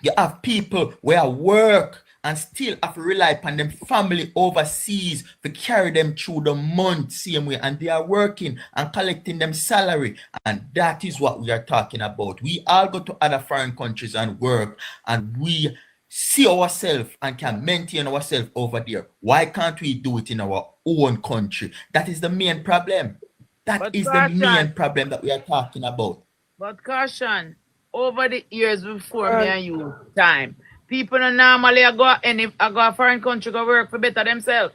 Speaker 14: You have people where work and still have to rely upon them family overseas to carry them through the month same way, and they are working and collecting them salary, and that is what we are talking about. We all go to other foreign countries and work, and we see ourselves and can maintain ourselves over there. Why can't we do it in our own country? That is the main problem. That is the main problem that we are talking about.
Speaker 4: But caution, over the years before me and you time, people don't normally go a foreign country go work for better themselves.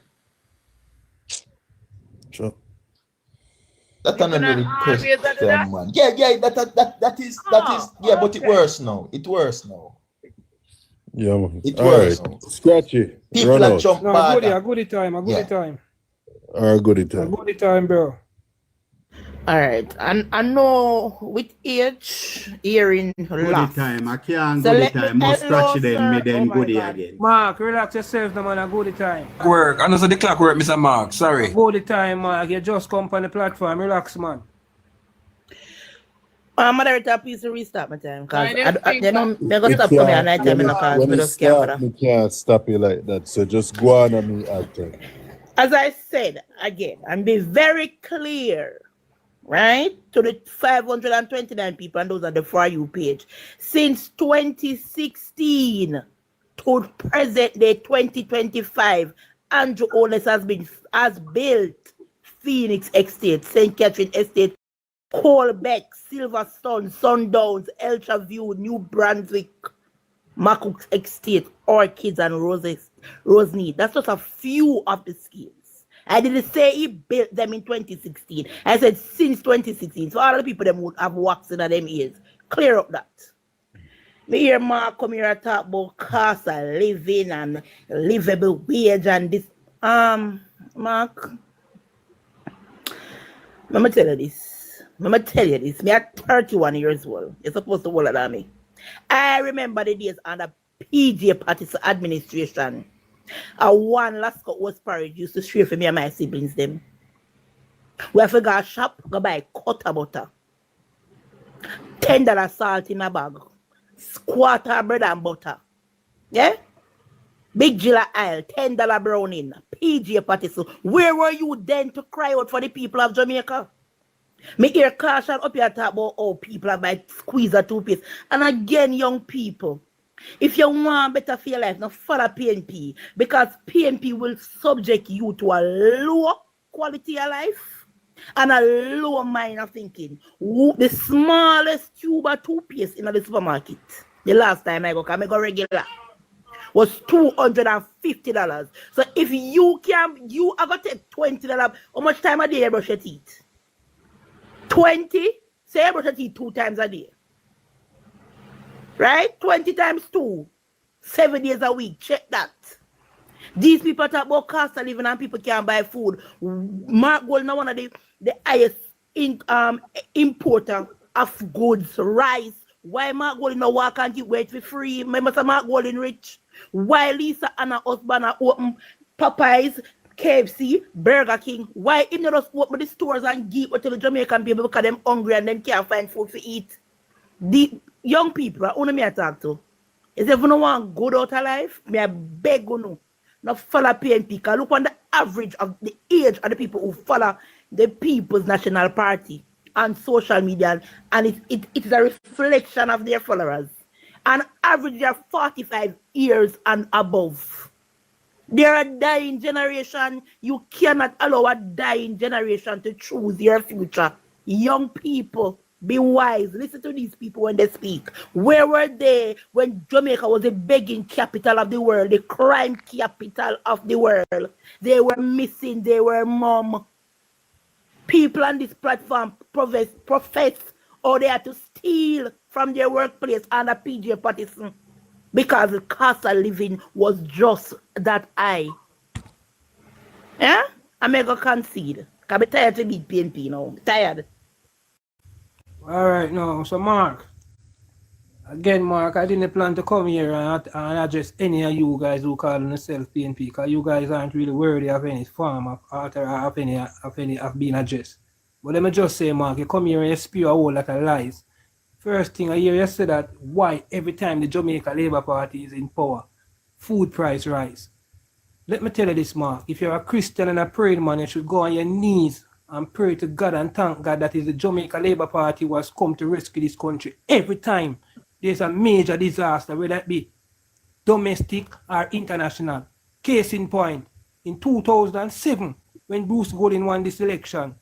Speaker 2: Sure.
Speaker 14: That's another question, man. Yeah, that is yeah, but it worse now. It worse now.
Speaker 2: Yeah, man.
Speaker 14: It
Speaker 2: All
Speaker 14: worse
Speaker 2: right.
Speaker 14: now.
Speaker 2: Scratchy.
Speaker 14: People
Speaker 2: Run
Speaker 14: are
Speaker 2: out.
Speaker 14: jump
Speaker 1: No,
Speaker 14: bad.
Speaker 1: a good time.
Speaker 2: All right, good time.
Speaker 1: A good time, bro.
Speaker 16: All right, and I know with age, hearing
Speaker 17: Goodie
Speaker 16: laugh.
Speaker 17: time. I can't
Speaker 16: So
Speaker 17: goodie
Speaker 16: let me
Speaker 17: time. Must
Speaker 16: hello,
Speaker 17: scratch them,
Speaker 16: sir.
Speaker 17: me then
Speaker 16: Oh my
Speaker 17: goodie
Speaker 16: God.
Speaker 17: again.
Speaker 1: Mark, relax yourself, no man. A good time.
Speaker 9: Work. I know so the clock work, Mr. Mark. Sorry.
Speaker 1: A good time, Mark. You just come on the platform. Relax, man.
Speaker 16: Moderator, please restart my time because
Speaker 4: I
Speaker 16: I'm going to stop coming at night time in the cause
Speaker 2: When
Speaker 16: we
Speaker 2: it
Speaker 16: just can't
Speaker 2: start,
Speaker 16: bother.
Speaker 2: me can't stop you like that. So just go on and me after.
Speaker 16: As I said again, and be very clear, right, to the 529 people, and those are the For You page. Since 2016 to present day 2025, Andrew Oles has built Phoenix Estate, St. Catherine Estate, Colbeck, Silverstone, Sundowns, Eltra View, New Brunswick, Macroeconomic Estate, Orchids, and Rosemead. That's just a few of the schemes. I didn't say he built them in 2016. I said since 2016. So all the people them would have waxed in them ears. Clear up that. Me hear Mark come here and talk about cost of living and livable wage and this. Mark, let me tell you this. Me at 31 years old. You're supposed to hold it on me. I remember the days under PJ Pattis administration. One Lascaux was porridge used to share for me and my siblings them. We have to go shop, go buy quarter butter, $10 salt in a bag, quarter bread and butter. Yeah? Big Gilla Isle, $10 browning, PJ Pattis. Where were you then to cry out for the people of Jamaica? Me hear caution up here talk about how people have by squeeze a toothpaste. And again, young people, if you want better for your life, now follow PNP, because PNP will subject you to a lower quality of life and a lower mind of thinking. The smallest tube of toothpaste in the supermarket, the last time I go regular, was $250. So if you are going to take $20, how much time a day you brush your teeth? 20, say I brush your teeth 2 times a day. Right? 20 times 2, 7 days a week. Check that. These people talk about cost of living and people can't buy food. Mark Gold now one of the highest importer of goods, rice. Why Mark Gold no walk and give wait for free? Remember some Mark Gold in rich? Why Lisa and her husband are open Popeyes, KFC, Burger King? Why if they just open the stores and give it to the Jamaican people because them hungry and them can't find food to eat? The young people, only me I talk to. Is if you don't want good out of life, me I beg you no. Now follow PNP, because look on the average of the age of the people who follow the People's National Party on social media, and it is a reflection of their followers. On average, they are 45 years and above. They are a dying generation. You cannot allow a dying generation to choose your future. Young people, Be wise. Listen to these people when they speak. Where were they when Jamaica was the begging capital of the world, the crime capital of the world? They were missing. They were mum. People on this platform profess or they had to steal from their workplace under PJ Patterson because the cost of living was just that high. Yeah? I'm going to concede. I'm tired to beat PNP now. Tired.
Speaker 1: All right, no. So, Mark, again, Mark, I didn't plan to come here and address any of you guys who call themselves PNP because you guys aren't really worthy of any form of being addressed. But let me just say, Mark, you come here and you spew a whole lot of lies. First thing I hear you say that why every time the Jamaica Labour Party is in power, food price rise. Let me tell you this, Mark. If you're a Christian and a praying man, you should go on your knees and pray to God and thank God that is the Jamaica Labour Party was come to rescue this country. Every time there's a major disaster, whether it be domestic or international. Case in point, in 2007, when Bruce Golding won this election,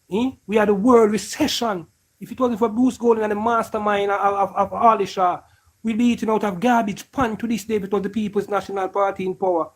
Speaker 1: we had a world recession. If it wasn't for Bruce Golding and the mastermind of Ali Shah, we'd be eating out of garbage pan to this day if it was the People's National Party in power.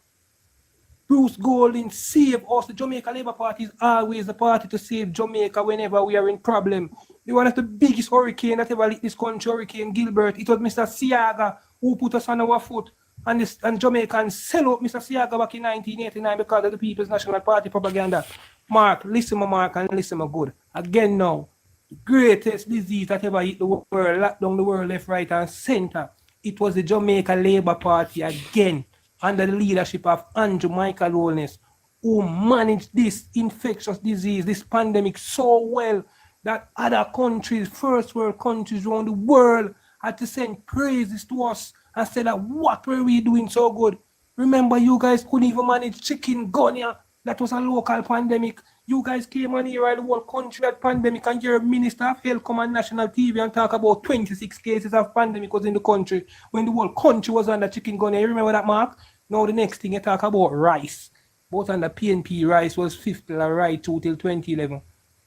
Speaker 1: Bruce Golding saved us. The Jamaica Labour Party is always the party to save Jamaica whenever we are in problem. They one of the biggest hurricane that ever hit this country, Hurricane Gilbert. It was Mr. Siaga who put us on our foot. And Jamaicans sell out Mr. Siaga back in 1989 because of the People's National Party propaganda. Mark, listen, Mark, and listen, good. Again now, the greatest disease that ever hit the world, locked down the world left, right, and center. It was the Jamaica Labour Party again, under the leadership of Andrew Michael Holness, who managed this infectious disease, this pandemic so well that other countries, first world countries around the world, had to send praises to us and say that what were we doing so good? Remember, you guys couldn't even manage chikungunya. That was a local pandemic. You guys came on here, the whole country had pandemic, and your Minister of Health come on national TV and talk about 26 cases of pandemic was in the country when the whole country was under chikungunya. You remember that, Mark? Now the next thing you talk about rice. Both under PNP, rice was $50 right till 2011.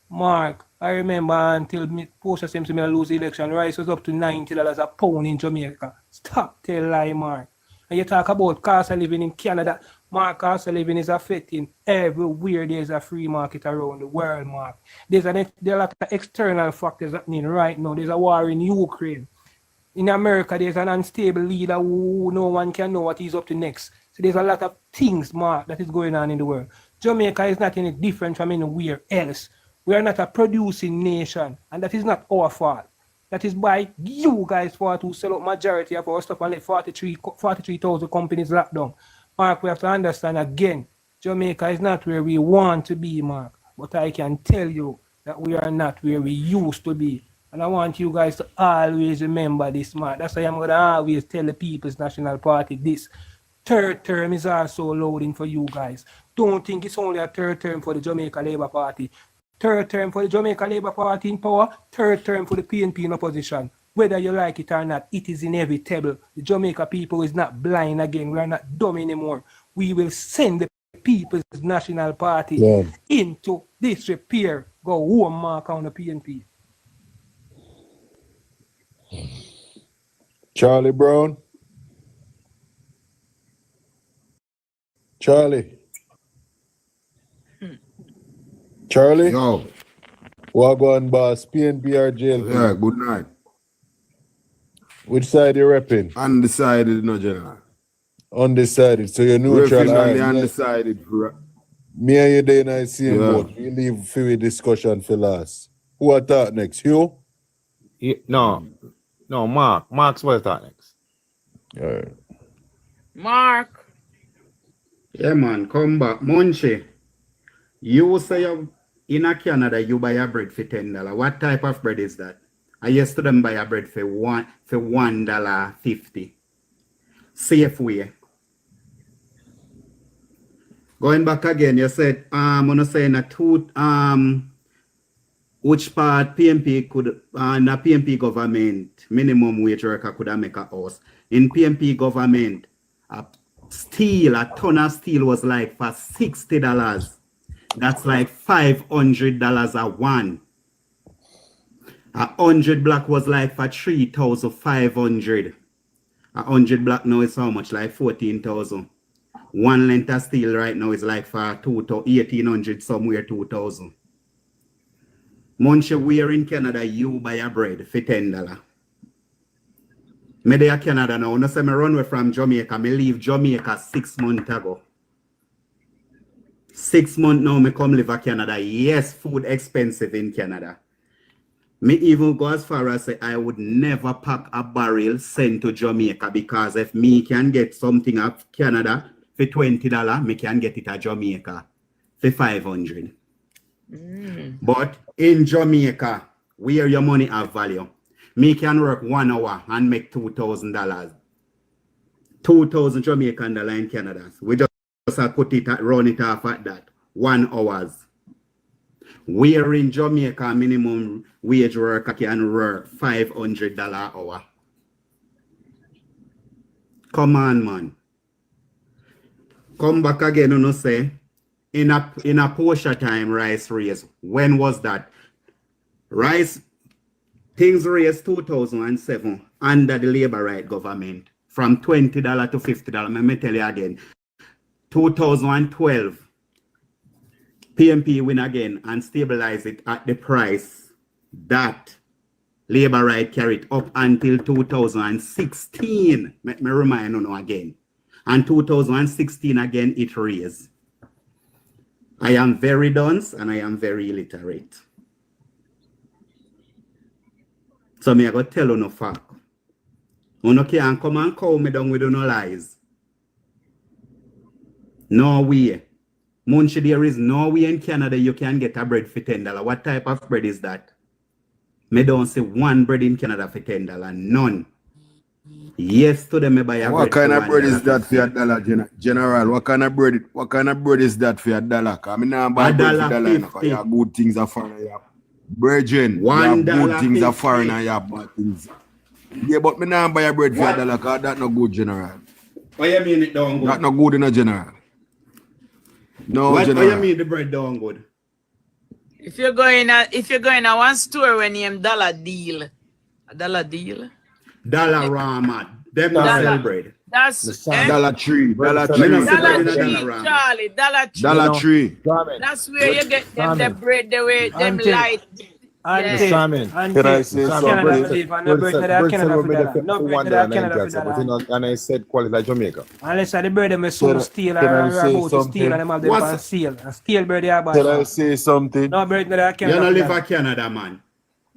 Speaker 1: Mark, I remember until Portia Simpson lose the election, rice was up to $90 a pound in Jamaica. Stop tell lie, Mark. And you talk about cost of living in Canada. Mark, cost of living is affecting everywhere there's a free market around the world, Mark. There are a lot of external factors happening right now. There's a war in Ukraine. In America, there's an unstable leader who no one can know what he's up to next. So there's a lot of things, Mark, that is going on in the world. Jamaica is not any different from anywhere else. We are not a producing nation, and that is not our fault. That is by you guys fault who sell out majority of our stuff and let 43,000 companies locked down. Mark, we have to understand again, Jamaica is not where we want to be, Mark. But I can tell you that we are not where we used to be. And I want you guys to always remember this, Mark. That's why I'm going to always tell the People's National Party this. Third term is also loading for you guys. Don't think it's only a third term for the Jamaica Labour Party. Third term for the Jamaica Labour Party in power, third term for the PNP in opposition. Whether you like it or not, it is inevitable. The Jamaica people is not blind again. We are not dumb anymore. We will send the People's National Party into disrepair. Go home, Mark, on the PNP.
Speaker 2: Charlie Brown. Charlie. Charlie?
Speaker 6: Yo.
Speaker 2: Wagwan boss, PNP or JLP?
Speaker 6: Yeah, good night.
Speaker 2: Which side you repping?
Speaker 6: Undecided, no general.
Speaker 2: Undecided, so you're neutral.
Speaker 6: Repping on the undecided.
Speaker 2: Me and you there in the same boat. We leave for discussion for last. Who are talk next? You?
Speaker 8: No, Mark. Mark's supposed to talk next.
Speaker 2: All right.
Speaker 4: Mark.
Speaker 17: Yeah, man, come back. Munchie, you say you're in Canada, you buy a bread for $10. What type of bread is that? I used to them buy a bread for $1.50. Safe way. Going back again, you said, I'm gonna say in a which part PNP could, in a PNP government, minimum wage worker could make a house. In PNP government, a ton of steel was like for $60. That's like $500 a one. 100 block was like for 3,500. 100 block now is how much? Like 14,000. One length of steel right now is like for 1,800 somewhere 2,000. Munch where in Canada you buy a bread for $10. Me there Canada now. No say me run away from Jamaica. Me leave Jamaica 6 months ago. 6 months now me come live in Canada. Yes, food expensive in Canada. Me even go as far as say I would never pack a barrel send to Jamaica because if me can get something of Canada for $20, me can get it at Jamaica for 500. But in Jamaica, where your money have value, me can work 1 hour and make $2,000. 2,000 Jamaican dollar in Canada. We just put it run it off at that 1 hours. Where in Jamaica minimum wage worker can work $500 an hour. Come on, man. Come back again, you know, say in a Porsche time rice raise. When was that? Rice things raised 2007 under the labor right government from $20 to $50. Let me tell you again. 2012. PNP win again and stabilize it at the price that labor right carried up until 2016. Let me remind you again. And 2016 again it raised. I am very dense and I am very illiterate. So me I go tell you no fact. You no can come and call me down with no lies. No way. Munchi, there is no way in Canada you can get a bread for $10. What type of bread is that? Me don't see one bread in Canada for $10. None. Yes, to them me buy a
Speaker 2: what
Speaker 17: bread.
Speaker 2: What kind of bread is that for $1, General? What kind of bread is that for $1? Cause me nah buy bread for $1. You have good things are foreign. Brethren, you have good things are foreign and you have bad things. Yeah, but me nah buy a bread for $1 cause that no good, General.
Speaker 17: What you mean it don't good?
Speaker 2: That no good in a General. No,
Speaker 17: what
Speaker 2: General.
Speaker 17: You mean the bread don't good?
Speaker 4: If you're going to one store when you name Dollar Deal. A Dollar Deal?
Speaker 17: Dollar Rama. Them not sell bread.
Speaker 4: That's
Speaker 2: Dollar Tree.
Speaker 4: Dollar Tree, Charlie. Dollar Tree.
Speaker 2: Dollar Tree.
Speaker 4: That's where you get them the bread the way them light.
Speaker 1: Can
Speaker 12: I say something?
Speaker 1: And
Speaker 12: I said quality like Jamaica.
Speaker 1: unless the bread them so steel and about to steel and them have them on sale. A steel bread they buy.
Speaker 12: Can I say something?
Speaker 1: No bread that Canada.
Speaker 17: You don't live in Canada, man.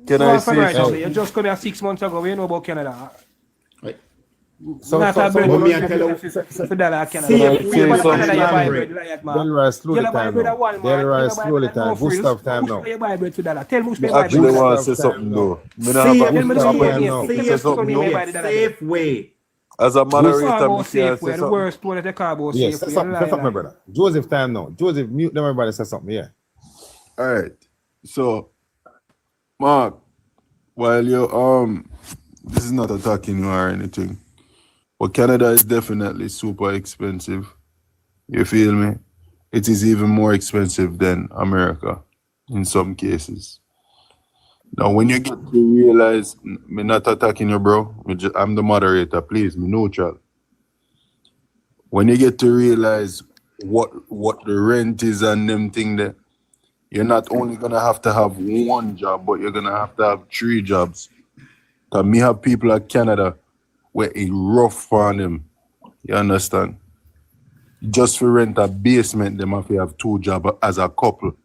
Speaker 12: Can I say something?
Speaker 1: You just come here 6 months ago. We know about Canada.
Speaker 12: So
Speaker 1: not a bread
Speaker 17: me I tell you,
Speaker 1: for $1 Canada.
Speaker 17: See,
Speaker 1: You
Speaker 17: we
Speaker 1: buy
Speaker 17: Canada,
Speaker 1: bread,
Speaker 17: you buy
Speaker 1: bread
Speaker 17: bread.
Speaker 1: like man.
Speaker 12: Delroy slowly
Speaker 1: You buy
Speaker 12: time
Speaker 1: bread at
Speaker 12: now.
Speaker 1: Walmart.
Speaker 12: Delroy
Speaker 1: You buy
Speaker 12: slowly
Speaker 1: bread at
Speaker 12: time.
Speaker 1: Frills.
Speaker 12: Gustav time now.
Speaker 1: You buy bread for $1. Tell Mush
Speaker 12: Me
Speaker 1: buy
Speaker 12: actually
Speaker 1: bread.
Speaker 12: want to say something though. Me not
Speaker 17: See,
Speaker 12: have a
Speaker 1: Tell me the
Speaker 12: Gustav
Speaker 1: same
Speaker 12: time
Speaker 1: thing.
Speaker 12: now.
Speaker 1: See,
Speaker 12: Say something
Speaker 1: you
Speaker 12: though.
Speaker 1: buy the $1.
Speaker 17: Safe way.
Speaker 12: As a moderator, me can say
Speaker 1: The
Speaker 12: something.
Speaker 1: worst one that they call about
Speaker 12: Yes,
Speaker 1: safe
Speaker 12: say something, say something, my brother. Joseph time now. Joseph, mute them, everybody say something, yeah.
Speaker 2: All right. So, Mark, while you this is not attacking you or anything, but Canada is definitely super expensive. You feel me? It is even more expensive than America in some cases. Now, when you get to realize, me not attacking you, bro. I'm the moderator, please, me neutral. When you get to realize what the rent is and them thing there, you're not only gonna have to have one job, but you're gonna have to have 3 jobs. Cause me have people at Canada where it rough for them. You understand? Just for rent a basement, them have to have 2 jobs as a couple.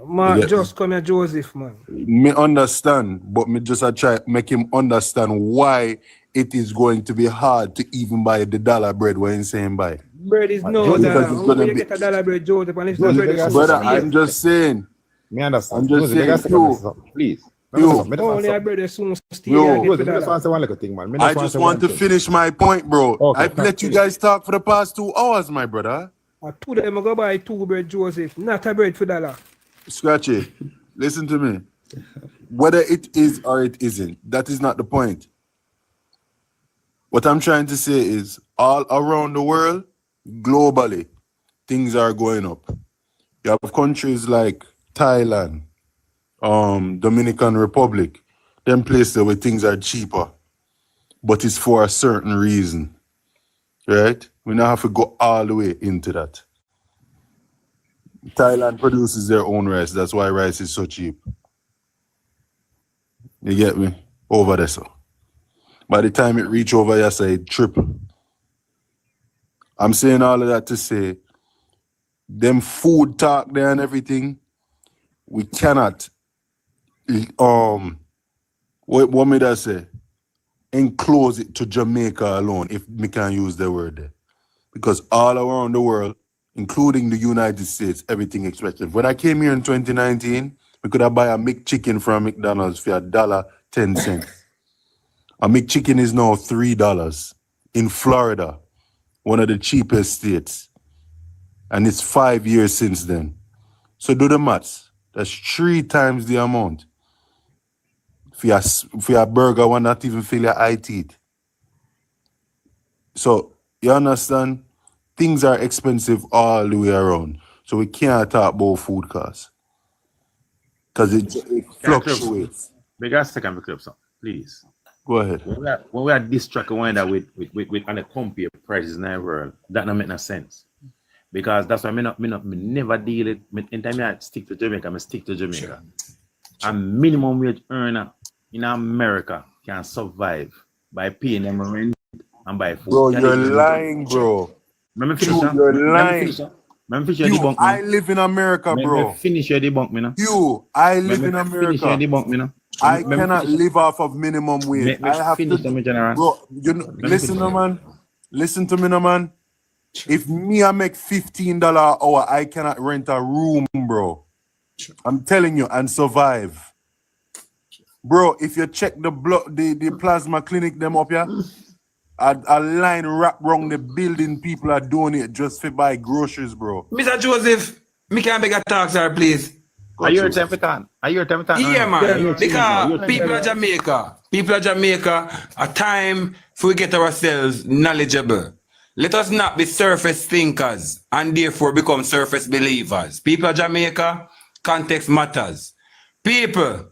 Speaker 1: Man, just come here, Joseph, man.
Speaker 2: Me understand, but me just a try make him understand why it is going to be hard to even buy the $1 bread when he's saying buy.
Speaker 1: Bread is no
Speaker 2: Joseph,
Speaker 1: $1.
Speaker 2: it's gonna
Speaker 1: You
Speaker 2: be-
Speaker 1: get a $1 bread, Joseph, and if the bread is so
Speaker 2: Brother,
Speaker 1: stale.
Speaker 2: I'm just saying.
Speaker 12: Me understand.
Speaker 2: I'm just
Speaker 12: Joseph,
Speaker 2: saying,
Speaker 12: you gotta say
Speaker 2: you-
Speaker 12: something, please.
Speaker 2: you-
Speaker 1: Only a bread is so stale.
Speaker 2: Yo,
Speaker 1: You get
Speaker 12: Joseph,
Speaker 1: the
Speaker 12: me just
Speaker 1: $1.
Speaker 12: want to say one little thing, man. Me
Speaker 2: I just
Speaker 12: say
Speaker 2: want
Speaker 12: one
Speaker 2: to
Speaker 12: thing.
Speaker 2: finish my point, bro.
Speaker 12: Okay,
Speaker 2: I've let you
Speaker 12: finish.
Speaker 2: guys talk for the past 2 hours, my brother.
Speaker 1: I told them I go buy 2 bread, Joseph. Not a bread for $1.
Speaker 2: Scratch it. Listen to me. Whether it is or it isn't, that is not the point. What I'm trying to say is, all around the world, globally, things are going up. You have countries like Thailand,
Speaker 12: Dominican Republic, them places where things are cheaper, but it's for a certain reason, right? We now have to go all the way into that. Thailand produces their own rice. That's why rice is so cheap. You get me? Over there, so. By the time it reach over here, say it triple. I'm saying all of that to say, them food talk there and everything, we cannot, what may I say, enclose it to Jamaica alone, if we can use the word there. Because all around the world, including the United States, everything expensive. When I came here in 2019, we could have buy a McChicken from McDonald's for $1.10. A McChicken is now $3 in Florida, one of the cheapest states. And it's 5 years since then. So do the maths. That's 3 times the amount. For your burger, one not even fill your eye teeth. So you understand? Things are expensive all the way around. So we can't talk about food costs. Because it fluctuates.
Speaker 8: Make a second for clip, please.
Speaker 12: Go ahead.
Speaker 8: When we are distracted with on the compare prices in the world, that don't make no sense. Because that's why me never deal it. Anytime I stick to Jamaica, I stick to Jamaica. Sure. A minimum wage earner in America can survive by paying them rent and buy food.
Speaker 12: Bro, you're lying, bro. You're lying. I live in America, bro.
Speaker 8: Finish your debunk, me now.
Speaker 12: I live in America.
Speaker 8: Finish your debunk, me now.
Speaker 12: I cannot live off of minimum wage. I have to. Bro, listen, no man. Listen to me, no man. If me I make $15 an hour, I cannot rent a room, bro. I'm telling you, and survive. Bro, if you check the plasma clinic them up here, a line wrapped around the building, people are doing it just to buy groceries, bro.
Speaker 9: Mr. Joseph, me can beg a talk, sir, please.
Speaker 8: Are you a time for time?
Speaker 9: Yeah, man. Because people of Jamaica, a time for we get ourselves knowledgeable. Let us not be surface thinkers and therefore become surface believers. People of Jamaica, context matters. People,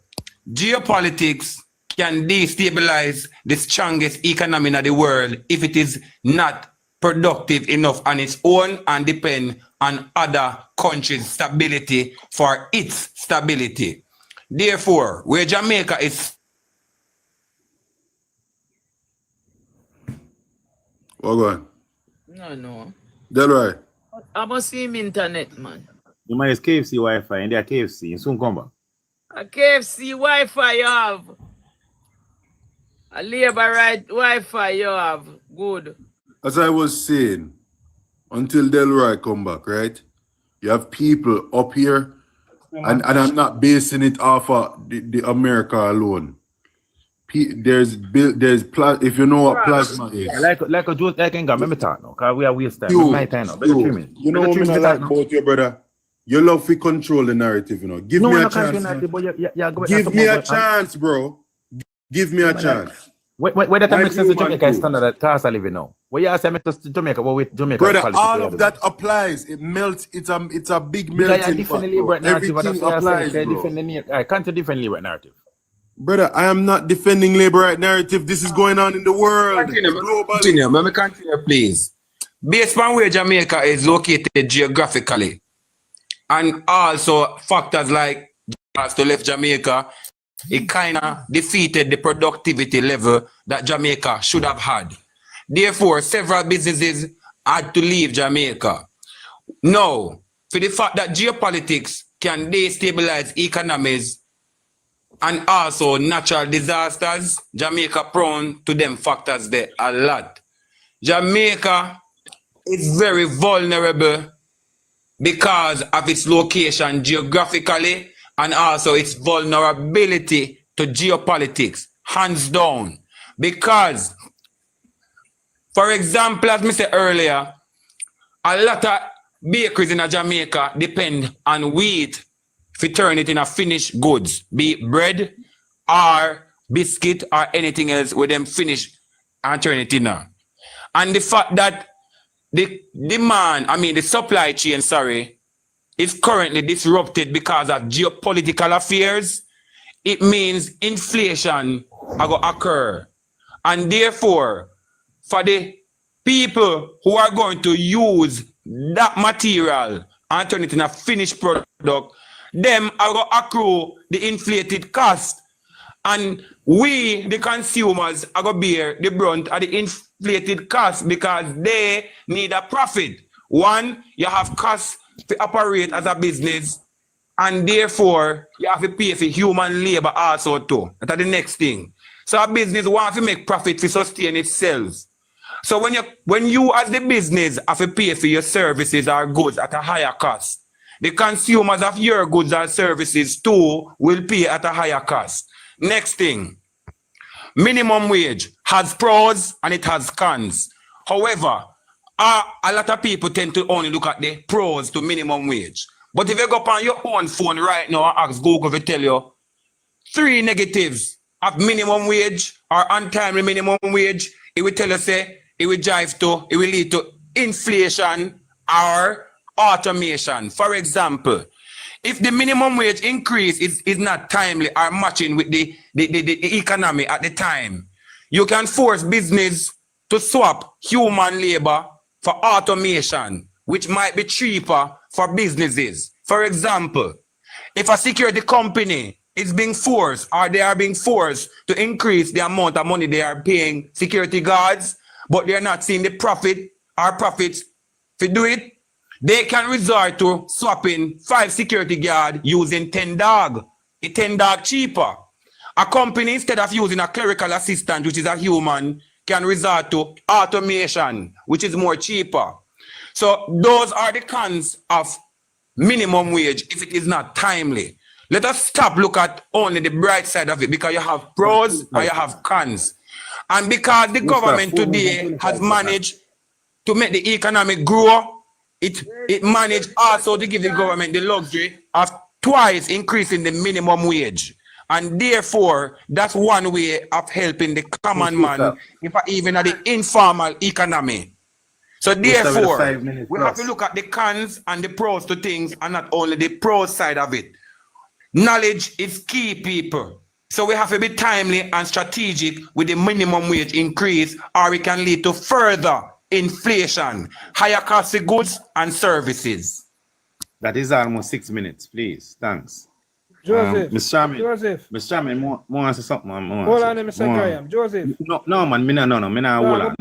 Speaker 9: geopolitics can destabilize the strongest economy in the world if it is not productive enough on its own and depend on other countries' stability for its stability. Therefore, where Jamaica is...
Speaker 12: What going?
Speaker 4: No.
Speaker 12: That's right.
Speaker 4: I must see him internet, man.
Speaker 8: You might use KFC Wi-Fi in their KFC. You soon come back.
Speaker 4: A KFC Wi-Fi you have. A labor right Wi-Fi you have. Good.
Speaker 12: As I was saying, until Delroy come back, right? You have people up here, and I'm not basing it off of the America alone. If you know what plasma is.
Speaker 8: Like a joke, like let me talk now, because we are wasting my time now.
Speaker 12: You know what I like about your brother? You love to control the narrative, you know. Give me a chance. Give me a chance, bro. Give me a chance.
Speaker 8: Where that makes sense to Jamaica is standard that class I live in now. Where you say make us to Jamaica, but with Jamaica.
Speaker 12: Brother, all of that applies. It melts. It's a big melting pot. Everything applies, bro.
Speaker 8: I can't defend labor narrative.
Speaker 12: Brother, I am not defending labor right narrative. This is going on in the world.
Speaker 9: Continue. Let me continue, please. Based on where Jamaica is located geographically, and also factors like to left Jamaica, it kind of defeated the productivity level that Jamaica should have had. Therefore, several businesses had to leave Jamaica. Now, for the fact that geopolitics can destabilize economies and also natural disasters, Jamaica prone to them factors there a lot. Jamaica is very vulnerable because of its location geographically and also its vulnerability to geopolitics, hands down. Because, for example, as I said earlier, a lot of bakeries in Jamaica depend on wheat to turn it in a finished goods, be it bread or biscuit or anything else with them finish and turn it in. And the fact that the supply chain, is currently disrupted because of geopolitical affairs, it means inflation will occur. And therefore, for the people who are going to use that material and turn it in a finished product, them are going to accrue the inflated cost. And we, the consumers, are going to bear the brunt of the inflated cost because they need a profit. One, you have costs to operate as a business, and therefore you have to pay for human labor also too. That's the next thing. So a business wants to make profit to sustain itself. So when you as the business have to pay for your services or goods at a higher cost, the consumers of your goods or services too will pay at a higher cost. Next thing, minimum wage has pros and it has cons. However, a lot of people tend to only look at the pros to minimum wage. But if you go up on your own phone right now and ask Google to tell you 3 negatives of minimum wage or untimely minimum wage, it will tell you, say, it will lead to inflation or automation. For example, if the minimum wage increase is not timely or matching with the economy at the time, you can force business to swap human labor for automation, which might be cheaper for businesses. For example, if a security company is being forced or they are being forced to increase the amount of money they are paying security guards, but they are not seeing the profit or profits to do it, they can resort to swapping 5 security guards using 10 dog. A 10 dog cheaper. A company, instead of using a clerical assistant, which is a human, can resort to automation, which is more cheaper. So those are the cons of minimum wage if it is not timely. Let us stop look at only the bright side of it because you have pros and you have cons. And because the government today has managed to make the economic grow, it managed also to give the government the luxury of twice increasing the minimum wage. And therefore, that's one way of helping the common man, even at the informal economy. So therefore, we have to look at the cons and the pros to things and not only the pros side of it. Knowledge is key, people. So we have to be timely and strategic with the minimum wage increase, or it can lead to further inflation, higher cost of goods and services.
Speaker 8: That is almost 6 minutes, please. Thanks.
Speaker 1: Joseph.
Speaker 8: Mr. Chairman, more answer something.
Speaker 1: Hold on, Mr. Graham. Joseph.
Speaker 8: No, man, me not hold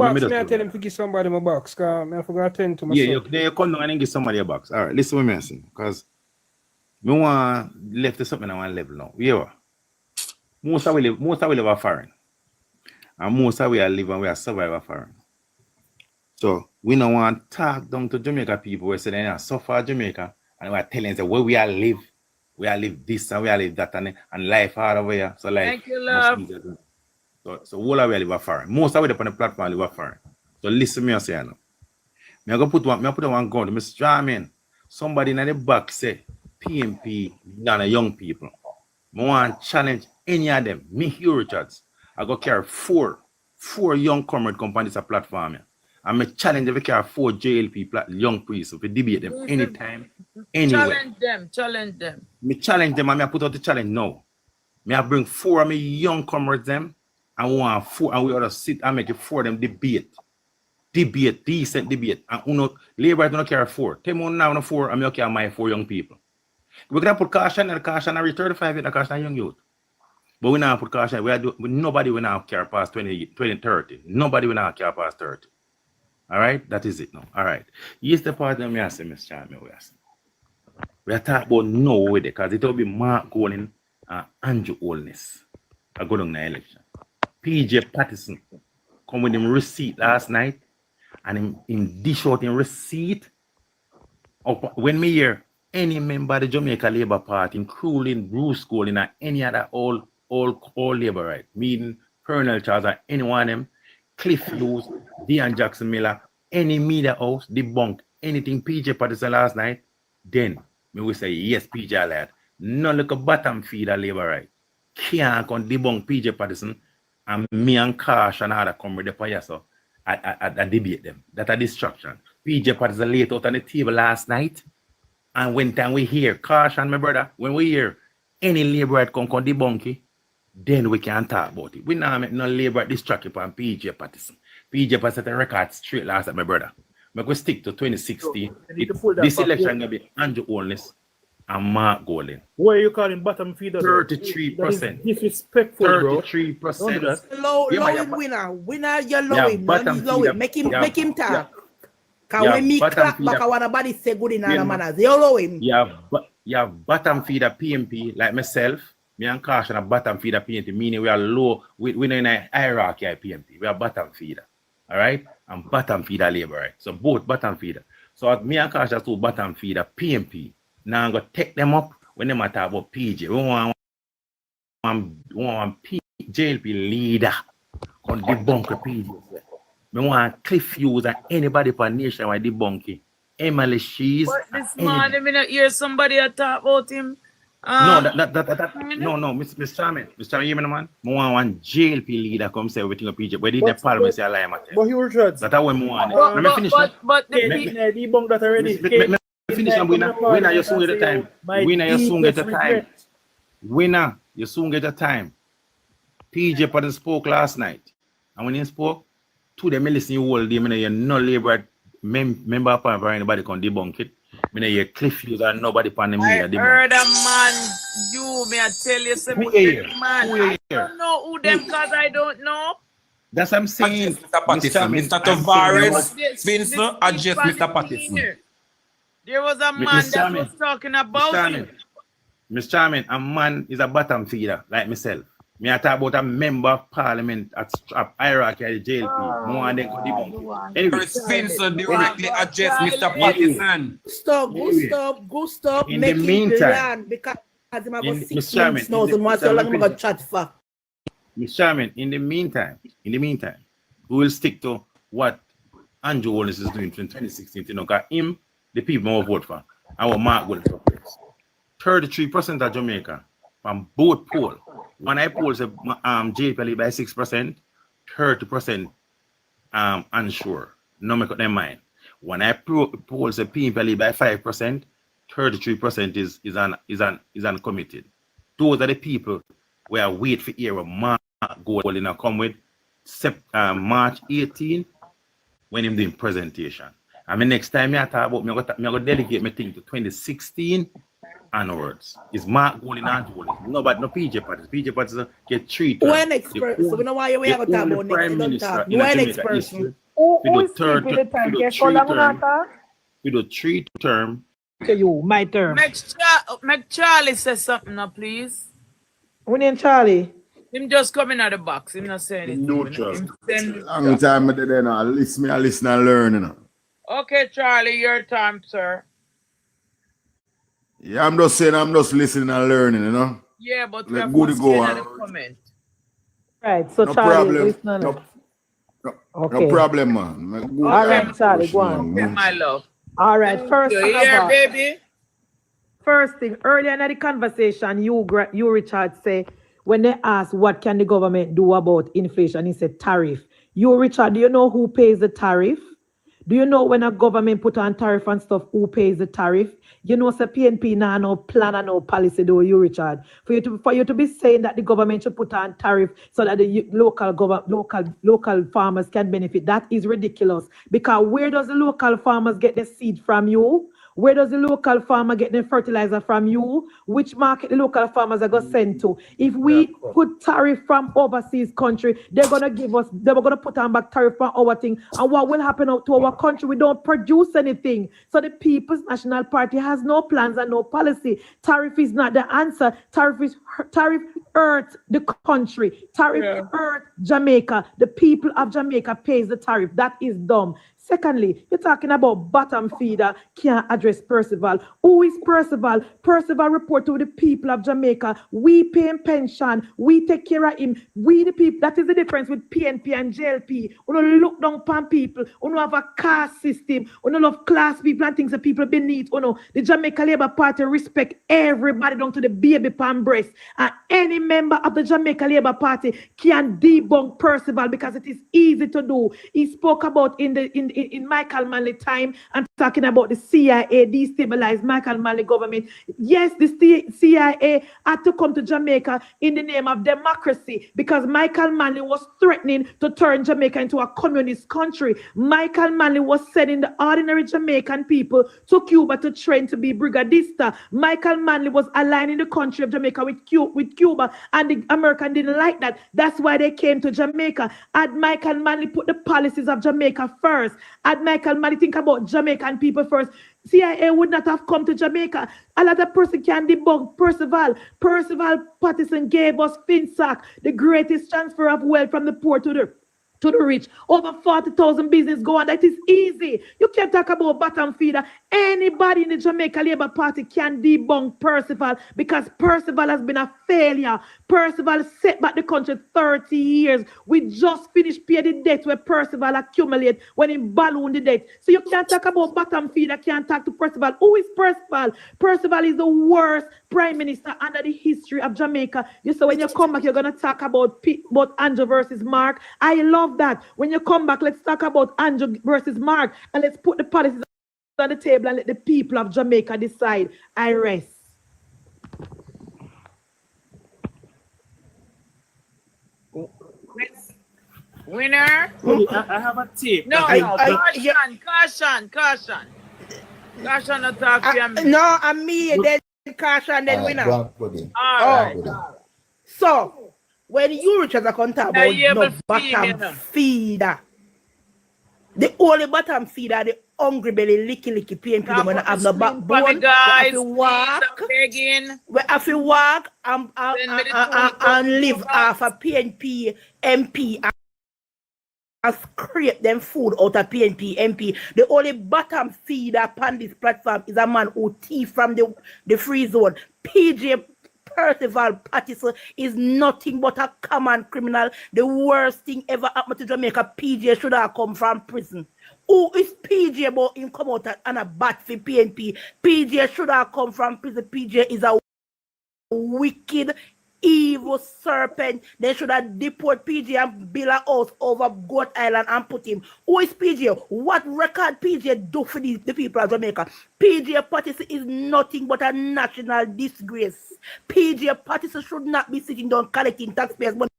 Speaker 8: on.
Speaker 1: I tell him to give somebody my box, because I forgot to attend to myself.
Speaker 8: Yeah, you come down and give somebody a box. All right, listen to me, because me want left something on one level now. Yeah. Most of we live are foreign. And most of we are live and we are survivor foreign. So we don't want to talk down to Jamaica people who say they are suffer Jamaica and we are telling them where we are live this and we are live that and life hard over here. So like
Speaker 4: thank you, love.
Speaker 8: So all of we live foreign. Most of we on the platform live foreign. So listen to me say now. Me put one gun to Mr. Chairman. Somebody in the back say PNP not young people. I want to challenge any of them. Me Hugh Richards. I go carry four young comrade companies a platform here. And me challenge every carry 4 JLP young priests to debate them anytime, anywhere.
Speaker 4: Challenge them.
Speaker 8: Me challenge them and me put out the challenge now. Me I bring 4 of me young comrades them and want 4 and we ought to sit and make it 4 of them debate, decent debate. And uno labor don't carry 4. Tell me now 4 and me carry my 4 young people. We're gonna put caution and reach 35 and caution young youth. But we now put caution. Nobody will now carry past 30. Nobody will now carry past 30. All right, that is it now. All right. Here's the part that I say, Mr. Chairman. We are talking about no with it because it will be Mark Golden and Andrew Holness. I go down the election. PJ Patterson come with him receipt last night and him dish out in receipt. When me hear any member of the Jamaica Labour Party, including Bruce Golden and any other all labor right, meaning Colonel Charles or any one of them, Cliff Hughes, Dean Jackson Miller, any media house debunk anything PJ Patterson last night, then me will say yes, PJ lad. No look a bottom feeder labor right. Can't come debunk PJ Patterson and me and Cash and other come with the payaso I debate them. That's a distraction. PJ Patterson laid out on the table last night And when time we hear, caution, my brother, when we hear any labor come debunk it, then we can talk about it. We now make no labor distract upon PJ Patterson. PJ Patterson set a record straight last time, my brother. But we stick to 2016. This election gonna be Andrew Holness and Mark Golden.
Speaker 18: Why are you calling bottom feeder?
Speaker 8: 33%.
Speaker 18: Disrespectful,
Speaker 8: 33%.
Speaker 16: Low him winner. Winner, you low him. Man, low him. Make him talk. Can we meet clap back? I want a body say good in all manners. You low him.
Speaker 8: You have bottom feeder PMP like myself. Me and Caution are bottom feeder PMP, meaning we are low. We're in a hierarchy at PMP. We are bottom feeder. All right? And bottom feeder labor, right? So both bottom feeder. So me and Caution are two bottom feeder PMP. Now I'm going to take them up when they matter about PJ. We want JLP leader on debunk the PJ. We want Cliff Hughes and anybody for nation why debunk it. Emily Shees.
Speaker 4: But this man, I mean, hear somebody talk about him.
Speaker 8: No, Mr. Chairman, you hear me, man? I want one JLP leader come say everything of PJ. But in the parliament say a lie, man.
Speaker 18: But he will try.
Speaker 8: That's how we want. Let me finish.
Speaker 18: But debunk that already.
Speaker 8: Finish and winner, you soon get the time. Winner, you soon get the time. Winner, you soon get the time. PJ Patterson spoke last night. And when he spoke, to them listen you all day, you're no labor member upon anybody can debunk it. You're Cliff Hughes and nobody upon the media.
Speaker 4: I heard a man, may I tell you something? I don't know who them because I don't know.
Speaker 8: That's what I'm saying.
Speaker 9: Mr. Patterson, Mr. Tavares, Vincent, adjust Mr. Patterson.
Speaker 4: There was a man that was talking about him.
Speaker 8: Mr. Chairman, a man is a bottom feeder, like myself. Me I talk about a member of parliament at hierarchy at the JLP. More than could debunk. Anyway,
Speaker 9: Vincent directly adjust Mr. Patterson.
Speaker 16: Stop.
Speaker 8: In the meantime,
Speaker 16: because him have got 6 months now, so much long I'm going to chat for.
Speaker 8: Mr. Chairman, in the meantime, we will stick to what Andrew Holness is doing from 2016. You know, because him, the people will vote for. Our Mark Golden for place. 33% of Jamaica from both polls. When I poll JPL by 6%, 30% unsure. No make up their mind. When I poll PNP by 5%, 33% is uncommitted. Those are the people where I wait for hear what Mark Golden come with March 18 when him doing presentation. And the next time I talk about I'm gonna delegate my thing to 2016 onwards. It's Mark Golden and Golden. No, but no PJ Patterson. PJ Patterson get 3 terms.
Speaker 16: When next person? So we know why we have a talk about
Speaker 8: Prime Minister in
Speaker 16: when
Speaker 8: next
Speaker 16: person?
Speaker 8: We do 3 term.
Speaker 15: To you, my term.
Speaker 4: Make Charlie say something now, please.
Speaker 15: When in Charlie?
Speaker 4: Him just coming out of the box. Him not saying anything.
Speaker 2: Neutral. Long time I did that now. I listen and learn, you know.
Speaker 4: Okay, Charlie, your time, sir.
Speaker 2: Yeah, I'm just saying, I'm just listening and learning, you know.
Speaker 4: Yeah, but we are
Speaker 2: good to go
Speaker 4: on. Comment.
Speaker 15: Right, so
Speaker 2: no
Speaker 15: Charlie,
Speaker 2: problem.
Speaker 15: Okay.
Speaker 2: No problem, man.
Speaker 15: All right, Charlie, go on.
Speaker 4: Okay, my love.
Speaker 15: All right, first
Speaker 4: You
Speaker 15: thing
Speaker 4: here,
Speaker 15: about,
Speaker 4: baby?
Speaker 15: first thing, earlier in the conversation, you Richard, say, when they asked what can the government do about inflation, he said tariff. You, Richard, do you know who pays the tariff? Do you know when a government put on tariff and stuff, who pays the tariff? You know, say PNP now no plan and no policy, do you, Richard? For you to be saying that the government should put on tariff so that the local farmers can benefit, that is ridiculous. Because where does the local farmers get the seed from you? Where does the local farmer get the fertilizer from you? Which market the local farmers are going to send to? If we put tariff from overseas country, they're going to put on back tariff from our thing. And what will happen to our country? We don't produce anything. So the People's National Party has no plans and no policy. Tariff is not the answer. Tariff hurts the country. Tariff hurts Jamaica. The people of Jamaica pays the tariff. That is dumb. Secondly, you're talking about bottom feeder can't address Percival. Who is Percival? Percival report to the people of Jamaica. We pay him pension. We take care of him. We the people. That is the difference with PNP and JLP. We don't look down upon people. We don't have a caste system. We don't love class people and things that people beneath. The Jamaica Labour Party respect everybody down to the baby palm breast. And any member of the Jamaica Labour Party can debunk Percival because it is easy to do. He spoke about in in Michael Manley time and talking about the CIA destabilized Michael Manley government. Yes, the CIA had to come to Jamaica in the name of democracy because Michael Manley was threatening to turn Jamaica into a communist country. Michael Manley was sending the ordinary Jamaican people to Cuba to train to be brigadista. Michael Manley was aligning the country of Jamaica with Cuba, and the Americans didn't like that. That's why they came to Jamaica. Had Michael Manley put the policies of Jamaica first, had Michael Manley think about Jamaican people first, CIA would not have come to Jamaica. A lot of person can debunk Percival. Percival Patterson gave us FinSac, the greatest transfer of wealth from the poor to the rich. Over 40,000 business go on. That is easy. You can't talk about bottom feeder. Anybody in the Jamaica Labour Party can debunk Percival because Percival has been a failure. Percival set back the country 30 years. We just finished paying the debt where Percival accumulated when he ballooned the debt. So you can't talk about bottom feeder, can't talk to Percival. Who is Percival? Percival is the worst prime minister under the history of Jamaica. You say when you come back, you're going to talk about Andrew versus Mark. I love that. When you come back, let's talk about Andrew versus Mark and let's put the policies on the table and let the people of Jamaica decide. I rest.
Speaker 4: Winner?
Speaker 18: I have a tip.
Speaker 4: No, caution. Caution attack.
Speaker 16: No, I'm me, then caution, then winner.
Speaker 4: All right.
Speaker 16: So, when you reach as a contact about no bottom feeder, the only bottom feeder, the hungry belly, licky PNP, they wanna have no backbone.
Speaker 4: Guys,
Speaker 16: we have to walk and live off a PNP MP and scrape them food out of PNP MP. The only bottom feeder upon this platform is a man who thief from the free zone. PJ Percival Patterson is nothing but a common criminal. The worst thing ever happened to Jamaica. PJ should have come from prison. Who is PJ about him come out and a bat for PNP? PJ should have come from prison. PJ is a wicked, evil serpent. They should have deported PJ and build a house over Goat Island and put him. Who is PJ? What record PJ do for the people of Jamaica? PJ Patterson is nothing but a national disgrace. PJ Patterson should not be sitting down collecting taxpayers' money.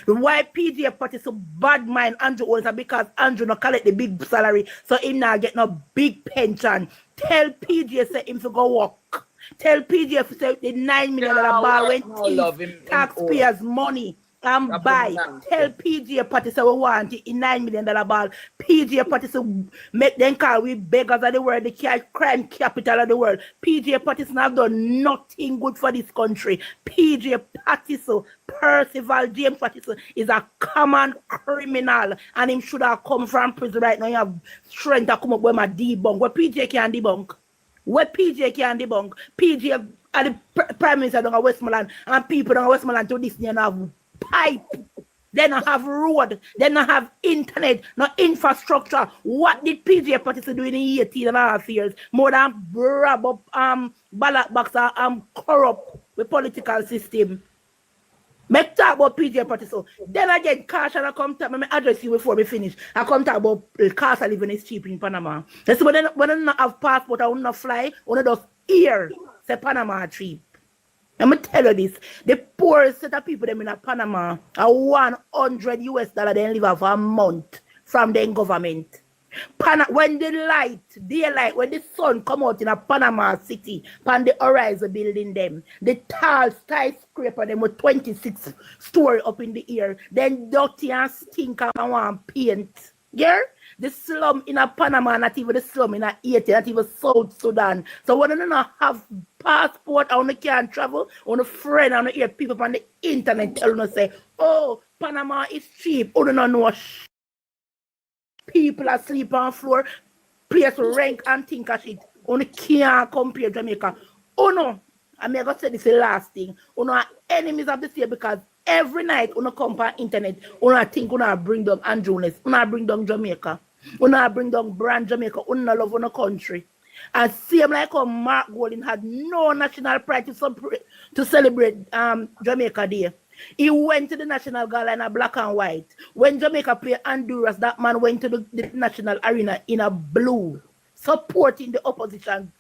Speaker 16: Why PJ Patterson bad mind Andrew owns because Andrew not collect the big salary, so him not get no big pension. Tell PJ say him to go work. Tell PJ to say the $9 million bar went taxpayers' money and buy. Tell PJ Patterson we want it in $9 million ball. PJ Patterson make them call we beggars of the world, the crime capital of the world. PJ Patterson have done nothing good for this country. PJ Patterson, Percival James Patterson is a common criminal and him should have come from prison right now. You have strength to come up with my debunk. What PJ can debunk? What PJ can debunk? PJ and the Prime Minister down Westmoreland and people down Westmoreland to this and have pipe. They don't have road. They don't have internet, no infrastructure. What did PJ Patterson do in 18 and a half years? More than grab up ballot box and corrupt the political system. Make talk about PJ Patterson. Then again, caution I come to me address you before we finish. I come talk about cost of living is cheap in Panama. That's when they not have passport, I will not fly, when they just here, say Panama cheap. Let me tell you this. The poorest set of people them in Panama are $100 US they live for a month from their government. When the daylight, when the sun come out in a Panama city, pan the horizon building them, the tall skyscraper them with 26 story up in the air, then dirty and stink and want paint. Yeah? The slum in a Panama, not even the slum in a Haiti, not even South Sudan. So when you don't have passport, or you can't travel, or a friend, and you hear people on the internet telling you say, oh, Panama is cheap, or you don't know people are sleep on floor, place rank and think of shit. You can't compare Jamaica. Oh no, I'm going to say this is the last thing. You know, enemies of the state because every night you come on internet, you think you bring down Andrewness, you bring down Jamaica, you bring down brand Jamaica, you love on the country. And same like Mark Golding had no national pride to celebrate Jamaica Day. He went to the National Gala in a black and white. When Jamaica played Honduras, that man went to the national arena in a blue, supporting the opposition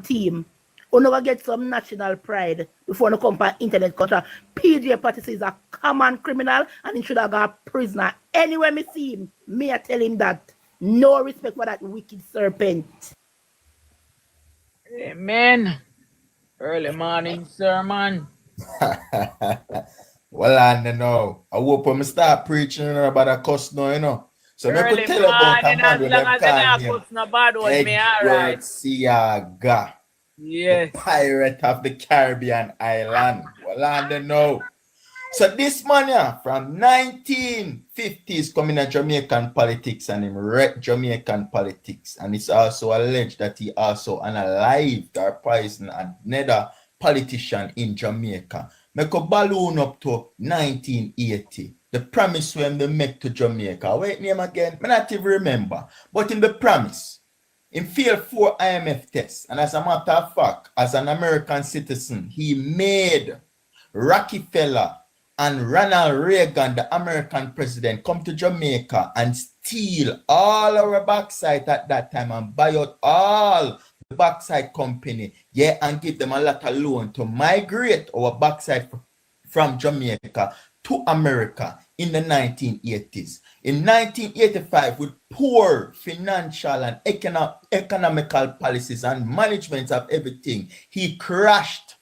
Speaker 16: team. We never get some national pride before no come for internet culture. PJ Patterson is a common criminal and he should have got prisoner. Anywhere me see him, me I tell him that no respect for that wicked serpent.
Speaker 4: Amen. Early morning sermon.
Speaker 14: Well, I know. I hope when I start preaching about a cuss now, you know. So I could tell about a man with them call him Edward Siaga, the pirate of the Caribbean island. Well, I know. So this man yeah, from 1950s coming to Jamaican politics and him wrecked Jamaican politics. And it's also alleged that he also unalived or poisoned another politician in Jamaica. Make a balloon up to 1980. The promise when they make to Jamaica. Wait name again? I not even remember. But in the promise, he failed 4 IMF tests. And as a matter of fact, as an American citizen, he made Rockefeller and Ronald Reagan, the American president, come to Jamaica and steal all our bauxite at that time and buy out all the bauxite company, yeah, and give them a lot of loan to migrate our bauxite from Jamaica to America in the 1980s. In 1985, with poor financial and economical policies and management of everything, he crashed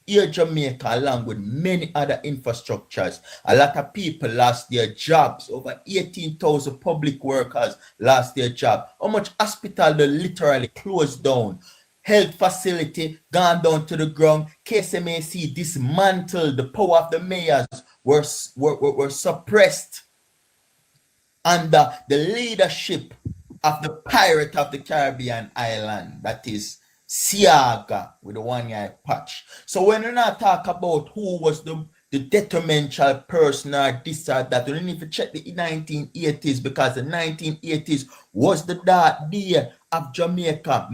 Speaker 14: Air Jamaica along with many other infrastructures. A lot of people lost their jobs. Over 18,000 public workers lost their job. How much hospital they literally closed down. Health facility gone down to the ground. KSMAC dismantled. The power of the mayors were suppressed under the leadership of the pirate of the Caribbean island. That is Siaga with the 1 eye patch. So when we not talk about who was the detrimental person or this or that, we don't need to check the 1980s because the 1980s was the dark day of Jamaica.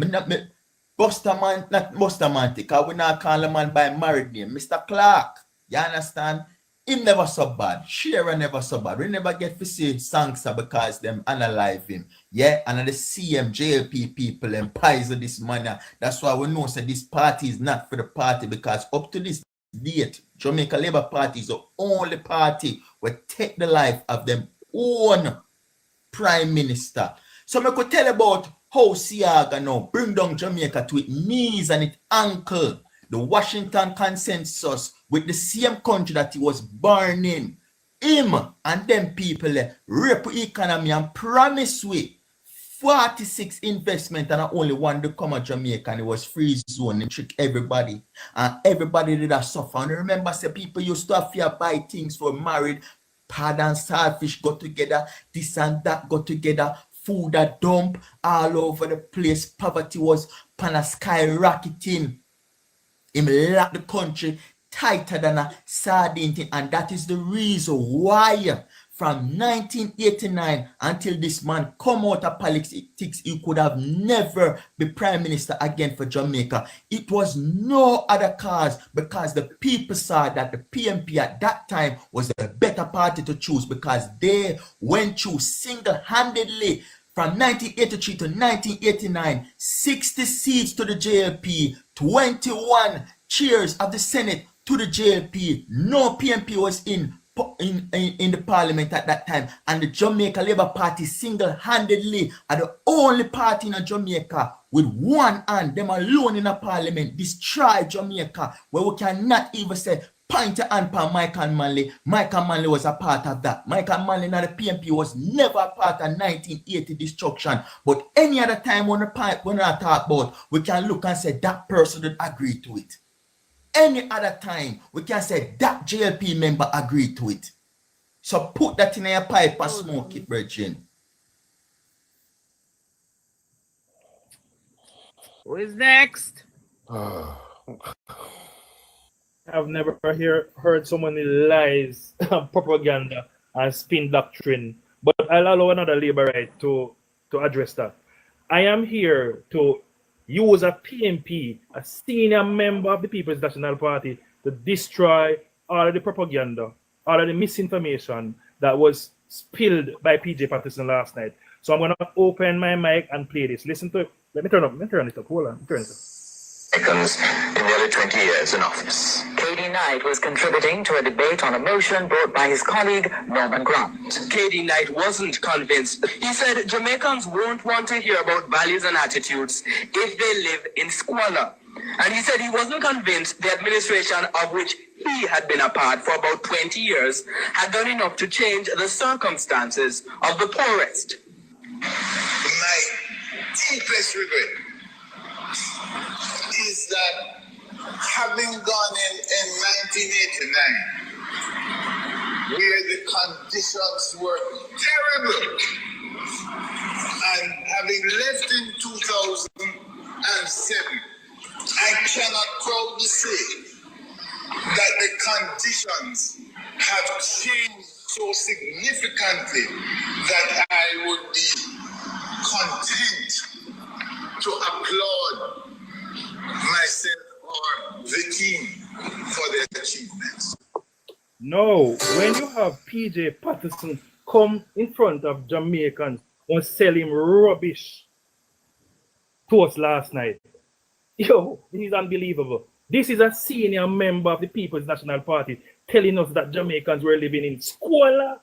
Speaker 14: Busterman, not Busterman, because we not call a man by married name. Mr. Clark, you understand? Him never so bad. Shearer never so bad. We never get to see Sangsa because them unalive him. Yeah, and the CM, JLP people and poison this man. That's why we know that this party is not for the party because up to this date, Jamaica Labour Party is the only party will take the life of them own prime minister. So I could tell about how Siaga now bring down Jamaica to its knees and its ankle. The Washington Consensus with the same country that he was born in. Him and them people rape economy and promise we 46 investment and only one to come to Jamaica and it was free zone and trick everybody. And everybody did that suffer. And remember, say people used to have to buy things for married. Pad and starfish got together. This and that got together. Food a dump all over the place. Poverty was pan a skyrocketing. Him lock the country tighter than a sardine thing, and that is the reason why from 1989 until this man come out of politics, he could have never be prime minister again for Jamaica. It was no other cause because the people saw that the PNP at that time was the better party to choose because they went through single-handedly from 1983 to 1989, 60 seats to the JLP, 21 chairs of the Senate to the JLP. No PNP was in the parliament at that time. And the Jamaica Labour Party single-handedly are the only party in Jamaica with one hand, them alone in a parliament, destroy Jamaica, where we cannot even say, point your hand for Michael Manley. Michael Manley was a part of that. Michael Manley and the PNP was never a part of 1980 destruction. But any other time when I talk about, we can look and say that person did agree to it. Any other time, we can say that JLP member agreed to it. So put that in your pipe and smoke it, Virgin.
Speaker 4: Who is next?
Speaker 18: I've never heard so many lies, propaganda, and spin doctrine. But I'll allow another Labour right to address that. I am here to use a PNP, a senior member of the People's National Party, to destroy all of the propaganda, all of the misinformation that was spilled by PJ Patterson last night. So I'm going to open my mic and play this. Listen to it. Let me turn it up. Hold on. Turn it up.
Speaker 19: In nearly 20 years in office. KD Knight was contributing to a debate on a motion brought by his colleague Norman Grant. KD Knight wasn't convinced. He said Jamaicans won't want to hear about values and attitudes if they live in squalor. And he said he wasn't convinced the administration of which he had been a part for about 20 years had done enough to change the circumstances of the poorest.
Speaker 20: My deepest regret is that having gone in 1989, where the conditions were terrible, and having left in 2007, I cannot proudly say that the conditions have changed so significantly that I would be content to applaud myself or the team for their achievements.
Speaker 18: No, when you have PJ Patterson come in front of Jamaicans and sell him rubbish to us last night, yo, this is unbelievable. This is a senior member of the People's National Party telling us that Jamaicans were living in squalor.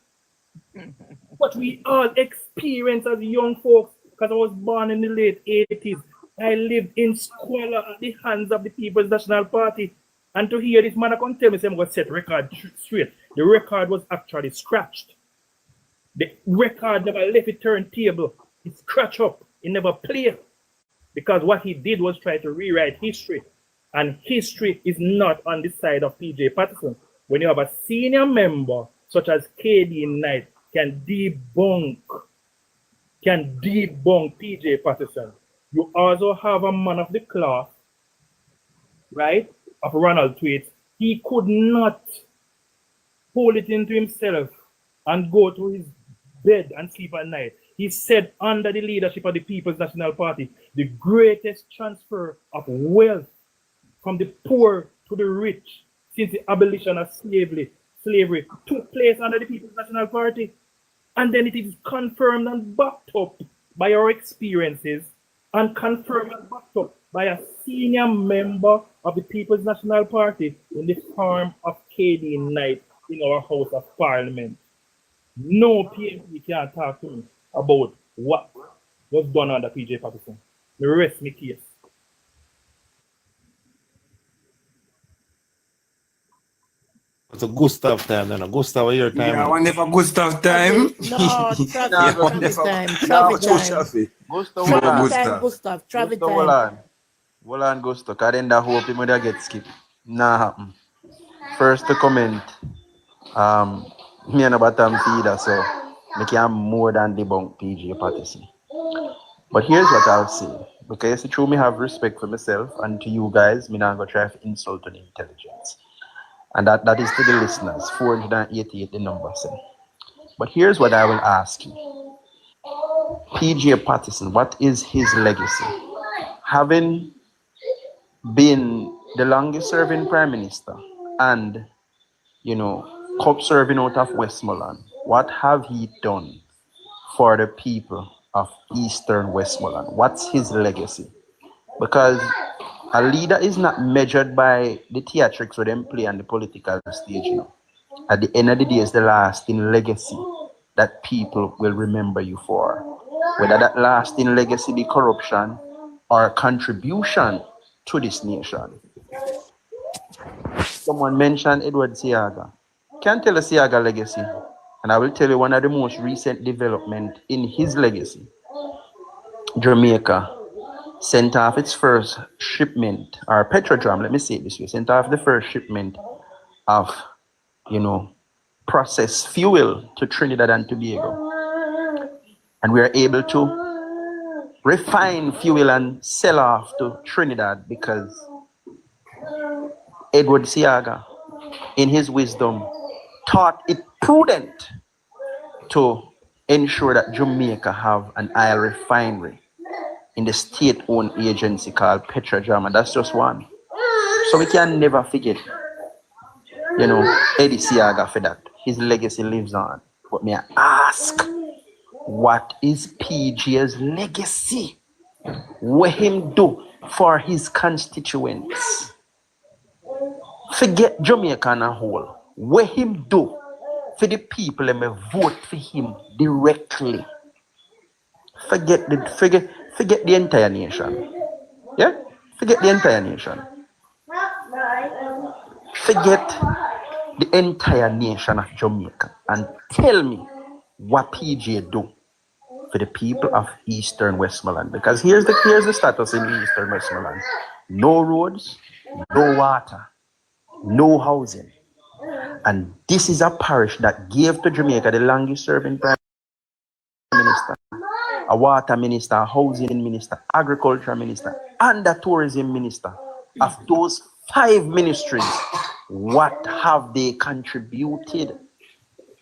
Speaker 18: What we all experience as young folks, because I was born in the late 80s. I lived in squalor at the hands of the People's National Party. And to hear this man come tell me, I'm going to set record straight. The record was actually scratched. The record never left the turntable. It scratched up. It never played. Because what he did was try to rewrite history. And history is not on the side of PJ Patterson. When you have a senior member such as KD Knight can debunk PJ Patterson, you also have a man of the cloth, right, of Ronald Tweets. He could not hold it into himself and go to his bed and sleep at night. He said under the leadership of the People's National Party, the greatest transfer of wealth from the poor to the rich since the abolition of slavery took place under the People's National Party. And then it is confirmed and backed up by our experiences and confirmed and backed up by a senior member of the People's National Party in the form of KD Knight in our House of Parliament. No PNP can talk to me about what was done under PJ Patterson. The rest me case.
Speaker 8: It's a Gustav time, then. Gustav, your time.
Speaker 9: Yeah, I wonder for Gustav time.
Speaker 16: No, traffic time. Gustav, traffic time.
Speaker 21: Hold on, Gustav, because then that hope him would get skipped. Nah, happen. First to comment, me and a bottom feeder, so I can more than debunk PJ Patterson. But here's what I'll say. Because it's true, me have respect for myself and to you guys, me not going to try to insult on intelligence. And that is to the listeners, 488 the number. But here's what I will ask you. PJ Patterson, what is his legacy? Having been the longest serving prime minister and, cup serving out of Westmoreland, what have he done for the people of Eastern Westmoreland? What's his legacy? Because a leader is not measured by the theatrics where them play on the political stage. At the end of the day, it's the lasting legacy that people will remember you for. Whether that lasting legacy be corruption or contribution to this nation. Someone mentioned Edward Seaga. Can't tell a Seaga legacy. And I will tell you one of the most recent development in his legacy. Jamaica sent off its first shipment, or Petrodram, let me say it this way, sent off the first shipment of, processed fuel to Trinidad and Tobago. And we are able to refine fuel and sell off to Trinidad because Edward Seaga, in his wisdom, thought it prudent to ensure that Jamaica have an oil refinery in the state-owned agency called Petrodram, and that's just one. So we can never forget. you know, Eddie Siaga for that. His legacy lives on. But may I ask, what is PJ's legacy? What him do for his constituents? Forget Jamaica on a whole. What him do for the people that may vote for him directly? Forget the entire nation. Yeah? Forget the entire nation. Forget the entire nation of Jamaica and tell me what PJ do for the people of Eastern Westmoreland. Because here's the status in Eastern Westmoreland. No roads, no water, no housing. And this is a parish that gave to Jamaica the longest serving prime minister, a water minister, a housing minister, agriculture minister, and a tourism minister. Of those 5 ministries, what have they contributed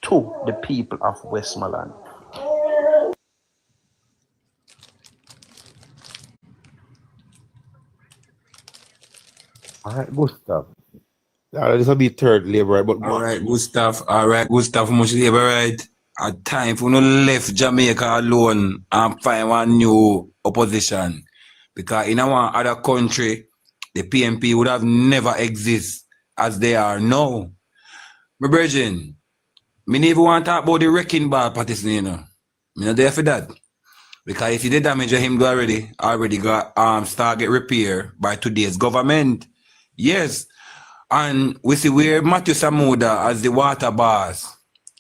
Speaker 21: to the people of Westmoreland?
Speaker 8: All right, Gustav. This will be third labor, but
Speaker 9: all right, Gustav. All right, Gustav, much labor, right? At time for no left Jamaica alone and find one new opposition. Because in our other country, the PNP would have never exist as they are now. My virgin, me never want to talk about the wrecking ball partisan, you know. Me not there for that. Because if you did damage him already got start get repair by today's government. Yes. And we see where Matthew Samuda as the water boss,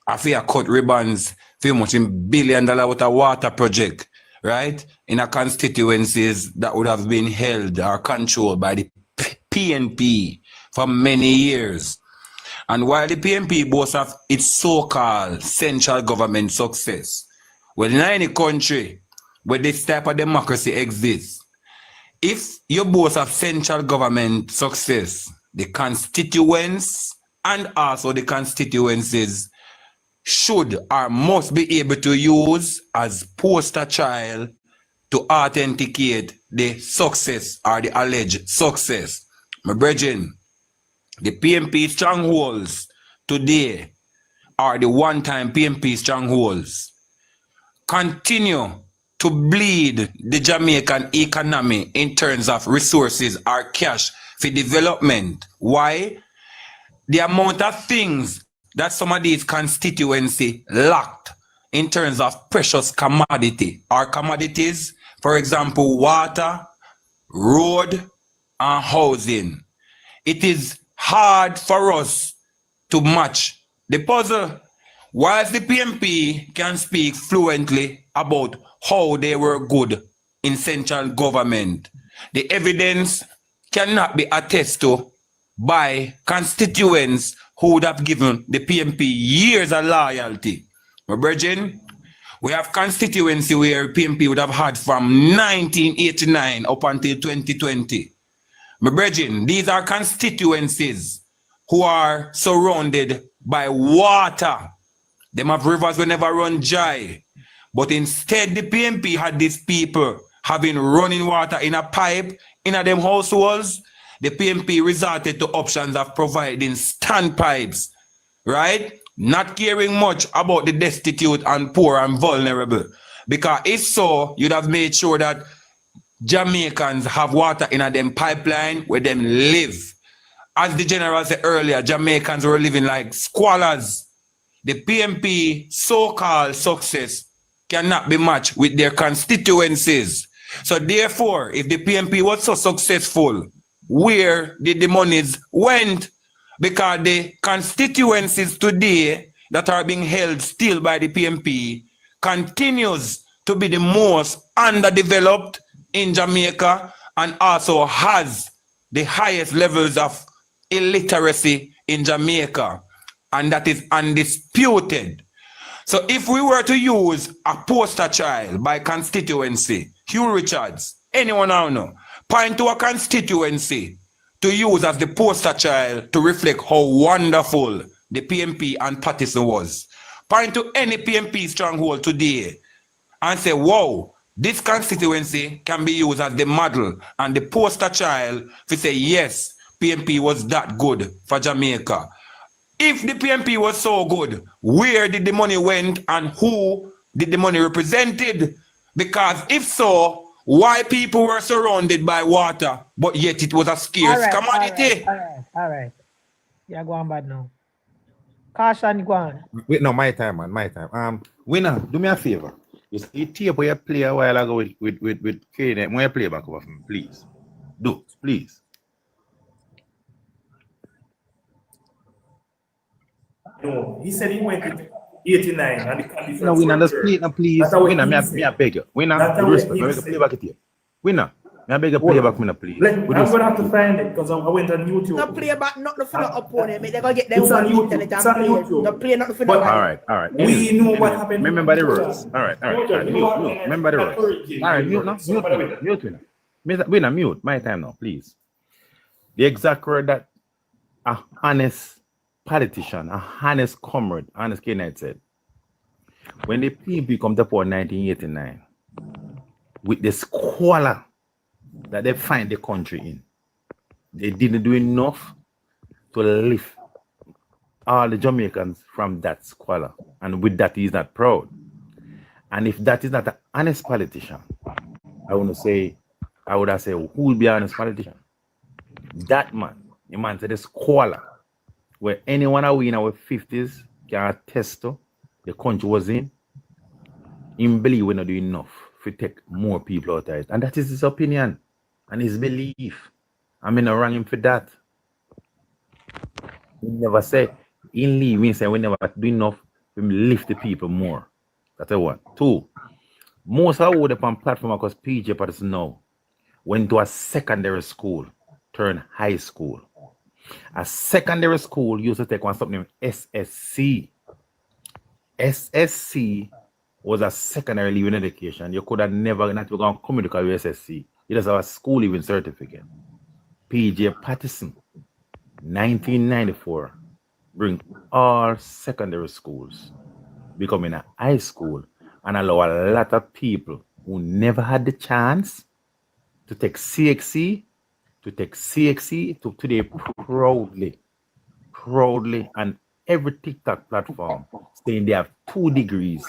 Speaker 9: I feel cut ribbons for much in $1 billion worth of water project, right? In a constituencies that would have been held or controlled by the PNP for many years. And while the PNP boasts of its so-called central government success, well, in any country where this type of democracy exists, if you boast of central government success, the constituents and also the constituencies should or must be able to use as poster child to authenticate the success or the alleged success. My brethren, the PNP strongholds today are the one-time PNP strongholds. Continue to bleed the Jamaican economy in terms of resources or cash for development. Why? The amount of things that some of these constituency lacked in terms of precious commodity or commodities, for example, water, road, and housing. It is hard for us to match the puzzle. Whilst the PNP can speak fluently about how they were good in central government, the evidence cannot be attested to by constituents who would have given the PNP years of loyalty. My brethren, we have constituency where PNP would have had from 1989 up until 2020. My brethren, these are constituencies who are surrounded by water. Them have rivers will never run dry. But instead, the PNP had these people having running water in a pipe in a them households. The PNP resorted to options of providing standpipes, right? Not caring much about the destitute and poor and vulnerable. Because if so, you'd have made sure that Jamaicans have water in a them pipeline where them live. As the general said earlier, Jamaicans were living like squalors. The PNP so-called success cannot be matched with their constituencies. So therefore, if the PNP was so successful, where did the monies went? Because the constituencies today that are being held still by the PNP continues to be the most underdeveloped in Jamaica and also has the highest levels of illiteracy in Jamaica, and that is undisputed. So if we were to use a poster child by constituency, Hugh Richards, anyone I know, point to a constituency to use as the poster child to reflect how wonderful the PNP and Patterson was. Point to any PNP stronghold today and say, wow, this constituency can be used as the model and the poster child to say, yes, PNP was that good for Jamaica. If the PNP was so good, where did the money went and who did the money represented? Because if so, why people were surrounded by water, but yet it was a scarce commodity?
Speaker 15: All right. Yeah, go on bad now. Caution, go on.
Speaker 8: Wait, no, my time, man, my time. Winner, do me a favor. You see, tape where you play a while ago with Kane. When you play back over for me, please. Do, please.
Speaker 18: No, he said he went to 89 and the conditions
Speaker 8: No, winner,
Speaker 18: were
Speaker 8: just
Speaker 18: there.
Speaker 8: play it now, please.
Speaker 18: That's what
Speaker 8: Winner,
Speaker 18: he
Speaker 8: me
Speaker 18: said.
Speaker 8: a beg you. Winner,
Speaker 18: That's
Speaker 8: with
Speaker 18: what
Speaker 8: respect,
Speaker 18: he
Speaker 8: me a
Speaker 18: said.
Speaker 8: play back it here. Winner, me a beg you play back me now, please.
Speaker 18: I'm
Speaker 8: With
Speaker 18: going to
Speaker 8: respect.
Speaker 18: have to find it because I went on YouTube.
Speaker 16: No play back nothing for the opponent. They're going to get them
Speaker 18: It's on
Speaker 16: on
Speaker 18: YouTube.
Speaker 16: internet
Speaker 18: It's
Speaker 16: and
Speaker 18: on
Speaker 16: play.
Speaker 18: YouTube.
Speaker 16: No play nothing for
Speaker 18: But
Speaker 16: nobody.
Speaker 8: All right.
Speaker 18: We know what happened.
Speaker 8: Remember the rules. All right. Mute. Remember the rules.
Speaker 18: Hurricane.
Speaker 8: All right, mute now. Mute winner. Winner, mute. My time now, please. The exact word that a honest politician, a honest comrade, honest Kenite said, when the PNP come to power in 1989, with the squalor that they find the country in, they didn't do enough to lift all the Jamaicans from that squalor. And with that, he's not proud. And if that is not an honest politician, I would have said, who will be an honest politician? That man, the man said the squalor, where anyone in our 50s can attest to the country was in, him believe we're not doing enough to take more people out of it. And that is his opinion and his belief. I mean, I wrong him for that. He never say, in leave, we say we never do enough to lift the people more. That's a one. Two, most of the on platform because PJ Patterson now went to a secondary school, turned high school. A secondary school used to take one something named SSC. SSC was a secondary leaving education. You could have never not gone communicate with SSC. You just have a school leaving certificate. PJ Patterson, 1994, bring all secondary schools becoming a high school and allow a lot of people who never had the chance to take CXC to today proudly and every TikTok platform saying they have 2 degrees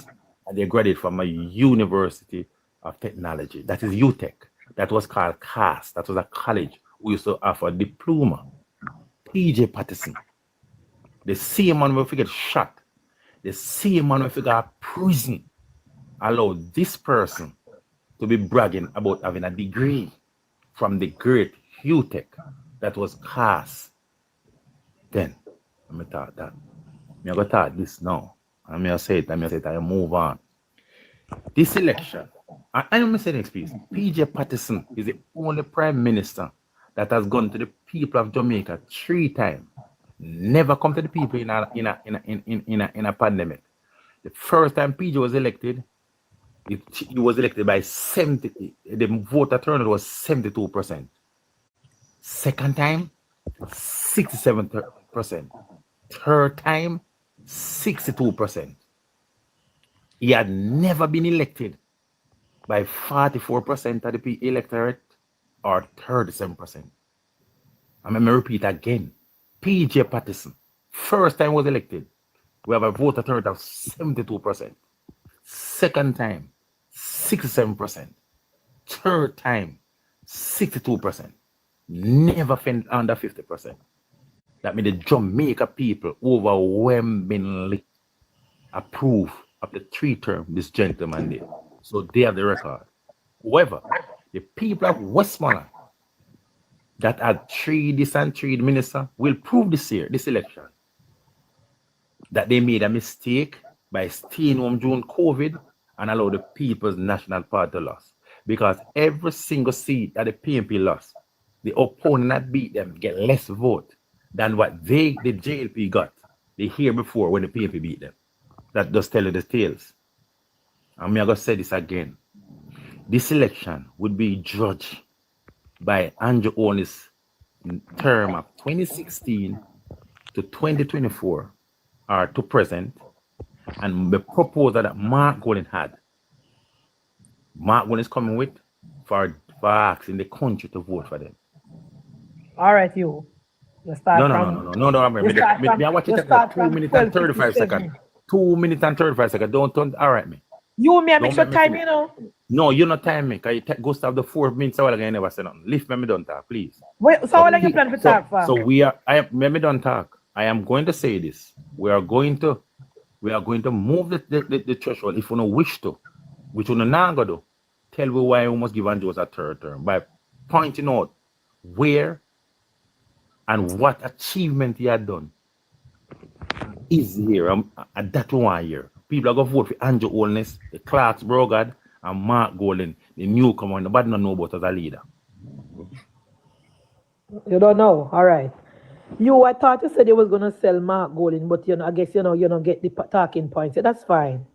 Speaker 8: and they graduate from a university of technology. That is UTech. That was called CAS. That was a college we used to offer a diploma. PJ Patterson, the same man who get shot, the same man who got prison, allowed this person to be bragging about having a degree from the great UTech that was CAS. Then, let me talk that. I'm going to talk this now. I'm going to say it, I move on. This election, I'm going to say next piece. PJ Patterson is the only prime minister that has gone to the people of Jamaica 3 times. Never come to the people in a pandemic. The first time PJ was elected, he was elected by 70. The voter turnout was 72%. Second time, 67%. Third time, 62%. He had never been elected by 44% of the electorate or 37%. I'm going to repeat again. PJ Patterson, first time was elected, we have a voter turnout of 72%. Second time, 67%. Third time, 62%. Never fell under 50%. That means the Jamaica people overwhelmingly approve of the 3 term this gentleman did. So they have the record. However, the people of Westmoreland that had 3 this and 3 minister will prove this election, that they made a mistake by staying home during COVID and allow the People's National Party loss. Because every single seat that the PNP lost, the opponent that beat them get less vote than what the JLP got the year before when the PNP beat them. That does tell you the tales. I'm going to say this again. This election would be judged by Andrew Only's term of 2016 to 2024 or to present, and the proposal that Mark Golden had. Mark Golden is coming with for asking the country to vote for them.
Speaker 15: All right, you. You start
Speaker 8: No.
Speaker 15: You start from,
Speaker 8: Me I watch
Speaker 15: you
Speaker 8: it at
Speaker 15: start
Speaker 8: 2
Speaker 15: from
Speaker 8: minutes and 35
Speaker 15: 12:57.
Speaker 8: seconds. 2 minutes and 35 seconds. Don't all right me.
Speaker 15: You me, I make
Speaker 8: Don't
Speaker 15: sure
Speaker 8: make me
Speaker 15: time,
Speaker 8: finish.
Speaker 15: you know.
Speaker 8: No, you not time me. Cause you go stop the 4 minutes while I never say nothing. Lift me don't talk, please.
Speaker 15: Wait, so how long you plan to talk for?
Speaker 8: So me don't talk. I am going to say this. We are going to move the threshold if we don't wish to, which we not gonna do. Tell me why we must give Andrews a third term by pointing out where and what achievement he had done is here. And that one here. People are going to vote for Andrew Holness, the Clarks Brogard, and Mark Golden, the newcomer. Nobody don't know about as a leader.
Speaker 15: You don't know. All right. I thought you said you was gonna sell Mark Golden, but I guess you don't get the talking points. So that's fine.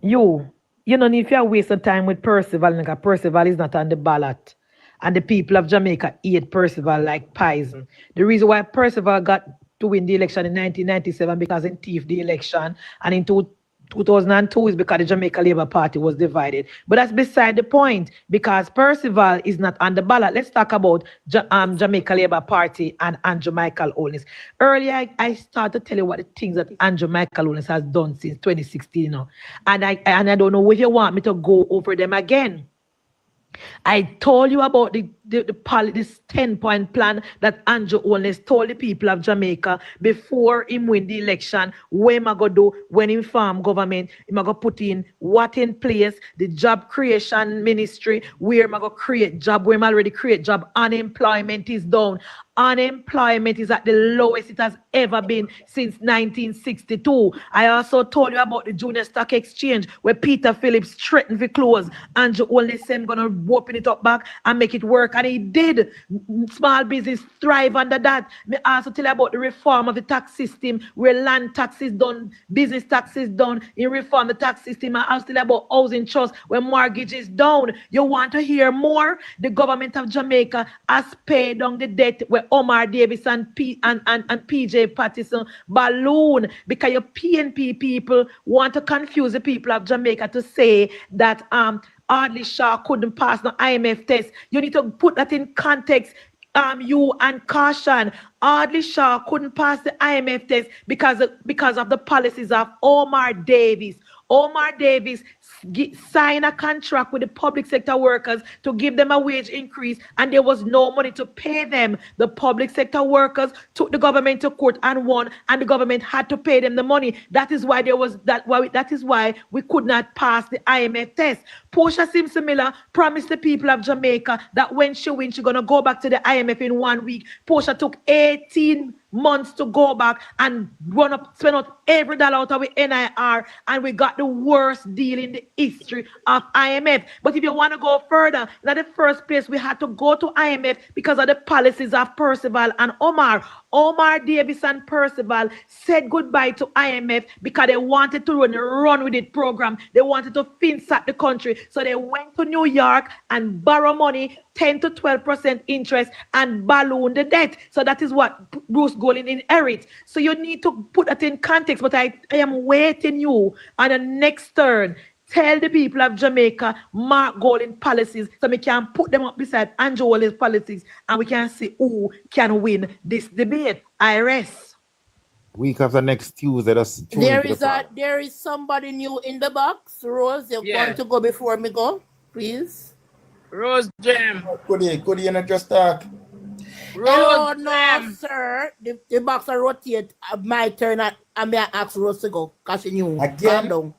Speaker 15: You don't need to waste of time with Percival, because Percival is not on the ballot. And the people of Jamaica hate Percival like poison. The reason why Percival got to win the election in 1997 because he thieved the election, and in 2002 is because the Jamaica Labour Party was divided. But that's beside the point, because Percival is not on the ballot. Let's talk about Jamaica Labour Party and Andrew Michael Holness. Earlier, I started to tell you what the things that Andrew Michael Holness has done since 2016 now. And I don't know if you want me to go over them again. I told you about this 10-point plan that Andrew Holness told the people of Jamaica before him win the election. What am I going to do when he form government? Am I going to put in what in place? The job creation ministry. Where am I going to create job? Where am I already create job? Unemployment is down. Unemployment is at the lowest it has ever been since 1962. I also told you about the Junior Stock Exchange where Peter Phillips threatened to close. Andrew Holness said, I'm going to open it up back and make it work. And he did. Small business thrive under that. I also tell you about the reform of the tax system where land tax is done, business tax is done. In reform the tax system. I also tell you about housing trust where mortgage is down. You want to hear more? The government of Jamaica has paid down the debt where Omar Davis and PJ Patterson balloon, because your PNP people want to confuse the people of Jamaica to say that Audley Shaw couldn't pass the IMF test. You need to put that in context. You and caution. Audley Shaw couldn't pass the IMF test because of the policies of Omar Davis. Omar Davis signed a contract with the public sector workers to give them a wage increase, and there was no money to pay them. The public sector workers took the government to court and won, and the government had to pay them the money. That is why that is why we could not pass the IMF test. Portia Simpson Miller promised the people of Jamaica that when she wins, she's gonna go back to the IMF in 1 week. Portia took 18 months to go back and spend out every dollar out of the NIR, and we got the worst deal in the history of IMF. But if you want to go further, in the first place, we had to go to IMF because of the policies of Percival and Omar. Omar Davis and Percival said goodbye to IMF because they wanted to run with it program. They wanted to finsack the country. So they went to New York and borrow money, 10 to 12% interest, and balloon the debt. So that is what Bruce Golding inherit. So you need to put that in context. But I am waiting you on the next turn. Tell the people of Jamaica Mark Golding policies so we can put them up beside Andrew Holness policies and we can see who can win this debate. I rest.
Speaker 8: Week after next Tuesday,
Speaker 16: There is somebody new in the box. Rose, you want to go before me go, please?
Speaker 4: Rose Jam.
Speaker 14: Could you not just talk?
Speaker 16: Hello, no, sir. The box are rotate. My turn. I may ask Rose to go because she knew.
Speaker 14: Again?
Speaker 16: Calm down.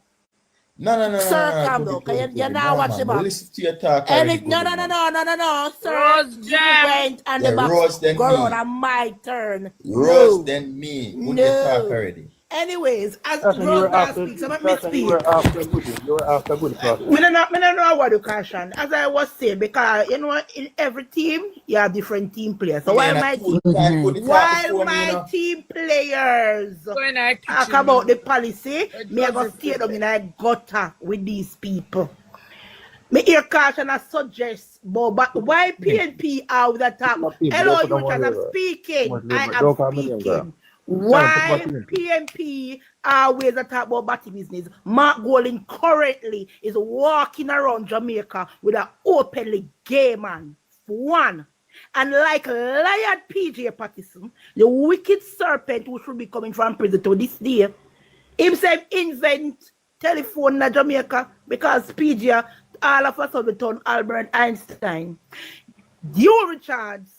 Speaker 14: No.
Speaker 16: Sir, calm down. You now watch the box.
Speaker 14: Listen to your talk.
Speaker 16: No, sir.
Speaker 4: Rose Jam.
Speaker 16: Went and the box
Speaker 14: Rose then
Speaker 16: go
Speaker 14: me.
Speaker 16: on my turn.
Speaker 14: Rose then me. Would you talk already?
Speaker 16: Anyways, as
Speaker 1: Person, you
Speaker 16: Rose
Speaker 1: were
Speaker 16: not
Speaker 1: after,
Speaker 16: speak, so let
Speaker 1: person,
Speaker 16: me speak.
Speaker 1: you were after good person.
Speaker 16: I don't know what you caution. As I was saying, because you know, in every team, you have different team players. So while my team players talk about the policy, me I go stay down in a gutter with these people. Me hear caution and suggest, but why PNP are with that talk? Hello, you guys, I'm speaking. I am speaking. Why PNP always talk about batty business? Mark Golding currently is walking around Jamaica with an openly gay man. For one, And like liar PJ Patterson, the wicked serpent who should be coming from prison to this day, himself invent telephone in Jamaica because PJ all of us have turn Albert Einstein. You, Richards,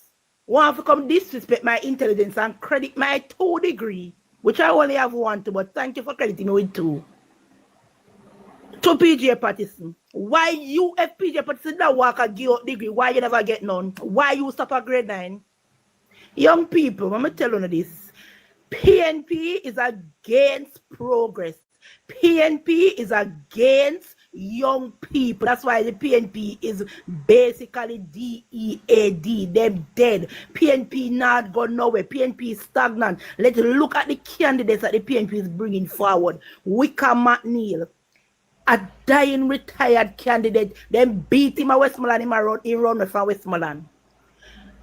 Speaker 16: want to come disrespect my intelligence and credit my 2 degree, which I only have 1 too, but thank you for crediting me with 2. To PJ Patterson. Why you, if PJ Patterson that work a degree, why you never get none? Why you stop at grade 9? Young people, let me tell you this. PNP is against progress. PNP is against young people. That's why the PNP is basically DEAD. Them dead. PNP not going nowhere. PNP is stagnant. Let's look at the candidates that the PNP is bringing forward. Wicca McNeil, a dying retired candidate. Them beat him at Westmoreland. He run from Westmoreland.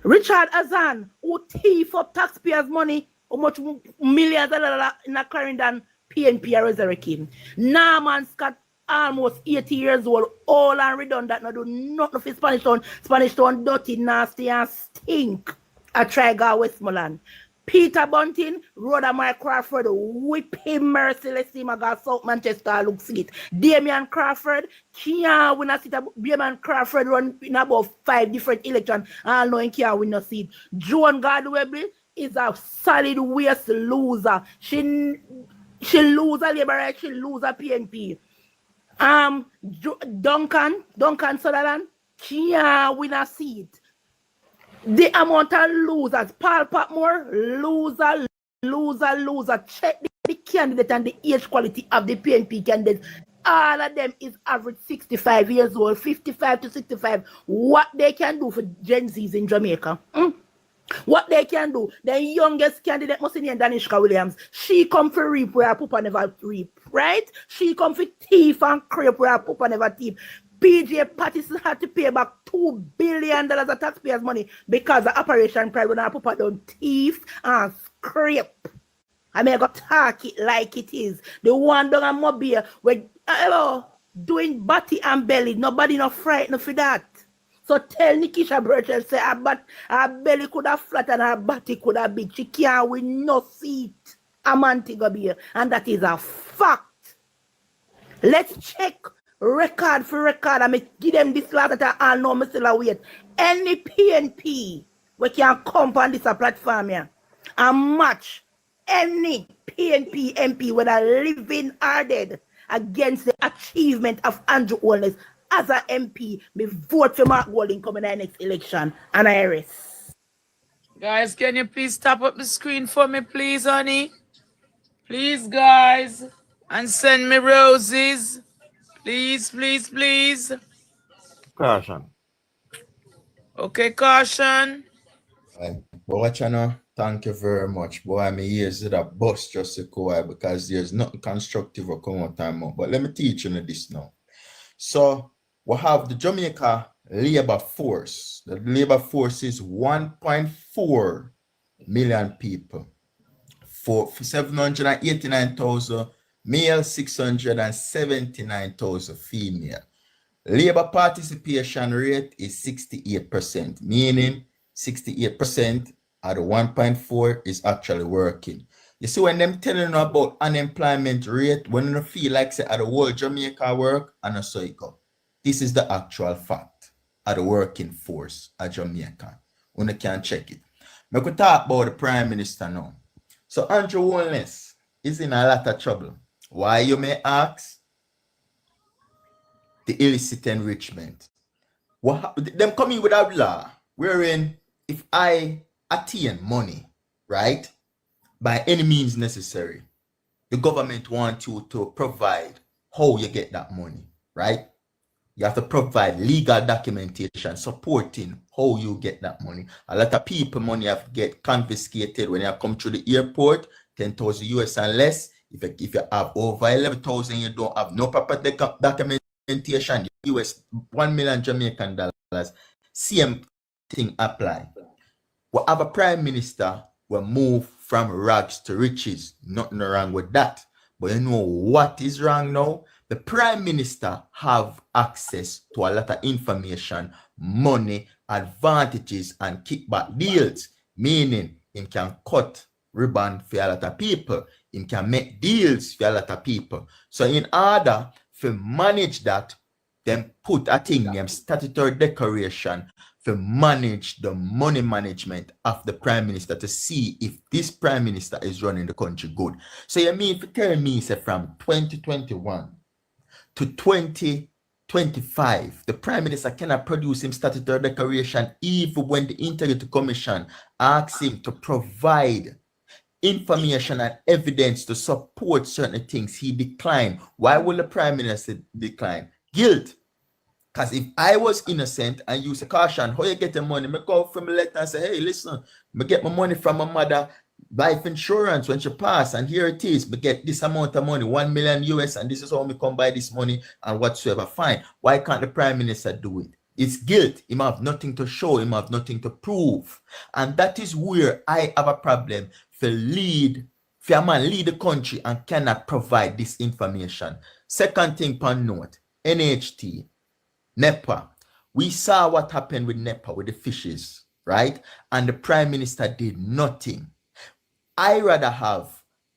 Speaker 16: Richard Azan, who thief up taxpayers' money, how much millions of dollars in a Clarendon PNP are resurrecting. Norman Scott, almost 80 years old, all and redundant, not do nothing for Spanish Town. Spanish Town dirty, nasty, and stink. I try go Westmoreland. Peter Bunting, Rhoda Mike Crawford, whip him mercilessly, my God, South Manchester, look see it. Damian Crawford, can't win a seat. Damian Crawford run in about 5 different elections, and no one can't win a seat. Joan Gardner is a solid waste loser. She lose a Labour right, she lose a PNP. Duncan Sutherland can't win a seat. The amount of losers, Paul Patmore, loser. Check the candidate and the age quality of the PNP candidates. All of them is average 65 years old, 55 to 65. What they can do for Gen Zs in Jamaica? What they can do? The youngest candidate must be Danishka Williams. She come for reap where her papa never reap, right? She come for thief and creep where her papa never thief. PJ Patterson had to pay back $2 billion of taxpayers' money because the Operation Pride when her papa done thief and scrape. I mean, I got talk it like it is. The one down on Mobile where doing body and belly. Nobody not frightened for that. So tell Nikisha Burchell say her belly could have flat and her body could have big. She can't win no seat. A man to be here. And that is a fact. Let's check record for record. I may give them this last that I know me still wait. Any PNP we can come on this platform here and match any PNP MP with a living or dead against the achievement of Andrew Holness as an MP. Me vote for Mark Golding coming in the next election. And I rest.
Speaker 4: Guys, can you please tap up the screen for me, please, honey? Please, guys. And send me roses. Please, please, please.
Speaker 21: Caution.
Speaker 4: Okay, caution.
Speaker 14: But watch now. Thank you very much. Boy, my ears did a bust just a while because there's nothing constructive or come on time out. But let me teach you this now. So we have the Jamaica labor force. The labor force is 1.4 million people. For 789,000 male, 679,000 female. Labor participation rate is 68%, meaning 68% of the 1.4 is actually working. You see, when them telling you about unemployment rate, when you feel like say at the whole Jamaica work, and so it go. This is the actual fact of the working force of Jamaica. When you can check it. We could talk about the Prime Minister now. So Andrew Holness is in a lot of trouble. Why, you may ask? The illicit enrichment. Them coming with a law wherein if I attain money, right, by any means necessary, the government wants you to provide how you get that money, right? You have to provide legal documentation supporting how you get that money. A lot of people money have to get confiscated when you come through the airport, 10,000 US and less. If you have over 11,000, you don't have no proper documentation. US 1 million Jamaican dollars. Same thing apply. We have a prime minister will move from rags to riches. Nothing wrong with that. But you know what is wrong now? The Prime Minister have access to a lot of information, money, advantages, and kickback deals, meaning he can cut ribbon for a lot of people. He can make deals for a lot of people. So in order to manage that, then put a thing named statutory declaration to manage the money management of the Prime Minister to see if this Prime Minister is running the country good. So you mean to tell me, say, from 2021 to 2025, the Prime Minister cannot produce him statutory declaration even when the Integrity Commission asks him to provide information and evidence to support certain things, he declined. Why will the Prime Minister decline? Guilt. Because if I was innocent and you say, caution, how you get the money? I go from a letter and say, hey, listen, I get my money from my mother, life insurance when she passed, and here it is. I get this amount of money, 1 million US, and this is how we come by this money and whatsoever. Fine. Why can't the Prime Minister do it? It's guilt. He might have nothing to show, he might have nothing to prove. And that is where I have a problem for a man lead the country and cannot provide this information. Second thing pan note, NHT. NEPA. We saw what happened with NEPA, with the fishes, right? And the Prime Minister did nothing. I rather have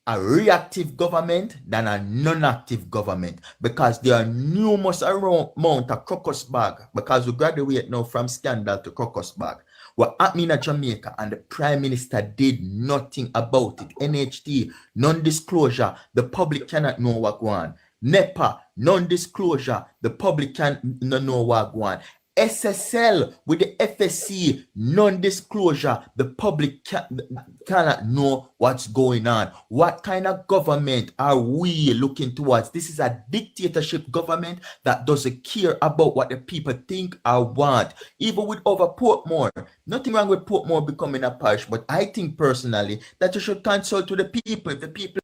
Speaker 14: a reactive government than a non-active government, because there are numerous amount of crocus bag, because we graduate now from scandal to crocus bag. What happened in Jamaica and the Prime Minister did nothing about it. NHT, non-disclosure, the public cannot know what going on. NEPA, non-disclosure, the public can't know what going on. SSL with the FSC, non-disclosure, the public cannot know what's going on. What kind of government are we looking towards? This is a dictatorship government that doesn't care about what the people think or want. Even with over Portmore, nothing wrong with Portmore becoming a parish, but I think personally that you should consult with the people. If the people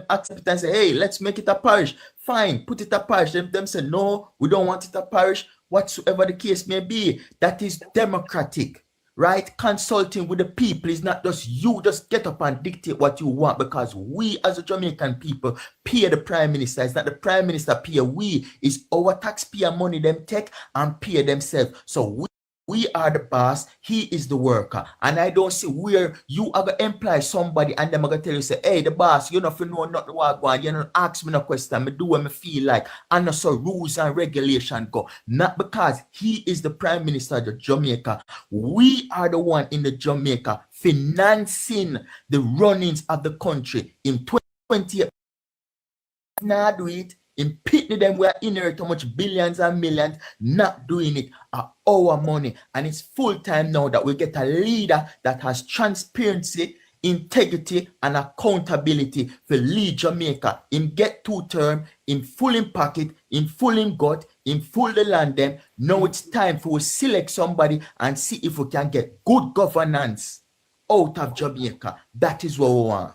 Speaker 14: accept it and say, hey, let's make it a parish, fine, put it a parish. Them say, no, we don't want it a parish. Whatsoever the case may be, that is democratic, right? Consulting with the people is not just you just get up and dictate what you want, because we as a Jamaican people pay the Prime Minister. It's not the Prime Minister pay we, it's our taxpayer money them take and pay themselves. So we are the boss, he is the worker. And I don't see where you are going to employ somebody and them are going to tell you, say, hey, the boss, you know, if you know not what going, you don't ask me no question, I do what I feel like. And so rules and regulation go. Not because he is the Prime Minister of Jamaica. We are the one in the Jamaica financing the runnings of the country. In 2020, not do it. In pitney them, we are inherit how much billions and millions, not doing it at our money. And it's full time now that we get a leader that has transparency, integrity, and accountability for lead Jamaica. In get 2 term, in full in pocket, in full in gut, in full the land them. Now it's time for we select somebody and see if we can get good governance out of Jamaica. That is what we want.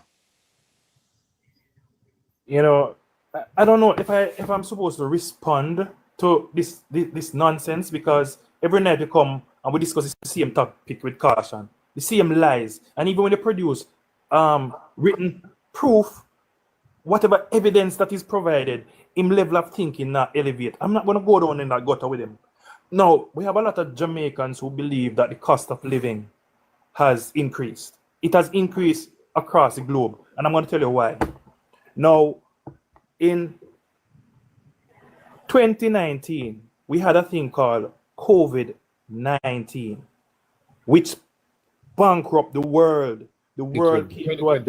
Speaker 18: You know, I don't know if I'm supposed to respond to this nonsense, because every night we come and we discuss the same topic with caution, the same lies, and even when they produce written proof, whatever evidence that is provided, him level of thinking not elevate. I'm not going to go down in that gutter with him. Now, we have a lot of Jamaicans who believe that the cost of living has increased. It has increased across the globe, and I'm going to tell you why. Now, in 2019, we had a thing called COVID-19, which bankrupt the world. The world came to a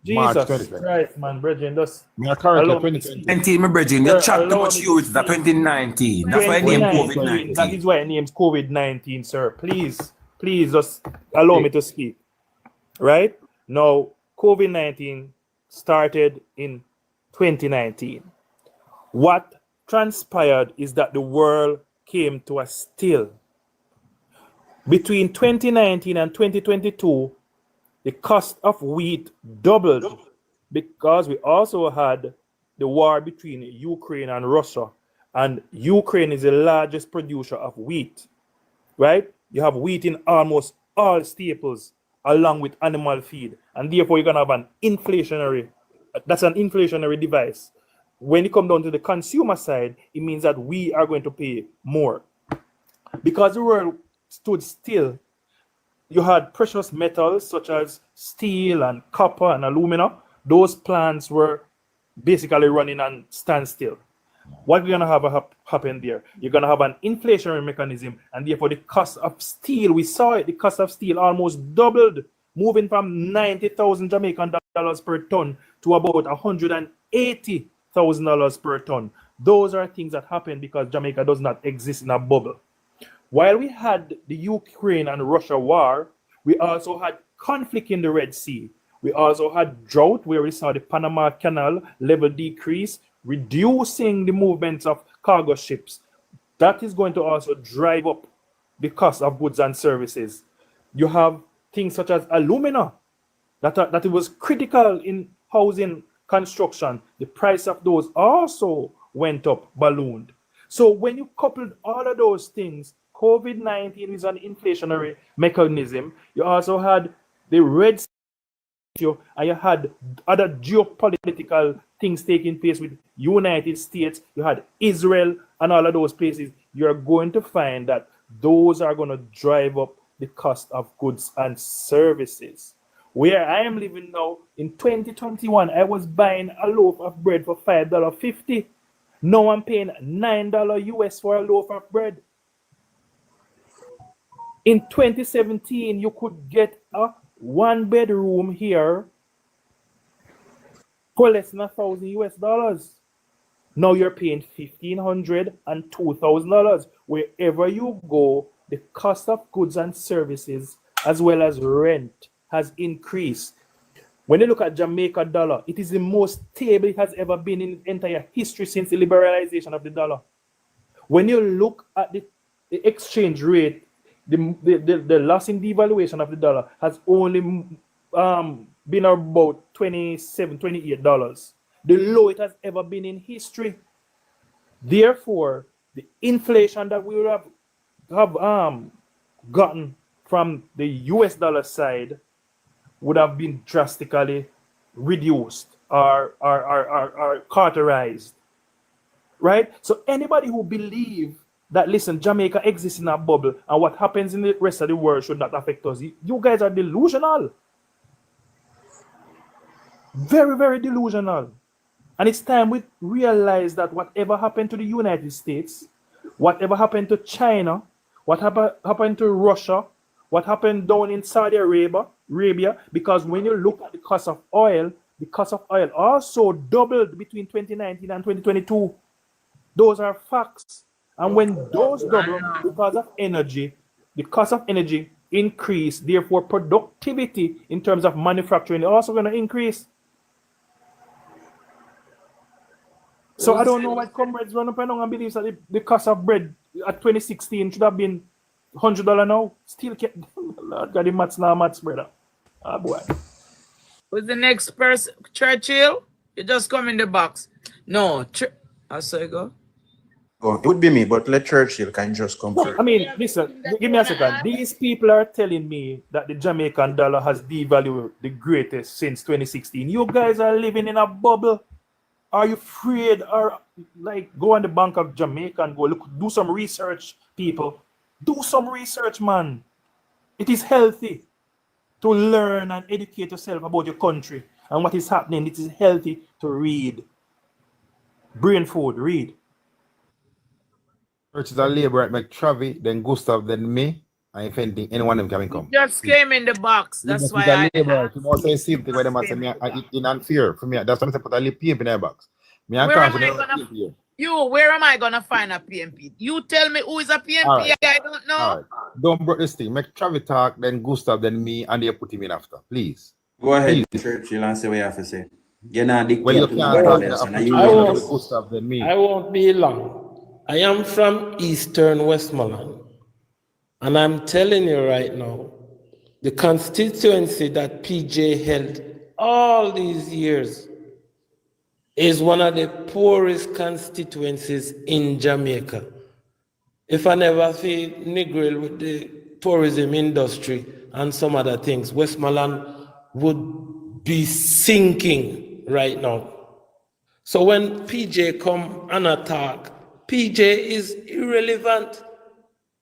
Speaker 18: Jesus Christ, man, brethren, just allow me to speak.
Speaker 9: 2019, my brethren, you chat too much youth, that 2019. That's why I named COVID-19.
Speaker 18: That is why I named COVID-19, sir. Please just allow me to speak. Right? Now, COVID-19 started in 2019. What transpired is that the world came to a still. Between 2019 and 2022, the cost of wheat doubled, because we also had the war between Ukraine and Russia, and Ukraine is the largest producer of wheat, right? You have wheat in almost all staples along with animal feed, and therefore you're going to have an inflationary device. when it comes down to the consumer side, it means that we are going to pay more. Because the world stood still, you had precious metals such as steel and copper and alumina. Those plants were basically running on standstill. What we're going to have happen there? You're going to have an inflationary mechanism, and therefore the cost of steel, we saw it, the cost of steel almost doubled, moving from 90,000 Jamaican dollars per ton to about $180,000 per ton. Those are things that happen because Jamaica does not exist in a bubble. While we had the Ukraine and Russia war, we also had conflict in the Red Sea. We also had drought where we saw the Panama Canal level decrease, reducing the movements of cargo ships. That is going to also drive up the cost of goods and services. You have things such as alumina, that it was critical in housing construction. The price of those also went up, ballooned. So when you coupled all of those things, COVID-19 is an inflationary mechanism. You also had the Red Sea, and you had other geopolitical things taking place with United States. You had Israel and all of those places. You're going to find that those are going to drive up the cost of goods and services. Where I am living now, in 2021, I was buying a loaf of bread for $5.50. Now I'm paying $9 US for a loaf of bread. In 2017, you could get a one-bedroom here for less than $1,000 US. Now you're paying $1,500 and $2,000. Wherever you go, the cost of goods and services, as well as rent, has increased. When you look at Jamaica dollar, it is the most stable it has ever been in entire history since the liberalization of the dollar. When you look at the exchange rate, the loss in devaluation of the dollar has only been about $27, $28. The low it has ever been in history. Therefore, the inflation that we would have gotten from the US dollar side would have been drastically reduced or cauterized. Right? So anybody who believes that, listen, Jamaica exists in a bubble and what happens in the rest of the world should not affect us, you guys are delusional. Very, very delusional. And it's time we realize that whatever happened to the United States, whatever happened to China, what happened to Russia, what happened down in Saudi Arabia, because when you look at the cost of oil also doubled between 2019 and 2022. Those are facts. And when those double because of energy, the cost of energy increase, therefore productivity in terms of manufacturing is also going to increase. So I don't know why comrades run up and believe that the cost of bread at 2016 should have been $100 now. Still can't. Lord God, the maths now maths, brother. Ah, boy.
Speaker 4: Who's the next person? Churchill? You just come in the box. No. I saw you go.
Speaker 21: Oh, it would be me, but let Churchill can just come through.
Speaker 18: I mean, listen, give me a second. These people are telling me that the Jamaican dollar has devalued the greatest since 2016. You guys are living in a bubble. Are you afraid? Or like go on the Bank of Jamaica and go look, do some research, people. Do some research, man. It is healthy to learn and educate yourself about your country and what is happening. It is healthy to read. Brain food, read.
Speaker 8: Church is a labor at McTravi, then Gustav, then me. And if anything, anyone of them can come.
Speaker 4: Just came in the box. That's why I asked.
Speaker 8: You must say same thing where them say me in unfair for me. That's why I put a little PMP in their box. Me and
Speaker 4: where am I gonna find a PMP? You tell me who is a PMP. Right. I don't know.
Speaker 8: Right. Don't break this thing. McTravi talk, then Gustav, then me, and they put him in after. Please.
Speaker 21: Go ahead, Churchill, and say what you have to say. You're not
Speaker 8: well, you can't Gustav, then me.
Speaker 3: I won't be long. I am from Eastern Westmoreland, and I'm telling you right now, the constituency that PJ held all these years is one of the poorest constituencies in Jamaica. If I never see Negril with the tourism industry and some other things, Westmoreland would be sinking right now. So when PJ come and attack, PJ is irrelevant.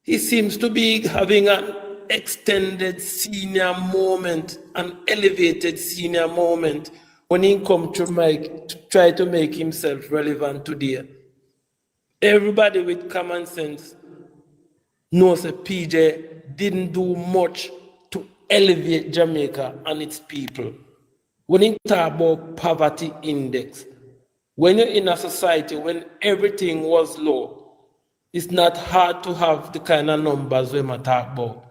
Speaker 3: He seems to be having an extended senior moment, an elevated senior moment when he come to try to make himself relevant today. Everybody with common sense knows that PJ didn't do much to elevate Jamaica and its people. When you talk about poverty index, when you're in a society when everything was low, it's not hard to have the kind of numbers we might talk about.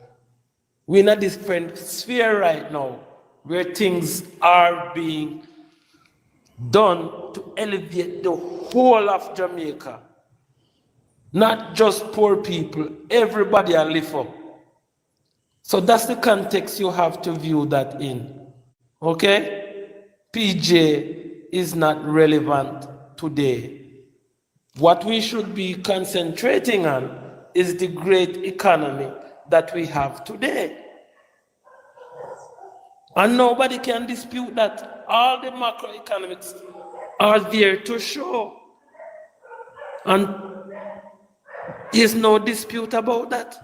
Speaker 3: We're in a different sphere right now where things are being done to elevate the whole of Jamaica. Not just poor people, everybody are lift up. So that's the context you have to view that in. Okay? PJ is not relevant today. What we should be concentrating on is the great economy that we have today. And nobody can dispute that. All the macroeconomics are there to show. And there's no dispute about that.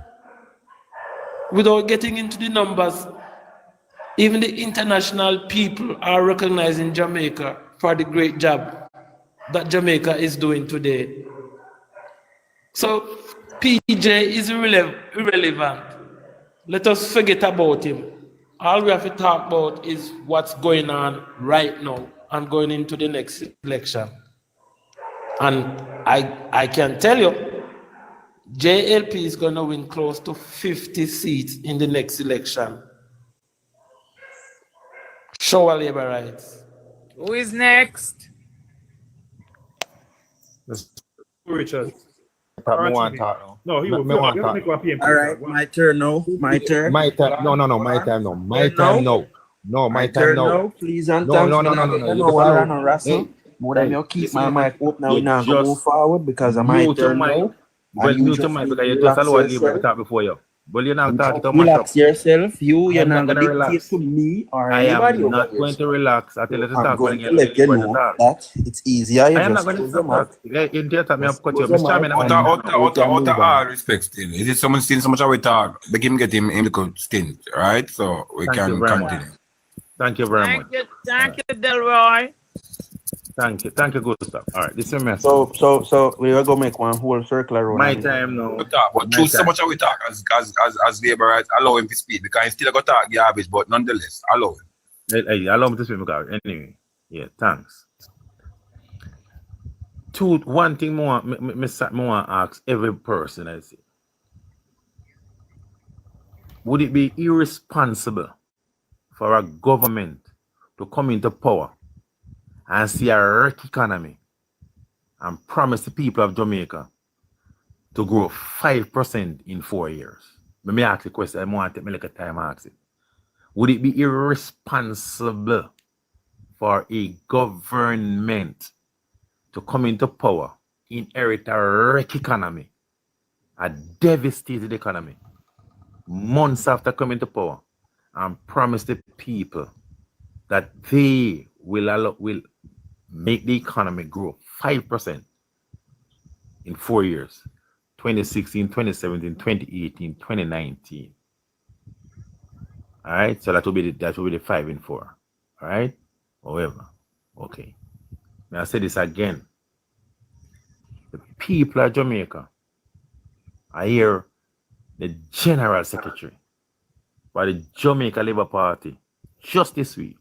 Speaker 3: Without getting into the numbers, even the international people are recognizing Jamaica for the great job that Jamaica is doing today. So PJ is irrelevant. Let us forget about him. All we have to talk about is what's going on right now and going into the next election. And I can tell you, JLP is going to win close to 50 seats in the next election. Show our labor rights.
Speaker 4: Who is next?
Speaker 18: Richard.
Speaker 10: No,
Speaker 18: he
Speaker 10: me
Speaker 18: will
Speaker 10: want
Speaker 18: make
Speaker 10: talk.
Speaker 18: one PNP.
Speaker 10: All right, my turn now. My turn. My time. No, my time now. My time now. No, my time now. Please and thanks. No. You no wrestle. More than you keep my mic open now. We now go move forward because I'm my turn now.
Speaker 8: Well, mute your mic because you just allow leave me talk before you. But you're not talking to
Speaker 10: relax yourself. You're not going to dictate to me or anybody.
Speaker 8: I am not going to relax. I tell you to talk.
Speaker 10: I'm going to let you know that it's easier.
Speaker 8: I am not going to talk. In the time, I have cut you. Mr. Chairman,
Speaker 9: Out of all respect, still. Is it someone still so much of a talk? Make him get him the stint, right? So we can continue.
Speaker 8: Thank you very much.
Speaker 4: Thank you, Delroy.
Speaker 8: Thank you, Gustav. All right, this is my
Speaker 10: So we are gonna make one whole circle around.
Speaker 8: My time now.
Speaker 9: But choose so much of we talk as labor rights, allow him to speak because he still got talk garbage, but nonetheless, allow him.
Speaker 8: Hey, allow me to speak because anyway. Yeah, thanks. One thing more, I ask every person I see. Would it be irresponsible for a government to come into power and see a wreck economy and promise the people of Jamaica to grow 5% in 4 years? Let me ask the question. I want to take me like a time to ask it. Would it be irresponsible for a government to come into power, inherit a wreck economy, a devastated economy, months after coming to power, and promise the people that they will make the economy grow 5% in 4 years, 2016, 2017, 2018, 2019. All right, so that will be the 5 in 4. All right, however, okay. May I say this again? The people of Jamaica, I hear the General Secretary for the Jamaica Labour Party just this week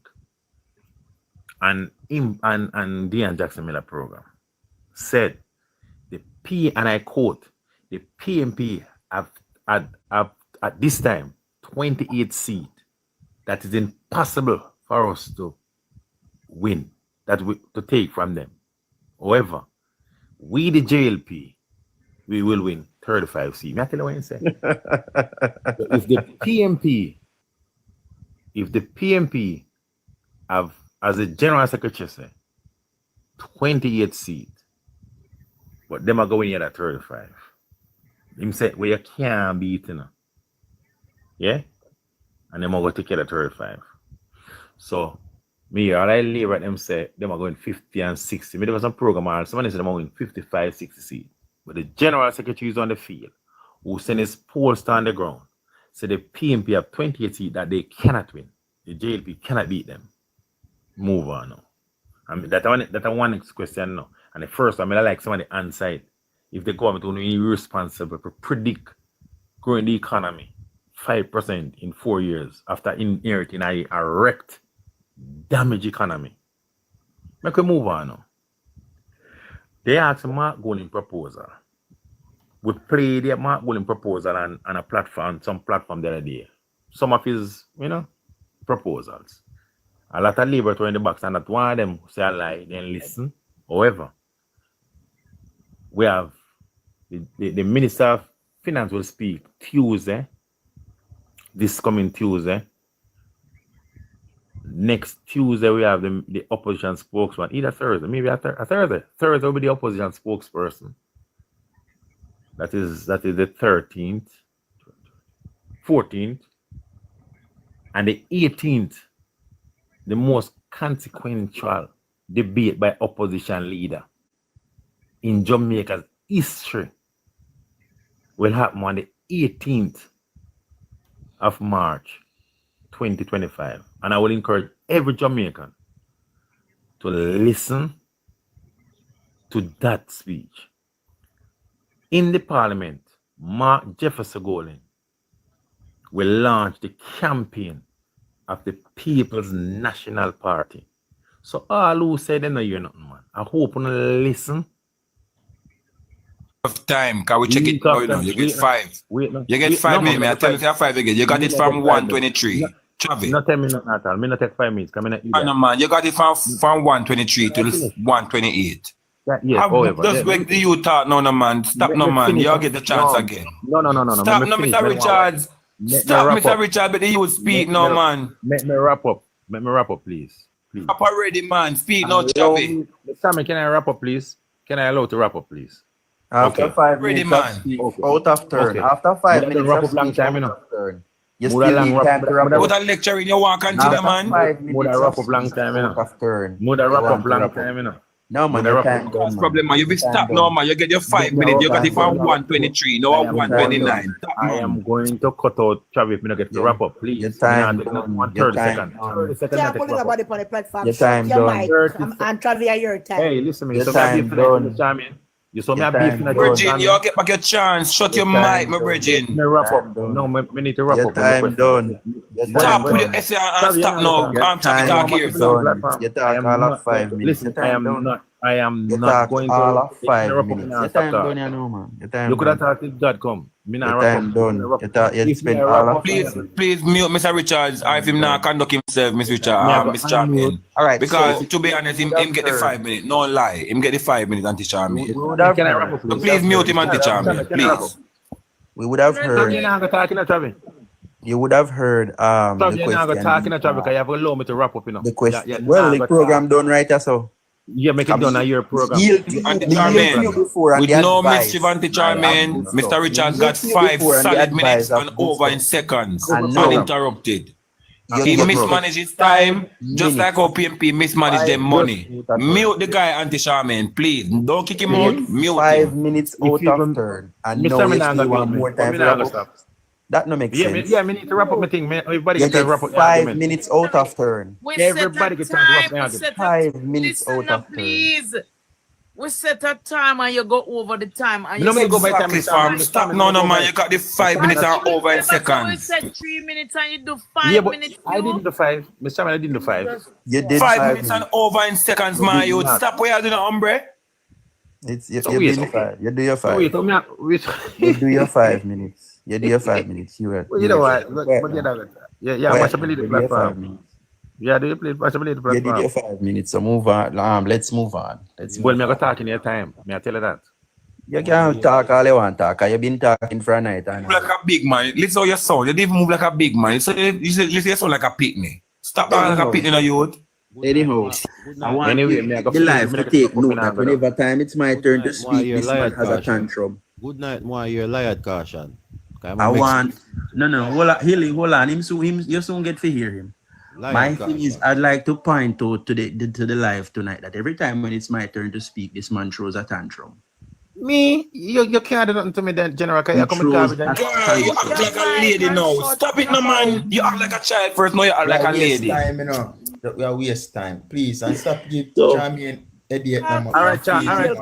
Speaker 8: and Dean Jackson Miller program said and I quote, the PNP have at this time 28 seats that is impossible for us to win, to take from them. However, we the JLP, we will win 35 seats. May I tell you what I say? If the PNP have, as the General Secretary said, 28 seats, but them are going here at 35. Him said, well, you can't beat it. Yeah? And them are going to take it at 35. So Me, all I labor at them say them are going 50 and 60. Me there was some program, somebody said them are going 55, 60 seats. But the general secretary is on the field, who sent his pollster on the ground, said the PNP have 28 seats that they cannot win. The JLP cannot beat them. Move on now. I mean, that one next question now. And the first, I mean, I like somebody answer it. If the government will be irresponsible to predict growing the economy 5% in 4 years after inheriting a wrecked, damaged economy. Make we move on now. They asked Mark Golden proposal. We played the Mark Golden proposal on a platform, some platform the other day. Some of his, proposals. A lot of Labour in the box, and that one of them say a lie, then listen. However, we have the Minister of Finance will speak Tuesday, this coming Tuesday. Next Tuesday, we have the opposition spokesman, either Thursday, maybe a Thursday. Thursday will be the opposition spokesperson. That is the 13th, 14th, and the 18th, the most consequential debate by opposition leader in Jamaica's history will happen on the 18th of March 2025. And I will encourage every Jamaican to listen to that speech. In the parliament, Mark Jefferson Golden will launch the campaign of the People's National Party. So all who say they know you're nothing, man, I hope you listen.
Speaker 9: Of time, can we check it now? You get 5. You get 5 minutes. I tell you 5 again. You got it from 123. Travis.
Speaker 8: Not 10 minutes at all. Me not take 5 minutes.
Speaker 9: No, man. You got it from 123 to 128. Just make the you talk now, no, man. Stop, no, man. You'll get the chance again.
Speaker 8: No.
Speaker 9: Stop, no, Mr. Richards. Stop, Mr. Richard, but you speak now, man.
Speaker 8: Let me wrap up. Let me wrap up, please.
Speaker 9: Stop already, man. Speak now, Chavi.
Speaker 8: Sammy, can I wrap up, please? Can I allow to wrap up, please?
Speaker 21: After 5
Speaker 9: Ready,
Speaker 21: minutes,
Speaker 9: man.
Speaker 21: Out of turn.
Speaker 8: Okay.
Speaker 21: After 5 minutes,
Speaker 8: wrap up
Speaker 21: of
Speaker 8: long
Speaker 21: speech,
Speaker 8: time,
Speaker 21: out of turn. You
Speaker 8: More
Speaker 21: still
Speaker 8: than
Speaker 21: need
Speaker 8: wrap
Speaker 21: time
Speaker 8: up-
Speaker 21: to wrap
Speaker 9: What
Speaker 21: up.
Speaker 9: a lecture in your walk and consider,
Speaker 21: After
Speaker 9: man.
Speaker 21: 5 minutes,
Speaker 8: More than
Speaker 21: of
Speaker 8: wrap up long
Speaker 21: speech,
Speaker 8: time,
Speaker 21: out of turn.
Speaker 8: More than
Speaker 21: You
Speaker 8: wrap
Speaker 21: want
Speaker 8: up
Speaker 21: to
Speaker 8: long
Speaker 21: wrap up.
Speaker 8: time,
Speaker 21: No, man,
Speaker 8: More than
Speaker 21: your
Speaker 8: wrap
Speaker 21: time
Speaker 8: up.
Speaker 21: done, man.
Speaker 9: Problem, man. You be
Speaker 21: Your time
Speaker 9: stop
Speaker 21: done.
Speaker 9: now, man. You get your 5 minutes. You got it from 123. Now
Speaker 8: I am
Speaker 9: 129. Stop,
Speaker 8: I
Speaker 9: man.
Speaker 8: am going to cut out Travis if me not get to wrap up, please.
Speaker 21: Your time
Speaker 8: Me not
Speaker 21: done.
Speaker 8: want
Speaker 21: Your
Speaker 8: 30
Speaker 21: time
Speaker 8: seconds.
Speaker 21: done.
Speaker 8: 30 seconds.
Speaker 16: Can't
Speaker 8: not
Speaker 16: put
Speaker 8: take wrap
Speaker 16: nobody
Speaker 8: up.
Speaker 16: on the platform.
Speaker 21: Your
Speaker 16: Shut
Speaker 21: time
Speaker 16: your
Speaker 21: done.
Speaker 16: mic
Speaker 8: 30
Speaker 16: and Travia your time.
Speaker 8: Hey, listen, me.
Speaker 21: Your
Speaker 8: So me a
Speaker 21: time
Speaker 8: beef
Speaker 21: done.
Speaker 8: in the Charmin. You saw me
Speaker 21: Your
Speaker 8: a beef
Speaker 21: time
Speaker 8: in the
Speaker 21: done.
Speaker 9: Virgin, you get back your chance. Shut your mic, my virgin.
Speaker 8: Me wrap
Speaker 21: Time
Speaker 8: up.
Speaker 21: done.
Speaker 8: No, me need to wrap
Speaker 21: Your
Speaker 8: up. on the
Speaker 21: time
Speaker 8: question.
Speaker 21: done. Your
Speaker 8: When-
Speaker 21: time
Speaker 9: Stop with
Speaker 8: when-
Speaker 9: your
Speaker 21: done.
Speaker 9: essay and
Speaker 8: Travis,
Speaker 9: stop
Speaker 8: you're
Speaker 9: now.
Speaker 8: not
Speaker 21: Your
Speaker 9: Calm, Chappy,
Speaker 21: time
Speaker 9: talk here.
Speaker 21: done. You
Speaker 8: I
Speaker 21: talk
Speaker 8: am
Speaker 21: all of
Speaker 8: not
Speaker 21: 5 minutes.
Speaker 8: listen.
Speaker 21: Your time done.
Speaker 8: I am
Speaker 21: You
Speaker 8: not
Speaker 21: talk
Speaker 8: going
Speaker 21: all
Speaker 8: to
Speaker 21: of 5
Speaker 8: interrupt
Speaker 21: minutes.
Speaker 8: me
Speaker 21: Your
Speaker 8: and
Speaker 21: time
Speaker 8: stop
Speaker 21: done,
Speaker 8: talk.
Speaker 21: you know, man. Your time
Speaker 8: You could have
Speaker 21: done.
Speaker 8: talked if God come. Me not
Speaker 21: Your
Speaker 8: wrap
Speaker 21: time
Speaker 8: up.
Speaker 21: done.
Speaker 8: Me wrap
Speaker 21: You
Speaker 8: up.
Speaker 21: talk. You
Speaker 8: If me
Speaker 21: spend
Speaker 8: I
Speaker 21: all
Speaker 8: wrap
Speaker 21: of
Speaker 8: up,
Speaker 9: Please mute Mr. Richards. If him not conduct himself, Miss Richard,
Speaker 8: Me I go
Speaker 9: Miss Charmin.
Speaker 21: All right.
Speaker 9: Because
Speaker 21: So
Speaker 9: to be honest, him get the 5 minutes. No lie. Him get the 5 minutes, Auntie Charmin.
Speaker 21: we would have
Speaker 8: Can I wrap
Speaker 21: heard.
Speaker 8: up,
Speaker 9: So
Speaker 8: please?
Speaker 9: please mute him, Auntie Charmin.
Speaker 8: Can I wrap
Speaker 9: Please.
Speaker 8: up?
Speaker 21: We would have
Speaker 8: Travis,
Speaker 21: heard.
Speaker 8: you're not going to talk in a Travis.
Speaker 21: You would have heard
Speaker 8: Travis,
Speaker 21: the
Speaker 8: you're not going to talk in a Travis
Speaker 21: question.
Speaker 8: because you have to allow me to wrap up, you know.
Speaker 21: The question.
Speaker 8: Yeah,
Speaker 21: Well,
Speaker 8: nah,
Speaker 21: the program done right, so.
Speaker 8: Yeah, make it done on your program.
Speaker 21: Yield to you.
Speaker 9: Auntie
Speaker 21: Me yield to you
Speaker 9: Charmin.
Speaker 21: before and
Speaker 9: With
Speaker 21: the
Speaker 9: no
Speaker 21: advice.
Speaker 9: mischief, Auntie Charmin.
Speaker 21: Good
Speaker 9: Mr.
Speaker 21: stuff.
Speaker 9: Richards
Speaker 21: Me
Speaker 9: got
Speaker 21: yield to you
Speaker 9: 5
Speaker 21: before and the
Speaker 9: solid
Speaker 21: advice
Speaker 9: minutes
Speaker 21: of
Speaker 9: and
Speaker 21: good
Speaker 9: over
Speaker 21: stuff.
Speaker 9: in seconds.
Speaker 21: And now-
Speaker 9: Uninterrupted.
Speaker 21: You
Speaker 9: He
Speaker 21: get
Speaker 9: mismanaged his time, just
Speaker 21: minutes.
Speaker 9: like how PNP mismanaged them money.
Speaker 21: Just out of
Speaker 9: Mute the guy, Auntie Charmin, please. Don't kick him out. Mute
Speaker 21: 5
Speaker 9: him.
Speaker 21: minutes
Speaker 8: If
Speaker 21: out
Speaker 8: you
Speaker 21: of
Speaker 8: even-
Speaker 21: turn. And
Speaker 8: Mr.
Speaker 21: now you
Speaker 8: Minanga
Speaker 21: still want
Speaker 8: mute me,
Speaker 21: more
Speaker 8: but
Speaker 21: time
Speaker 8: me
Speaker 21: to
Speaker 8: not
Speaker 21: wrap
Speaker 8: gonna
Speaker 21: up.
Speaker 8: stop.
Speaker 21: That no makes
Speaker 8: Yeah,
Speaker 21: sense.
Speaker 8: me need to wrap up my thing, man. Everybody
Speaker 21: You
Speaker 8: can
Speaker 21: get
Speaker 8: wrap up the
Speaker 21: 5
Speaker 8: argument.
Speaker 21: minutes out of turn.
Speaker 8: Everybody can talk wrap my argument.
Speaker 21: 5 minutes
Speaker 4: Listen
Speaker 21: out
Speaker 4: now,
Speaker 21: of turn.
Speaker 4: please. We set a time and you go over the time. And
Speaker 8: No,
Speaker 4: you
Speaker 8: me go by time.
Speaker 9: Exactly, fam. Stop. No, man. You got the 5 minutes and over in
Speaker 4: So we
Speaker 9: seconds.
Speaker 4: said 3 minutes and you do 5
Speaker 8: Yeah, but
Speaker 4: minutes.
Speaker 8: I didn't do 5. Mr. Chairman, I didn't do 5.
Speaker 21: You did
Speaker 9: 5
Speaker 21: 5
Speaker 9: minutes and
Speaker 21: minutes.
Speaker 9: over in seconds, my
Speaker 8: did
Speaker 9: youth.
Speaker 8: not.
Speaker 9: Stop where you're doing, hombre.
Speaker 21: It's you,
Speaker 8: So
Speaker 21: you
Speaker 8: wait,
Speaker 21: do
Speaker 8: okay.
Speaker 21: 5. You do your 5.
Speaker 8: Wait, me, wait.
Speaker 21: You do your 5 minutes. You do your 5 minutes. You
Speaker 8: Well, you know what? But you know what? Yeah, possibility the platform. Yeah, do you play possibility the
Speaker 21: You did your
Speaker 8: platform?
Speaker 21: 5 minutes. So move on. Let's move on.
Speaker 8: Well, me I go talk in your time. May I tell you that?
Speaker 21: You can talk all you want to talk. You've been talking for a night. And
Speaker 9: Move like a big man. Listen how you sound. You didn't move like a big man. You sound like a picnic. Stop talking like a picnic, no youth.
Speaker 10: Anyhow, I want
Speaker 8: Anyway, me I go
Speaker 10: the life to take note that
Speaker 8: whenever
Speaker 10: whenever time it's my turn to
Speaker 7: Why
Speaker 10: speak,
Speaker 7: you're
Speaker 10: this man
Speaker 7: liar,
Speaker 10: has a
Speaker 7: caution.
Speaker 10: tantrum.
Speaker 7: Good night, why you're liar, caution.
Speaker 10: I want no, hold on, Hilly, hold on. You soon get to hear him.
Speaker 21: My thing is, I'd like to point out to the live tonight that every time when it's my turn to speak, this man throws a tantrum.
Speaker 8: Me? You can't do nothing to me then, General. You come and
Speaker 9: Girl, you act like a lady now. Stop it, no man. You act like a child first. Now you act like a lady.
Speaker 14: Time, you know. We are waste time, please, and stop give
Speaker 21: So,
Speaker 14: Jamie idiot number.
Speaker 21: all right, Carson.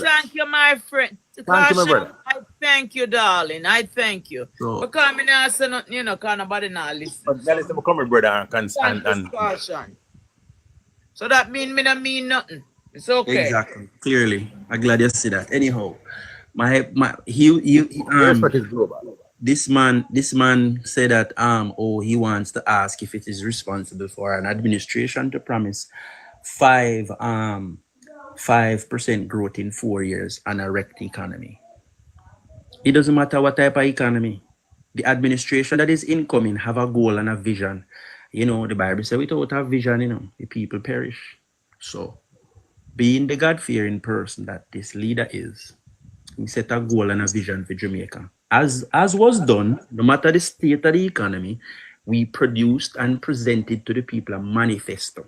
Speaker 4: Thank you, my friend.
Speaker 21: Thank you, my brother.
Speaker 4: I thank you, darling. I thank you.
Speaker 21: So,
Speaker 4: because I mean, I say nothing, you know, because nobody not listen.
Speaker 8: But that is the come, brother, and
Speaker 4: Caution. So that mean me not mean nothing. It's okay.
Speaker 21: Exactly. Clearly. I'm glad you see that. Anyhow, this man said that he wants to ask if it is responsible for an administration to promise 5% growth in 4 years and a wrecked economy. It doesn't matter what type of economy. The administration that is incoming have a goal and a vision. You know, the Bible says without a vision, you know, the people perish. So, being the God-fearing person that this leader is, he set a goal and a vision for Jamaica. As was done, no matter the state of the economy, we produced and presented to the people a manifesto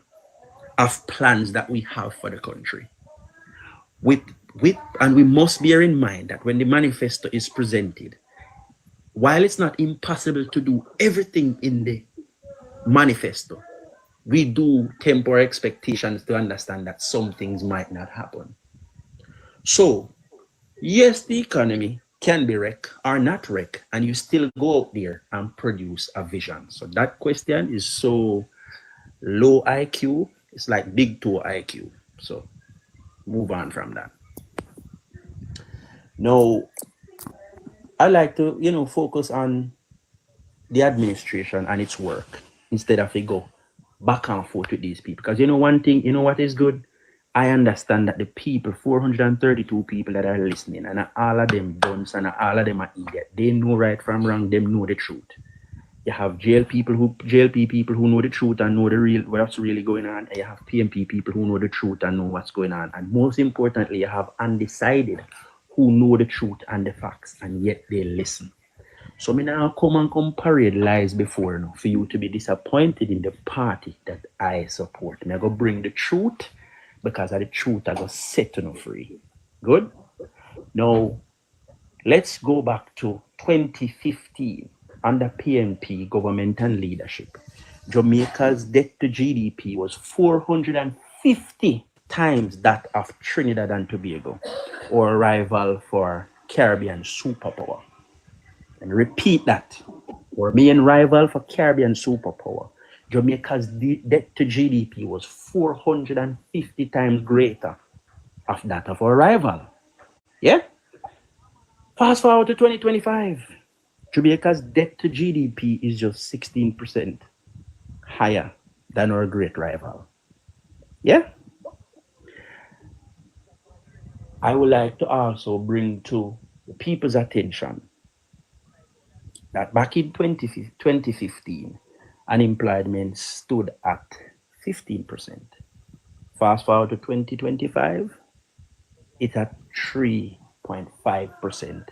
Speaker 21: of plans that we have for the country. And we must bear in mind that when the manifesto is presented, while it's not impossible to do everything in the manifesto, we do temper expectations to understand that some things might not happen. So, yes, the economy can be wrecked or not wrecked, and you still go out there and produce a vision. So that question is so low IQ, it's like big 2 IQ. So move on from that. Now, I like to, you know, focus on the administration and its work instead of go back and forth with these people. Because you know one thing, you know what is good? I understand that the people, 432 people that are listening, and all of them dunce and all of them are idiots. They know right from wrong, them know the truth. You have JLP people who know the truth and know what's really going on. And you have PNP people who know the truth and know what's going on. And most importantly, you have undecided who know the truth and the facts, and yet they listen. So me now come parade lies before now for you to be disappointed in the party that I support. Me I go bring the truth, because of the truth I go set you free. Good? Now, let's go back to 2015 under PNP government and leadership. Jamaica's debt to GDP was 450 times that of Trinidad and Tobago, or a rival for Caribbean superpower. And repeat that. Our main rival for Caribbean superpower. Jamaica's debt to GDP was 450 times greater of that of our rival. Yeah? Fast forward to 2025. Jamaica's debt to GDP is just 16% higher than our great rival. Yeah? I would like to also bring to the people's attention that back in 2015, unemployment stood at 15%. Fast forward to 2025, it's at 3.5%.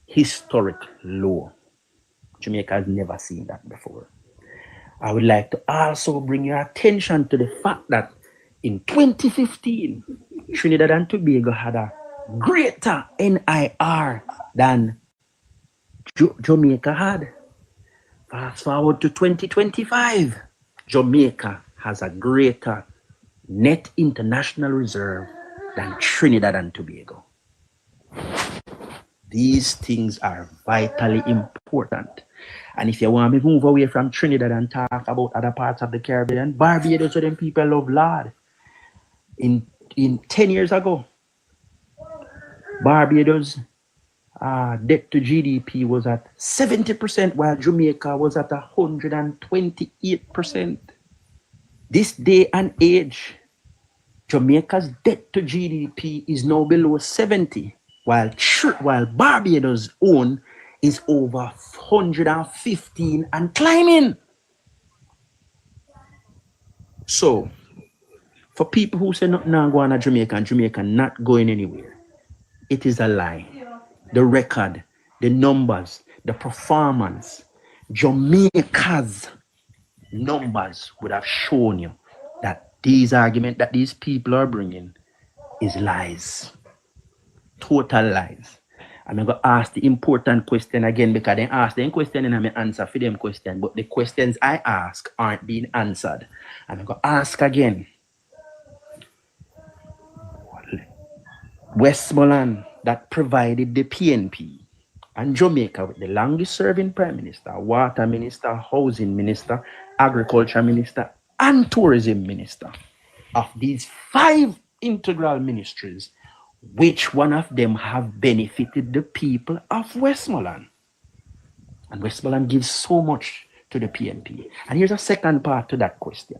Speaker 21: Historic low. Jamaica has never seen that before. I would like to also bring your attention to the fact that in 2015, Trinidad and Tobago had a greater NIR than Jamaica had. Fast forward to 2025, Jamaica has a greater net international reserve than Trinidad and Tobago. These things are vitally important. And if you want me to move away from Trinidad and talk about other parts of the Caribbean, Barbados, so them people love Lord. In 10 years ago, Barbados debt to GDP was at 70%, while Jamaica was at 128%. This day and age, Jamaica's debt to GDP is now below 70, while Barbados' own is over 115 and climbing. So, for people who say nothing now going to Jamaica and Jamaica not going anywhere, it is a lie. The record, the numbers,
Speaker 10: the performance, Jamaica's numbers would have shown you that these arguments that these people are bringing is lies. Total lies. I'm going to ask the important question again because they ask them question and I'm answer for them question, but the questions I ask aren't being answered. I'm going to ask again. Westmoreland that provided the PNP and Jamaica with the longest serving Prime Minister, Water Minister, Housing Minister, Agriculture Minister, and Tourism Minister. Of these 5 integral ministries, which one of them have benefited the people of Westmoreland? And Westmoreland gives so much to the PNP. And here's a second part to that question.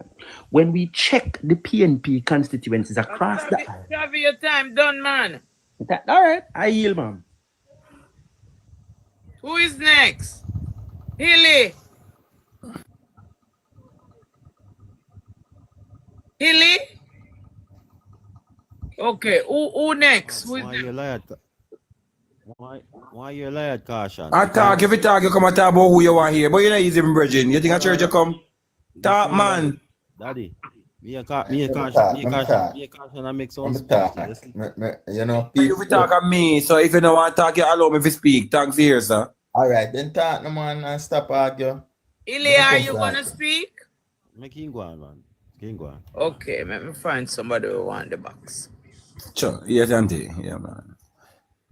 Speaker 10: When we check the PNP constituencies across the island.
Speaker 4: Have your time done, man.
Speaker 10: All right, I yield, ma'am.
Speaker 4: Who is next? Hilly. Hilly? Okay, who next? Who is next?
Speaker 7: Why you lie, Caution?
Speaker 9: I talk, if you talk, you come and talk about who you want here. But you're not easy, Bridging. You think a church you come? Talk, man.
Speaker 7: Daddy, me a Caution, I make some speech.
Speaker 14: You know,
Speaker 9: If you talk at me, so if you don't want to talk, you allow me to speak. Thanks here, sir.
Speaker 14: All right, then talk, no man, and stop argue.
Speaker 4: Hilly, are you going to speak?
Speaker 7: Make him go on, man. King go on.
Speaker 4: Okay, let me find somebody who want the box.
Speaker 9: Sure, yes, auntie. Yeah, man.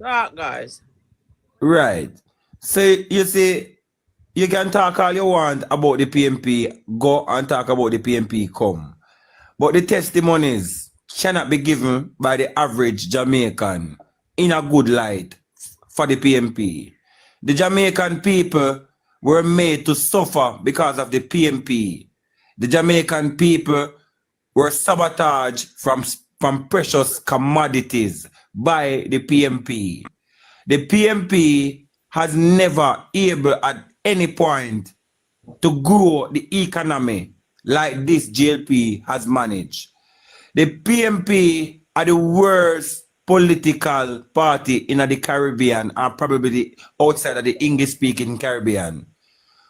Speaker 4: Talk, guys.
Speaker 9: Right. So you see, you can talk all you want about the PNP, go and talk about the PNP, come. But the testimonies cannot be given by the average Jamaican in a good light for the PNP. The Jamaican people were made to suffer because of the PNP. The Jamaican people were sabotaged from precious commodities by the PNP. The PNP has never able at any point to grow the economy like this JLP has managed. The PNP are the worst political party in the Caribbean and probably outside of the English-speaking Caribbean.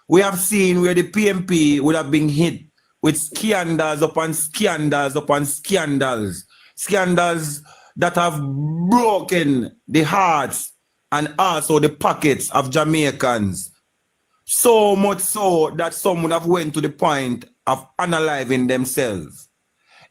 Speaker 9: We have seen where the PNP would have been hit with scandals upon scandals upon scandals. Scandals that have broken the hearts and also the pockets of Jamaicans. So much so that some would have went to the point of unaliving themselves.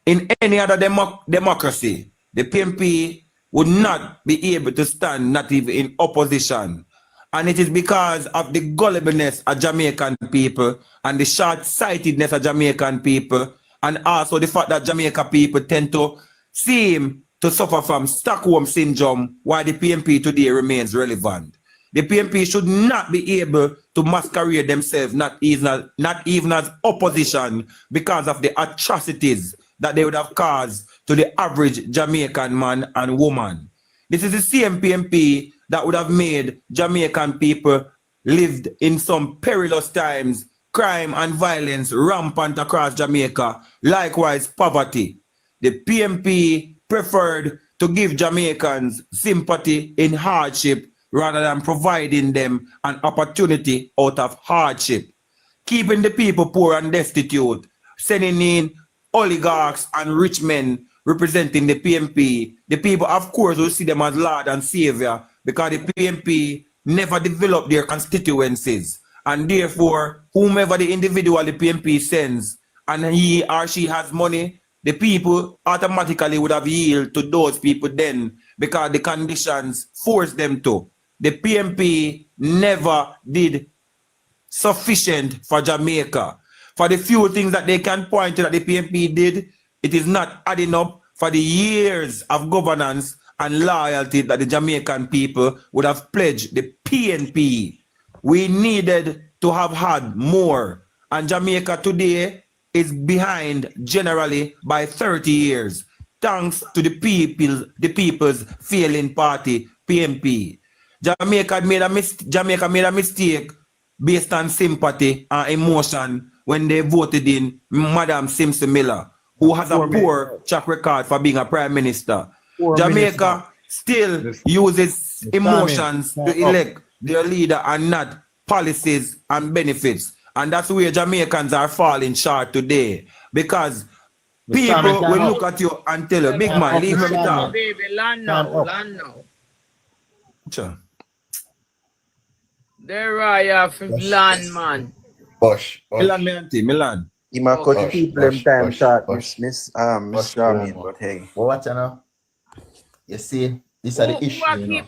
Speaker 9: In any other democracy, the PNP would not be able to stand not even in opposition. And it is because of the gullibleness of Jamaican people and the short-sightedness of Jamaican people and also the fact that Jamaican people tend to seem to suffer from Stockholm syndrome while the PNP today remains relevant. The PNP should not be able to masquerade themselves not even as opposition because of the atrocities that they would have caused to the average Jamaican man and woman. This is the same PNP that would have made Jamaican people lived in some perilous times, crime and violence rampant across Jamaica, likewise poverty. The PNP preferred to give Jamaicans sympathy in hardship rather than providing them an opportunity out of hardship, keeping the people poor and destitute, sending in oligarchs and rich men representing the PNP. The people, of course, will see them as Lord and Savior because the PNP never developed their constituencies. And therefore, whomever the individual the PNP sends and he or she has money, the people automatically would have yielded to those people then because the conditions forced them to. The PNP never did sufficient for Jamaica. For the few things that they can point to that the PNP did, it is not adding up for the years of governance and loyalty that the Jamaican people would have pledged the PNP. We needed to have had more. And Jamaica today is behind generally by 30 years, thanks to the people's failing party, PNP. Jamaica made a mistake based on sympathy and emotion when they voted in Madam Simpson Miller, who has a poor track record for being a prime minister. Jamaica still uses emotions to elect their leader and not policies and benefits. And that's where Jamaicans are falling short today. Because people will look at you and tell you, big man, leave me talk.
Speaker 4: Baby, land now.
Speaker 9: Sure.
Speaker 4: There I have land, man.
Speaker 14: Bush.
Speaker 9: Milan, me auntie, Milan.
Speaker 21: He might cut people them time short, Miss Charmaine, but hey.
Speaker 14: Well, watch now. You see, these are the issues.
Speaker 4: Who keep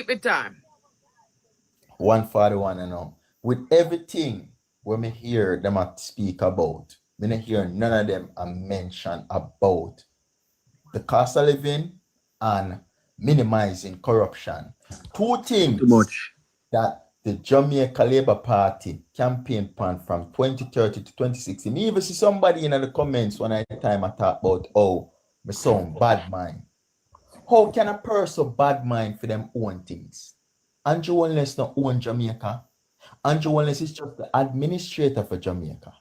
Speaker 4: the time?
Speaker 14: 141 and now. With everything when me hear them a speak about, me not hear none of them a mention about the cost of living and minimizing corruption. Two things that the Jamaica Labour Party campaign plan from 2030 to 2060. Me even see somebody in the comments one time I talk about, oh, my son, bad mind. How can a person bad mind for them own things? Andrew Wallace not own Jamaica. Andrew Wallace is just the administrator for Jamaica.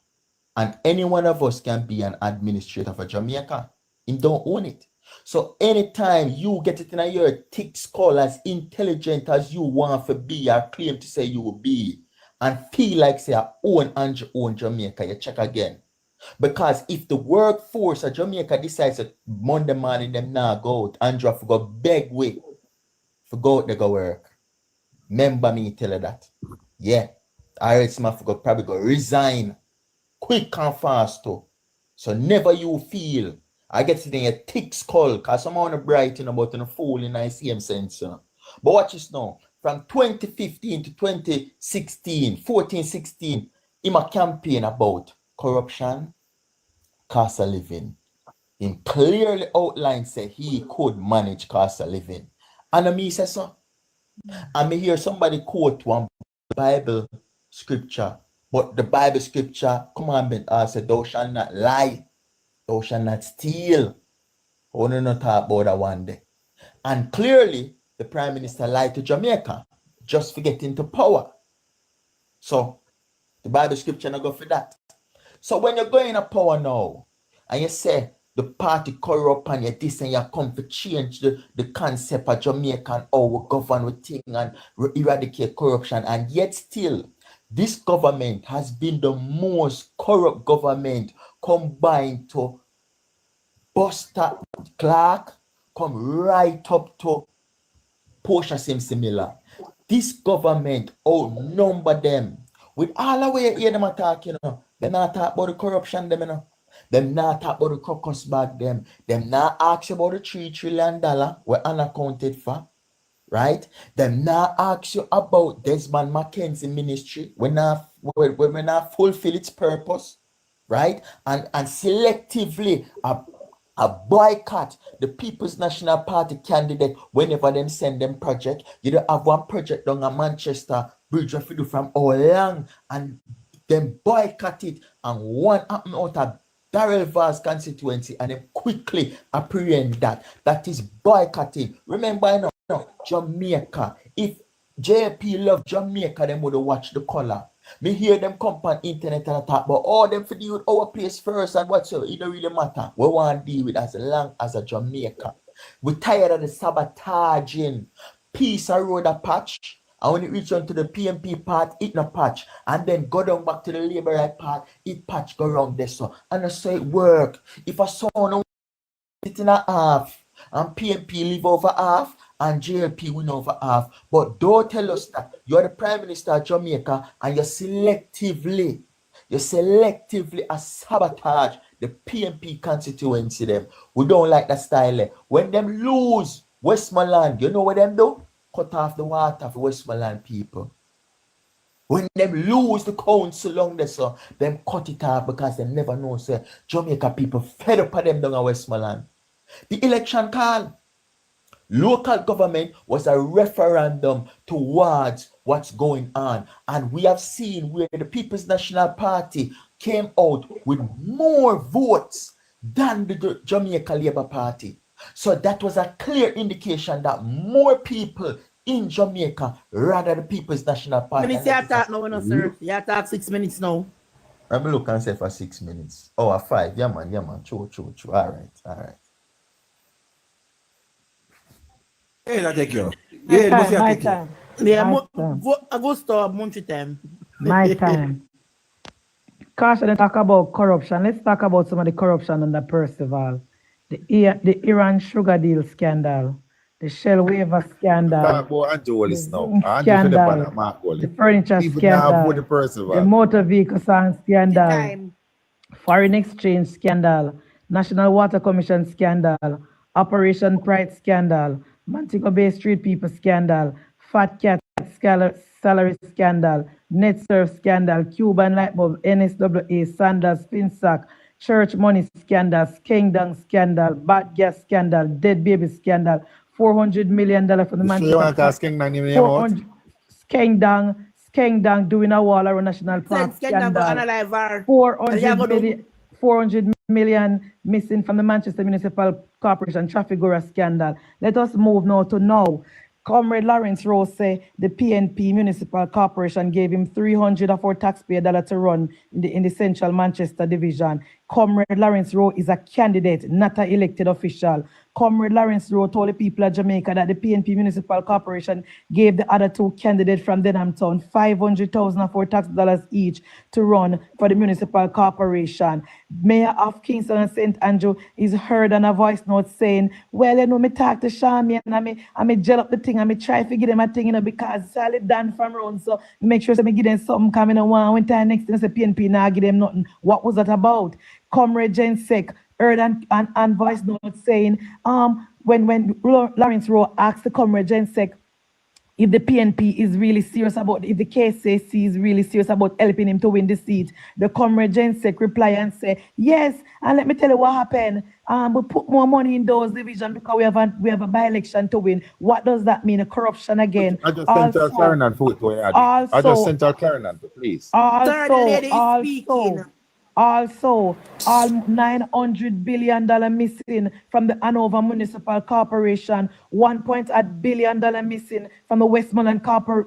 Speaker 14: And any one of us can be an administrator for Jamaica. He don't own it. So anytime you get it in your thick skull, as intelligent as you want to be or claim to say you will be, and feel like say I own Jamaica, you check again. Because if the workforce of Jamaica decides that Monday morning them now go out, Andrew have to go beg way for go out they go work. Remember me tell you that. Yeah. I heard some have to probably go resign quick and fast too. So never you feel I get it in a thick skull because someone on bright about in a fool in ICM sense. But watch this now. From 2015 to 2016, 14, 16, in a campaign about corruption, cost of living. He clearly outlined say he could manage cost of living. And me say so. And me hear somebody quote one Bible scripture, but the Bible scripture commandment said, thou shalt not lie, thou shalt not steal. I want to not talk about that one day. And clearly, the Prime Minister lied to Jamaica just for getting to power. So, the Bible scripture not go for that. So, when you're going to power now, and you say, the party corrupt and you this and you come to change the concept of Jamaica and how we govern with things and eradicate corruption, and yet still, this government has been the most corrupt government combined to Buster Clark, come right up to Portia similar. This government outnumber them. With all the way here them attack, you know, they not talk about the corruption, them, you know. Them not talk about the caucus bag, them not ask about the $3 trillion we're unaccounted for, right? Them not ask you about Desmond Mackenzie ministry when not fulfill its purpose, right? And selectively a boycott the People's National Party candidate whenever them send them project. You don't have one project down in Manchester, Bridge of Fidu from all along, and them boycott it, and one happen out of Darrell Vaz constituency, and then quickly apprehend that is boycotting. Remember, Jamaica. If JLP love Jamaica, them would watch the color. Me hear them come on internet and talk about all them for deal with our place first and whatsoever. It don't really matter. We want to deal with as long as a Jamaica. We're tired of the sabotaging. Peace a road a patch. And when it reach on to the PNP part, it no patch. And then go down back to the Labour right part, it patch go wrong there. So and so it work. If a son sit in a half, and PNP live over half, and JLP win over half. But don't tell us that you're the Prime Minister of Jamaica and you selectively sabotage the PNP constituency them. We don't like that style. When them lose Westmoreland, you know what them do? Cut off the water for Westmoreland people. When them lose the council along there, so them cut it off because they never know, say, Jamaica people fed up of them down at Westmoreland. The election call. Local government was a referendum towards what's going on. And we have seen where the People's National Party came out with more votes than the Jamaica Labour Party. So that was a clear indication that more people in Jamaica rather the People's National Party.
Speaker 16: Minutes you talk now, no, sir. You talk 6 minutes now.
Speaker 14: I'm look and say for 6 minutes. Oh, 5. Yeah, man. True. All right.
Speaker 9: Hey, I take you.
Speaker 15: My time.
Speaker 16: Yeah,
Speaker 15: My time.
Speaker 16: Augusto, Munchi time.
Speaker 15: My time. Caution, let's talk about corruption. Let's talk about some of the corruption under Percival. The Iran sugar deal scandal, the Shell waiver scandal,
Speaker 8: Talk about Andrew
Speaker 15: the
Speaker 8: Willis now.
Speaker 15: zinc
Speaker 8: Andrew for the pan
Speaker 15: scandal,
Speaker 8: at Mark
Speaker 15: the
Speaker 8: Wally.
Speaker 15: furniture
Speaker 8: People now vote the
Speaker 15: scandal, the
Speaker 8: Percival.
Speaker 15: motor vehicle scandal, foreign exchange scandal, National Water Commission scandal, Operation Pride scandal, Montego Bay Street People scandal, Fat Cat salary scandal, NetSurf scandal, Cuban Lightbulb, NSWA, Sanders, Finsack, church money scandal, Skengdang scandal, bad gas scandal, dead baby scandal, $400 million for the
Speaker 8: You sure you want to call
Speaker 15: Manchester.
Speaker 8: Skeng name out?
Speaker 15: 400 Skengdang doing a wall around National Park
Speaker 16: Send Skengdang go
Speaker 15: scandal.
Speaker 16: analyze her.
Speaker 15: 400 million missing from the Manchester Municipal Corporation traffic guru scandal. Let us move now to now. Comrade Lawrence Rose say the PNP Municipal Corporation gave him $300 of our taxpayer dollar to run in the Central Manchester Division. Comrade Lawrence Rose is a candidate, not an elected official. Comrade Lawrence Rose told the people of Jamaica that the PNP Municipal Corporation gave the other two candidates from Denham Town $500,000 of our tax dollars each to run for the municipal corporation. Mayor of Kingston and St. Andrew is heard on a voice note saying, well, you know, me talk to Shami and I gel up the thing and me try to give them a thing, you know, because it's all done from round. So make sure me give them something coming on one time next thing, say PNP now give them nothing. What was that about? Comrade Jensek heard and voice note saying, when Lawrence Rowe asked the Comrade Jensek if the PNP is really serious about, if the KCC is really serious about helping him to win the seat, the Comrade Jensek reply and say, yes, and let me tell you what happened. We put more money in those divisions because we have a by-election to win. What does that mean? A corruption again.
Speaker 8: I just sent her Clarinet food to her. I just sent her Clarinet, please.
Speaker 15: Also, all $900 billion missing from the Hanover Municipal Corporation, $1.8 billion missing from the Westmoreland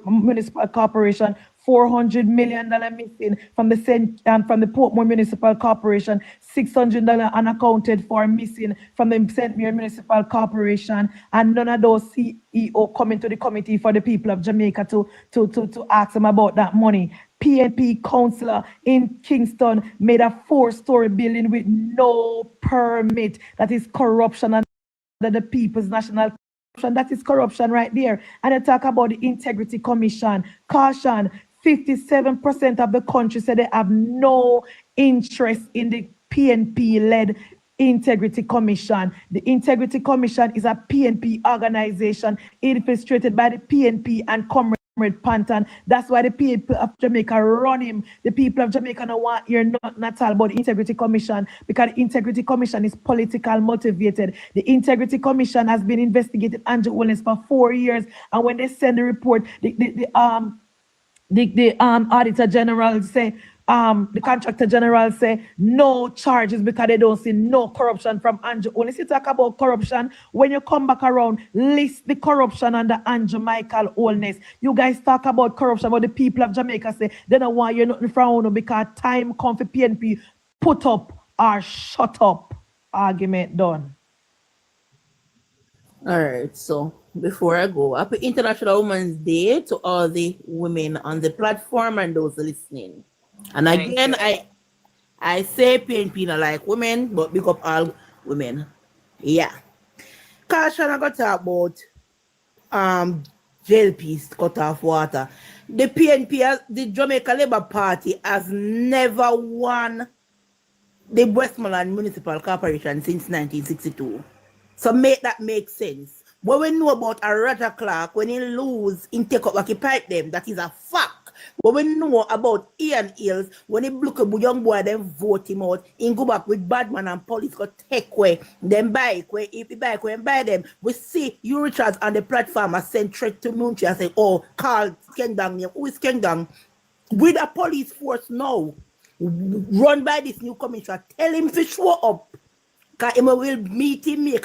Speaker 15: Municipal Corporation, $400 million missing from the Portmore Municipal Corporation, $600 unaccounted for missing from the St. Mary Municipal Corporation, and none of those CEO coming to the committee for the people of Jamaica to ask them about that money. PNP councillor in Kingston made a 4-story building with no permit. That is corruption under the People's National Corruption. That is corruption right there. And they talk about the Integrity Commission. Caution, 57% of the country said they have no interest in the PNP-led Integrity Commission. The Integrity Commission is a PNP organization infiltrated by the PNP and Comrade Panton. That's why the people of Jamaica run him. The people of Jamaica don't want to hear nothing at all about the Integrity Commission because the Integrity Commission is political motivated. The Integrity Commission has been investigating Andrew Willis for 4 years, and when they send the report, the auditor general say, the contractor general say no charges because they don't see no corruption from Andrew. When you talk about corruption, when you come back around, list the corruption under Andrew Michael Holness. You guys talk about corruption, but the people of Jamaica say they don't want you nothing from you because time come for PNP put up or shut up. Argument done.
Speaker 16: All right, so before I go, happy International Women's Day to all the women on the platform and those listening. And again, I say PNP not like women, but big up all women. Yeah. Caution, I got to talk about JLP's cut off water. The PNP, the Jamaica Labour Party, has never won the Westmoreland Municipal Corporation since 1962. So make that make sense. When we know about a Roger Clark, when he lose, he take up like he pipe them, that is a fact. When we know about Ian Hills, when he look at young boy, then vote him out, he go back with Badman and police go take away, then bike, where if he bike, when buy them, we see you Richards on the platform and send threat to Munchi and say, oh, Carl Skengdang, who is Skengdang? With a police force now, run by this new commissioner, tell him to show up. Because he will meet him, and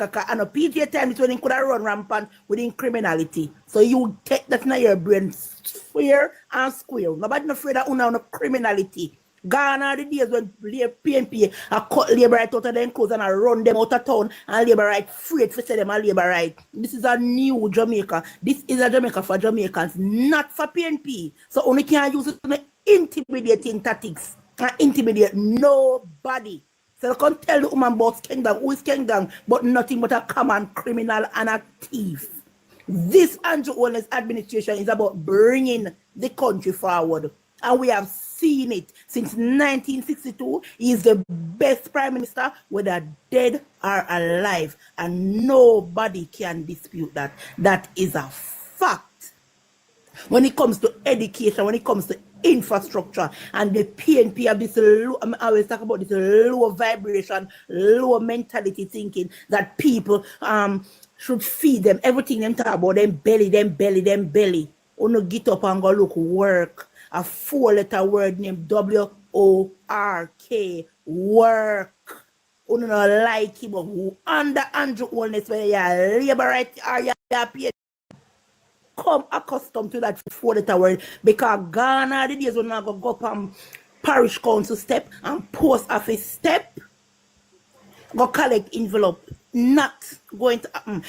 Speaker 16: a PJ time is when he could have run rampant within criminality. So you take that in your brain, fair and square. Nobody not afraid of no criminality. Gone are the days when PNP cut labor right out of them clothes and run them out of town and labor right free to say them a labor right. This is a new Jamaica. This is a Jamaica for Jamaicans, not for PNP. So only can use it to intimidating tactics and intimidate nobody. So they can't tell the woman about Kengang, who is Kengang, but nothing but a common criminal and a thief. This Andrew Holness administration is about bringing the country forward. And we have seen it since 1962. He is the best prime minister, whether dead or alive. And nobody can dispute that. That is a fact. When it comes to education, when it comes to infrastructure, and the PNP have this low, I always talk about this low vibration, low mentality thinking that people should feed them everything them talk about, them belly. Uno get up and go look work. A 4-letter word named WORK, work. Uno no like him, but who under Andrew Holness when you are labor right or you are paid. Come accustomed to that 4-letter word, because gone are the days when I go up on parish council step and post office step, go collect envelope. Not going to happen.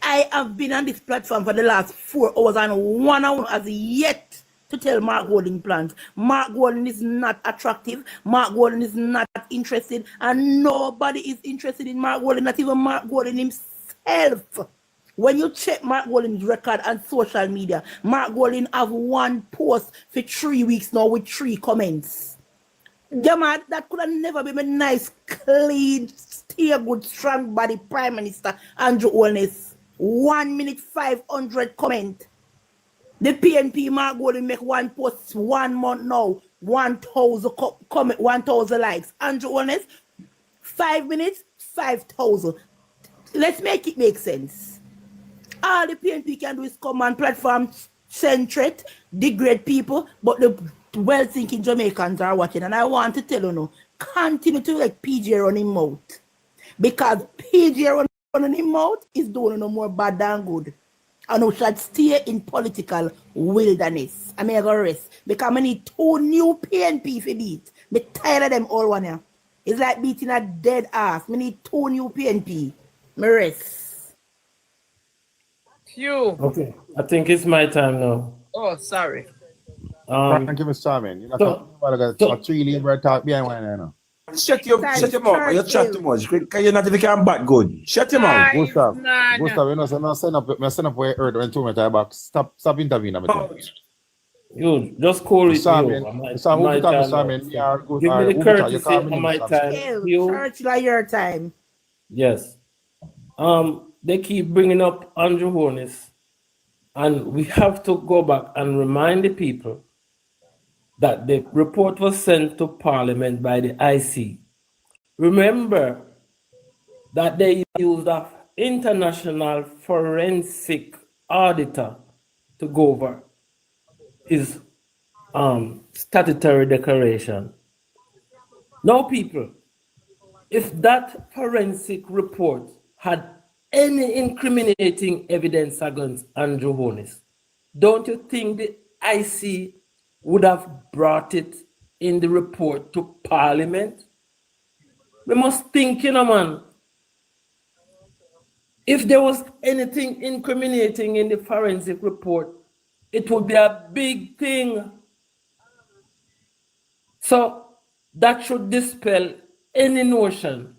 Speaker 16: I have been on this platform for the last 4 hours and 1 hour has yet to tell Mark Golding plans. Mark Golding is not attractive. Mark Golding is not interested, and nobody is interested in Mark Golding, not even Mark Golding himself. When you check Mark Golding's record on social media, Mark Golding have 1 post for 3 weeks now with 3 comments. Yeah, man, that could have never been a nice, clean, stay good, strong body Prime Minister Andrew Holness. 1 minute 500 comment. The PNP Mark Golding make 1 post 1 month now, 1,000 comment, 1,000 likes. Andrew Holness, 5 minutes, 5,000. Let's make it make sense. All the PNP can do is come on platform, centrate, degrade people, but the well-thinking Jamaicans are watching. And I want to tell you now, continue to let PJ run him out. Because PJ running him out is doing no more bad than good. And we should stay in political wilderness. I may go rest. Because I need 2 new PNP for beat. I'm tired of them all one here. It's like beating a dead ass. I need 2 new PNP. Me rest.
Speaker 4: You.
Speaker 3: Okay, I think it's my time now.
Speaker 4: Oh, sorry.
Speaker 8: Thank you, Mr. Chairman. You know, so 3 labor talk behind one another.
Speaker 9: Shut your mouth. You chat too much. You're not even can back good. Shut your mouth.
Speaker 8: Gustav, you know, so send up where earth when 2 minutes back. Stop intervening.
Speaker 3: You just call it.
Speaker 8: Simon,
Speaker 3: Give me
Speaker 8: Simon,
Speaker 3: the courtesy of my time.
Speaker 16: Church like your time.
Speaker 3: Yes. They keep bringing up Andrew Holness, and we have to go back and remind the people that the report was sent to Parliament by the IC. Remember that they used an international forensic auditor to go over his statutory declaration. Now, people, if that forensic report had any incriminating evidence against Andrew Holness, don't you think the IC would have brought it in the report to Parliament? We must think, you know, man. If there was anything incriminating in the forensic report, it would be a big thing. So that should dispel any notion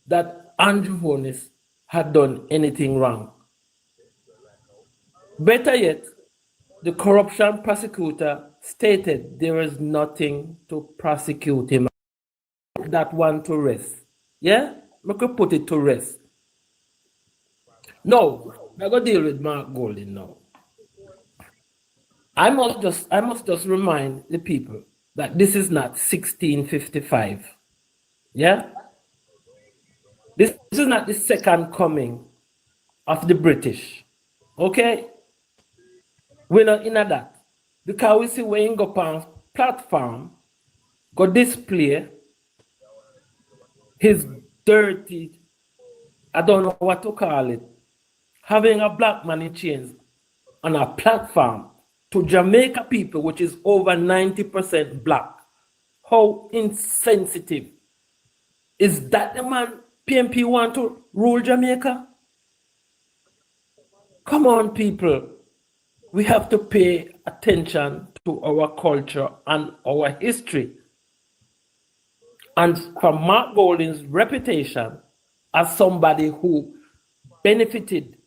Speaker 3: that Andrew Holness had done anything wrong. Better yet, the corruption prosecutor stated there is nothing to prosecute him. That one to rest. Yeah? We could put it to rest. No, I'm going to deal with Mark Golding now. I must just remind the people that this is not 1655. Yeah? This is not the second coming of the British. Okay? We're not in that. Because we see when you go on platform, go display his dirty, I don't know what to call it, having a black man in chains on a platform to Jamaica people, which is over 90% black. how insensitive. Is that the man PNP want to rule Jamaica? Come on, people. We have to pay attention to our culture and our history. And from Mark Golding's reputation as somebody who benefited,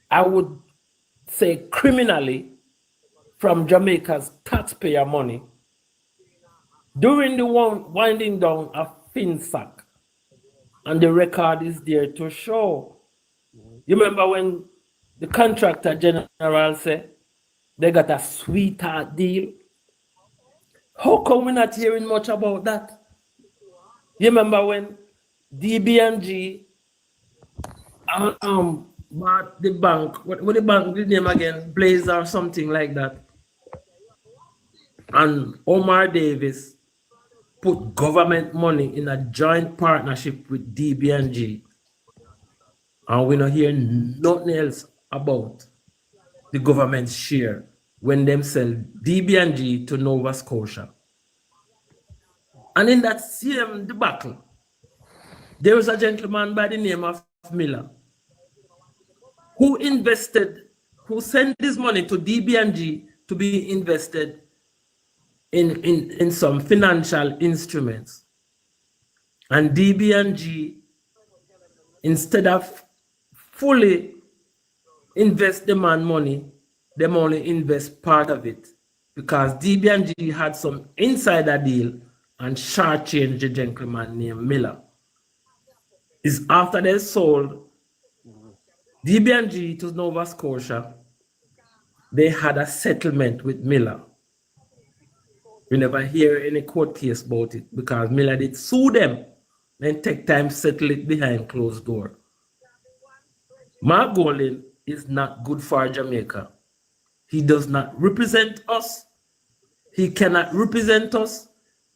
Speaker 3: I would say criminally, from Jamaica's taxpayer money during the winding down of FinSac. And the record is there to show. You remember when the contractor general said they got a sweetheart deal? How come we're not hearing much about that? You remember when DB&G bought the bank, what the bank, the name again, Blaze or something like that. And Omar Davis put government money in a joint partnership with DB&G. And we don't hear nothing else about the government's share when them sell DB&G to Nova Scotia. And in that same debacle, there was a gentleman by the name of Miller who sent this money to DB&G to be invested in some financial instruments. And DB&G, instead of fully invest the man money, them only invest part of it because DB&G had some insider deal and shortchanged the gentleman named Miller. It's after they sold DB&G to Nova Scotia, they had a settlement with Miller. We never hear any court case about it because Miller did sue them and take time to settle it behind closed door. Mark Golding is not good for Jamaica. He does not represent us. He cannot represent us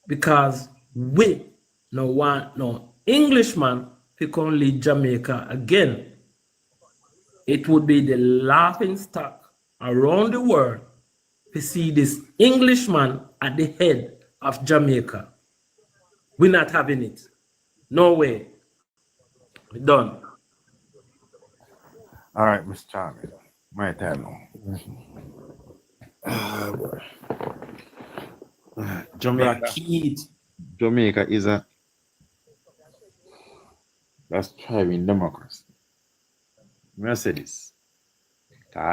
Speaker 3: because we no want no Englishman to come lead Jamaica again. It would be the laughing stock around the world to see this Englishman at the head of Jamaica. We're not having it. No way. We're done.
Speaker 8: All right, Mr. Charlie. My time now. Jamaica is that's thriving democracy. I say this.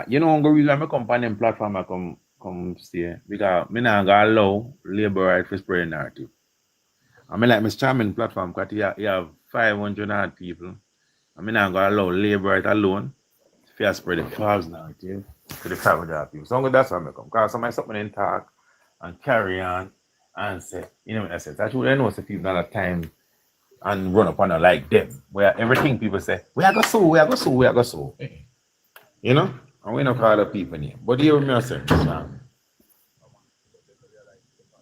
Speaker 8: You know, I'm going to use my company platform I come stay because I'm not going to allow labor right for spread narrative. I mean, like Mr. Chairman platform, because you have 500 people. I'm not going to allow labor right alone to spread the false narrative to the 500 people. So that's why I come. Because somebody something in talk and carry on and say, you know what I said? That's what I know some people not have time and run up on it like them, where everything people say, we are going to sue, we are going to sue, we are going to sue. You know? And we don't call the people name. But here we are saying,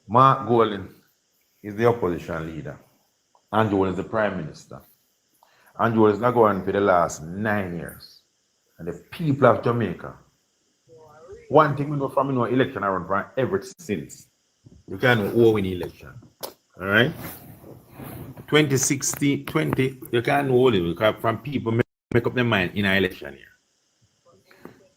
Speaker 8: Mark Golding is the opposition leader. Andrew is the prime minister. Andrew is not going for the last 9 years. And the people of Jamaica, one thing we know from election around for every since. You can't know win election. All right? 2016, you can't know because from people make up their mind in an election year.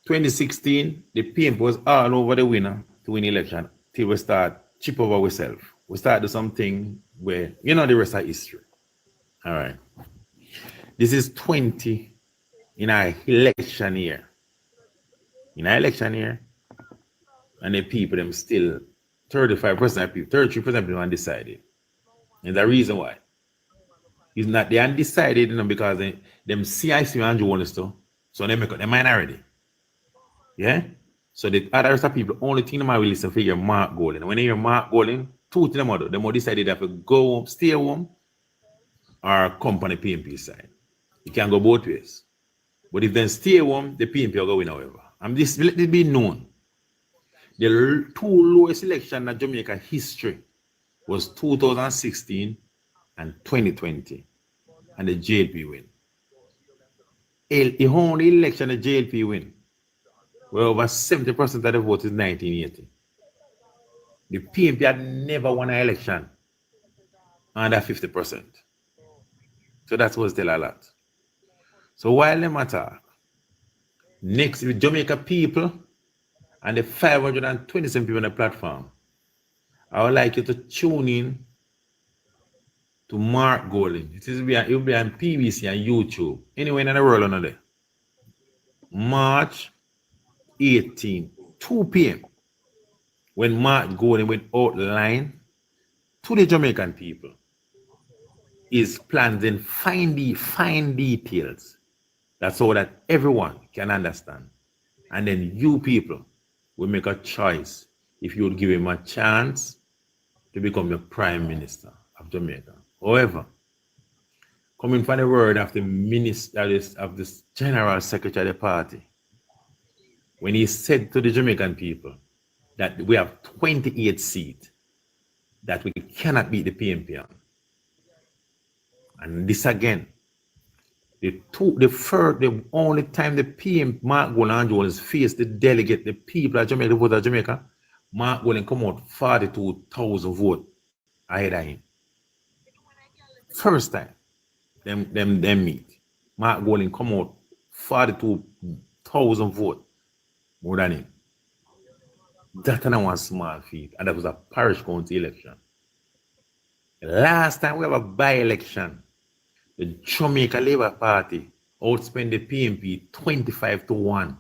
Speaker 8: 2016, the PNP was all over the winner to win election till we start chip over ourselves. We start do something where, you know, the rest of history. All right. This is 20 in our election year. In our election year, and the people, them still 35% of people, 33% of people undecided. And the reason why is not they undecided, you know, because them CIC and Jones too, so they make up the minority. Yeah? So the other rest of people only think them will listen for your Mark Golding. When they hear Mark Golding, two things them out, they more decided that to go home, stay home, or come on the PNP side. You can go both ways. But if they stay home, the PNP will go win however. And this let it be known. The two lowest elections in Jamaica history was 2016 and 2020. And the JLP win. The only election the JLP win, where over 70% of the vote is 1980. The PNP had never won an election under 50%. So that was still a lot. So while them attack, next with Jamaica people and the 527 people on the platform, I would like you to tune in to Mark Golding. It will be on PBC and YouTube. Anywhere in the world on there. March 18, 2 p.m. When Mark Golding went outline to the Jamaican people his plans in fine details. That's so that everyone can understand. And then you people will make a choice if you would give him a chance to become the Prime Minister of Jamaica. However, coming from the word of the minister of this General Secretary of the party, when he said to the Jamaican people that we have 28 seats that we cannot beat the PNP on. And this again, the only time the PM Mark Golan Jones faced the delegate, the people of Jamaica, the vote of Jamaica, Mark Golan come out 42,000 votes ahead of him. First time them meet. Mark Golan come out 42,000 votes more than him. That was one small feat, and that was a parish county election. Last time we have a by-election, the Jamaica Labour Party outspent the PNP 25-1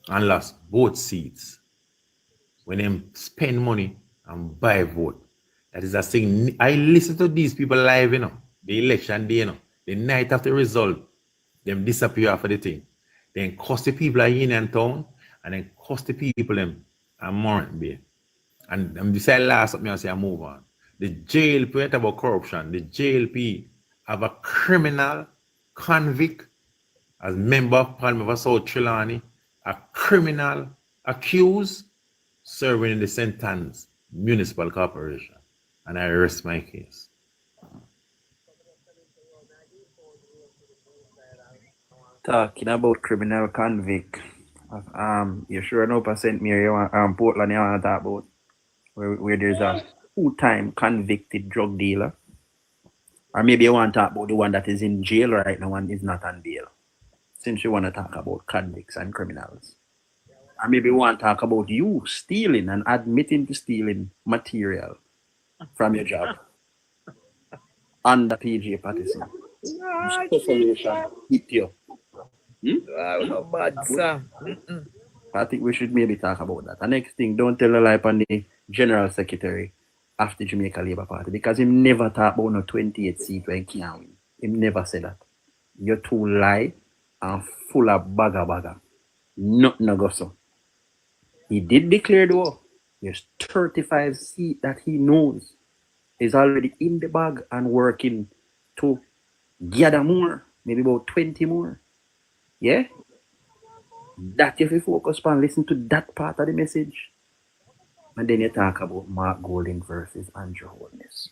Speaker 8: and lost both seats. When they spend money and buy vote, that is a thing. I listen to these people live, the election day, the night after the result, them disappear after the thing. Then cost the people in Union Town and then cost the people them at Morant Bay. And I'm decide last up me and say I move on. The JLP about corruption. The JLP have a criminal convict as member of Parliament of South Trelawney, a criminal accused serving in the St. Anne's Municipal Corporation. And I rest my case.
Speaker 21: Talking about criminal convict. You sure no percent me Portland you want to talk about where there's a two-time convicted drug dealer. Or maybe you want to talk about the one that is in jail right now and is not on bail. Since you want to talk about convicts and criminals. Or maybe you want to talk about you stealing and admitting to stealing material from your job. Under PJ Patterson. Hit you.
Speaker 4: No bad, sir.
Speaker 21: I think we should maybe talk about that. The next thing, don't tell a lie on the General Secretary of the Jamaica Labour Party because he never talk about no 28 seats when he can't win. He never said that. You're too lie and full of bagger. Nothing no go so. He did declare though, there's 35 seats that he knows is already in the bag and working to gather more, maybe about 20 more. Yeah? That if you focus on, listen to that part of the message. And then you talk about Mark Golding versus Andrew Holness.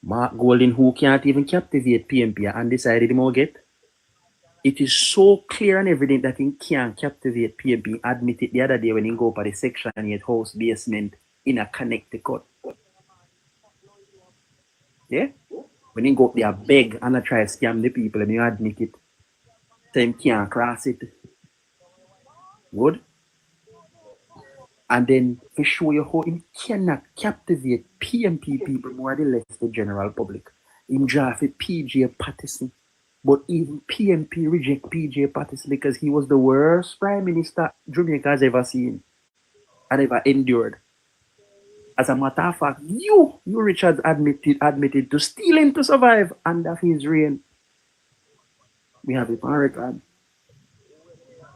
Speaker 21: Mark Golding, who can't even captivate PNP and decided him to get. It is so clear and evident that he can't captivate PNP. Admit it the other day when he go for the Section 8 house basement in a Connecticut. Yeah? When he go up there beg and I try to scam the people and you admit it. Then can't cross it. Good? And then to show you how he cannot captivate PNP people more than less the general public. Him draft PJ Patterson. But even PNP reject PJ Patterson because he was the worst prime minister Jamaica has ever seen and ever endured. As a matter of fact, you Richards admitted to stealing to survive under his reign. We have it on record.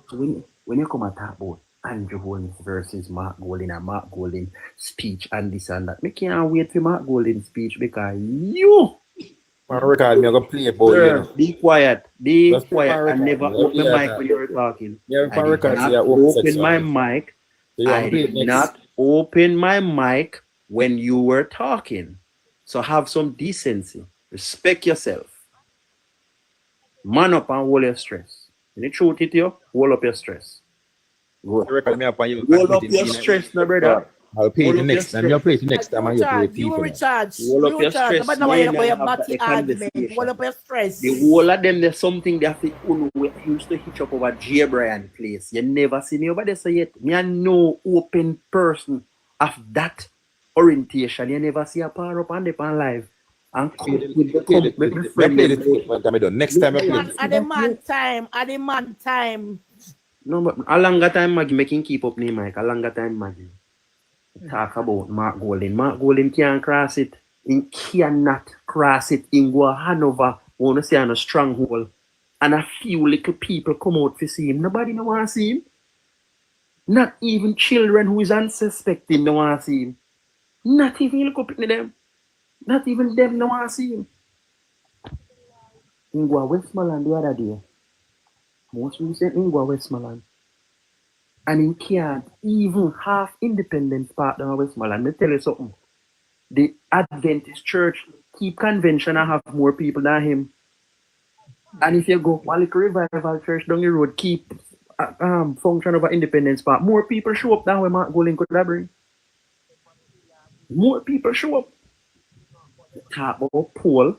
Speaker 21: So when you come and talk about Andrew Holmes versus Mark Golding and Mark Golding speech and this and that, I can't wait for Mark Golding's speech because you
Speaker 8: On record, me gonna play about
Speaker 21: sir, be quiet. Be
Speaker 8: Just
Speaker 21: quiet and never open my mic when you're talking. I did not open my mic. I did not open my mic when you were talking. So have some decency. Respect yourself. Man up and hold your stress. When the truth hit you, hold up your stress. Hold up your stress, no brother.
Speaker 8: I'll pay
Speaker 10: Hold
Speaker 8: the
Speaker 10: up your
Speaker 8: next time. You'll
Speaker 10: stress.
Speaker 8: pay the next time and you pay
Speaker 16: You
Speaker 8: people.
Speaker 16: recharge.
Speaker 10: Hold up your stress,
Speaker 16: But now you
Speaker 10: man,
Speaker 16: have
Speaker 10: and have
Speaker 16: batty
Speaker 10: the
Speaker 16: argument. Hold
Speaker 10: conversation.
Speaker 16: up your stress.
Speaker 10: The whole of them, there's something they have to we used to hitch up over J. Brian place. You never see me over there say yet. Me and no open person of that orientation. You never see a power up on the pan live. And come with the friend.
Speaker 8: Next time I play.
Speaker 16: At the man time.
Speaker 10: No, but a longer time Maggie making keep up name, Mike. A longer time Maggie. Talk about Mark Golden. Mark Golden can't cross it. He cannot cross it. In go Hanover, wanna see on a stronghold. And a few little people come out to see him. Nobody no want to see him. Not even children who is unsuspecting no want to see him. Not even look up at them. Not even them no want to see him. In go Westmoreland the other day. Most recent in go Westmoreland. And he can't even half independence partner of Westmoreland. Let me tell you something. The Adventist church keep convention and have more people than him. And if you go one little revival church down the road, keep function of an independence part, more people show up than when Mark Golden could bring. More people show up. You talk about poll.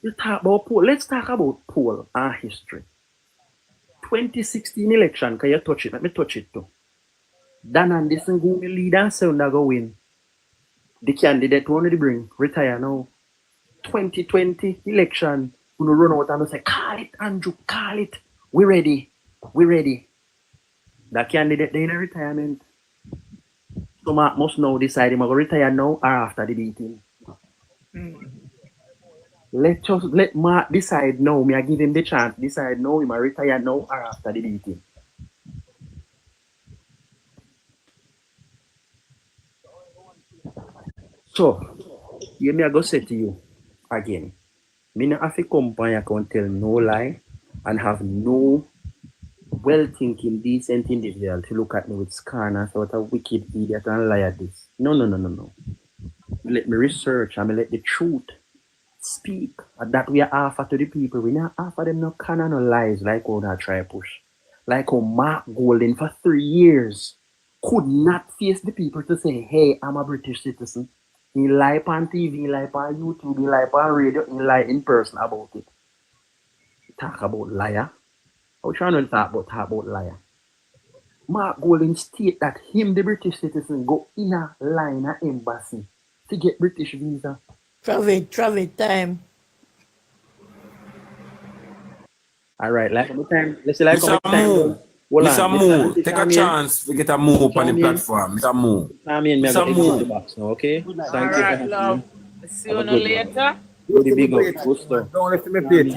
Speaker 10: Let's talk about poll and history. 2016 election, can you touch it? Let me touch it too. Dan Anderson go lead and sound go win. The candidate wanted to bring, retire now. 2020 election, we run out and say, call it, Andrew, call it. We ready. That candidate they in retirement. So Mark must now decide him to retire now or after the beating. Let Mark decide now. Me I give him the chance. Decide now him a retire now or after the beating. So, here me I go say to you again. Me not have to come by and tell no lie and have no well-thinking, decent individual to look at me with scorn and sort of wicked idiot and lie at this. No. Let me research and let the truth speak. And that we are offer to the people. We not offer them no kind of no lies like how they try push. Like how Mark Golden for 3 years could not face the people to say, hey, I'm a British citizen. He lie on TV, he lie on YouTube, he lie on radio, he lie in person about it. Talk about liar. I'm trying to talk about liar. Mark Golden state that him, the British citizen, go in a line at embassy to get British visa.
Speaker 16: Travel time.
Speaker 10: All right, like the time. Let's say like
Speaker 9: Mr. Moo. Mr. Moo, take a chance to get a move on the platform. Mr. Moo. Mr.
Speaker 10: Moo. Okay.
Speaker 4: Thank you. Right, love. See you later.
Speaker 10: Really big up.
Speaker 8: Don't let me play it.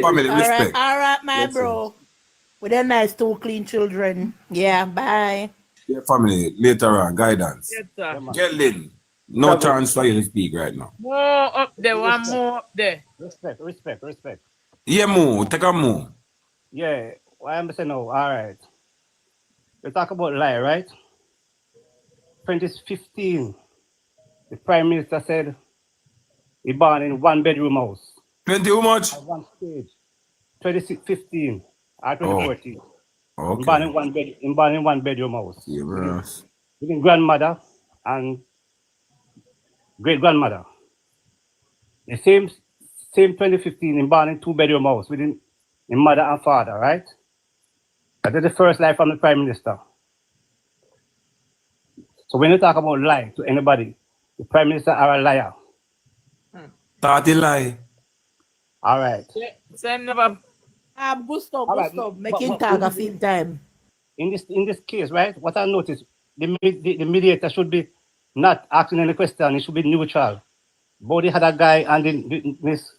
Speaker 9: Family, respect.
Speaker 16: All right, my bro. With a nice 2 clean children. Yeah, bye.
Speaker 9: Yeah, family, later on, guidance.
Speaker 4: Yes,
Speaker 9: Get in. No chance for you to speak right now.
Speaker 4: More up there, one more up there.
Speaker 11: Respect.
Speaker 9: Yeah, Moo, take a move.
Speaker 11: Yeah, well, I'm saying no. All right. We talk about lie, right? 2015, the Prime Minister said he born in 1-bedroom house.
Speaker 9: 20 how much?
Speaker 11: At one stage. 2015 or 2014.
Speaker 9: Okay.
Speaker 11: He born in 1-bedroom house.
Speaker 9: Yeah, bro.
Speaker 11: With his grandmother and great-grandmother. The same 2015, he born in 2-bedroom house with his mother and father, right? That is the first lie from the Prime Minister. So when you talk about lie to anybody, the Prime Minister are a liar.
Speaker 9: Starting lie.
Speaker 11: All right.
Speaker 4: Send them
Speaker 16: Gusto, making tag a same time.
Speaker 11: In this case, right, what I noticed, the mediator should be not asking any question, it should be neutral. Body had a guy and this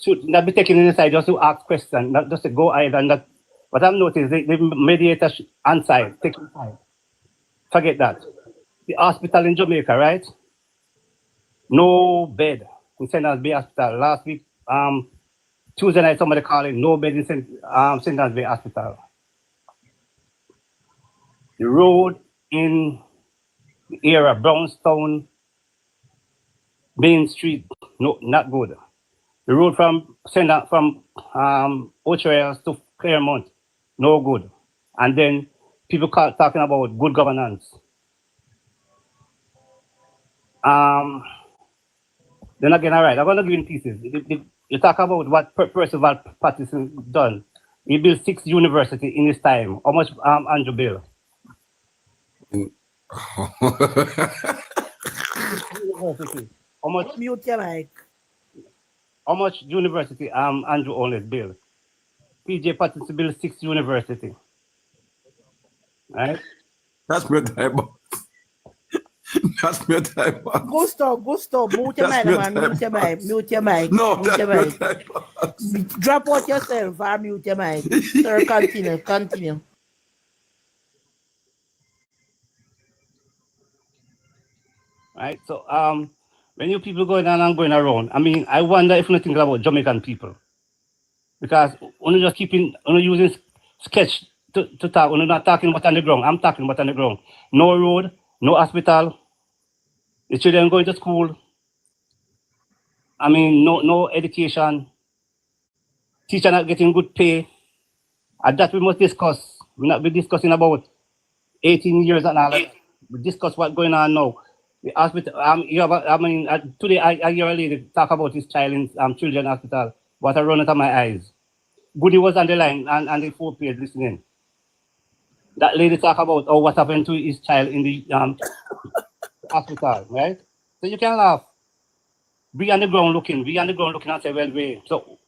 Speaker 11: should not be taken inside just to ask questions, not just to go ahead and that. What I've noticed, the mediator answer, take inside. Forget that. The hospital in Jamaica, right? No bed in St. Anne's Bay Hospital. Last week, Tuesday night, somebody calling, no bed in St. Anne's Bay Hospital. The road in the area, Brownstown, Main Street, no, not good. The road from Ocho to Claremont, no good. And then people talking about good governance. Then again, all right, I'm going to give in pieces. You talk about what Percival Patterson done. He built 6 universities in his time. How much Andrew built? University. How much?
Speaker 16: Mute your mic.
Speaker 11: How much university Andrew Oles built? PJ Patterson built 6 universities. Right?
Speaker 9: That's my type. That's my type.
Speaker 16: Gusto, mute your mic, man. Mute your mic.
Speaker 9: No,
Speaker 16: mute your
Speaker 9: that's my
Speaker 16: mic.
Speaker 9: type.
Speaker 16: Drop out yourself or mute your mic. Sir, continue.
Speaker 11: Right? So when you people going on and going around, I mean, I wonder if you think about Jamaican people. Because when you just using sketch to talk, when you're not talking about on the ground, I'm talking about on the ground. No road, no hospital, the children going to school. I mean, no education, teacher not getting good pay. And that we must discuss. We're not be discussing about 18 years and all that. We discuss what's going on now. The hospital, today I hear a lady talk about his child in children's hospital. What I run out of my eyes. Goody was on the line and the 4 page listening. That lady talk about what happened to his child in the hospital, right? So you can laugh. Be on the ground looking and say, well, wait. So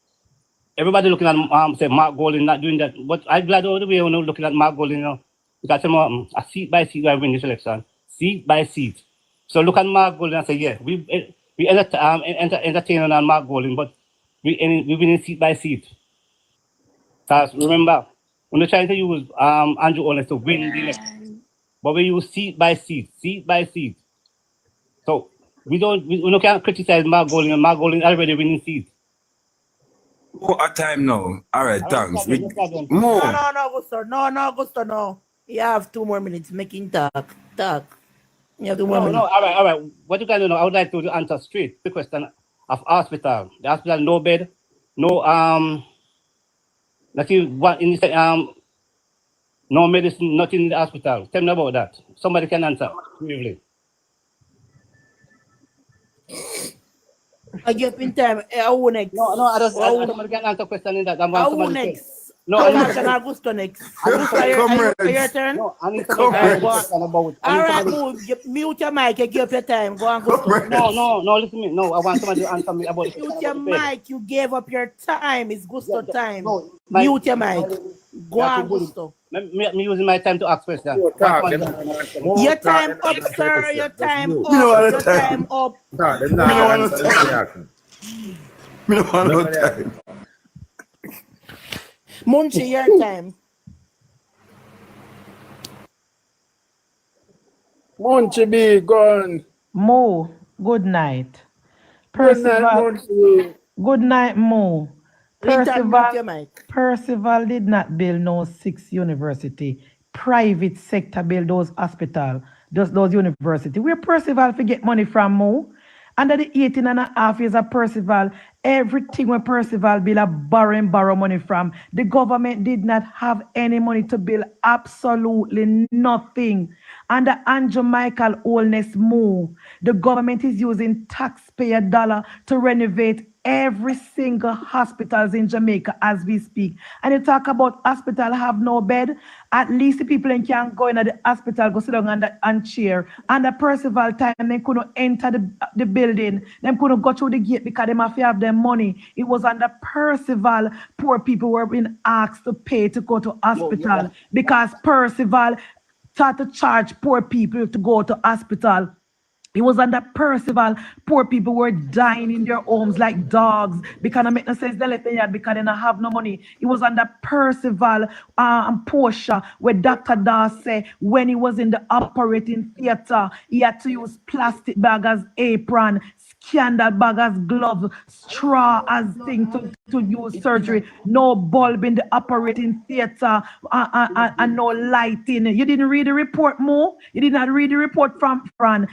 Speaker 11: everybody looking at say Mark Golding not doing that. But I'm glad all the way when looking at Mark Golding, because a seat by seat I win this election. Seat by seat. So look at Mark Golding and say, yeah, we entertain on Mark Golding, but we win seat by seat. Because remember, when they're trying to use Andrew Oles to win the election, but we use seat by seat. So we can't criticize Mark Golding, and Mark Golding already winning seats.
Speaker 9: Oh, a time now. All right, thanks.
Speaker 16: No, Gusto, no. You have 2 more minutes. Making talk. You have 2 more minutes.
Speaker 11: No, all right. What you can do now, I would like to answer straight the question of hospital. The hospital, no bed, no nothing. What in the no medicine, nothing in the hospital. Tell me about that. Somebody can answer briefly.
Speaker 16: I give in time. Who next?
Speaker 11: No, I don't. Somebody can answer question in that.
Speaker 16: Who next?
Speaker 11: No,
Speaker 16: Augusto next. Augusto, your turn?
Speaker 11: No, I need to about.
Speaker 16: All right, mute your mic. You give up your time. Go on, Augusto.
Speaker 11: No, listen to me. No, I want somebody to answer me about.
Speaker 16: Mute your mic. You gave up your time. It's Gusto time. Mute your mic. Go on, Gusto.
Speaker 11: Me using my time to ask questions.
Speaker 16: Your time up, sir. Your time up. Your time up.
Speaker 9: No time.
Speaker 16: Munchie, your time.
Speaker 3: Munchie B, gone.
Speaker 15: Mo, good night. Percival, good night, Mo. Percival did not build no 6 university. Private sector build those hospital, those university. Where Percival forget money from, Mo? Under the 18.5 years of Percival, everything when Percival build a borrow money from, the government did not have any money to build absolutely nothing. Under Andrew Michael Oles move, the government is using taxpayer dollar to renovate every single hospitals in Jamaica as we speak. And you talk about hospital have no bed, at least the people can go in at the hospital, go sit down and chair. And the Percival time, they couldn't enter the building. They couldn't go through the gate because they must have their money. It was under Percival, poor people were being asked to pay to go to hospital because Percival tried to charge poor people to go to hospital. It was under Percival, poor people were dying in their homes like dogs because it make no sense they let them because they don't have no money. It was under Percival and Portia where Dr. Dawes said when he was in the operating theater, he had to use plastic bag as apron, scandal bag as glove, straw as thing to use surgery, no bulb in the operating theater and no lighting. You didn't read the report, Mo? You did not read the report from Fran.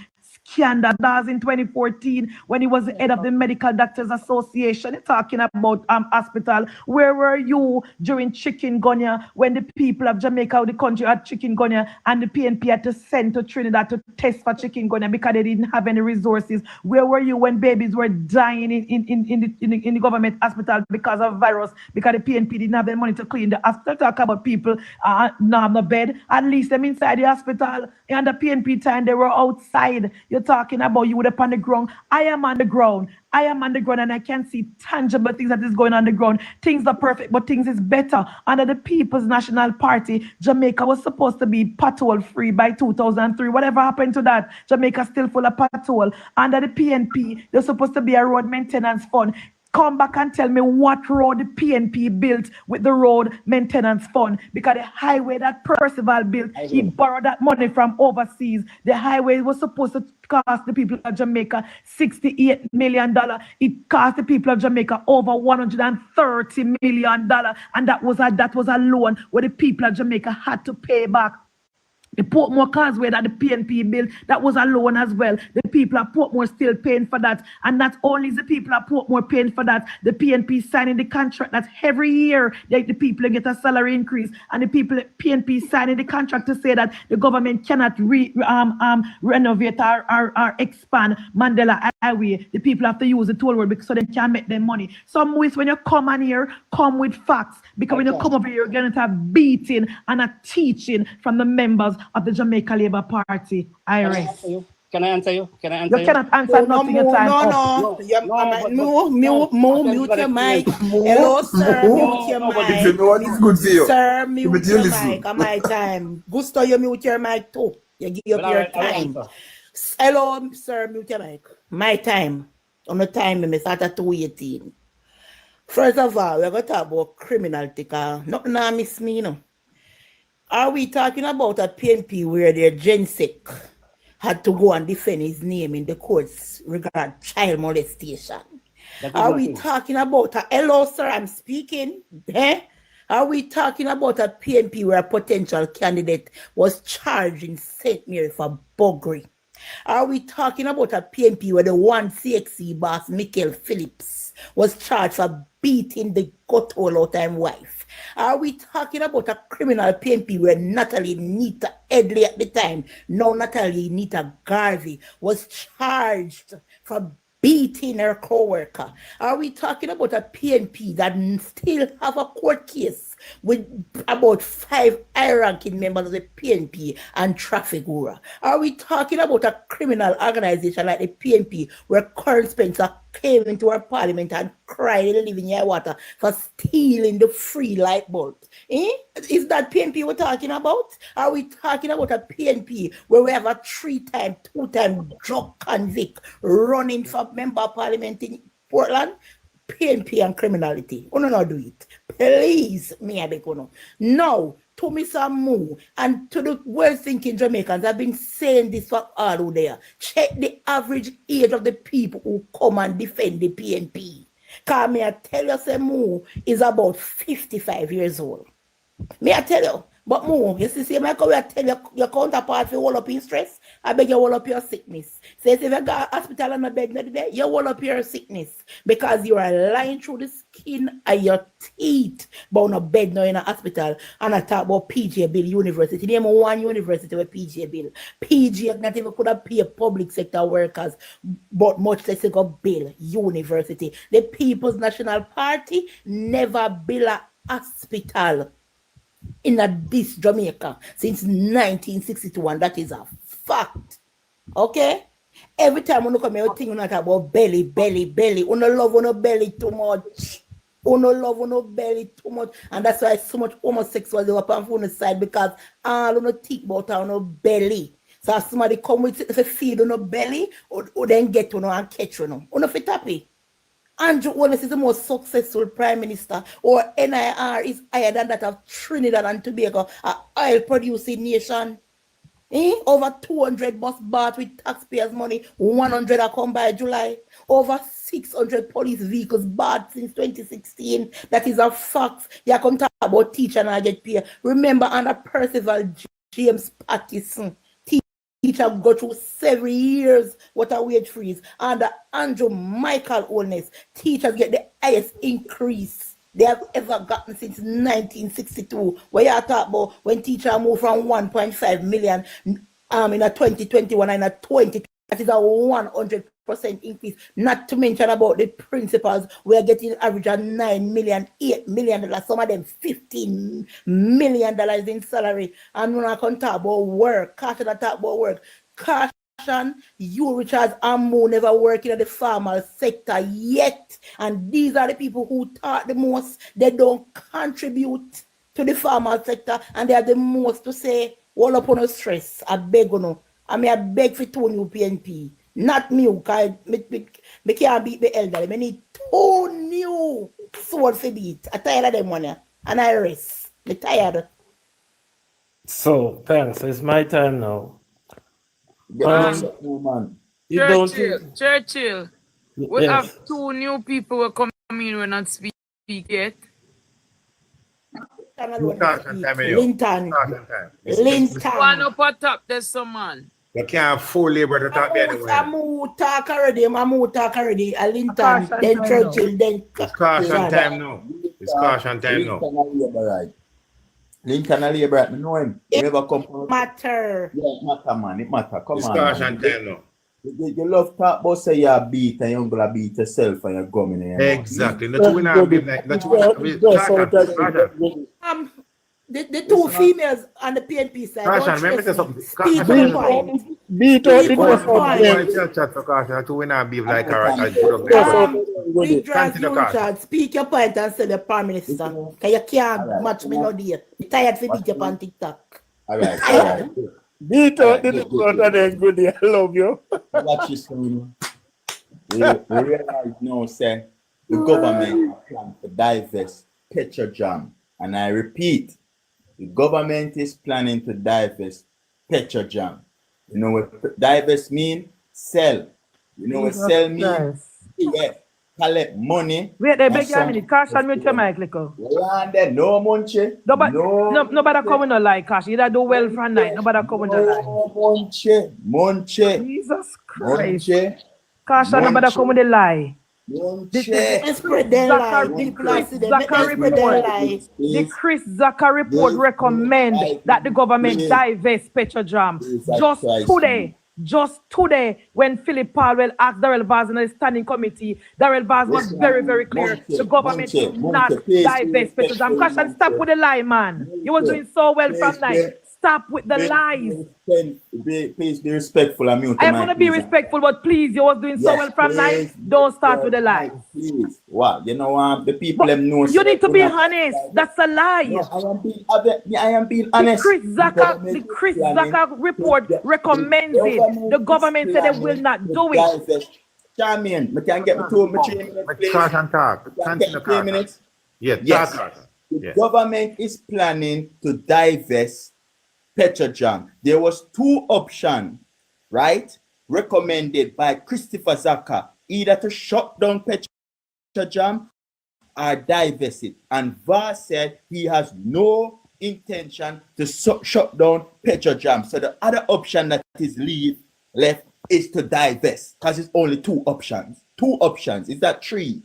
Speaker 15: scandal. That was in 2014 when he was the head of the Medical Doctors Association. You're talking about hospital. Where were you during chikungunya when the people of Jamaica, the country, had chikungunya and the PNP had to send to Trinidad to test for chikungunya because they didn't have any resources? Where were you when babies were dying in the government hospital because of virus? Because the PNP didn't have the money to clean the hospital. Talk about people not on the bed. At least them inside the hospital. And the PNP time they were outside. You're talking about you up on the ground. I am on the ground. I am on the ground and I can see tangible things that is going on the ground. Things are perfect, but things is better. Under the People's National Party, Jamaica was supposed to be pothole free by 2003. Whatever happened to that? Jamaica still full of pothole. Under the PNP, there's supposed to be a road maintenance fund. Come back and tell me what road the PNP built with the road maintenance fund. Because the highway that Percival built, he borrowed that money from overseas. The highway was supposed to cost the people of Jamaica $68 million. It cost the people of Jamaica over $130 million. And that was a loan where the people of Jamaica had to pay back. The Portmore Causeway that the PNP built, that was a loan as well. The people of Portmore still paying for that. And not only is the people of Portmore paying for that, the PNP signing the contract that every year the people get a salary increase. And the people at PNP signing the contract to say that the government cannot renovate or expand Mandela Highway. The people have to use the toll road because so they can make their money. Some ways when you come on here, come with facts. Because when you come over here, you're going to have beating and a teaching from the members of the Jamaica Labour Party. Iris.
Speaker 11: Can I answer you? Can I answer you?
Speaker 15: You cannot answer nothing. Your time
Speaker 16: Mute your mic. Hello, sir. Mute your mic.
Speaker 10: You know what is good for you.
Speaker 16: Sir, mute your mic. At my time. Gusto, you mute your mic too. You give up your time. Hello, sir. Mute your mic. My time. On the time, I start at 2:18. First of all, we're going to talk about criminality. Nothing I miss me, you know. Are we talking about a PNP where their GenSec had to go and defend his name in the courts regarding child molestation? Are we talking about a, hello sir, I'm speaking, Are we talking about a PNP where a potential candidate was charged in St. Mary for buggery? Are we talking about a PNP where the one CXC boss, Michael Phillips, was charged for beating the guthole out of his wife? Are we talking about a criminal PNP where Natalie Nita Edley at the time, now Natalie Nita Garvey, was charged for beating her co-worker? Are we talking about a PNP that still have a court case with about 5 high-ranking members of the PNP and Trafigura? Are we talking about a criminal organization like the PNP where Colin Spencer came into our parliament and cried in the living air water for stealing the free light bulbs? Is that PNP we're talking about? Are we talking about a PNP where we have a 2-time drug convict running for member of parliament in Portland? PNP and criminality. Oh, no, do it. Please, me, I beg you. No, to me some more. And to the well-thinking Jamaicans, I've been saying this for all out there. Check the average age of the people who come and defend the PNP. Because me, I tell you, say more is about 55 years old. Me, I tell you. But more, you see, I tell you, your counterpart for all up in stress, I beg you all up your sickness. So if you go to hospital on a bed today, you all up your sickness because you are lying through the skin of your teeth. But on a bed now in a hospital, and I talk about PJ Bill University. Name one university with PJ Bill. PJ not even could have paid public sector workers, but much less go Bill University. The People's National Party never built a hospital in this Jamaica since 1962, and that is a fact. Okay? Every time you come here, you think about belly. You don't love your belly too much. You don't love your belly too much. And that's why so much homosexuals are up on the side, because all you don't think about our belly. So if somebody come with if feed on your belly, or then get on and catch you. You don't feel happy. Andrew Holness is the most successful prime minister, or NIR is higher than that of Trinidad and Tobago, an oil-producing nation. Over 200 bus bought with taxpayers' money, 100 are come by July. Over 600 police vehicles bought since 2016. That is a fact. You come talk about teacher and I get paid. Remember, under Percival James Pattison, teacher go through 7 years what a wage freeze. Under Andrew Michael Holness, teachers get the highest increase they have ever gotten since 1962. Where you talk about when teachers move from 1.5 million in a 2021 and a 20, that is a 100% increase. Not to mention about the principals, we are getting average of $9 million, $8 million, some of them $15 million in salary. And when I can talk about work, Caution talk about work. Caution, you Richards and Mo never working in the formal sector yet. And these are the people who talk the most. They don't contribute to the formal sector and they have the most to say, all upon no stress. I beg you no. I mean, I beg for 2 new PNP. Not me, because I can't beat the elderly. I need 2 new sword for beat. I'm tired of them one, and I rest. I'm tired.
Speaker 3: So, thanks. It's my time now.
Speaker 4: Churchill. We have 2 new people who come in when not speak yet.
Speaker 16: Linton.
Speaker 4: One up on top, there's someone.
Speaker 8: You can't full labor to talk anyway.
Speaker 16: I'm talk already. Linton, then Churchill, then
Speaker 8: it's caution time now. It's caution time now.
Speaker 14: Lincoln and labor, I know him.
Speaker 16: It
Speaker 14: never come
Speaker 16: matter.
Speaker 14: Yeah, it matter, man. It matter. Come
Speaker 8: it's
Speaker 14: on.
Speaker 8: Caution time now.
Speaker 14: You love talk about say you're beat and you're gonna beat yourself and you're gumming in.
Speaker 8: Exactly. That's what we be like. That's what we
Speaker 16: the 2 females on the PNP side.
Speaker 8: Caution, let me say something.
Speaker 16: Beat out the speak your point and say the Prime Minister. Because you can't match me no day. I'm tired for beat up on TikTok.
Speaker 14: Alright.
Speaker 10: Beat out the front and then good day. I love you.
Speaker 14: Watch this one. We realize now, say, the government plan to divest Petrojam. And I repeat, the government is planning to divest Petrojam. You know what divest mean? Sell. You know what sell mean? Yeah. Collect money.
Speaker 15: Wait, they beg you a minute. Caution with your mic, Lico.
Speaker 14: No, Munche.
Speaker 15: Nobody coming to lie, Cash. You do well for night. Nobody coming to lie.
Speaker 14: Munche.
Speaker 15: Jesus Christ. Caution, nobody coming to lie. The Chris Zucker report recommend that the government divest Petrojam. Just today, when Philip Palwell asked Darrell Vaz in the standing committee, Darrell Vaz was very, very clear. The government should not divest Petrojam. Caution, stop with the lie, man. You was doing so well from night. Stop with the lies.
Speaker 14: Please be respectful. I'm
Speaker 15: going to be respectful, but please, you was doing so well from night. Don't start with the lies.
Speaker 14: Please. What? You know, the people them know.
Speaker 15: You need to be honest. That's a lie.
Speaker 14: No, I am being honest.
Speaker 15: The Chris Zucker report recommends it. The government said they will not do it.
Speaker 14: Charmian, I can get me 2 minutes, please.
Speaker 8: Talk.
Speaker 14: 3 minutes.
Speaker 8: Yes.
Speaker 14: The government is planning to divest Petrojam. There was 2 options, right? Recommended by Christopher Zucker, either to shut down Petrojam or divest it. And Vaz said he has no intention to shut down Petrojam. So the other option that is left is to divest, because it's only 2 options. 2 options. Is that 3?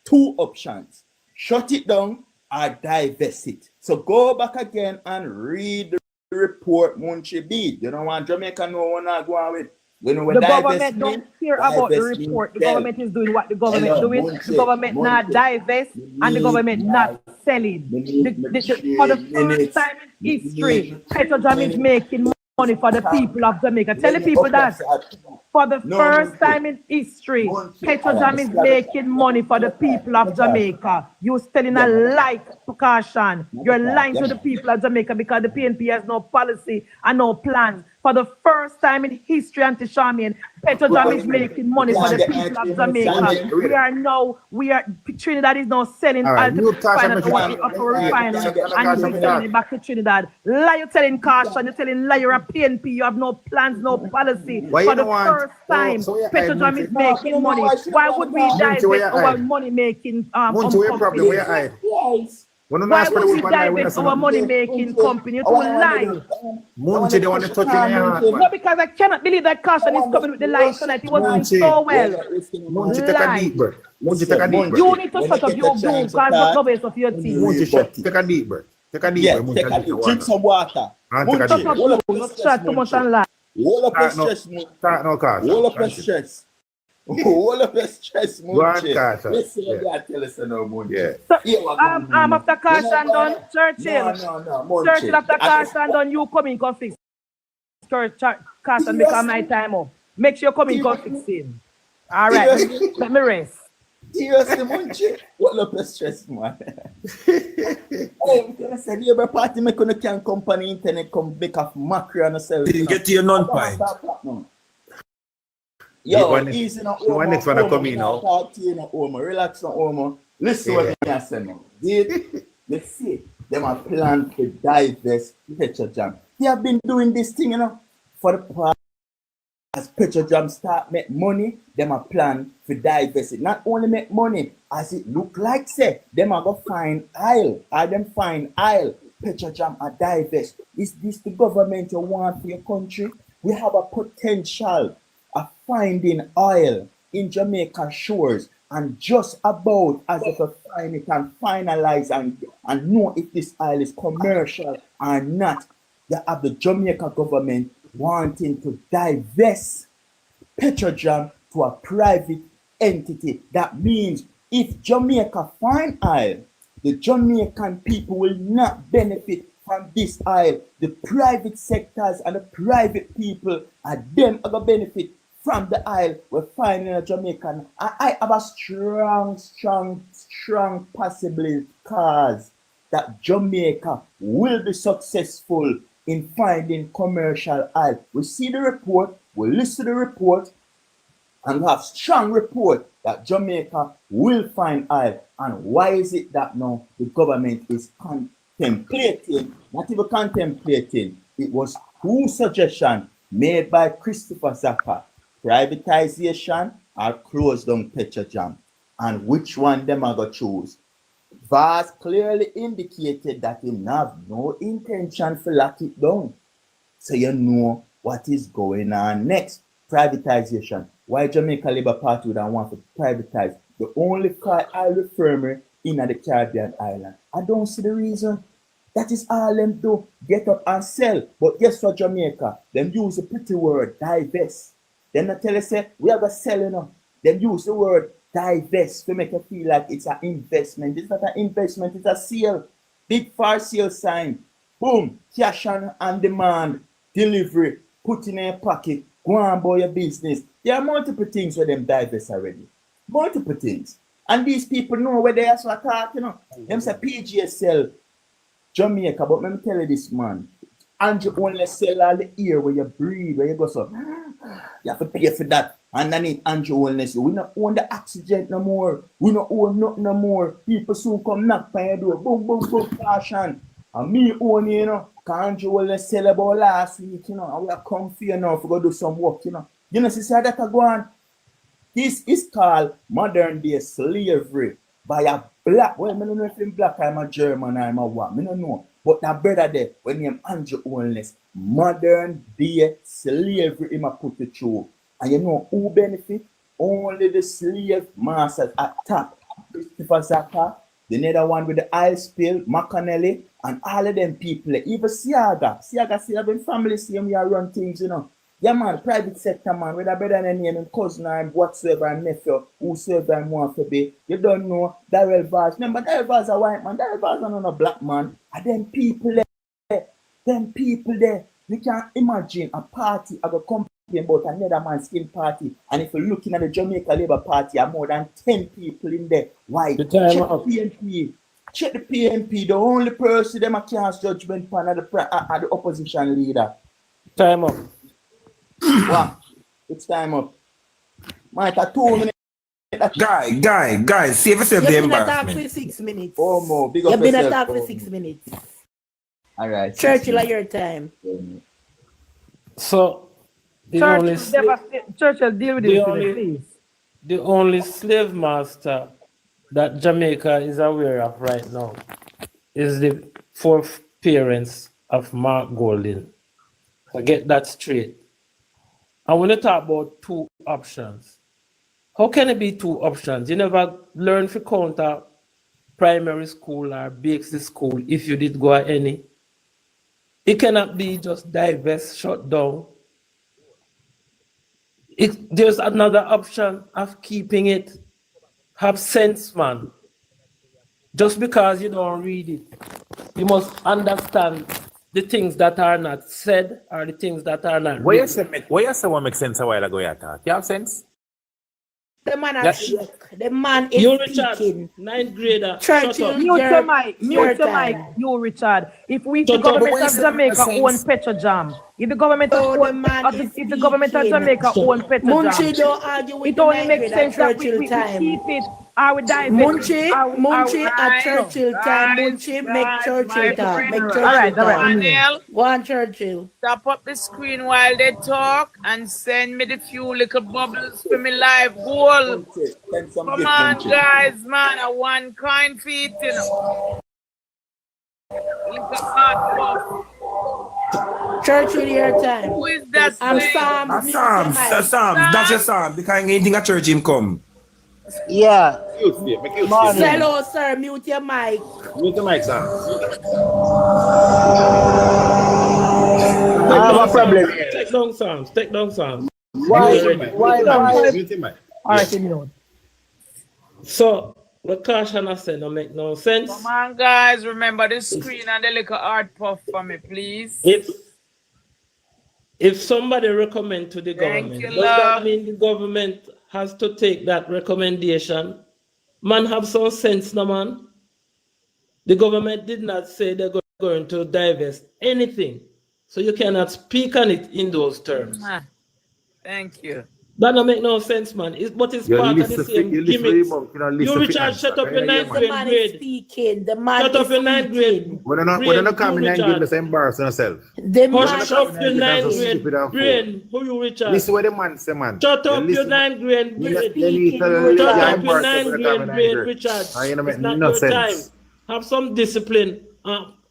Speaker 14: 2 options. Shut it down or divest it. So go back again and read the report Munchi beat. You don't want Jamaica know what not go on with. You know,
Speaker 15: the government don't care about the report. The government is doing what the government is doing. The government not divest and the government not selling. For the first time in history, Petrojam is making money for the people of Jamaica. Tell the people that. For the first time in history, Petrojam is making money for the people of Jamaica. You're telling a lie, Caution. You're lying to the people of Jamaica because the PNP has no policy and no plans. For the first time in history, Anti-Charmian, Petrojam is making money for the people of Jamaica. Trinidad is now selling refinery and you're selling it back to Trinidad. Lie, you're telling Caution, you're telling lie, you're a PNP, you have no plans, no policy. For the first time, Petrojam is making money. Why would we divest our money making? Why would we divest our money-making company to lie?
Speaker 8: Munchi, they want to touch in your heart, man.
Speaker 15: No, because I cannot believe that Carson is coming with the lies tonight. He was doing so well.
Speaker 8: Munchi, take a deep breath. Munchi, take a deep breath.
Speaker 15: You need to shut up your doom because not the best of your team.
Speaker 8: Munchi, take a deep breath. Take a deep breath.
Speaker 10: Take a deep, drink some water.
Speaker 15: Shut up, not chat too much and lie.
Speaker 10: Hold up your stress,
Speaker 8: Start no Carson.
Speaker 10: Hold up your stress. Hold up your stress,
Speaker 8: Go on, Carson.
Speaker 10: Listen, you gotta tell us no, Munchi.
Speaker 15: So, after Carson done, Churchill.
Speaker 10: No,
Speaker 15: Churchill after Carson done, you come in, come fix. Carson, because my time up. Make sure you come in, come fix him. All right, let me rest.
Speaker 10: Seriously, Munchi? Hold up your stress, man. Oh, I said, you have a party make on a company internet come make a macro on yourself.
Speaker 9: Get to your non-point.
Speaker 10: Yo, easy now.
Speaker 8: One next one come in now.
Speaker 10: Talk to you now, Omo. Relax now, Omo. Listen what I say now. Let's see. Them are plan to divest Petrojam. They have been doing this thing, you know, for the past. As Petrojam start make money, them are plan to divest it. Not only make money, as it look like say, them are go find oil. Them find oil. Petrojam are divest. Is this the government you want for your country? We have a potential of finding oil in Jamaica shores, and just about as if we find it and finalize and know if this oil is commercial or not, they have the Jamaica government wanting to divest Petrojam to a private entity. That means if Jamaica find oil, the Jamaican people will not benefit from this oil. The private sectors and the private people are them are going to benefit from the oil we're finding in Jamaica. I have a strong possibility cause that Jamaica will be successful in finding commercial oil. We see the report, we listen to the report, and we have strong report that Jamaica will find oil. And why is it that now the government is contemplating, not even contemplating, it was whose suggestion made by Christopher Zappa, privatization or close down Petrojam, and which one them are going to choose? Vaz clearly indicated that he have no intention to lock it down. So you know what is going on next. Privatization. Why Jamaica Labour Party would want to privatize the only oil refinery in the Caribbean island? I don't see the reason. That is all them do. Get up and sell. But guess what, Jamaica? Them use the pretty word divest. Then I tell you, say, we have a selling up. Them use the word divest to make you feel like it's an investment. It's not an investment, it's a sale. Big for sale sign. Boom. Cash on demand. Delivery. Put in your pocket. Go on about your business. There are multiple things where them divest already. Multiple things. And these people know where they are so attack, you know. Them say PGSL Jamaica, but let me tell you this, man. And you only sell all the air where you breathe, where you go so. You have to pay for that. And then it Andrew Wellness. We don't own the oxygen no more. We don't own nothing no more. People soon come knock on your door. Boom, boom, boom, fashion. And me own, you know. Because Andrew Wellness sell about last week, you know. And we are come for you now to go do some work, you know. You know, see how that go on? This is called modern day slavery by a black. Well, I don't know if I'm black, I'm a German, I'm a what. I don't know. But that brother there, when name Andrew Wellness, modern day slavery, he put it through. And you know who benefit? Only the slave masters at top. Christopher Zappa, the other one with the oil spill, McConnelly, and all of them people. Even Siaga still have family, see him here run things, you know. Yeah, man, private sector, man, with a brother and name and cousin and whatsoever and nephew, whosoever I want to be. You don't know Darrell Vaz. Remember, Darrell Vaz a white man, Darrell Vaz is not a black man. And them people there, you can't imagine a party of a company about another man's skin party. And if you're looking at the Jamaica Labour Party, there are more than 10 people in there. Why? Check the PNP. Check the PNP. The only person them cast judgment upon are the opposition leader.
Speaker 3: Time up.
Speaker 10: Wow. It's time up. Mike, 2 minutes.
Speaker 9: Guy, save yourself the
Speaker 16: You've been attacked
Speaker 9: embarrassment.
Speaker 16: for 6 minutes.
Speaker 10: Oh, more. Big up
Speaker 16: You've been
Speaker 10: yourself,
Speaker 16: attacked for
Speaker 10: oh.
Speaker 16: 6 minutes.
Speaker 10: All right.
Speaker 16: Churchill, at your time.
Speaker 3: So,
Speaker 15: Churchill, deal with it, please.
Speaker 3: The only slave master that Jamaica is aware of right now is the fourth parents of Mark Golding. So get that straight. I want to talk about two options. How can it be two options? You never learn to counter primary school or basic school if you did go at any. It cannot be just divest, shut down. There's another option of keeping it. Have sense, man. Just because you don't read it, you must understand the things that are not said or the things that are not
Speaker 8: What you
Speaker 3: written.
Speaker 8: say, what you say what makes sense a while ago, you talk? You have sense?
Speaker 16: The man
Speaker 8: Yeah.
Speaker 16: is the man is
Speaker 3: You, Richard,
Speaker 16: speaking.
Speaker 3: ninth grader,
Speaker 16: Churchill,
Speaker 3: shut up.
Speaker 15: Mute your mic,
Speaker 16: your
Speaker 15: mute your mic,
Speaker 16: time.
Speaker 15: you Richard. If we, the
Speaker 3: Shut up.
Speaker 15: government
Speaker 8: But
Speaker 15: of Jamaica own Petrojam, if the government of,
Speaker 16: Oh, the man is
Speaker 15: if the government of
Speaker 16: speaking.
Speaker 15: Jamaica own
Speaker 16: Munchie,
Speaker 15: Petrojam,
Speaker 16: don't argue with
Speaker 15: it
Speaker 16: the
Speaker 15: only
Speaker 16: ninth
Speaker 15: makes
Speaker 16: grade
Speaker 15: sense
Speaker 16: at
Speaker 15: that we
Speaker 16: Churchill time.
Speaker 15: keep it, or we divest it,
Speaker 16: Munchie,
Speaker 15: or we,
Speaker 16: Munchie at
Speaker 4: Guys,
Speaker 16: Churchill time.
Speaker 4: guys,
Speaker 16: Munchie, make
Speaker 4: guys,
Speaker 16: Churchill
Speaker 4: my
Speaker 16: talk.
Speaker 4: friend,
Speaker 16: Make
Speaker 15: all
Speaker 16: Churchill
Speaker 15: right,
Speaker 16: talk.
Speaker 15: I'm here.
Speaker 4: Daniel,
Speaker 16: Go on, Churchill.
Speaker 4: tap up the screen while they talk and send me the few little bubbles for me live goal. Come on, guys, man, a one coin feet, you know. Little hard puff.
Speaker 16: Churchill, your time.
Speaker 4: Who is that?
Speaker 16: I'm
Speaker 4: saying?
Speaker 16: Sam.
Speaker 9: That's Sam. That's Sam. That's your Sam. Because anything at church him come.
Speaker 10: Yeah.
Speaker 16: Say hello, sir. Mute your mic.
Speaker 8: Mute the mic, Sam.
Speaker 10: I have a problem.
Speaker 3: Take down Psalms. Take down Psalms.
Speaker 10: Why?
Speaker 8: Mute the mic.
Speaker 15: All right, mute.
Speaker 3: So, what caution I said don't make no sense.
Speaker 4: Come on, guys, remember the screen and the little hard puff for me, please.
Speaker 3: If somebody recommend to the
Speaker 4: Thank
Speaker 3: government,
Speaker 4: you,
Speaker 3: does that
Speaker 4: love.
Speaker 3: mean the government has to take that recommendation? Man, have some sense, no man. The government did not say they're going to divest anything, so you cannot speak on it in those terms.
Speaker 4: Thank you.
Speaker 3: That don't make no sense, man. But it's part of the same gimmicks. You, Richard, shut up your ninth
Speaker 16: The man is
Speaker 3: grade.
Speaker 16: speaking. The man
Speaker 3: Shut up
Speaker 16: is
Speaker 3: your ninth grade.
Speaker 16: speaking.
Speaker 8: When you're not coming and giving us embarrassing yourself.
Speaker 16: The man
Speaker 3: Hush up your ninth grade brain. Who you, Richard?
Speaker 8: Listen what the man say, man.
Speaker 3: Shut up your ninth grade brain. Shut up your ninth grade brain, Richard. It's not your time. Have some discipline.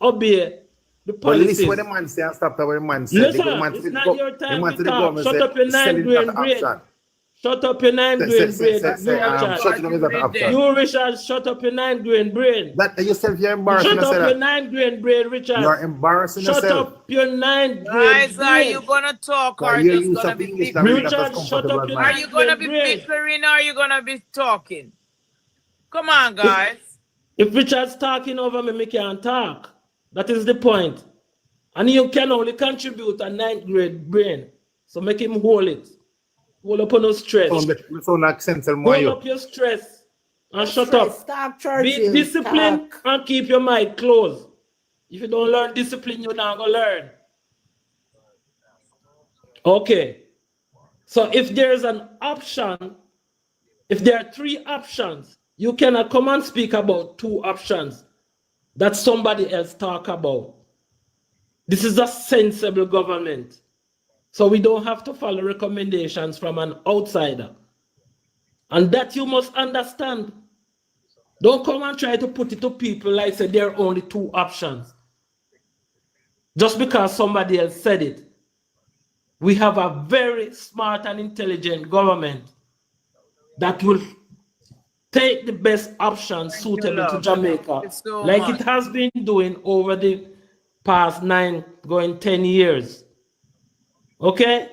Speaker 3: Obey the
Speaker 8: But
Speaker 3: policies.
Speaker 8: listen what the man say and stop what the man say.
Speaker 3: Listen, it's not your time to talk. Shut up your ninth grade brain. Shut up your ninth grade brain. You, Richard, shut up your ninth grade brain.
Speaker 8: That yourself, you're embarrassing
Speaker 3: yourself. Shut up your
Speaker 8: yourself.
Speaker 3: ninth grade brain, Richard.
Speaker 8: You're embarrassing
Speaker 3: Shut
Speaker 8: yourself.
Speaker 3: up your ninth grade
Speaker 4: Guys,
Speaker 3: brain.
Speaker 4: are you gonna talk or
Speaker 8: you
Speaker 4: just
Speaker 8: use
Speaker 4: gonna
Speaker 8: some
Speaker 4: be
Speaker 8: English
Speaker 4: bickering?
Speaker 8: that
Speaker 3: Richard, shut up your
Speaker 4: Are
Speaker 3: ninth
Speaker 4: you gonna
Speaker 3: grade
Speaker 4: be
Speaker 3: brain.
Speaker 4: bickering or are you gonna be talking? Come on, guys.
Speaker 3: If Richard's talking over me, me can't talk. That is the point. And you can only contribute a ninth grade brain. So make him hold it. Hold up on no stress.
Speaker 8: So like sense
Speaker 3: Hold up your stress and shut up.
Speaker 16: Stop,
Speaker 3: Be
Speaker 16: Churchill.
Speaker 3: disciplined and keep your mic closed. If you don't learn discipline, you're not going to learn. Okay. So if there's an option, if there are three options, you cannot come and speak about two options that somebody else talk about. This is a sensible government. So we don't have to follow recommendations from an outsider. And that you must understand. Don't come and try to put it to people like say there are only two options. Just because somebody else said it. We have a very smart and intelligent government that will take the best option suitable to Jamaica, like it has been doing over the past 9 going 10 years. Okay?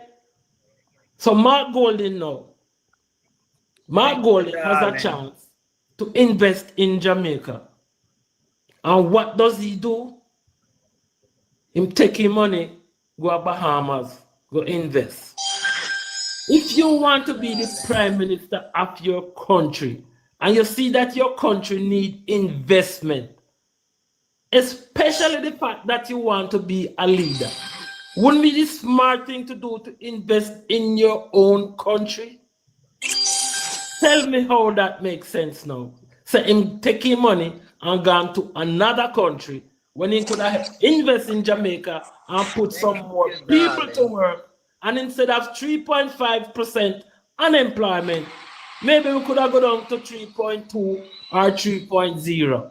Speaker 3: So Mark Golding now. Mark Golding has a chance to invest in Jamaica. And what does he do? Him taking money, go to Bahamas, go invest. If you want to be the prime minister of your country, and you see that your country needs investment, especially the fact that you want to be a leader, wouldn't be the smart thing to do to invest in your own country? Tell me how that makes sense now. So him taking money and gone to another country when he could have invest in Jamaica and put some more people to work, and instead of 3.5% unemployment, maybe we could have gone down to 3.2 or 3.0.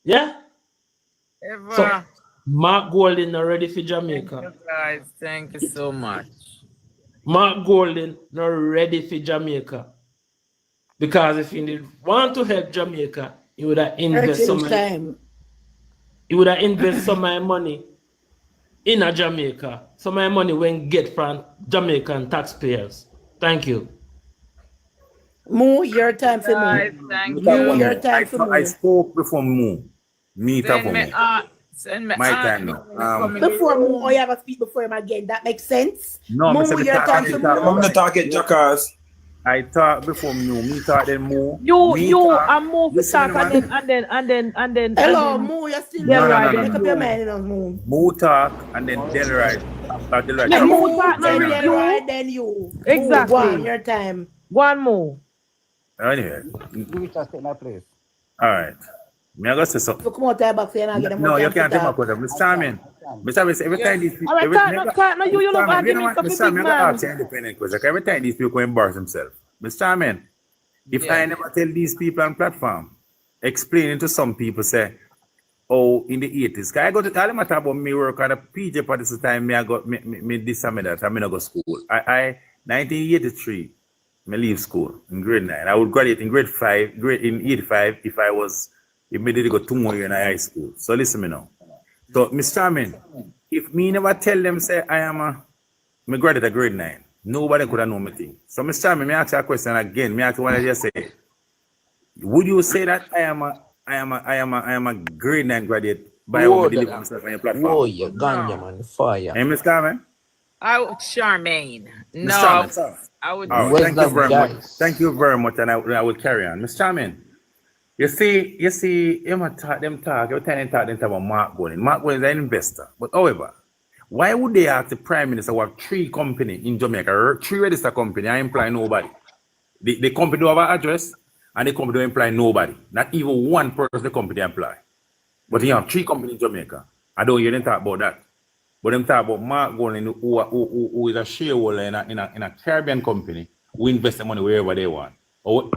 Speaker 3: Yeah? So, Mark Golden not ready for Jamaica.
Speaker 4: You guys, thank you so much.
Speaker 3: Mark Golden not ready for Jamaica. Because if he did want to help Jamaica, he would have invested some money in a Jamaica. Some money when get from Jamaican taxpayers. Thank you.
Speaker 16: Moo, your time for
Speaker 4: Guys,
Speaker 16: Moo.
Speaker 4: thank
Speaker 16: Moo,
Speaker 4: you.
Speaker 16: your time for
Speaker 8: I
Speaker 16: Moo.
Speaker 8: spoke before Moo. Meet up for me.
Speaker 4: Send me
Speaker 8: My time now.
Speaker 16: Before Moo, or you have to speak before him again. That makes sense.
Speaker 8: No,
Speaker 16: Moo, your time for Moo.
Speaker 10: I'm the target jackass.
Speaker 8: I talk before Moo. Me talk then Moo.
Speaker 15: You and Moo to talk and then.
Speaker 16: Hello, Moo, you're still there. Make up your mind, Moo.
Speaker 8: Moo talk and then Delride.
Speaker 15: Yeah, Moo talk
Speaker 16: then you.
Speaker 15: Exactly.
Speaker 16: Go on, your time.
Speaker 15: One more.
Speaker 8: Anyway.
Speaker 11: You just take my place.
Speaker 8: All right. Me I go say something.
Speaker 16: So come out there back for you and get them.
Speaker 8: No, you can't take my question. Mr. Charmin. Mr. Charmin, every time these people.
Speaker 15: All right, talk. No, you love arguments of the
Speaker 8: Mr.
Speaker 15: big
Speaker 8: Charmin, I
Speaker 15: man.
Speaker 8: ask you independent question. Every time these people go embarrass themselves. Mr. Charmin, if I never tell these people on platform, explaining to some people say, oh, in the 80s, can I go to tell them about me work at a PJ party this time, me I got me this and that, I mean I go school. I 1983, me leave school in grade 9. I would graduate in grade 85 if I was immediately go 2 more years in high school. So listen me now. So Mr. Charmin, if me never tell them say me graduate at grade 9, nobody could have known me thing. So Mr. Charmin, me ask you a question again. Me ask you what I just say. Would you say that I am a grade 9 graduate by what me deliver myself on your platform?
Speaker 10: Oh, you ganja man, fire.
Speaker 8: Hey, Mr. Charmin?
Speaker 4: Charmaine. No.
Speaker 8: Mr. Charmin, sir.
Speaker 4: I would.
Speaker 8: Oh, thank you very much. Thank you very much, and I will carry on. Mr. Charmin, you see, them talk every time they talk about Mark Golden. Mark Golden is an investor. But however, why would they ask the Prime Minister who have 3 companies in Jamaica, 3 registered companies, I employ nobody? The company don't have an address, and the company don't employ nobody. Not even one person the company employ. But you have 3 companies in Jamaica. I don't hear them talk about that. But them talk about Mark Golden, who is a shareholder in a Caribbean company, who invest the money wherever they want. Or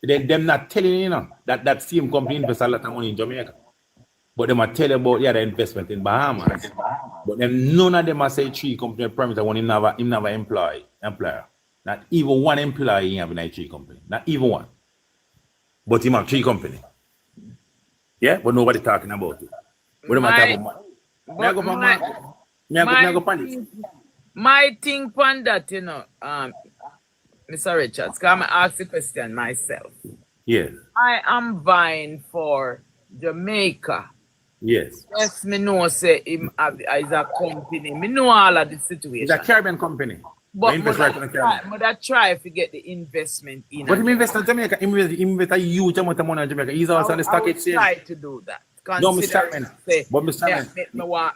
Speaker 8: them not telling you know that same company invests a lot of money in Jamaica. But them are telling about the investment in Bahamas. But them none of them are say 3 company promise that one him never employer. Not even one employee in a 3 company. Not even one. But him have 3 company. Yeah, but nobody talking about it. What am I talking about?
Speaker 4: My thing on that, you know, Mr. Richards, come and ask the question myself.
Speaker 8: Yes.
Speaker 4: I am vying for Jamaica.
Speaker 8: Yes.
Speaker 4: Yes, me know say him is a company. Me know all of the situation.
Speaker 8: It's a Caribbean company.
Speaker 4: But I try to get the investment in.
Speaker 8: But he invest in Jamaica. He invest a huge amount of money in Jamaica. He's also on the stock exchange.
Speaker 4: I try to do that.
Speaker 8: No, Mr. Charmin. But Mr. Charmin.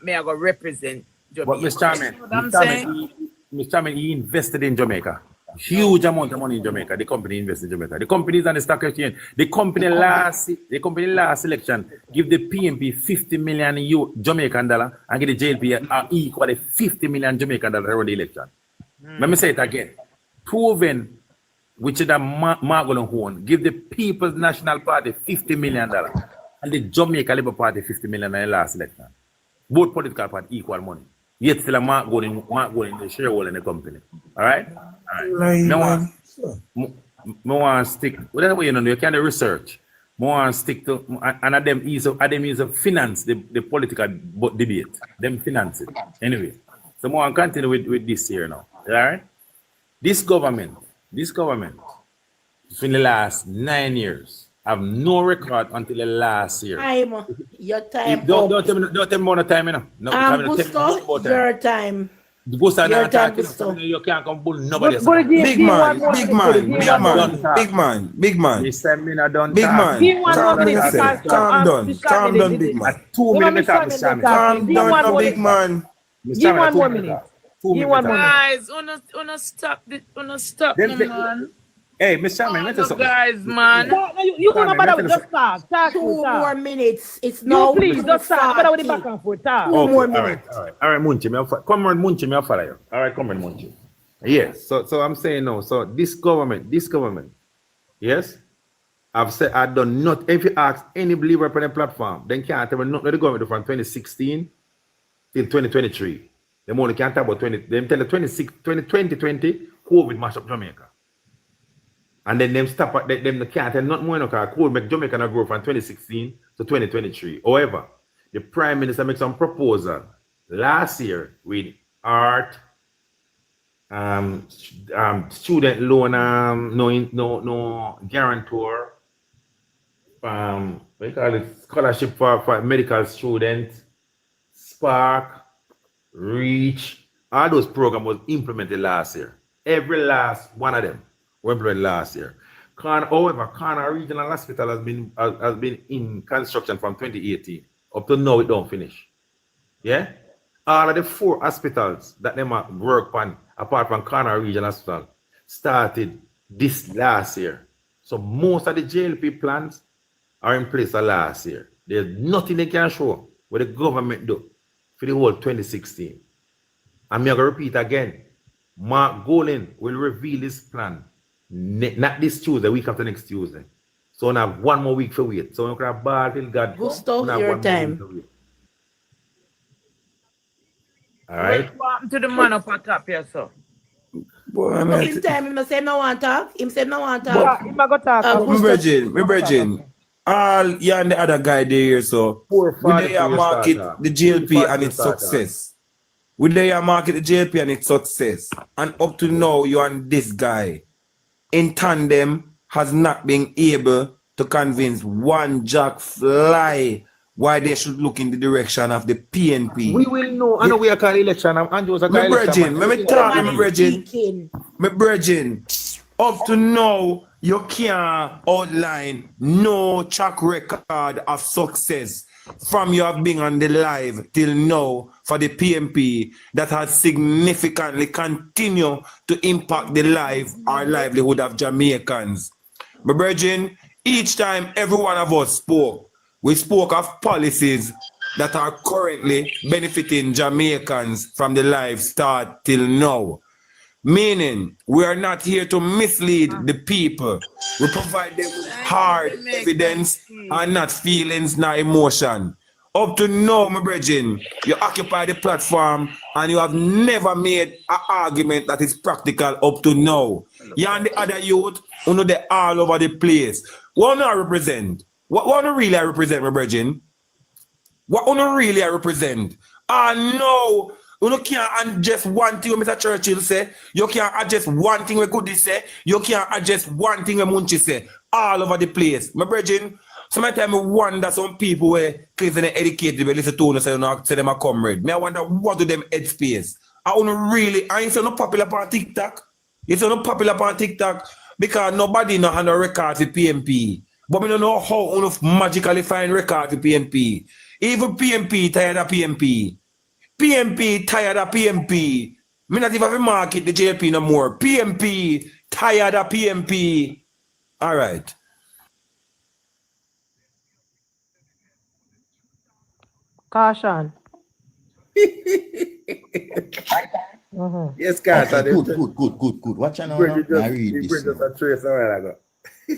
Speaker 4: Me I go represent Jamaica.
Speaker 8: But Mr. Charmin, he invested in Jamaica. Huge amount of money in Jamaica. The company invested in Jamaica. The company is on the stock exchange. The company last election give the PNP 50 million Jamaican dollar and give the JLP equal to 50 million Jamaican dollar around the election. Let me say it again. Proven, which is the Mark Golden own, give the People's National Party $50 million and the Jamaica Labour Party $50 million in the last election. Both political parties equal money. Yet still a Mark Golden the shareholder in the company. All right? I want to stick, whatever you know, you can do research. I want to stick to, and them is a finance the political debate. Them finance it. Anyway, so I want to continue with this here now. All right? This government, in the last 9 years, have no record until the last year.
Speaker 16: Your time.
Speaker 8: Don't tell me about the time, you know. No,
Speaker 16: Gusto, your time.
Speaker 8: Gusto,
Speaker 16: your time, Gusto.
Speaker 8: You can't come bull nobody.
Speaker 10: Big man. Big man.
Speaker 8: Big man,
Speaker 10: calm down, big man.
Speaker 8: 2 minutes,
Speaker 10: calm down, big man.
Speaker 15: Give 1 more minute. Give 1 more minute.
Speaker 4: Guys, wanna stop, man.
Speaker 8: Hey, Mr. Charmin, let us
Speaker 4: guys, man.
Speaker 15: You gonna bother with just talk.
Speaker 16: 2 more minutes. It's no.
Speaker 15: Please, just talk. Bother with the back and forth. Talk.
Speaker 16: 2 more minutes.
Speaker 8: All right, Munchi, come on, Munchi, me follow you. All right, come on, Munchi. Yes, so I'm saying no. So this government, yes, I've said I done not. If you ask any believer on the platform, then can't tell me nothing the government do from 2016 till 2023. Them only can't talk about 20. Them tell the 2020 COVID mash up Jamaica. And then them stop at them can't tell not more because COVID make Jamaica not grow from 2016 to 2023. However, the Prime Minister made some proposal last year with art, student loan, no guarantor, what you call it, scholarship for medical students, Spark, Reach, all those programs was implemented last year. Every last one of them were implemented last year. However, Kana Regional Hospital has been in construction from 2018 up to now. It don't finish. Yeah, all of the 4 hospitals that them work on, apart from Kana Regional Hospital, started this last year. So most of the JLP plans are in place last year. There's nothing they can show what the government do for the whole 2016. I'm going to repeat again. Mark Golin will reveal his plan not this Tuesday, week after next Tuesday. So we have 1 more week for wait. So we can have ball till God.
Speaker 16: Gusto, your time.
Speaker 8: All right.
Speaker 4: What happened to the man up on top here, sir?
Speaker 16: Him time, him say no want talk. Him say no want talk.
Speaker 9: My brethren, all you and the other guy there, so we there market the JLP and its success. We there market the JLP and its success. And up to now, you and this guy in tandem has not been able to convince one jack fly why they should look in the direction of the PNP.
Speaker 8: We will know. I know we are calling election. Andrew's a guy election.
Speaker 9: My brethren, up to now, you can't outline no track record of success from you have been on the live till now for the PNP that has significantly continued to impact the life or livelihood of Jamaicans. My brethren, each time every one of us spoke, we spoke of policies that are currently benefiting Jamaicans from the live start till now. Meaning, we are not here to mislead the people. We provide them with hard evidence and not feelings, not emotion. Up to now, my brethren, you occupy the platform and you have never made an argument that is practical up to now. You and the other youth, you know, they're all over the place. What do I represent? What do really I represent, my brethren? What do I really I represent? No. You can't adjust one thing what Mr. Churchill say. You can't adjust one thing what Goody say. You can't adjust one thing what Munchi say. All over the place. My brethren, sometimes I wonder some people where kids and educated, they listen to them say them a comrade. Me I wonder what do them headspace. I ain't so no popular on TikTok. It's so no popular on TikTok because nobody know how to record the PNP. But we don't know how to magically find record the PNP. Even PNP tired of PNP. PNP tired of PNP. Me not even market the JLP no more. PNP tired of PNP. All right.
Speaker 15: Caution.
Speaker 8: Yes, Caution.
Speaker 14: Okay, good. Watch out now. I read this.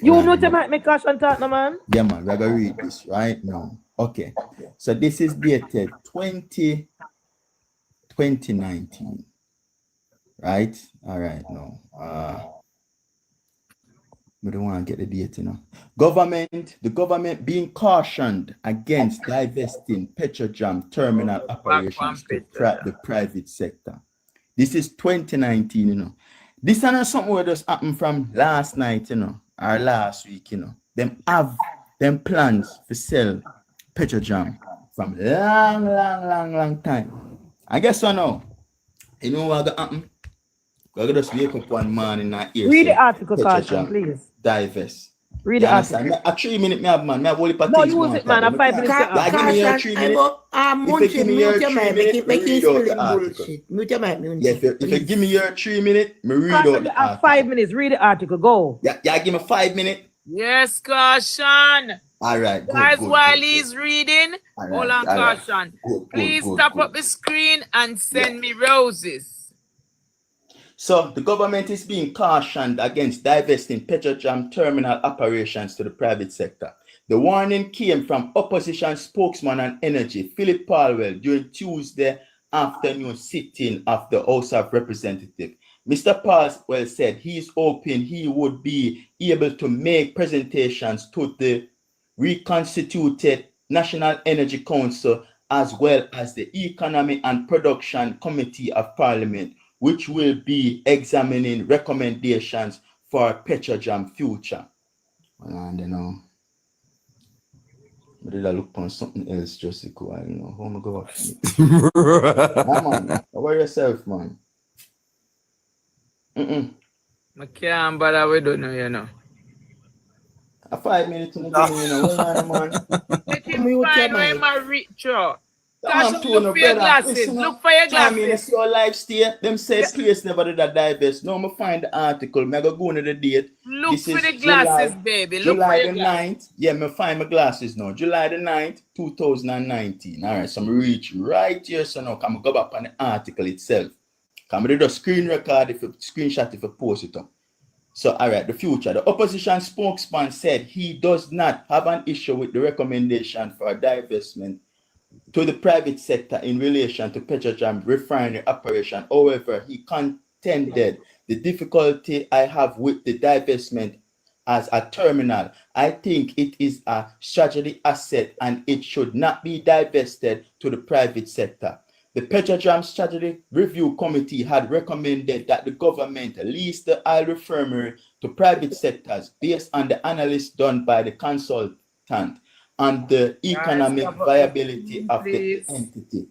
Speaker 15: You know to make me caution talk, no man?
Speaker 14: Yeah, man. We're going to read this right now. Okay. So this is dated 2019. Right? All right. No. We don't want to get the date, you know. The government being cautioned against divesting Petrojam terminal operations to the private sector. This is 2019, you know. This is not something that just happened from last night, you know, or last week, you know. Them have them plans to sell Petrojam from long time. I guess so now. You know what gonna happen? We're just wake up one man in that ear.
Speaker 15: Read the article, Caution, please.
Speaker 14: Divest.
Speaker 15: Read the article.
Speaker 14: A 3 minute me have, man. Me have only
Speaker 15: no, use it, man. A 5 minutes.
Speaker 14: Give me your 3 minutes. If you give me your 3 minutes, me read out the article. If you give me your 3 minutes, me read out the article.
Speaker 15: 5 minutes. Read the article. Go.
Speaker 14: Yeah, give me 5 minutes.
Speaker 4: Yes, Caution.
Speaker 14: All right.
Speaker 4: Guys, while he's reading, hold on, Caution. Please tap up the screen and send me roses.
Speaker 14: So the government is being cautioned against divesting Petrojam terminal operations to the private sector. The warning came from opposition spokesman on energy, Philip Palwell, during Tuesday afternoon sitting of the House of Representatives. Mr. Palwell said he is hoping he would be able to make presentations to the reconstituted National Energy Council as well as the Economic and Production Committee of Parliament, which will be examining recommendations for Petrojam future. And I did I look on something else just to go, I don't know. How am I going to man, how about yourself, man?
Speaker 4: I can't bother with don't know, you know.
Speaker 14: A 5 minutes to the game, you know. Hold on, man.
Speaker 4: Let him find where my reach out.
Speaker 14: I'm
Speaker 4: Look for your glasses. Look for your glasses.
Speaker 14: I see your life stay. Them say place never did that divest. Now I find the article. I go into the date.
Speaker 4: Look for the glasses, baby. Look
Speaker 14: July
Speaker 4: for your
Speaker 14: the
Speaker 4: glasses.
Speaker 14: 9th. Yeah, I find my glasses now. July the 9th, 2019. All right, so I'm reach right here. So now I'm go back on the article itself. I'm going to do a screen record, if you screenshot, if you post it up. So, all right, the future. The opposition spokesman said he does not have an issue with the recommendation for a divestment to the private sector in relation to Petrojam refinery operation. However, he contended the difficulty I have with the divestment as a terminal. I think it is a strategic asset and it should not be divested to the private sector. The Petrojam Strategic Review Committee had recommended that the government lease the oil refinery to private sectors based on the analysis done by the consultant and the economic viability of the entity.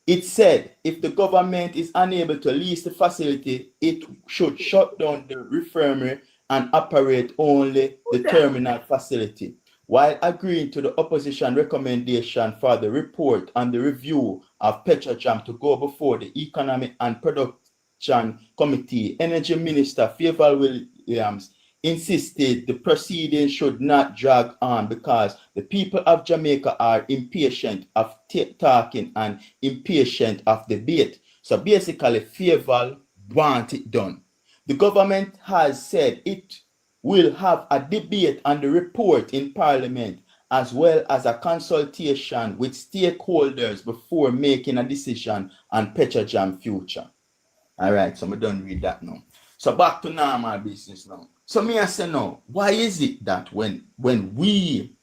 Speaker 14: It said if the government is unable to lease the facility, it should shut down the refinery and operate only the terminal facility. While agreeing to the opposition recommendation for the report on the review of Petrojam to go before the Economic and Production Committee, Energy Minister Favour Williams insisted the proceedings should not drag on because the people of Jamaica are impatient of talking and impatient of debate. So basically, Favour wants it done. The government has said it will have a debate on the report in Parliament as well as a consultation with stakeholders before making a decision on Petrojam future. All right, so I'm done read that now. So back to normal business now. So me I say now, why is it that when we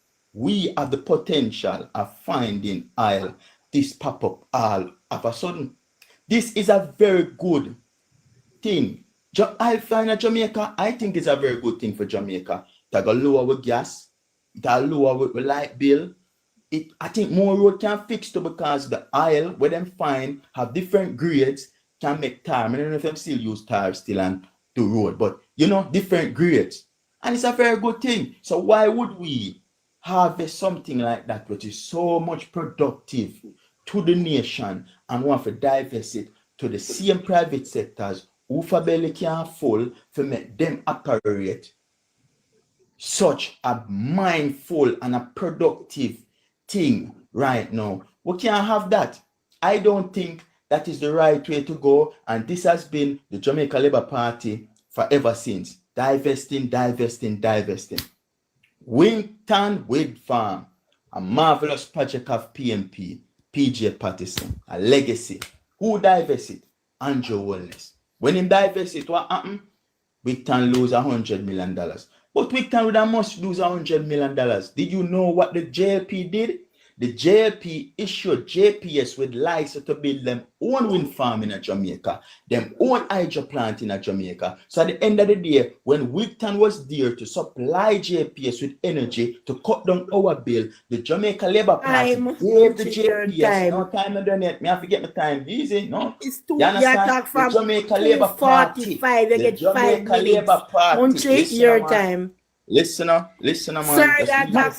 Speaker 14: have the potential of finding oil, this pop up all of a sudden? This is a very good thing. I find in Jamaica, I think it's a very good thing for Jamaica. That will lower with gas, that lower with light bill. I think more road can fix too because the oil where them find have different grades can make tar. I don't know if them still use tar still and do road, but you know, different grades. And it's a very good thing. So why would we harvest something like that which is so much productive to the nation and want to divest it to the same private sectors who for belly can full to make them operate such a mindful and a productive thing right now? We can't have that. I don't think that is the right way to go, and this has been the Jamaica Labour Party forever since. Divesting. Wington Wig Farm, a marvelous project of PNP, PJ Patterson, a legacy. Who divested? Andrew Wallace. When him divest it, what happened? Wigton lose $100 million. But Wigton would have must lose $100 million. Did you know what the JLP did? The JLP issued JPS with license to build them own wind farm in Jamaica, them own hydro plant in Jamaica. So at the end of the day, when Wigton was there to supply JPS with energy to cut down our bill, the Jamaica Labour Party gave the JPS. No time not done yet. Me have to get my time easy. No,
Speaker 16: it's too.
Speaker 14: You understand? The Jamaica Labour Party. The Jamaica Labour Party.
Speaker 16: Your time.
Speaker 14: Listen up, man.
Speaker 16: Sir, you talk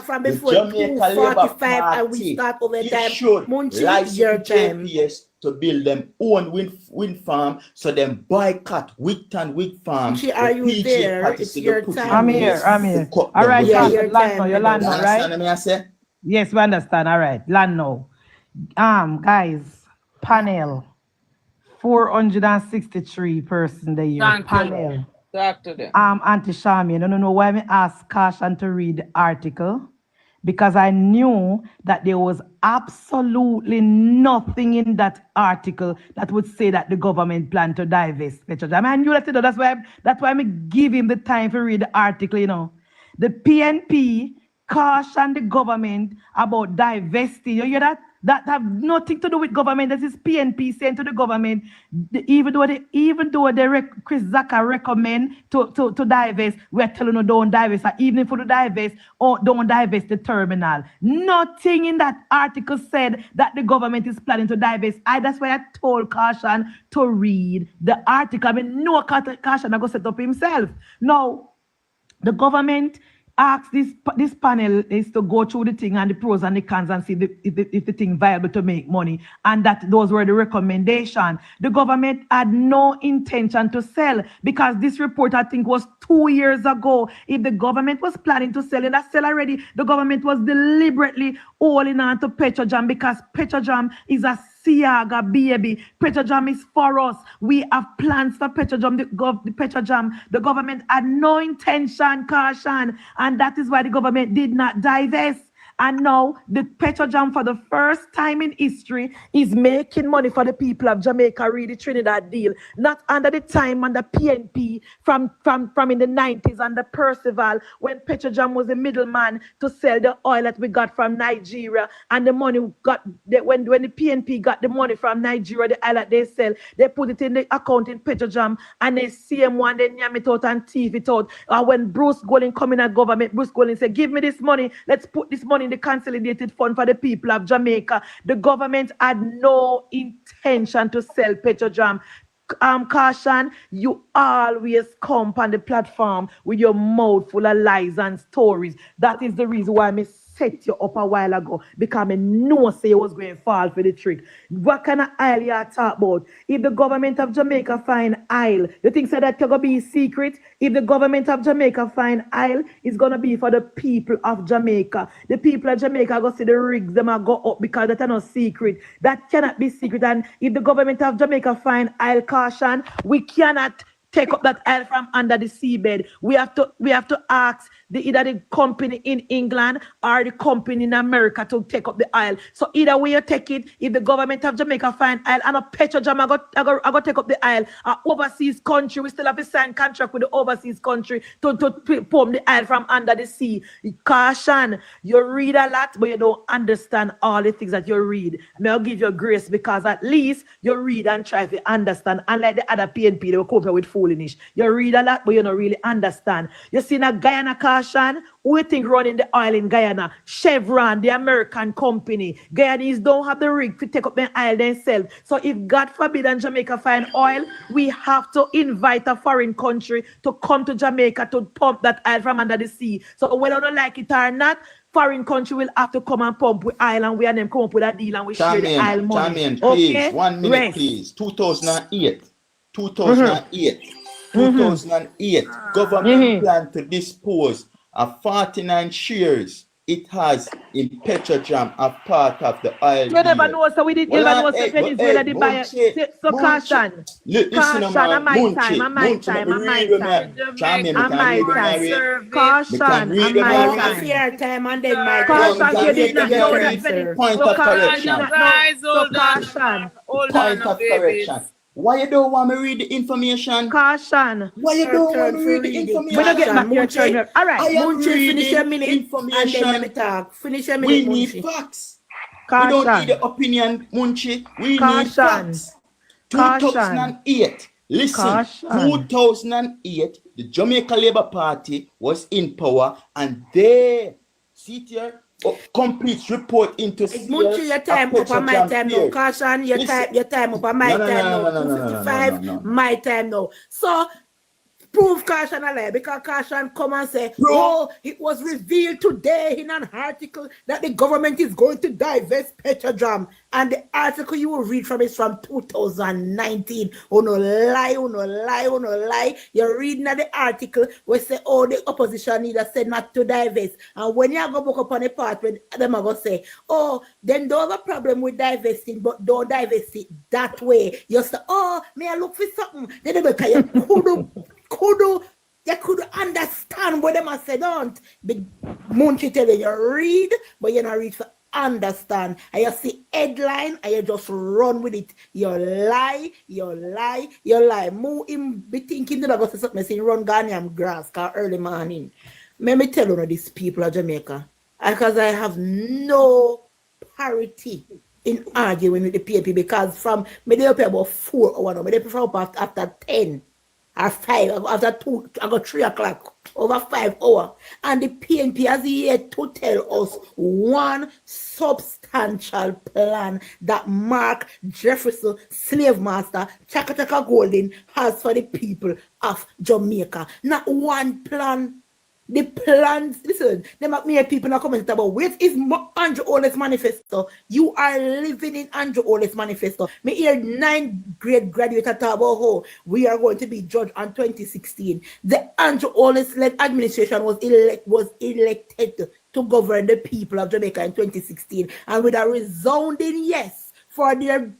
Speaker 16: from before 2:45 and we start over time.
Speaker 14: Munchie, your time. JPS to build them own wind farm, so them boycott Wigton Wig Farm.
Speaker 16: Are you there? It's your time.
Speaker 13: I'm here. All right,
Speaker 16: your
Speaker 13: land now, right? Yes, we understand. All right, land now. Guys, panel
Speaker 15: 463 person there.
Speaker 4: Thank
Speaker 15: Panel.
Speaker 4: you. Talk to them.
Speaker 15: Auntie Shami, I don't know why I asked Caution to read the article, because I knew that there was absolutely nothing in that article that would say that the government planned to divest Petrojam. I knew that, that's why I give him the time to read the article, you know. The PNP cautioned the government about divesting. You hear that? That have nothing to do with government. This is PNP saying to the government, even though Chris Zaka recommend to divest, we're telling you don't divest. Even if you divest, or don't divest the terminal. Nothing in that article said that the government is planning to divest. That's why I told Caution to read the article. I mean, no Caution I go set up himself. No, the government ask this panel is to go through the thing and the pros and the cons and see if the thing viable to make money, and that those were the recommendation. The government had no intention to sell, because this report I think was 2 years ago. If the government was planning to sell, and that sell already, the government was deliberately holding on to Petrojam, because Petrojam is a Siaga baby. Petrojam is for us. We have plans for Petrojam. The government had no intention, Caution, and that is why the government did not divest. And now the Petrojam, for the first time in history, is making money for the people of Jamaica. Read the Trinidad deal. Not under the time under PNP from in the 90s under Percival, when Petrojam was the middleman to sell the oil that we got from Nigeria. And the money when the PNP got the money from Nigeria, the oil that they sell, they put it in the account in Petrojam, and they see him one, they yam it out and thief it out. When Bruce Golding come in at government, Bruce Golding said, give me this money, let's put this money in the consolidated fund for the people of Jamaica. The government had no intention to sell Petrojam. Caution, you always come on the platform with your mouth full of lies and stories. That is the reason why I set you up a while ago, because I know say you was going to fall for the trick. What kind of oil you talk about? If the government of Jamaica find oil, you think so that you're going to be secret? If the government of Jamaica find oil, it's going to be for the people of Jamaica. The people of Jamaica are going to see the rigs, them are go up, because that's not secret. That cannot be secret. And if the government of Jamaica find oil, Caution, we cannot take up that oil from under the seabed. We have to ask either the company in England or the company in America to take up the oil. So either way you take it, if the government of Jamaica find oil, and a Petrojam I go take up the oil, an overseas country, we still have to sign contract with the overseas country to pump the oil from under the sea. Caution, you read a lot, but you don't understand all the things that you read. I'll give you grace, because at least you read and try to understand. Unlike the other PNP, they will come here with foolishness. You read a lot, but you don't really understand. You see in Guyana, Caution, who you think running the oil in Guyana? Chevron, the American company. Guyanese don't have the rig to take up the oil themselves. So if God forbid and Jamaica find oil, we have to invite a foreign country to come to Jamaica to pump that oil from under the sea. So whether you like it or not, foreign country will have to come and pump with oil, and we and them come up with a deal, and we share the oil money.
Speaker 14: Charmian, please,
Speaker 15: okay?
Speaker 14: 1 minute,
Speaker 15: Rest.
Speaker 14: please. 2008, government plan to dispose of 49 shares it has in Petrojam, a part of the oil.
Speaker 15: You never know, so we didn't even know so Venezuela did buy it. So Caution.
Speaker 14: Listen,
Speaker 15: Caution, my time. Caution,
Speaker 16: fair time, and then my
Speaker 15: Caution, you did not know that.
Speaker 14: Point of correction.
Speaker 4: Guys, hold on, baby.
Speaker 14: Why you don't want me to read the information?
Speaker 15: Caution.
Speaker 14: Why you don't want me to read the information?
Speaker 15: We don't get back your turn. All right.
Speaker 16: Munchi, finish your minute information. And then let me talk. Finish your minute,
Speaker 14: We
Speaker 16: Munchi.
Speaker 14: need facts.
Speaker 15: Caution.
Speaker 14: We don't need the opinion, Munchi. We need facts. 2008. Listen,
Speaker 15: Caution.
Speaker 14: 2008, the Jamaica Labour Party was in power, and they sit here. Complete report into
Speaker 16: Munchi, your time up on my time now. Caution, your time up on my time now. 255, my time now. So prove Caution a lie because Caution come and say, oh, it was revealed today in an article that the government is going to divest Petrodram. And the article you will read from is from 2019. Oh no lie, oh no lie, oh no lie. You're reading at the article where say, oh, the opposition leader said not to divest. And when you go back up on the part where them are going to say, oh, then don't have a problem with divesting, but don't divest it that way. You say, oh, may I look for something? Then they say, you could understand what them say, don't. Big Munchi tell you read, but you not read for understand. And you see headline and you just run with it. You lie, you lie, you lie. Move him be thinking that I go to something saying run Ghanaian grass cause early morning. Let me tell you these people of Jamaica. Because I have no parity in arguing with the PNP because from me they up about 4 hours now. Me they prefer up after 10 or 5, after 2, I got 3 o'clock, over 5 hours. And the PNP has yet to tell us one substantial plan that Mark Jefferson, slave master, Chaka Chaka Golden, has for the people of Jamaica. Not one plan. The plans, listen, they make me people not comment about where is Andrew Ole's manifesto. You are living in Andrew Ole's manifesto. Me hear 9th grade graduate talk about how we are going to be judged on 2016. The Andrew Ole's led administration was elected to govern the people of Jamaica in 2016, and with a resounding yes for their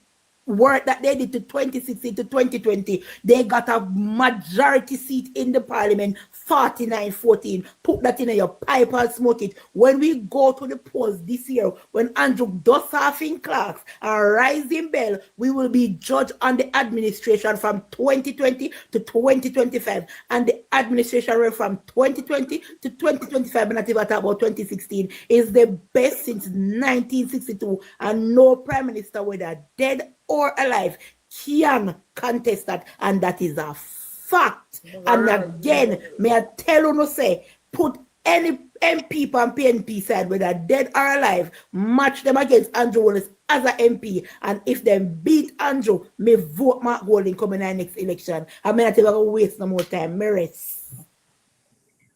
Speaker 16: work that they did to 2016 to 2020, they got a majority seat in the parliament, 49-14. Put that in your pipe and smoke it. When we go to the polls this year, when Andrew does half in clerks and Rising Bell, we will be judged on the administration from 2020 to 2025. And the administration rate from 2020 to 2025, and not even talk about 2016, is the best since 1962. And no prime minister, whether dead or alive, can contest that, and that is a fact. And again, may I tell you no say, put any MP on PNP side, whether dead or alive, match them against Andrew Wallace as an MP, and if they beat Andrew, may vote Mark Golding coming in the next election. I may not even waste no more time. Me rest.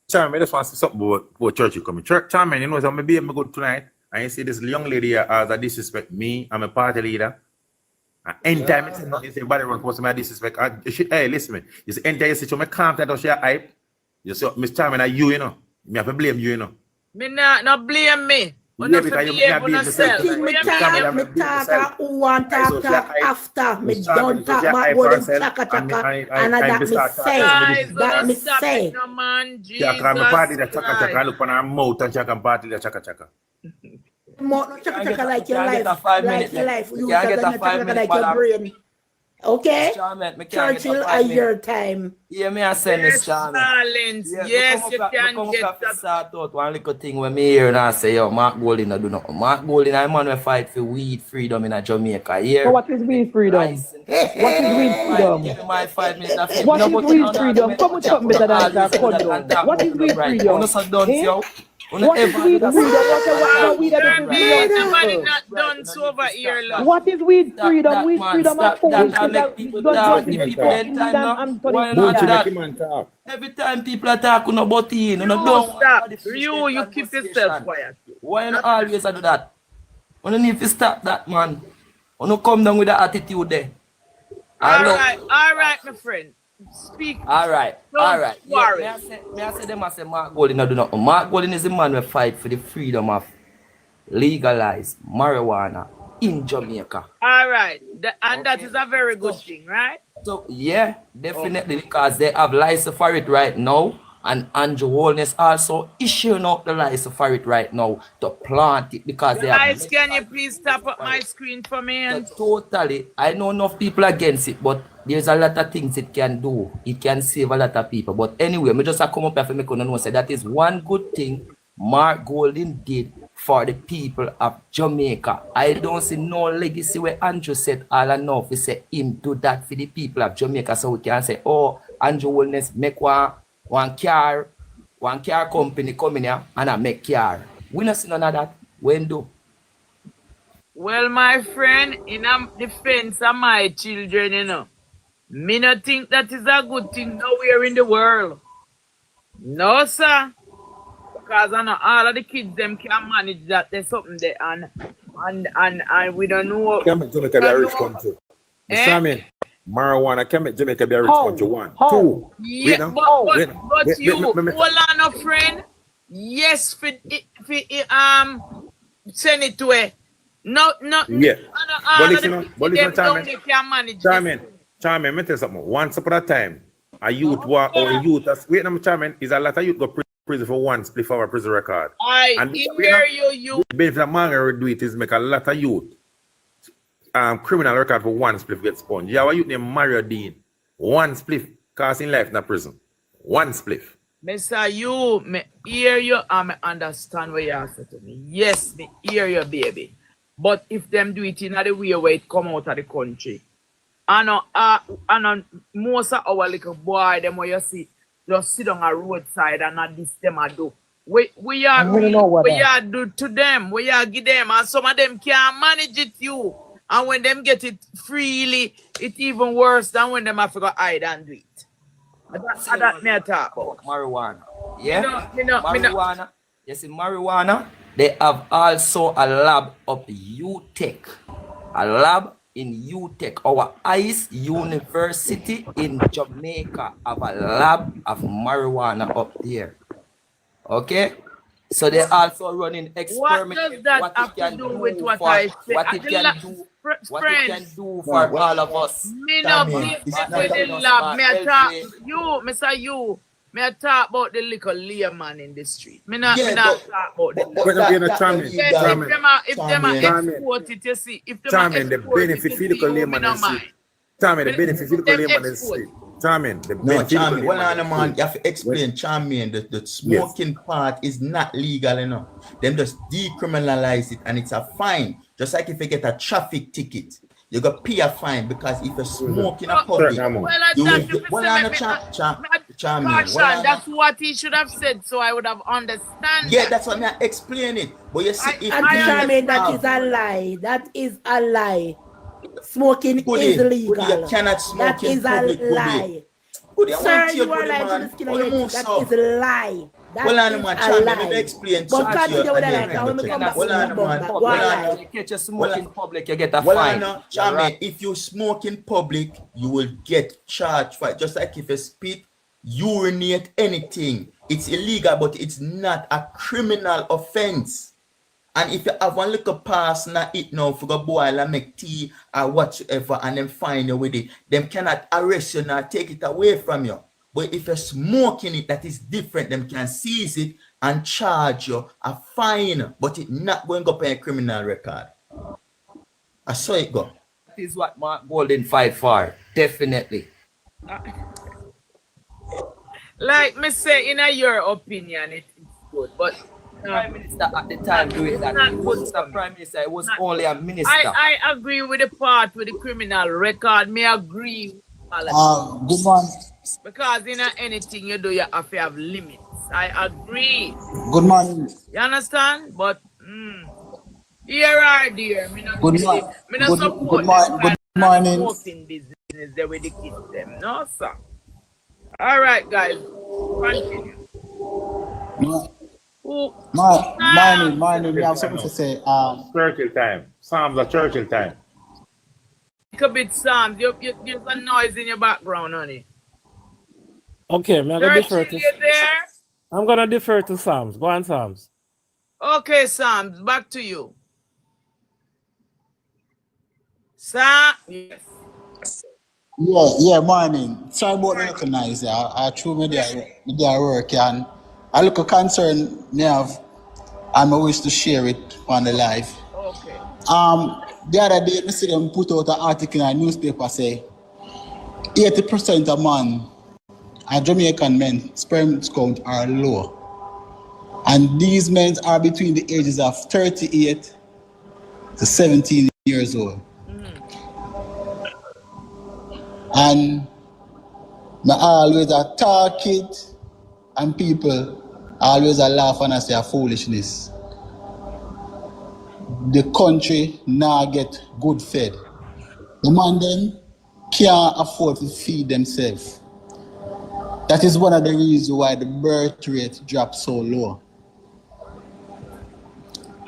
Speaker 8: Charmaine, I just want to say something about church you coming. Charmaine, you know, so maybe I'm good tonight, and you see this young lady here as a disrespect me. I'm a party leader. Anytime I say nothing, say body run, post my disrespect. Hey, listen, me. You see, anytime you say, "Me calm down, she hype." You say, "Miss Charmaine, you know, me have to blame you, you know."
Speaker 4: Me not blame me.
Speaker 8: Yeah, because you have to yourself.
Speaker 16: Me talk who want talk after. Me don't talk about what them chaka chaka, and that me say. That me say.
Speaker 4: No man, Jesus
Speaker 8: Yeah, because I'm party that chaka chaka. I look on her mouth and chaka party that chaka chaka.
Speaker 16: More chaka chaka like your life, like your life. You can't get a 5 minute like your brain. Okay, Churchill, at your time.
Speaker 10: Yeah, me I say, Miss
Speaker 4: Charmaine. Yes, you can get that.
Speaker 10: Sort out one little thing when me hear and I say, yo, Mark Golding do nothing. Mark Golding, I'm man we fight for weed freedom in Jamaica. Here.
Speaker 13: So what is weed freedom? What is weed freedom?
Speaker 10: Give me my 5 minutes.
Speaker 13: What is weed freedom? Come with something better than that. What is weed freedom? What is weed freedom? What weed freedom?
Speaker 4: Not done over here, love.
Speaker 13: What is weed freedom? Weed freedom of food.
Speaker 10: Every time people are talking about it,
Speaker 4: stop. You keep yourself quiet.
Speaker 10: Why you always do that? You need to stop that, man. You come down with that attitude there.
Speaker 4: All right, my friend. Speak.
Speaker 10: All right.
Speaker 4: Worry.
Speaker 10: Yeah, me I say them I say Mark Golding do not. Mark Golding is the man who fight for the freedom of legalized marijuana in Jamaica.
Speaker 4: All right. And that is a very good thing, right?
Speaker 10: So yeah, definitely because they have license for it right now. And Andrew Holness also issuing out the license for it right now to plant it because they have.
Speaker 4: Can you please tap up my screen for me?
Speaker 10: Totally. I know enough people against it, but there's a lot of things it can do. It can save a lot of people. But anyway, me just come up here for me to know say that is one good thing Mark Golding did for the people of Jamaica. I don't see no legacy where Andrew said all enough. We say him do that for the people of Jamaica, so we can say, oh, Andrew Holness make one car company come in here and I make car. We not see none of that. When do?
Speaker 4: Well, my friend, in defense of my children, you know, Me not think that is a good thing nowhere in the world. No, sir. Because I know all of the kids them can manage that. There's something there and we don't know.
Speaker 8: Can make Jamaica be a rich country. Mr. Chairman, marijuana can make Jamaica be a rich country. One. Two.
Speaker 4: Yeah,
Speaker 8: Wait,
Speaker 4: but you, hold on, a friend. Yes, for send it to her. No.
Speaker 8: Yeah. But listen,
Speaker 4: Chairman,
Speaker 8: let me tell you something. Once upon a time, a youth war or a youth, wait, Chairman, is a lot of youth go prison for one split for our prison record.
Speaker 4: I hear you.
Speaker 8: The benefit of Margaret do it is make a lot of youth criminal record for one split get sponged. You have a youth named Mario Dean. One split costing life in a prison. One split.
Speaker 4: Mr. You, me hear you and me understand what you are saying to me. Yes, me hear you, baby. But if them do it in the way where it come out of the country, I know most of our little boy, them where you see, just sit on a roadside and not this them I do. We are do to them, we are give them, and some of them can't manage it you. And when them get it freely, it's even worse than when them have to go hide and do it. That me talk about.
Speaker 10: Marijuana. Yeah?
Speaker 4: Marijuana.
Speaker 10: You see, marijuana, they have also a lab of UTech. A lab in UTech. Our ICE University in Jamaica have a lab of marijuana up there. Okay? So they're also running experiments.
Speaker 4: What does that have to do with what I said?
Speaker 10: What it can do for all of us.
Speaker 4: Me no with the lab. Me I talk you, Mr. You. Me I talk about the little layman in the street. Me not talk about the if them export it, you see. If them
Speaker 8: the benefit for the layman in the street. The benefit for the layman in the street. Charming,
Speaker 14: well, man, you have to explain, Charming, the smoking part is not legal enough. Them just decriminalize it and it's a fine. Just like if you get a traffic ticket, you got pay a fine because if you smoke in a public,
Speaker 4: that's what he should have said, so I would have understood.
Speaker 14: Yeah, that's what I'm explaining. But you see,
Speaker 16: Charming, that is a lie. That is a lie. Smoking is legal.
Speaker 14: You cannot smoke
Speaker 16: that is a lie. Sir, you are lying to the skin of your teeth. That is a lie. That is a lie.
Speaker 14: Let me explain.
Speaker 16: But continue with that. Now, when we come back to the
Speaker 10: lie. You catch a smoke in public, you get a fine.
Speaker 14: Charming, if you smoke in public, you will get charged for it. Just like if you spit, urinate, anything. It's illegal, but it's not a criminal offense. And if you have one little pass now eat now for go boil and make tea or whatsoever and then find you with it, them cannot arrest you now, take it away from you. But if you're smoking it, that is different. Them can seize it and charge you a fine, but it's not going to pay a criminal record. I saw it go.
Speaker 10: That is what Mark Golden fight for, definitely.
Speaker 4: Like me say, in your opinion, it's good, but
Speaker 10: Prime Minister at the time doing that. It wasn't a Prime Minister, it was only a minister.
Speaker 4: I agree with the part with the criminal record. Me agree.
Speaker 5: Good morning.
Speaker 4: Because in anything you do, you have to have limits. I agree.
Speaker 5: Good morning.
Speaker 4: You understand? But here are there.
Speaker 5: Good morning. Good morning.
Speaker 4: Smoking business there with the kids them. No, sir. All right, guys. Continue.
Speaker 5: Morning. We have something to say.
Speaker 8: Churchill time. Psalms are Churchill time.
Speaker 4: A bit, Sam. There's a noise in your background, honey.
Speaker 3: Okay, I'm gonna defer to Psalms. Go on, Psalms.
Speaker 4: Okay, Psalms, back to you. Sam, yes.
Speaker 5: Yeah, morning. Sorry about the little noise. I threw media work and I look a concern me have and I wish to share it on the live.
Speaker 4: Okay.
Speaker 5: The other day, I see them put out an article in a newspaper say 80% of men and Jamaican men sperm count are low. And these men are between the ages of 38 to 17 years old. And I always talk it and people always laugh and I say foolishness. The country now get good fed. The man them can't afford to feed themselves. That is one of the reasons why the birth rate drops so low.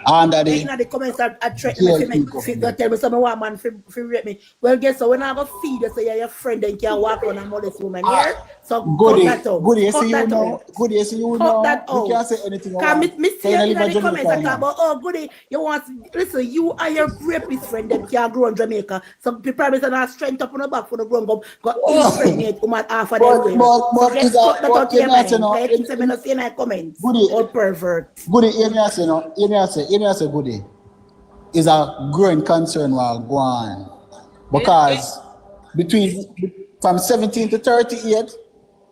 Speaker 5: And that
Speaker 16: In the comments I threaten me if you tell me some one man fi rate me. Well, guess so when I go feed you, say you're your friend, then can walk on and molest woman here. So
Speaker 5: Goody,
Speaker 16: cut that out.
Speaker 5: goody, you
Speaker 16: Cut
Speaker 5: see you
Speaker 16: that
Speaker 5: know,
Speaker 16: out.
Speaker 5: goody, you see you
Speaker 16: Cut
Speaker 5: know.
Speaker 16: that
Speaker 5: You
Speaker 16: out.
Speaker 5: can't say anything
Speaker 16: Cause
Speaker 5: about
Speaker 16: me see you in the comments I
Speaker 5: Jamaica,
Speaker 16: talk about, oh goody, you want listen, you and your rapist friend them can't grow in Jamaica. Some people probably say not strength up on the back for the ground go impregnate woman half of their way. So get cut that out your mind. Like you say me no see in the comments. All pervert.
Speaker 5: Goody, hear me say no, hear me say goody. Is a growing concern while going because from 17 to 38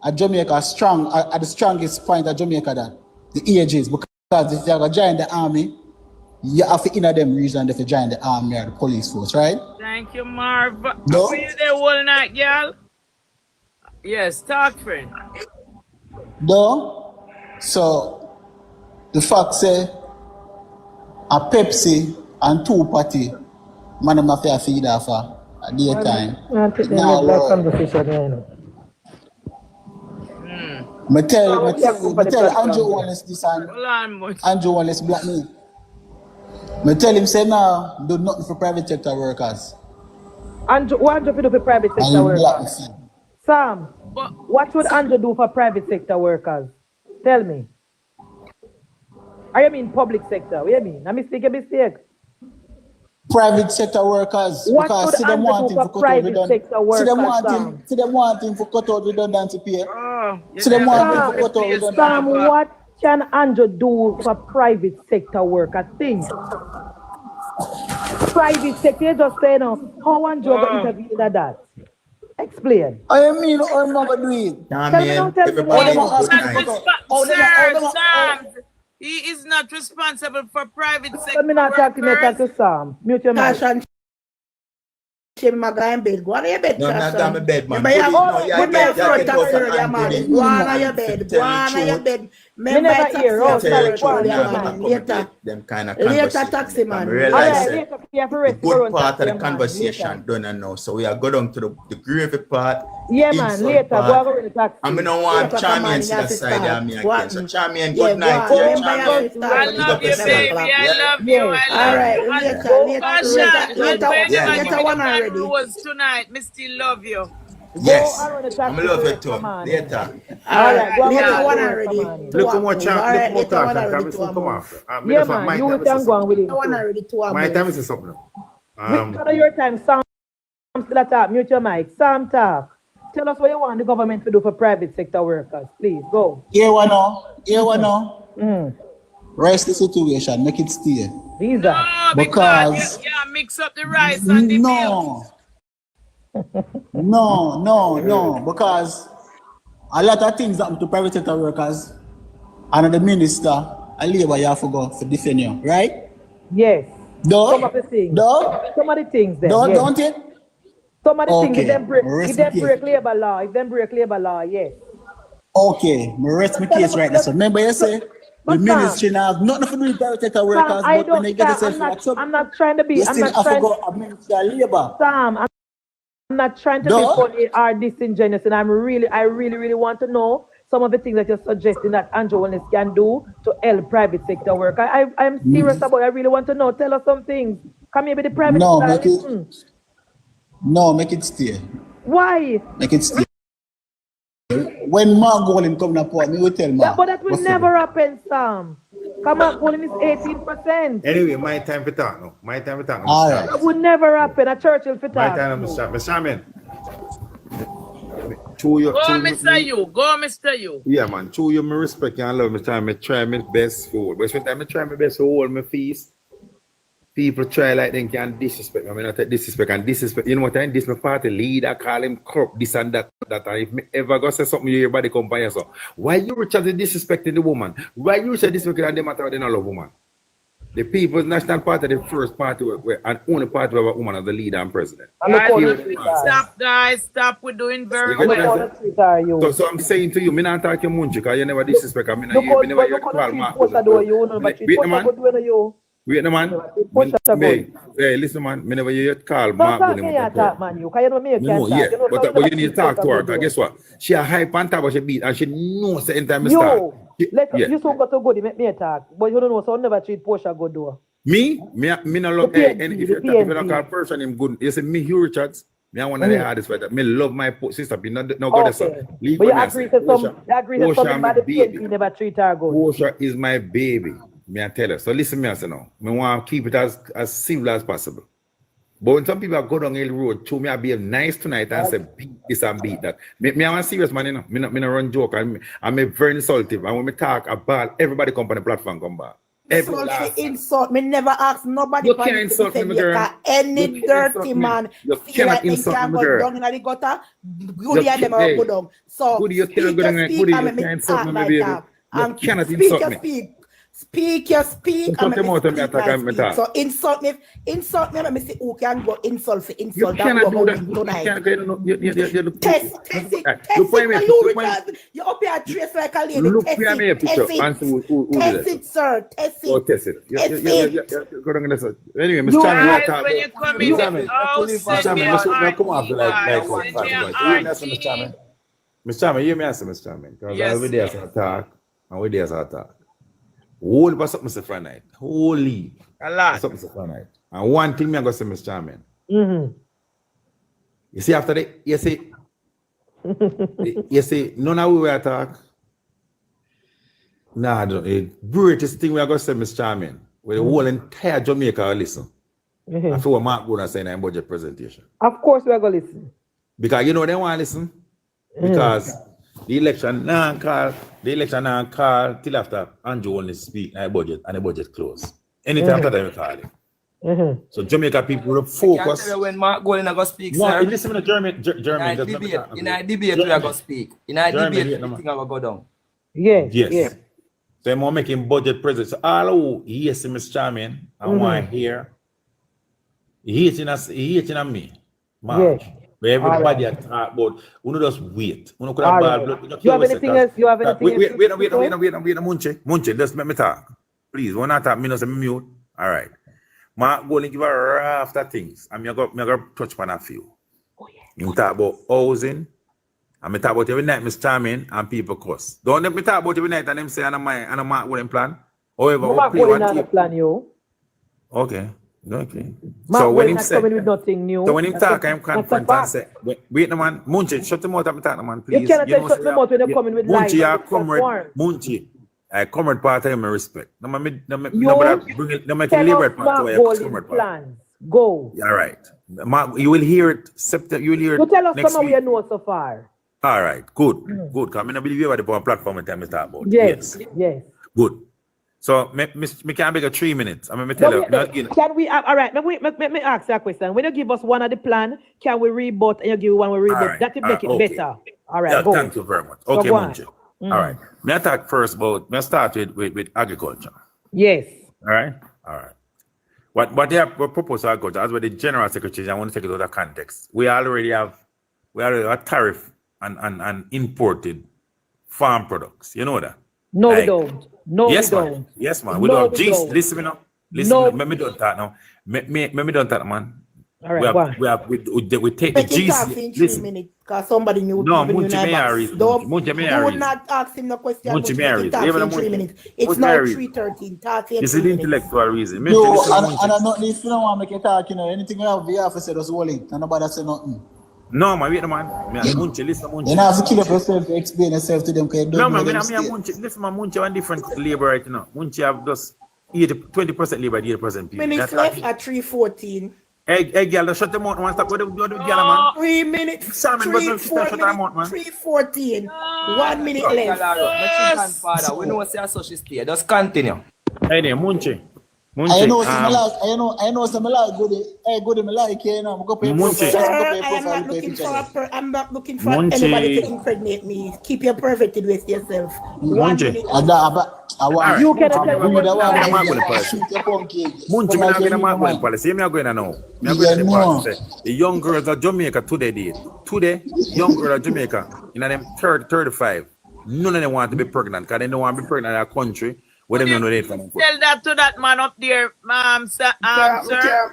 Speaker 5: at Jamaica strong at the strongest point at Jamaica that the age is because if you are join the army, you have to enter them reason if you join the army or the police force, right?
Speaker 4: Thank you, Marv.
Speaker 5: No.
Speaker 4: Are you there all night, girl? Yes, talk, friend.
Speaker 5: No. So the fact say a Pepsi and 2 party, man, I'm not fair feed off at daytime. Me tell Andrew Wallace this and Andrew Wallace black me. Me tell him say now do nothing for private sector workers.
Speaker 15: Andrew, what Andrew do for private sector workers? Sam, what would Andrew do for private sector workers? Tell me. I mean public sector. What do you mean? A mistake.
Speaker 5: Private sector workers.
Speaker 15: What
Speaker 5: because see them wanting for private sector workers. See them wanting for cut out redundancy pay. See them wanting for cut out redundancy.
Speaker 15: Sam, what can Andrew do for private sector workers? Think. Private sector, you just say no. How Andrew go interview that? Explain.
Speaker 5: I mean, I'm not going to do it.
Speaker 4: Sam, he is not responsible for private sector
Speaker 15: Let me not talk to Sam. Mute your mic.
Speaker 16: My guy in bed. Go on your bed.
Speaker 14: No, I'm not on my bed, man.
Speaker 16: Go on your bed. Go on your bed. Go on your bed.
Speaker 15: Me never hear. Oh, sorry.
Speaker 16: Later, taxi man.
Speaker 14: The good part of the conversation done and now. So we are go down to the gravy part.
Speaker 15: Yeah, man. Later, go over the taxi.
Speaker 14: I mean, no one Charmian to the side of me again. So Charmian, good night.
Speaker 4: I love you, baby. I love you.
Speaker 16: All right. Later one already.
Speaker 4: Tonight, me still love you.
Speaker 14: Yes, I'm love it too. Later.
Speaker 16: All right, later one already.
Speaker 8: Look how much time. Look how much time. Come after.
Speaker 15: Yeah, man. You can go on with it.
Speaker 16: One already.
Speaker 8: My time is something.
Speaker 15: Which your time? Sam still talk. Mute your mic. Sam talk. Tell us what you want the government to do for private sector workers. Please go.
Speaker 5: Here one now. Rest the situation. Make it stay.
Speaker 15: Visa.
Speaker 4: No, because you can't mix up the rice and the milk.
Speaker 5: No, because a lot of things happen to private sector workers and the minister and labor you have to go to defend you, right?
Speaker 15: Yes.
Speaker 5: Some
Speaker 15: of the things.
Speaker 5: Some
Speaker 15: of the things then.
Speaker 5: Don't it?
Speaker 15: Some of the things, if them break labor law, yes.
Speaker 5: Okay, me rest my case right now. So remember you say the ministry now have nothing to do with private sector workers, but when they get themselves
Speaker 15: I'm not trying to be.
Speaker 5: you still have to go administer labor.
Speaker 15: Sam, I'm not trying to be funny or disingenuous, and I really want to know some of the things that you're suggesting that Andrew Wallace can do to help private sector work. I'm serious about it. I really want to know. Tell us some things. Come here with the private sector.
Speaker 5: Make it stay.
Speaker 15: Why?
Speaker 5: Make it stay. When Mark Golden come to port, me will tell Mark.
Speaker 15: Yeah, but that will never happen, Sam. Come on, Golden is 18%.
Speaker 8: Anyway, my time for talk now. My time for talk.
Speaker 5: All right.
Speaker 15: That would never happen. A Churchill for talk.
Speaker 8: My time to start. Mr. Amen.
Speaker 4: Go, Mr. You.
Speaker 8: Yeah, man. To you, my respect and love. I try my best for. But sometimes I try my best to hold my feast. People try like they can disrespect me. I mean, not disrespect and disrespect. You know what I mean? This my party leader, call him corrupt, this and that. And if me ever go say something, everybody come by and so. Why you Richard disrespecting the woman? Why you say disrespecting and they matter they don't love woman? The People's National Party, the first party where and only party where a woman as the leader and president.
Speaker 4: Stop. We're doing very well.
Speaker 8: So I'm saying to you, me not talk your munch because you never disrespect. I mean, you never call Mark. Wait, man. hey, listen, man. Me never hear you call
Speaker 15: Don't
Speaker 8: Mark
Speaker 15: talk
Speaker 8: William
Speaker 15: me
Speaker 8: with
Speaker 15: talk, man. You, because you know me, you
Speaker 8: no,
Speaker 15: can't
Speaker 8: no,
Speaker 15: talk.
Speaker 8: yeah.
Speaker 15: You know,
Speaker 8: But you need to talk to her. Because guess what? She a hype on top of she beat and she knows the entire start. Yeah.
Speaker 15: You so got to go, make me talk. But you don't know, so I never treat Portia good though.
Speaker 8: Me no love,
Speaker 15: The
Speaker 8: hey,
Speaker 15: PNP,
Speaker 8: and if
Speaker 15: the
Speaker 8: you don't
Speaker 15: PNP.
Speaker 8: call person him good, you say me, Hugh Richards, me, I one of the hardest fighter. Me love my sister, be no go there, son. Leave
Speaker 15: But you
Speaker 8: me, I
Speaker 15: agree
Speaker 8: say.
Speaker 15: to some, you agree to
Speaker 8: Portia
Speaker 15: something
Speaker 8: my
Speaker 15: about the
Speaker 8: baby.
Speaker 15: PNP never treat her good.
Speaker 8: Portia is my baby. Me I tell her. So listen me, I say now. Me want to keep it as civil as possible. But when some people go down Hill Road, to me, I be nice tonight and say beat this and beat that. Me I'm a serious man, you know. Me not run joke. I'm a very insultive. And when me talk about everybody come on the platform come back. Every last
Speaker 16: insult me, never ask nobody.
Speaker 8: You can't insult me, girl.
Speaker 16: Any dirty man feel like they can go down in the gutter. Goody and them are go down. So
Speaker 8: you
Speaker 16: speak your speak and make me talk like that. And speak your speak and make me speak my speak. So insult me, let me see who can go insult for insult.
Speaker 8: You cannot do that.
Speaker 16: Tonight. Test it. You up here trace like a lady.
Speaker 8: Look at me a picture.
Speaker 16: Test it, sir. Test it.
Speaker 8: Oh, test it. Anyway, Miss
Speaker 4: Guys,
Speaker 8: Chan,
Speaker 4: when you come in the house, send me a
Speaker 8: come off Miss Chan, you may answer, Miss Chan, because every day as I talk, and every day as I talk. Whole for something say Friday night. Holy.
Speaker 4: A lot.
Speaker 8: Something say Friday night. And one thing me I go say, Miss Charmin.
Speaker 15: Mm-hmm.
Speaker 8: You see after that, you see, none of we will talk. Nah, the greatest thing we are going to say, Miss Charmin, where the whole entire Jamaica will listen. I feel what Mark going to say in a budget presentation.
Speaker 15: Of course we are going to listen.
Speaker 8: Because you know they want to listen. Because the election now call till after Andrew only speak and the budget close. Anytime after that we call it. So Jamaica people will focus.
Speaker 6: I can't tell you when Mark going to go speak,
Speaker 8: no,
Speaker 6: sir.
Speaker 8: Listen to German.
Speaker 6: In a debate we are going to speak. In a debate everything will go down.
Speaker 15: Yes.
Speaker 8: So I'm making budget present. So all who yes, Mr. Chairman, I want to hear. He hating on me. March. Where everybody talk about, we just wait. We could have blood.
Speaker 15: You have anything else? You have anything else?
Speaker 8: Wait, Munche, just let me talk. Please, when I talk, me not say me mute. All right. Mark go and give a raft of things. I'm going to touch upon a few. You talk about housing. And me talk about every night, Mr. Chairman, and people cuss. Don't let me talk about every night and them say, and a Mark Golden plan. However,
Speaker 15: Mark Golden on the plan, yo.
Speaker 8: Okay.
Speaker 15: Mark
Speaker 8: so when him
Speaker 15: say, coming with nothing new.
Speaker 8: So when him talk, I'm confront and say, wait, no man, Munche, shut him out and talk, no man, please.
Speaker 15: You cannot shut them out when they're coming with lies.
Speaker 8: Munche, you comrade, Munche. I comrade part of my respect. No, make a liberate part of my
Speaker 15: plans. Go.
Speaker 8: All right. You will hear it. You will hear it.
Speaker 15: So tell us
Speaker 8: next
Speaker 15: some of
Speaker 8: week.
Speaker 15: you know so far.
Speaker 8: All right. Good. Because I believe you have the platform and time to talk about.
Speaker 15: Yes.
Speaker 8: Good. So, me can beg a 3 minutes. I'm going to tell you.
Speaker 15: Can we, all right, let me ask you a question. When you give us one of the plan, can we rebut and you give one we rebut?
Speaker 8: Right.
Speaker 15: That will make it better. All right,
Speaker 8: go. Thank you very much.
Speaker 15: So
Speaker 8: okay, Munche. All right. Me talk first about, me start with agriculture.
Speaker 15: Yes.
Speaker 8: All right. What they have proposed to agriculture, as with the General Secretary, I want to take it out of context. We already have a tariff on imported farm products. You know that?
Speaker 15: No, we don't. We don't.
Speaker 8: Yes, man. We don't. Jeez, listen me now. Let me don't talk now. Let me don't talk, man.
Speaker 15: All right,
Speaker 8: we take the G's.
Speaker 16: Listen. Because somebody knew.
Speaker 8: No, Munche Mary's. Munche Mary's.
Speaker 16: You would not ask him the question.
Speaker 8: Munche Mary's.
Speaker 16: In 3 minutes. It's now 3:13.
Speaker 8: This is the intellectual reason.
Speaker 5: No, and I don't need to know what make you talk, you know. Anything you have to say, just hold it. And nobody say nothing.
Speaker 8: No, man, wait a man. Munche, listen, Munche.
Speaker 5: You have to kill up yourself to explain yourself to them.
Speaker 8: No, man, Munche. Listen, man, Munche one different labor right now. Munche have just 20% labor, 80% people.
Speaker 16: Minutes left at 3:14.
Speaker 8: Hey, girl, shut them out, man. Stop with the girl, man.
Speaker 16: 3 minutes. 3:14. 1 minute left.
Speaker 6: Father, we know say so she stay. Just continue.
Speaker 8: Hey, there, Munche.
Speaker 5: I know some like good. Hey, good me like you know.
Speaker 16: I'm not looking for anybody to impregnate me. Keep your perverted with yourself. 1 minute.
Speaker 15: You can tell
Speaker 8: Munche, me not going to Mark policy. Me are going to know. Me are going to policy. The young girls of Jamaica today, young girls of Jamaica, in them 35, none of them want to be pregnant because they don't want to be pregnant in a country What them know they for them for?
Speaker 4: Tell that to that man up there, sir.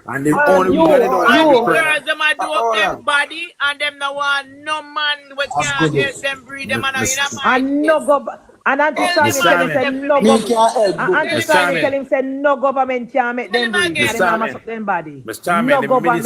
Speaker 8: And the only way they don't
Speaker 4: And the
Speaker 8: have
Speaker 4: girls, them a do up them body, and them no want no man which can't help them breathe them and
Speaker 15: And no government. And Auntie Sammy tell him say no government. Auntie Sammy tell him say no government can make them breathe. And them mash up them body. No government.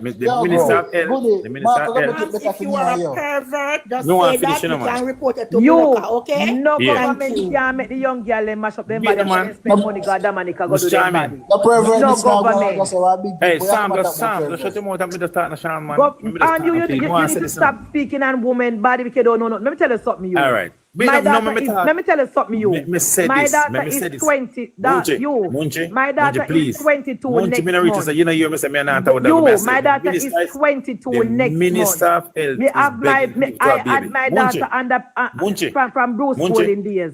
Speaker 8: The minister of health. The minister of health.
Speaker 16: If you are a pervert, just
Speaker 8: No,
Speaker 16: say
Speaker 8: I'm
Speaker 16: that
Speaker 8: finishing,
Speaker 16: you
Speaker 8: man.
Speaker 16: can report it to
Speaker 15: You,
Speaker 16: Monica, okay?
Speaker 15: no
Speaker 8: Yeah.
Speaker 15: government can make the young girl them mash up them
Speaker 8: Yeah,
Speaker 15: body
Speaker 8: man.
Speaker 15: and spend money God damn and go do them body.
Speaker 5: The pervert
Speaker 15: No
Speaker 5: is now
Speaker 15: government.
Speaker 5: just a big
Speaker 8: Hey,
Speaker 5: people.
Speaker 8: Sam,
Speaker 5: You have
Speaker 8: just
Speaker 5: to
Speaker 8: Sam,
Speaker 5: talk
Speaker 8: just shut your mouth and me just start the Sean, man.
Speaker 15: Go,
Speaker 8: Me just
Speaker 15: and you
Speaker 8: start,
Speaker 15: need
Speaker 8: please.
Speaker 15: to stop speaking on women body because you don't know nothing. Let me tell you something, you.
Speaker 8: All right.
Speaker 15: My daughter is, let me tell you something, you.
Speaker 8: Me say
Speaker 15: My
Speaker 8: this.
Speaker 15: daughter
Speaker 8: Me say
Speaker 15: is
Speaker 8: this.
Speaker 15: 20.
Speaker 8: Munchi,
Speaker 15: My daughter
Speaker 8: please.
Speaker 15: is 22
Speaker 8: Munchi,
Speaker 15: next
Speaker 8: me not reach
Speaker 15: month.
Speaker 8: say, you know, you me say me not with
Speaker 15: You,
Speaker 8: that.
Speaker 15: my daughter is 22 next
Speaker 8: Minister
Speaker 15: month.
Speaker 8: of Health
Speaker 15: Me
Speaker 8: is
Speaker 15: have my,
Speaker 8: begging
Speaker 15: me,
Speaker 8: people to
Speaker 15: I
Speaker 8: have
Speaker 15: had
Speaker 8: baby.
Speaker 15: my
Speaker 8: Munchi.
Speaker 15: daughter under
Speaker 8: Munchi.
Speaker 15: from Bruce
Speaker 8: Munchi.
Speaker 15: School in days.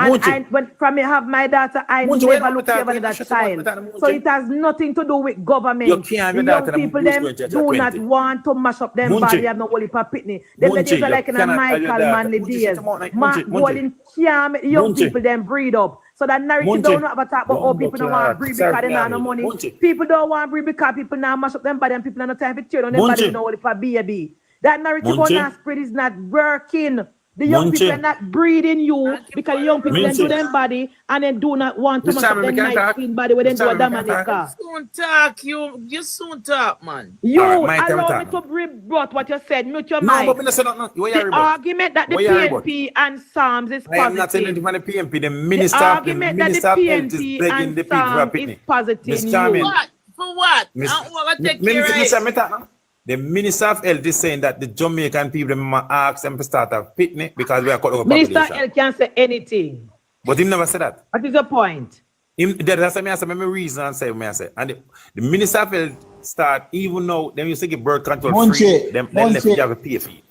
Speaker 15: And
Speaker 8: Munchi.
Speaker 15: I, when from me have my daughter, I
Speaker 8: Munchi,
Speaker 15: never
Speaker 8: wait,
Speaker 15: look
Speaker 8: wait,
Speaker 15: for
Speaker 8: wait,
Speaker 15: another
Speaker 8: shut your mouth,
Speaker 15: child.
Speaker 8: Munchi.
Speaker 15: So it has nothing to do with government.
Speaker 8: You can't have
Speaker 15: The
Speaker 8: your
Speaker 15: young
Speaker 8: daughter in
Speaker 15: people
Speaker 8: Bruce
Speaker 15: them
Speaker 8: School at
Speaker 15: do
Speaker 8: 20.
Speaker 15: not want to mash up them
Speaker 8: Munchi.
Speaker 15: body have no holy for pitney. Them the
Speaker 8: Munchi,
Speaker 15: days are
Speaker 8: you
Speaker 15: like in a
Speaker 8: cannot have your
Speaker 15: Michael
Speaker 8: daughter.
Speaker 15: Manley
Speaker 8: Munchi, shut
Speaker 15: days.
Speaker 8: your mouth like
Speaker 15: Mark
Speaker 8: Munchi, Munchi.
Speaker 15: Golden can't make the young
Speaker 8: Munchi.
Speaker 15: people them breed up. So that narrative don't ever talk about how people don't want to breed because they don't have no money.
Speaker 8: Munchi.
Speaker 15: People don't want to breed because people now mash up them body and people don't have time to turn on them body
Speaker 8: Munchi.
Speaker 15: with no holy for baby. That narrative on
Speaker 8: Munchi.
Speaker 15: that spread is not working. The young
Speaker 8: Munchi.
Speaker 15: people are not breeding you because the young people then do
Speaker 8: Munchi.
Speaker 15: them body and then do not want to
Speaker 8: Mr.
Speaker 15: mash up
Speaker 8: Chairman,
Speaker 15: them
Speaker 8: we can't
Speaker 15: nice
Speaker 8: talk.
Speaker 15: clean body when they
Speaker 8: Mr.
Speaker 15: do a
Speaker 8: Chairman, we can't
Speaker 15: Dominica.
Speaker 4: Soon talk, you soon talk, man.
Speaker 15: You
Speaker 8: All right, my time
Speaker 15: allow
Speaker 8: to
Speaker 15: me
Speaker 8: talk
Speaker 15: to rebut what you said. Mute your
Speaker 8: No,
Speaker 15: mic.
Speaker 8: but me not say nothing. What you
Speaker 15: The
Speaker 8: rebut?
Speaker 15: argument that the
Speaker 8: What you rebut?
Speaker 15: PNP and Psalms is
Speaker 8: I am not saying
Speaker 15: positive.
Speaker 8: anything from the PNP. The
Speaker 15: The
Speaker 8: minister
Speaker 15: argument that the
Speaker 8: of Health is
Speaker 15: PNP
Speaker 8: begging
Speaker 15: and
Speaker 8: the people to
Speaker 15: Psalms
Speaker 8: pick
Speaker 15: is positive.
Speaker 8: Mr. Chairman.
Speaker 4: What? For what?
Speaker 8: Miss-
Speaker 4: I want to take
Speaker 8: Me-
Speaker 4: care
Speaker 8: me-
Speaker 4: of
Speaker 8: me
Speaker 4: it.
Speaker 8: say- me talk now. The minister of health is saying that the Jamaican people them ask them to start a picnic because we are cut over
Speaker 15: Minister
Speaker 8: population.
Speaker 15: L can't say anything.
Speaker 8: But he never said that.
Speaker 15: What is the point?
Speaker 8: That's what I say. Me reason and say me I say. And the minister of health start even now them used to give birth control
Speaker 5: Munchi,
Speaker 8: free. Them left
Speaker 5: Munchi.
Speaker 8: you have to pay for it.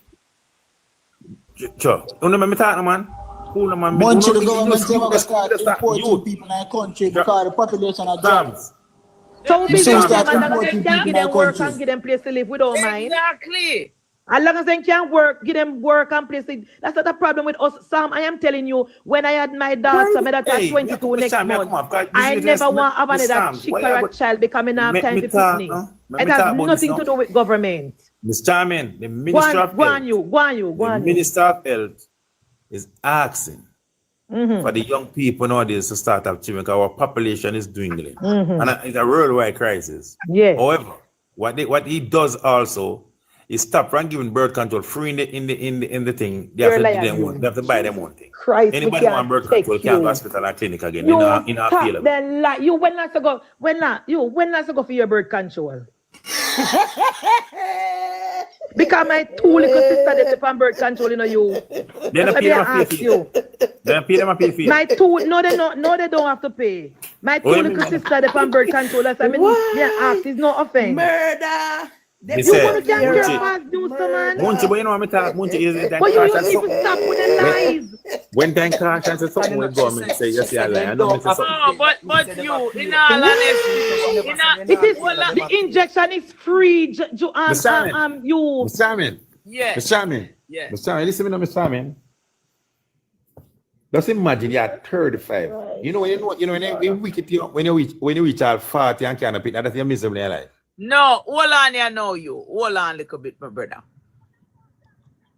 Speaker 8: Sure. You know me talk, man. Cool, man.
Speaker 5: Munchi, the
Speaker 8: You
Speaker 5: government never
Speaker 8: just
Speaker 5: start importing
Speaker 8: youth.
Speaker 5: people in our country because the population are
Speaker 8: Sam.
Speaker 5: dropping.
Speaker 15: So we
Speaker 5: You
Speaker 15: give
Speaker 5: start
Speaker 15: them and
Speaker 5: importing
Speaker 15: they can
Speaker 5: people
Speaker 15: give
Speaker 5: in
Speaker 15: them
Speaker 5: our
Speaker 15: work
Speaker 5: country.
Speaker 15: and give them place to live. We don't mind.
Speaker 4: Exactly.
Speaker 15: As long as they can work, give them work and place to live. That's not a problem with us, Sam. I am telling you, when I had my daughter, my daughter
Speaker 8: Hey,
Speaker 15: 22
Speaker 8: Mr.
Speaker 15: next
Speaker 8: Sam,
Speaker 15: month,
Speaker 8: come on, because
Speaker 15: I
Speaker 8: this is
Speaker 15: never
Speaker 8: just-
Speaker 15: want to have
Speaker 8: Mr.
Speaker 15: another
Speaker 8: Sam,
Speaker 15: chick
Speaker 8: why
Speaker 15: or
Speaker 8: you
Speaker 15: a
Speaker 8: go-
Speaker 15: child becoming have
Speaker 8: Me-
Speaker 15: time
Speaker 8: me
Speaker 15: to
Speaker 8: talk,
Speaker 15: picnic.
Speaker 8: me
Speaker 15: It
Speaker 8: talk
Speaker 15: has
Speaker 8: about this
Speaker 15: nothing
Speaker 8: now.
Speaker 15: to do with government.
Speaker 8: Mr. Chairman, the
Speaker 15: Go
Speaker 8: Minister of
Speaker 15: on, go
Speaker 8: Health,
Speaker 15: on you, go on you, go
Speaker 8: the
Speaker 15: on you.
Speaker 8: Minister of Health is asking
Speaker 15: Mhm.
Speaker 8: for the young people nowadays to start up Jamaica. Our population is dwindling,
Speaker 15: Mhm.
Speaker 8: and it's a worldwide crisis.
Speaker 15: Yes.
Speaker 8: However, what he does also is stop from giving birth control free in the thing. They have
Speaker 15: You're
Speaker 8: to,
Speaker 15: a
Speaker 8: do
Speaker 15: liar,
Speaker 8: them
Speaker 15: you.
Speaker 8: one. They have to buy them one thing.
Speaker 15: Christ, we
Speaker 8: Anybody
Speaker 15: can't
Speaker 8: want birth
Speaker 15: take
Speaker 8: control can't go
Speaker 15: you.
Speaker 8: hospital or clinic again
Speaker 15: You
Speaker 8: in our
Speaker 15: stop
Speaker 8: field.
Speaker 15: the lie. You when last ago? When last ago for your birth control? Because my two little sister they take on birth control, you know you.
Speaker 8: They
Speaker 15: That's
Speaker 8: don't
Speaker 15: why
Speaker 8: pay
Speaker 15: they
Speaker 8: them a
Speaker 15: ask
Speaker 8: pay
Speaker 15: you.
Speaker 8: They don't pay them a pay fee.
Speaker 15: My two no they don't have to pay. My two
Speaker 8: Oh, you
Speaker 15: little
Speaker 8: mean-
Speaker 15: sister they on birth control. That's why me ask. It's no offense.
Speaker 16: Murder.
Speaker 8: They
Speaker 15: You
Speaker 8: say,
Speaker 15: want to get
Speaker 8: Munchi,
Speaker 15: your past news, man.
Speaker 8: Munchi, but you know what I talk? Munchi is that
Speaker 15: But you
Speaker 8: caution
Speaker 15: need to
Speaker 8: something.
Speaker 15: stop with the lies.
Speaker 8: When time caution says something, the government say yes, yeah, lie. I know me say something.
Speaker 4: No, but you, in all honesty,
Speaker 15: It is the injection is free.
Speaker 8: Mr. Chairman.
Speaker 15: You.
Speaker 8: Mr. Chairman.
Speaker 4: Yeah.
Speaker 8: Mr. Chairman.
Speaker 4: Yeah.
Speaker 8: Mr. Chairman, listen to me, Mr. Chairman. Just imagine you're 35. You know when you reach all 40 and can't pick, that's your miserable in your life.
Speaker 4: No, hold on, I know you. Hold on a little bit, my brother.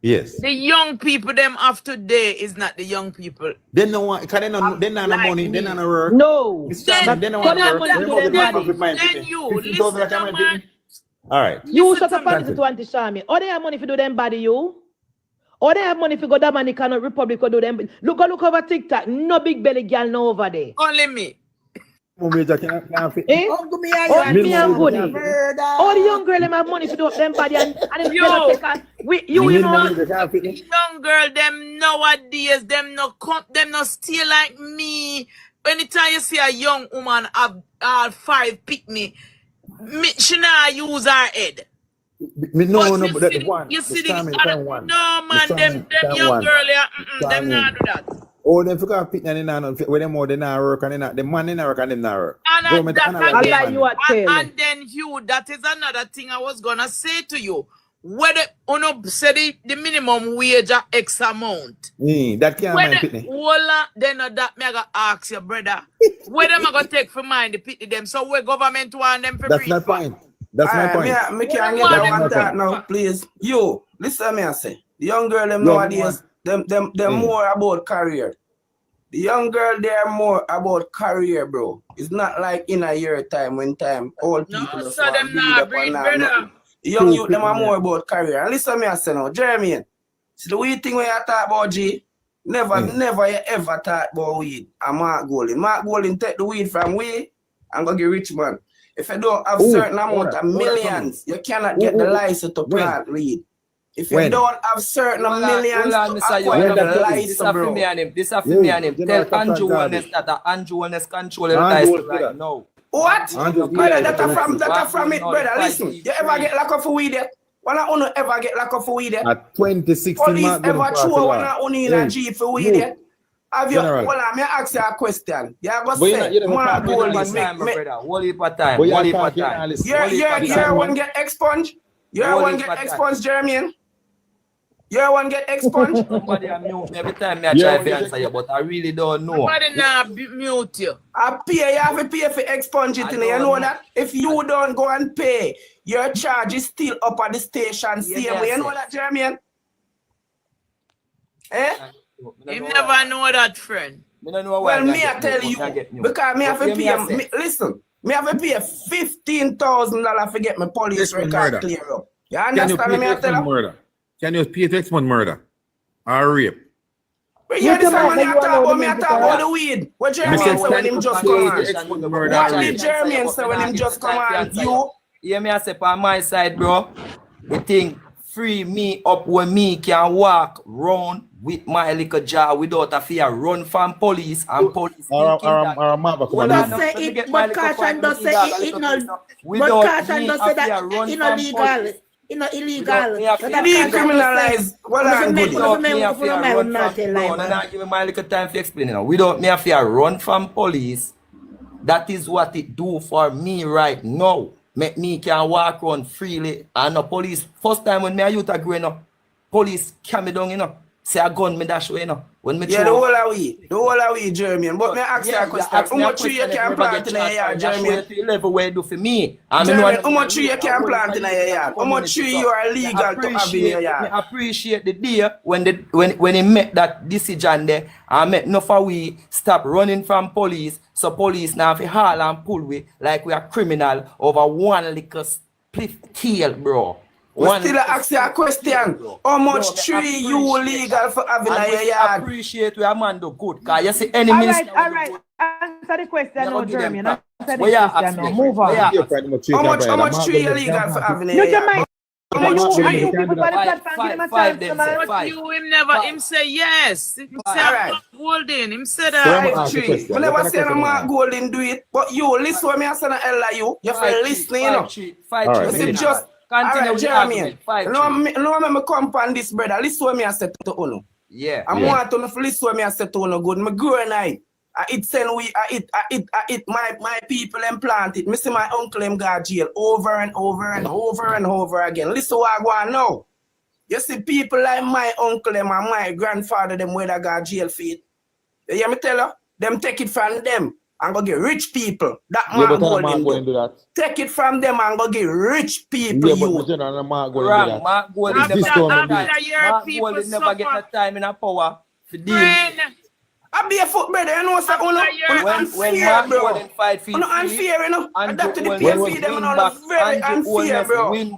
Speaker 8: Yes.
Speaker 4: The young people them of today is not the young people.
Speaker 8: They don't want, because they not no money, they not no work.
Speaker 15: No.
Speaker 8: Mr. Chairman, they don't want to work.
Speaker 4: Then you, listen to man.
Speaker 8: All right.
Speaker 15: You shut up and listen to Auntie Shami. Or they have money if you do them body, you. Or they have money if you go Dominica Republic or do them. Look over TikTok. No big belly girl no over there.
Speaker 4: Only me.
Speaker 15: Eh? Oh, me and goody. All the young girl them have money to do up them body and
Speaker 4: Yo.
Speaker 15: you know.
Speaker 4: Young girl, them nowadays, them no steal like me. Anytime you see a young woman have 5 picnic, she not use her head.
Speaker 8: No,
Speaker 4: But
Speaker 8: but the
Speaker 4: see
Speaker 8: one.
Speaker 4: you see
Speaker 8: Mr.
Speaker 4: the
Speaker 8: Chairman, one.
Speaker 4: no man,
Speaker 8: Mr.
Speaker 4: them
Speaker 8: Chairman,
Speaker 4: young
Speaker 8: one.
Speaker 4: girl, yeah, them
Speaker 8: Chairman.
Speaker 4: not do that.
Speaker 8: Oh, them forgot pick and when them more they not work and they not the man they not work and them not work.
Speaker 4: And
Speaker 8: Government
Speaker 4: that
Speaker 8: analyze the
Speaker 4: again,
Speaker 8: money.
Speaker 4: and then Hugh, that is another thing I was gonna say to you. whether uno say the minimum wage are X amount.
Speaker 8: That can't mind
Speaker 4: Whether
Speaker 8: pitney.
Speaker 4: then that me gonna ask your brother. Where them I gonna take for mind the pity them? So where government want them for
Speaker 8: That's
Speaker 4: free?
Speaker 8: my point. That's my point.
Speaker 10: Me can't get that one that now, please. You, listen me I say. The young girl them nowadays, them more about career. The young girl, they're more about career, bro. It's not like in a year time when old people just want to build up and now nothing. The young youth, them are more about career. And listen me I say now, Jeremy, see the weed thing when you talk about G, never you ever talk about weed and Mark Golding. Mark Golding take the weed from we and go get rich man. If you don't have certain amount of millions, you cannot get the license to plant weed. If you don't have certain millions, acquire the license, bro.
Speaker 6: This is for me and him. Tell Andrew Wellness that Andrew Wellness control the license right now.
Speaker 10: What? Brother, that from it, brother. Listen, you ever get locked up for weed yet? When I ever get locked up for weed yet?
Speaker 8: At 2016,
Speaker 10: police
Speaker 8: Mark
Speaker 10: ever throw when I only in a Jeep for weed yet? Have you? Well, I'm gonna ask you a question. You have to say, Mark Golding, You're one get expunged. You're one get expunged, Jeremy. You want to get expunged?
Speaker 6: Somebody mute me every time I try to answer you, but I really don't know.
Speaker 4: Somebody not mute you.
Speaker 10: You have to pay for expunge it. You know that? If you don't go and pay, your charge is still up at the station. Same way. You know that, Jeremy? Eh?
Speaker 4: You never know that, friend.
Speaker 10: Well, me I tell you, because me have to pay, listen, me have to pay $15,000 to get my police record clear up. You understand me? I tell you?
Speaker 8: Can you pay to expand murder or rape?
Speaker 10: But you understand when you talk about me, I talk about the weed. What Jeremy say when him just come on? What did Jeremy say when him just come on? You?
Speaker 6: Hear me I say on my side, bro. The thing free me up when me can walk round with my little jar without a fear run from police and police
Speaker 8: But
Speaker 16: caution does say it no. But caution does say that it no legal. You know, illegal.
Speaker 10: Decriminalize. Well, I'm good.
Speaker 6: Now give me my little time to explain it now. Without me have to run from police, that is what it do for me right now. Make me can walk around freely and no police. First time when me a youth are growing up, police carry me down, you know. Say a gun me dash away, you know. When me
Speaker 10: the whole of we, Jeremy. But me ask you a question. How much tree you can plant in a yard, Jeremy?
Speaker 6: Level where do for me.
Speaker 10: Jeremy, how much tree you can plant in a yard? How much tree you are legal to have in your yard?
Speaker 6: I appreciate the day when he make that decision there, I make no for we stop running from police, so police now fi haul and pull we like we are criminal over one little split tail, bro.
Speaker 10: We still ask you a question. How much tree you legal for having in your yard?
Speaker 6: I appreciate we a man do good. Cause you see any minister.
Speaker 15: All right. Answer the question now, Jeremy. Answer the question now. Move on.
Speaker 10: How much tree you legal for having in your yard?
Speaker 4: But you him say yes. Him say Mark Golding. Him say that.
Speaker 10: We never say no Mark Golding do it. But you listen when me I say no LIU. You feel listening, you know. You just
Speaker 6: continue with
Speaker 10: Jeremy. No, me come on this, brother. Listen when me I say to Uno.
Speaker 6: Yeah.
Speaker 10: I want to listen when me I say to Uno good. Me grow and I eat my people implant it. Me see my uncle him got jail over and over and over and over again. Listen what I want now. You see people like my uncle them and my grandfather them where they got jail for it. You hear me tell you? Them take it from them and go get rich people. That Mark Golding do that. Take it from them and go get rich people.
Speaker 6: Mark Golding never get no time in a power to deal.
Speaker 10: I be a foot brother, you know, so unfair, bro. Unfair, you know. Adapt to the PNP, them are very unfair, bro.
Speaker 6: When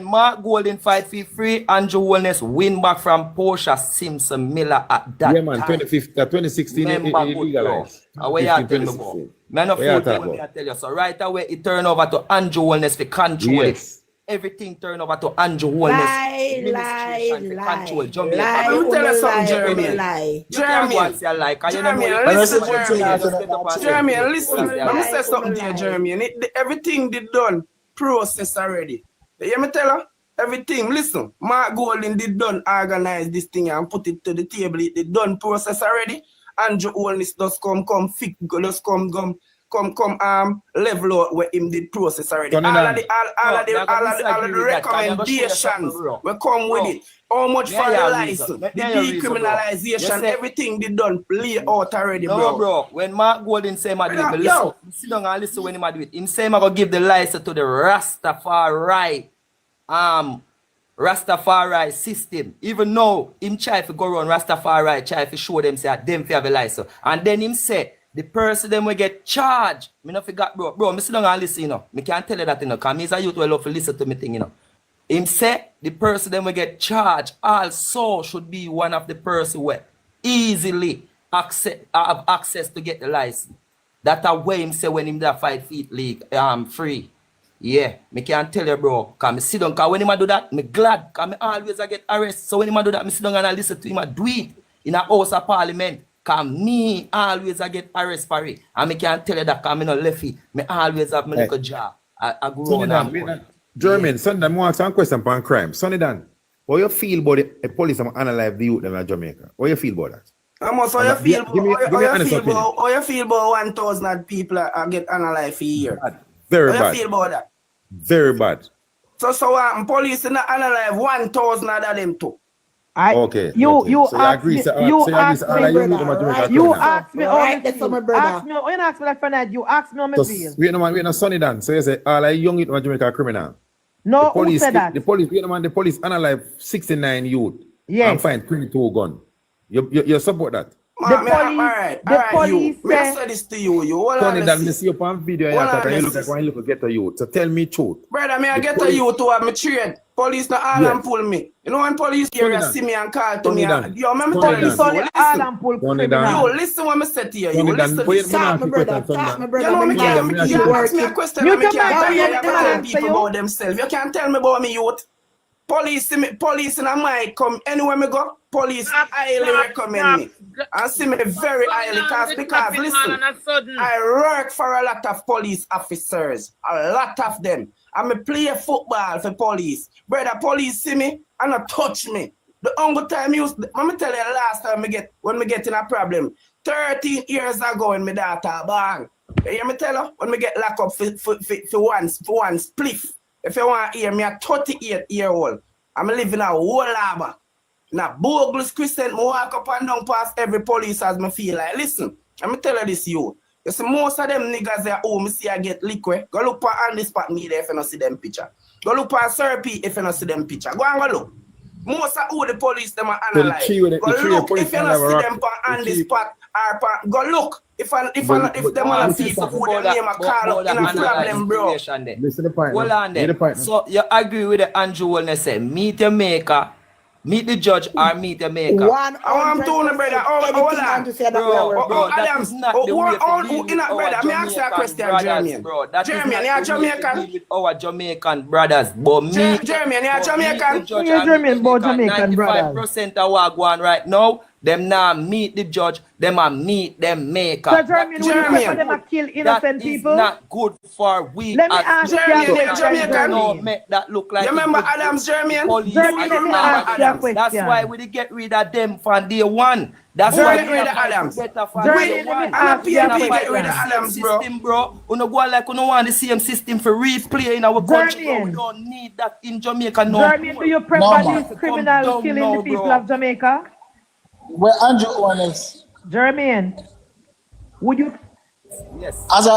Speaker 6: Mark Golding fight for free, Andrew Wellness win back from Portia Simpson Miller at that
Speaker 8: time. 2016 legalized.
Speaker 6: Away I tell you about. Man of food, I tell you. So right away, it turn over to Andrew Wellness for control it. Everything turn over to Andrew Wellness. Control Jamaica.
Speaker 10: Let me tell you something, Jeremy. Jeremy, listen. Let me say something there, Jeremy. Everything did done, process already. You hear me tell you? Everything. Listen, Mark Golding did done organize this thing and put it to the table. It did done process already. Andrew Wellness just come fix, just come level out where him did process already. All of the recommendations will come with it. How much for the license, the decriminalization, everything they done play out already,
Speaker 6: no, bro. When Mark Golden say him do it, listen, sit down and listen when him do it. Him say him go give the license to the Rastafari system. Even though him try to go around Rastafari, try to show them say them have a license. And then him say the person them will get charged. Me not forgot, bro. Bro, me sit down and listen, you know. Me can't tell you that, you know, because me is a youth who love to listen to me thing, you know. Him say the person them will get charged also should be one of the person where easily have access to get the license. That's a way him say when him there 5 feet league free. Yeah, me can't tell you, bro. Cause me sit down, cause when him do that, me glad. Cause me always I get arrested. So when him do that, me sit down and I listen to him do it in a house of parliament. Cause me always I get arrested for it. And me can't tell you that cause me no lefty. Me always have my little job. I go on.
Speaker 8: Jermaine, Sonny Dan, I want some question on crime. Sonny Dan, what you feel about the police analyze the youth in Jamaica? What you feel about that?
Speaker 10: How you feel about 1,000 people get analyzed a year?
Speaker 8: Very
Speaker 10: bad.
Speaker 8: How
Speaker 10: you feel about that?
Speaker 8: Very bad.
Speaker 10: So police in analyze 1,000 of them too.
Speaker 8: Okay.
Speaker 15: You
Speaker 8: so
Speaker 15: ask me. You ask me. You ask me. When ask me that for night, you ask me on my feel.
Speaker 8: We no Sonny Dan. So you say all the young youth in Jamaica are criminal.
Speaker 15: No,
Speaker 8: the police,
Speaker 15: who said that?
Speaker 8: The police analyze 69 youth.
Speaker 15: Yes.
Speaker 8: And find 22 gun. You support that?
Speaker 10: The police said this to you.
Speaker 8: Sonny Dan, me see you on video and you look like one look get a youth. So tell me truth.
Speaker 10: Brother, me I get a youth to have me trained. Police not all and pull me. You know when police here see me and call to me. Yo, remember police only all and pull criminal. Yo, listen what me say to you. You listen to me. Talk me brother. You know me can't ask me a question. Me can't tell people about themselves. You can't tell me about me youth. Police in a mic come anywhere me go. Police highly recommend me and see me very highly because listen, I work for a lot of police officers, a lot of them. And me play football for police. Brother, police see me and not touch me. The only time let me tell you the last time when me get in a problem. 13 years ago when my daughter bang. You hear me tell her? When me get locked up for one spliff. If you want to hear me, a 38-year-old. I'm living in a whole lava. Now, bogus Christian, I walk up and down past every police as me feel like. Listen, let me tell you this, you. You see, most of them niggas there, me see I get liquid. Go look for Andy Spot Media if you don't see them picture. Go look for Sir P if you don't see them picture. Go and go look. Most of who the police them are analyze. Go look if you don't see them for Andy Spot or go look. If them are people who them name a call up in a problem, bro.
Speaker 8: Listen to the point.
Speaker 6: Hold on there. So you agree with the Andrew Wellness say, meet your maker, meet the judge or meet the maker.
Speaker 10: I'm doing it, brother. Hold on.
Speaker 6: Bro, that is not the way to deal with our Jamaican brothers, bro. Jeremy,
Speaker 10: you Jamaican?
Speaker 6: With our Jamaican brothers. But me,
Speaker 10: Jeremy, you Jamaican?
Speaker 15: You're Jamaican, but Jamaican brothers.
Speaker 6: 95% of what go on right now, them now meet the judge, them a meet them maker.
Speaker 15: So Jeremy, would you prefer them to kill innocent people?
Speaker 6: That is not good for we.
Speaker 15: Let me ask you
Speaker 10: Jamaican.
Speaker 6: No, make that look like.
Speaker 10: You remember Adam's Jeremy?
Speaker 15: Jeremy, let me ask you a question.
Speaker 6: That's why we get rid of them from day one. That's
Speaker 10: why
Speaker 6: we
Speaker 10: get rid of Adams.
Speaker 15: Jeremy, let me ask you a question.
Speaker 10: Get rid of Adams,
Speaker 6: bro. We no go like we no want the same system for replay in our country. We don't need that in Jamaica no.
Speaker 15: Jeremy, do you prefer these criminals killing the people of Jamaica?
Speaker 5: Where Andrew honest.
Speaker 15: Jermaine, would you?
Speaker 5: Yes. As a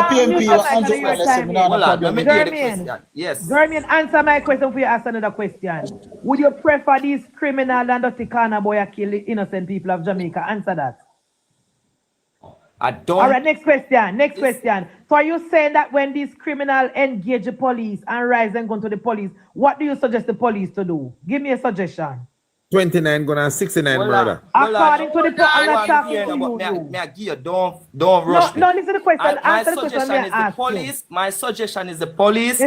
Speaker 5: PNP, Andrew
Speaker 15: honest.
Speaker 6: Yes.
Speaker 15: Jermaine, answer my question for you. Ask another question. Would you prefer these criminal and dirty corner boy kill the innocent people of Jamaica? Answer that.
Speaker 6: I don't.
Speaker 15: All right. Next question. So are you saying that when these criminals engage the police and rise and go to the police, what do you suggest the police to do? Give me a suggestion.
Speaker 8: 29 gonna 69 murder.
Speaker 15: According to the
Speaker 6: don't rush me.
Speaker 15: No, listen to the question. Answer the question.
Speaker 6: My suggestion is the police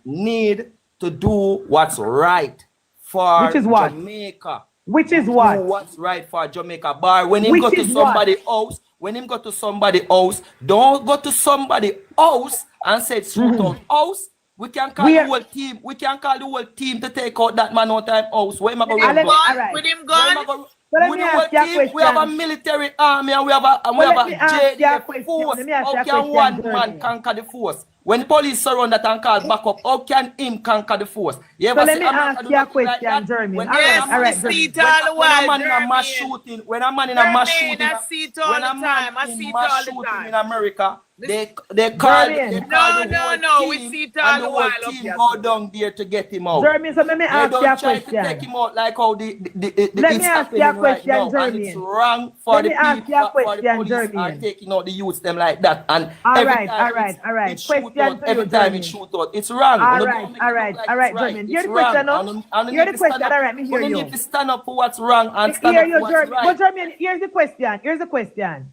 Speaker 6: need to do what's right for Jamaica.
Speaker 15: Which is what?
Speaker 6: Do what's right for Jamaica. Bar when him go to somebody else, don't go to somebody else and say it's out house. We can call the whole team. We can call the whole team to take out that man out time house. Where am I going?
Speaker 4: With him gone?
Speaker 15: So let
Speaker 6: We
Speaker 15: me
Speaker 6: the
Speaker 15: ask
Speaker 6: whole
Speaker 15: you a
Speaker 6: team. We have a
Speaker 15: question.
Speaker 6: military army and we have a
Speaker 15: Let me ask you a
Speaker 6: JLP
Speaker 15: question.
Speaker 6: force.
Speaker 15: Let me ask you
Speaker 6: How
Speaker 15: a
Speaker 6: can
Speaker 15: question,
Speaker 6: one man
Speaker 15: Jeremy.
Speaker 6: conquer the force? When police surround that and call back up, how can him conquer the force? You
Speaker 15: So
Speaker 6: ever
Speaker 15: let
Speaker 6: see
Speaker 15: me
Speaker 6: America
Speaker 15: ask
Speaker 6: do
Speaker 15: you a
Speaker 6: nothing like
Speaker 15: question,
Speaker 6: that?
Speaker 15: Jeremy.
Speaker 6: When
Speaker 15: All
Speaker 6: when
Speaker 15: right,
Speaker 6: a
Speaker 15: all
Speaker 6: man
Speaker 15: right,
Speaker 6: is
Speaker 15: Jeremy.
Speaker 4: See it all the
Speaker 6: when a
Speaker 4: while,
Speaker 6: man in a mass
Speaker 4: Jermaine.
Speaker 6: shooting, when a man in a mass
Speaker 4: Jermaine,
Speaker 6: shooting,
Speaker 4: I see it all
Speaker 6: when
Speaker 4: the
Speaker 6: a man
Speaker 4: time. I
Speaker 6: in
Speaker 4: see it
Speaker 6: mass
Speaker 4: all the
Speaker 6: shooting in
Speaker 4: time.
Speaker 6: America, they
Speaker 15: Jeremy.
Speaker 6: call
Speaker 4: No,
Speaker 6: the
Speaker 4: no,
Speaker 6: whole
Speaker 4: no. We
Speaker 6: team
Speaker 4: see it
Speaker 6: and
Speaker 4: all
Speaker 6: the
Speaker 4: the
Speaker 6: whole
Speaker 4: while up
Speaker 6: team
Speaker 4: here.
Speaker 6: go down there to get him out.
Speaker 15: Jeremy, so let me
Speaker 6: They
Speaker 15: ask you
Speaker 6: don't
Speaker 15: a
Speaker 6: try to take
Speaker 15: question.
Speaker 6: him out like how
Speaker 15: Let me
Speaker 6: it's
Speaker 15: ask you a
Speaker 6: happening right
Speaker 15: question,
Speaker 6: now, and it's
Speaker 15: Jeremy.
Speaker 6: wrong for
Speaker 15: Let
Speaker 6: the
Speaker 15: me ask
Speaker 6: people,
Speaker 15: you a
Speaker 6: for the
Speaker 15: question,
Speaker 6: police are
Speaker 15: Jeremy.
Speaker 6: taking out the youths them like that, and
Speaker 15: All
Speaker 6: every
Speaker 15: right,
Speaker 6: time
Speaker 15: all right, all right.
Speaker 6: it shoot
Speaker 15: Question
Speaker 6: out,
Speaker 15: to
Speaker 6: every
Speaker 15: you,
Speaker 6: time it
Speaker 15: Jeremy.
Speaker 6: shoot out, it's wrong.
Speaker 15: All
Speaker 6: You
Speaker 15: right,
Speaker 6: don't make
Speaker 15: all
Speaker 6: it look
Speaker 15: right,
Speaker 6: like
Speaker 15: all
Speaker 6: it's
Speaker 15: right,
Speaker 6: right.
Speaker 15: Jeremy. Hear
Speaker 6: It's
Speaker 15: the question,
Speaker 6: wrong,
Speaker 15: no?
Speaker 6: and you
Speaker 15: Hear
Speaker 6: need
Speaker 15: the
Speaker 6: to
Speaker 15: question,
Speaker 6: stand up.
Speaker 15: all right, me hear
Speaker 6: You
Speaker 15: you.
Speaker 6: need to stand up for what's wrong and stand
Speaker 15: Hear
Speaker 6: up for
Speaker 15: you,
Speaker 6: what's
Speaker 15: Jeremy.
Speaker 6: right.
Speaker 15: But Jeremy, here's the question. Here's the question.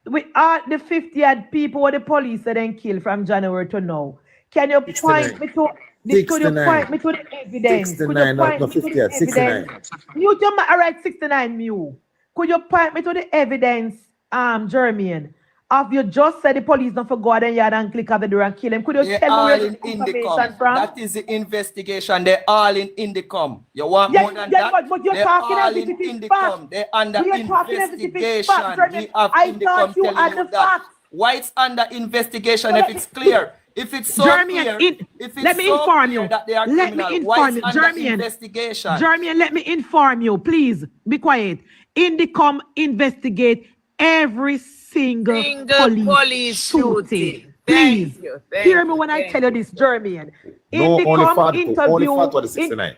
Speaker 15: With all the 50 odd people what the police said then kill from January to now, can you point
Speaker 10: 69.
Speaker 15: me to could you
Speaker 10: 69.
Speaker 15: point me to the evidence? Could you
Speaker 10: 69,
Speaker 15: point
Speaker 10: no
Speaker 15: me to
Speaker 10: 50,
Speaker 15: the
Speaker 10: 69.
Speaker 15: evidence? Mute your all right, 69 mute. Could you point me to the evidence, Jermaine? Of you just said the police don't go out and yard and click off the door and kill him. Could you
Speaker 6: They're
Speaker 15: tell me
Speaker 6: all
Speaker 15: where you
Speaker 6: in
Speaker 15: get the
Speaker 6: Indicom.
Speaker 15: information from?
Speaker 6: That is the investigation. They're all in Indicom. You want
Speaker 15: Yeah,
Speaker 6: more than
Speaker 15: yeah,
Speaker 6: that?
Speaker 15: but you're
Speaker 6: They're
Speaker 15: talking as
Speaker 6: all
Speaker 15: if
Speaker 6: in
Speaker 15: it is fact.
Speaker 6: Indicom. They're under
Speaker 15: We are talking as if it is fact,
Speaker 6: investigation.
Speaker 15: Jermaine.
Speaker 6: We have
Speaker 15: I thought
Speaker 6: Indicom
Speaker 15: you
Speaker 6: telling
Speaker 15: had
Speaker 6: you
Speaker 15: the
Speaker 6: that.
Speaker 15: facts.
Speaker 6: Why it's under investigation
Speaker 15: So
Speaker 6: if
Speaker 15: let
Speaker 6: it's
Speaker 15: me,
Speaker 6: clear? If it's so
Speaker 15: Jermaine,
Speaker 6: clear, if
Speaker 15: let
Speaker 6: it's
Speaker 15: me
Speaker 6: so
Speaker 15: inform
Speaker 6: clear
Speaker 15: you.
Speaker 6: that they are
Speaker 15: Let me
Speaker 6: criminal, why
Speaker 15: inform
Speaker 6: it's
Speaker 15: you.
Speaker 6: under
Speaker 15: Jermaine,
Speaker 6: investigation?
Speaker 15: Jermaine, let me inform you. Please be quiet. Indicom investigate every single police shooting. Please
Speaker 4: Thank you.
Speaker 15: hear
Speaker 4: Thank
Speaker 15: me
Speaker 4: you.
Speaker 15: when I
Speaker 4: Thank
Speaker 15: tell you
Speaker 4: you.
Speaker 15: this, Jermaine.
Speaker 10: No, only
Speaker 15: Indicom
Speaker 10: 42. Only 40 to
Speaker 15: interview.
Speaker 10: 69.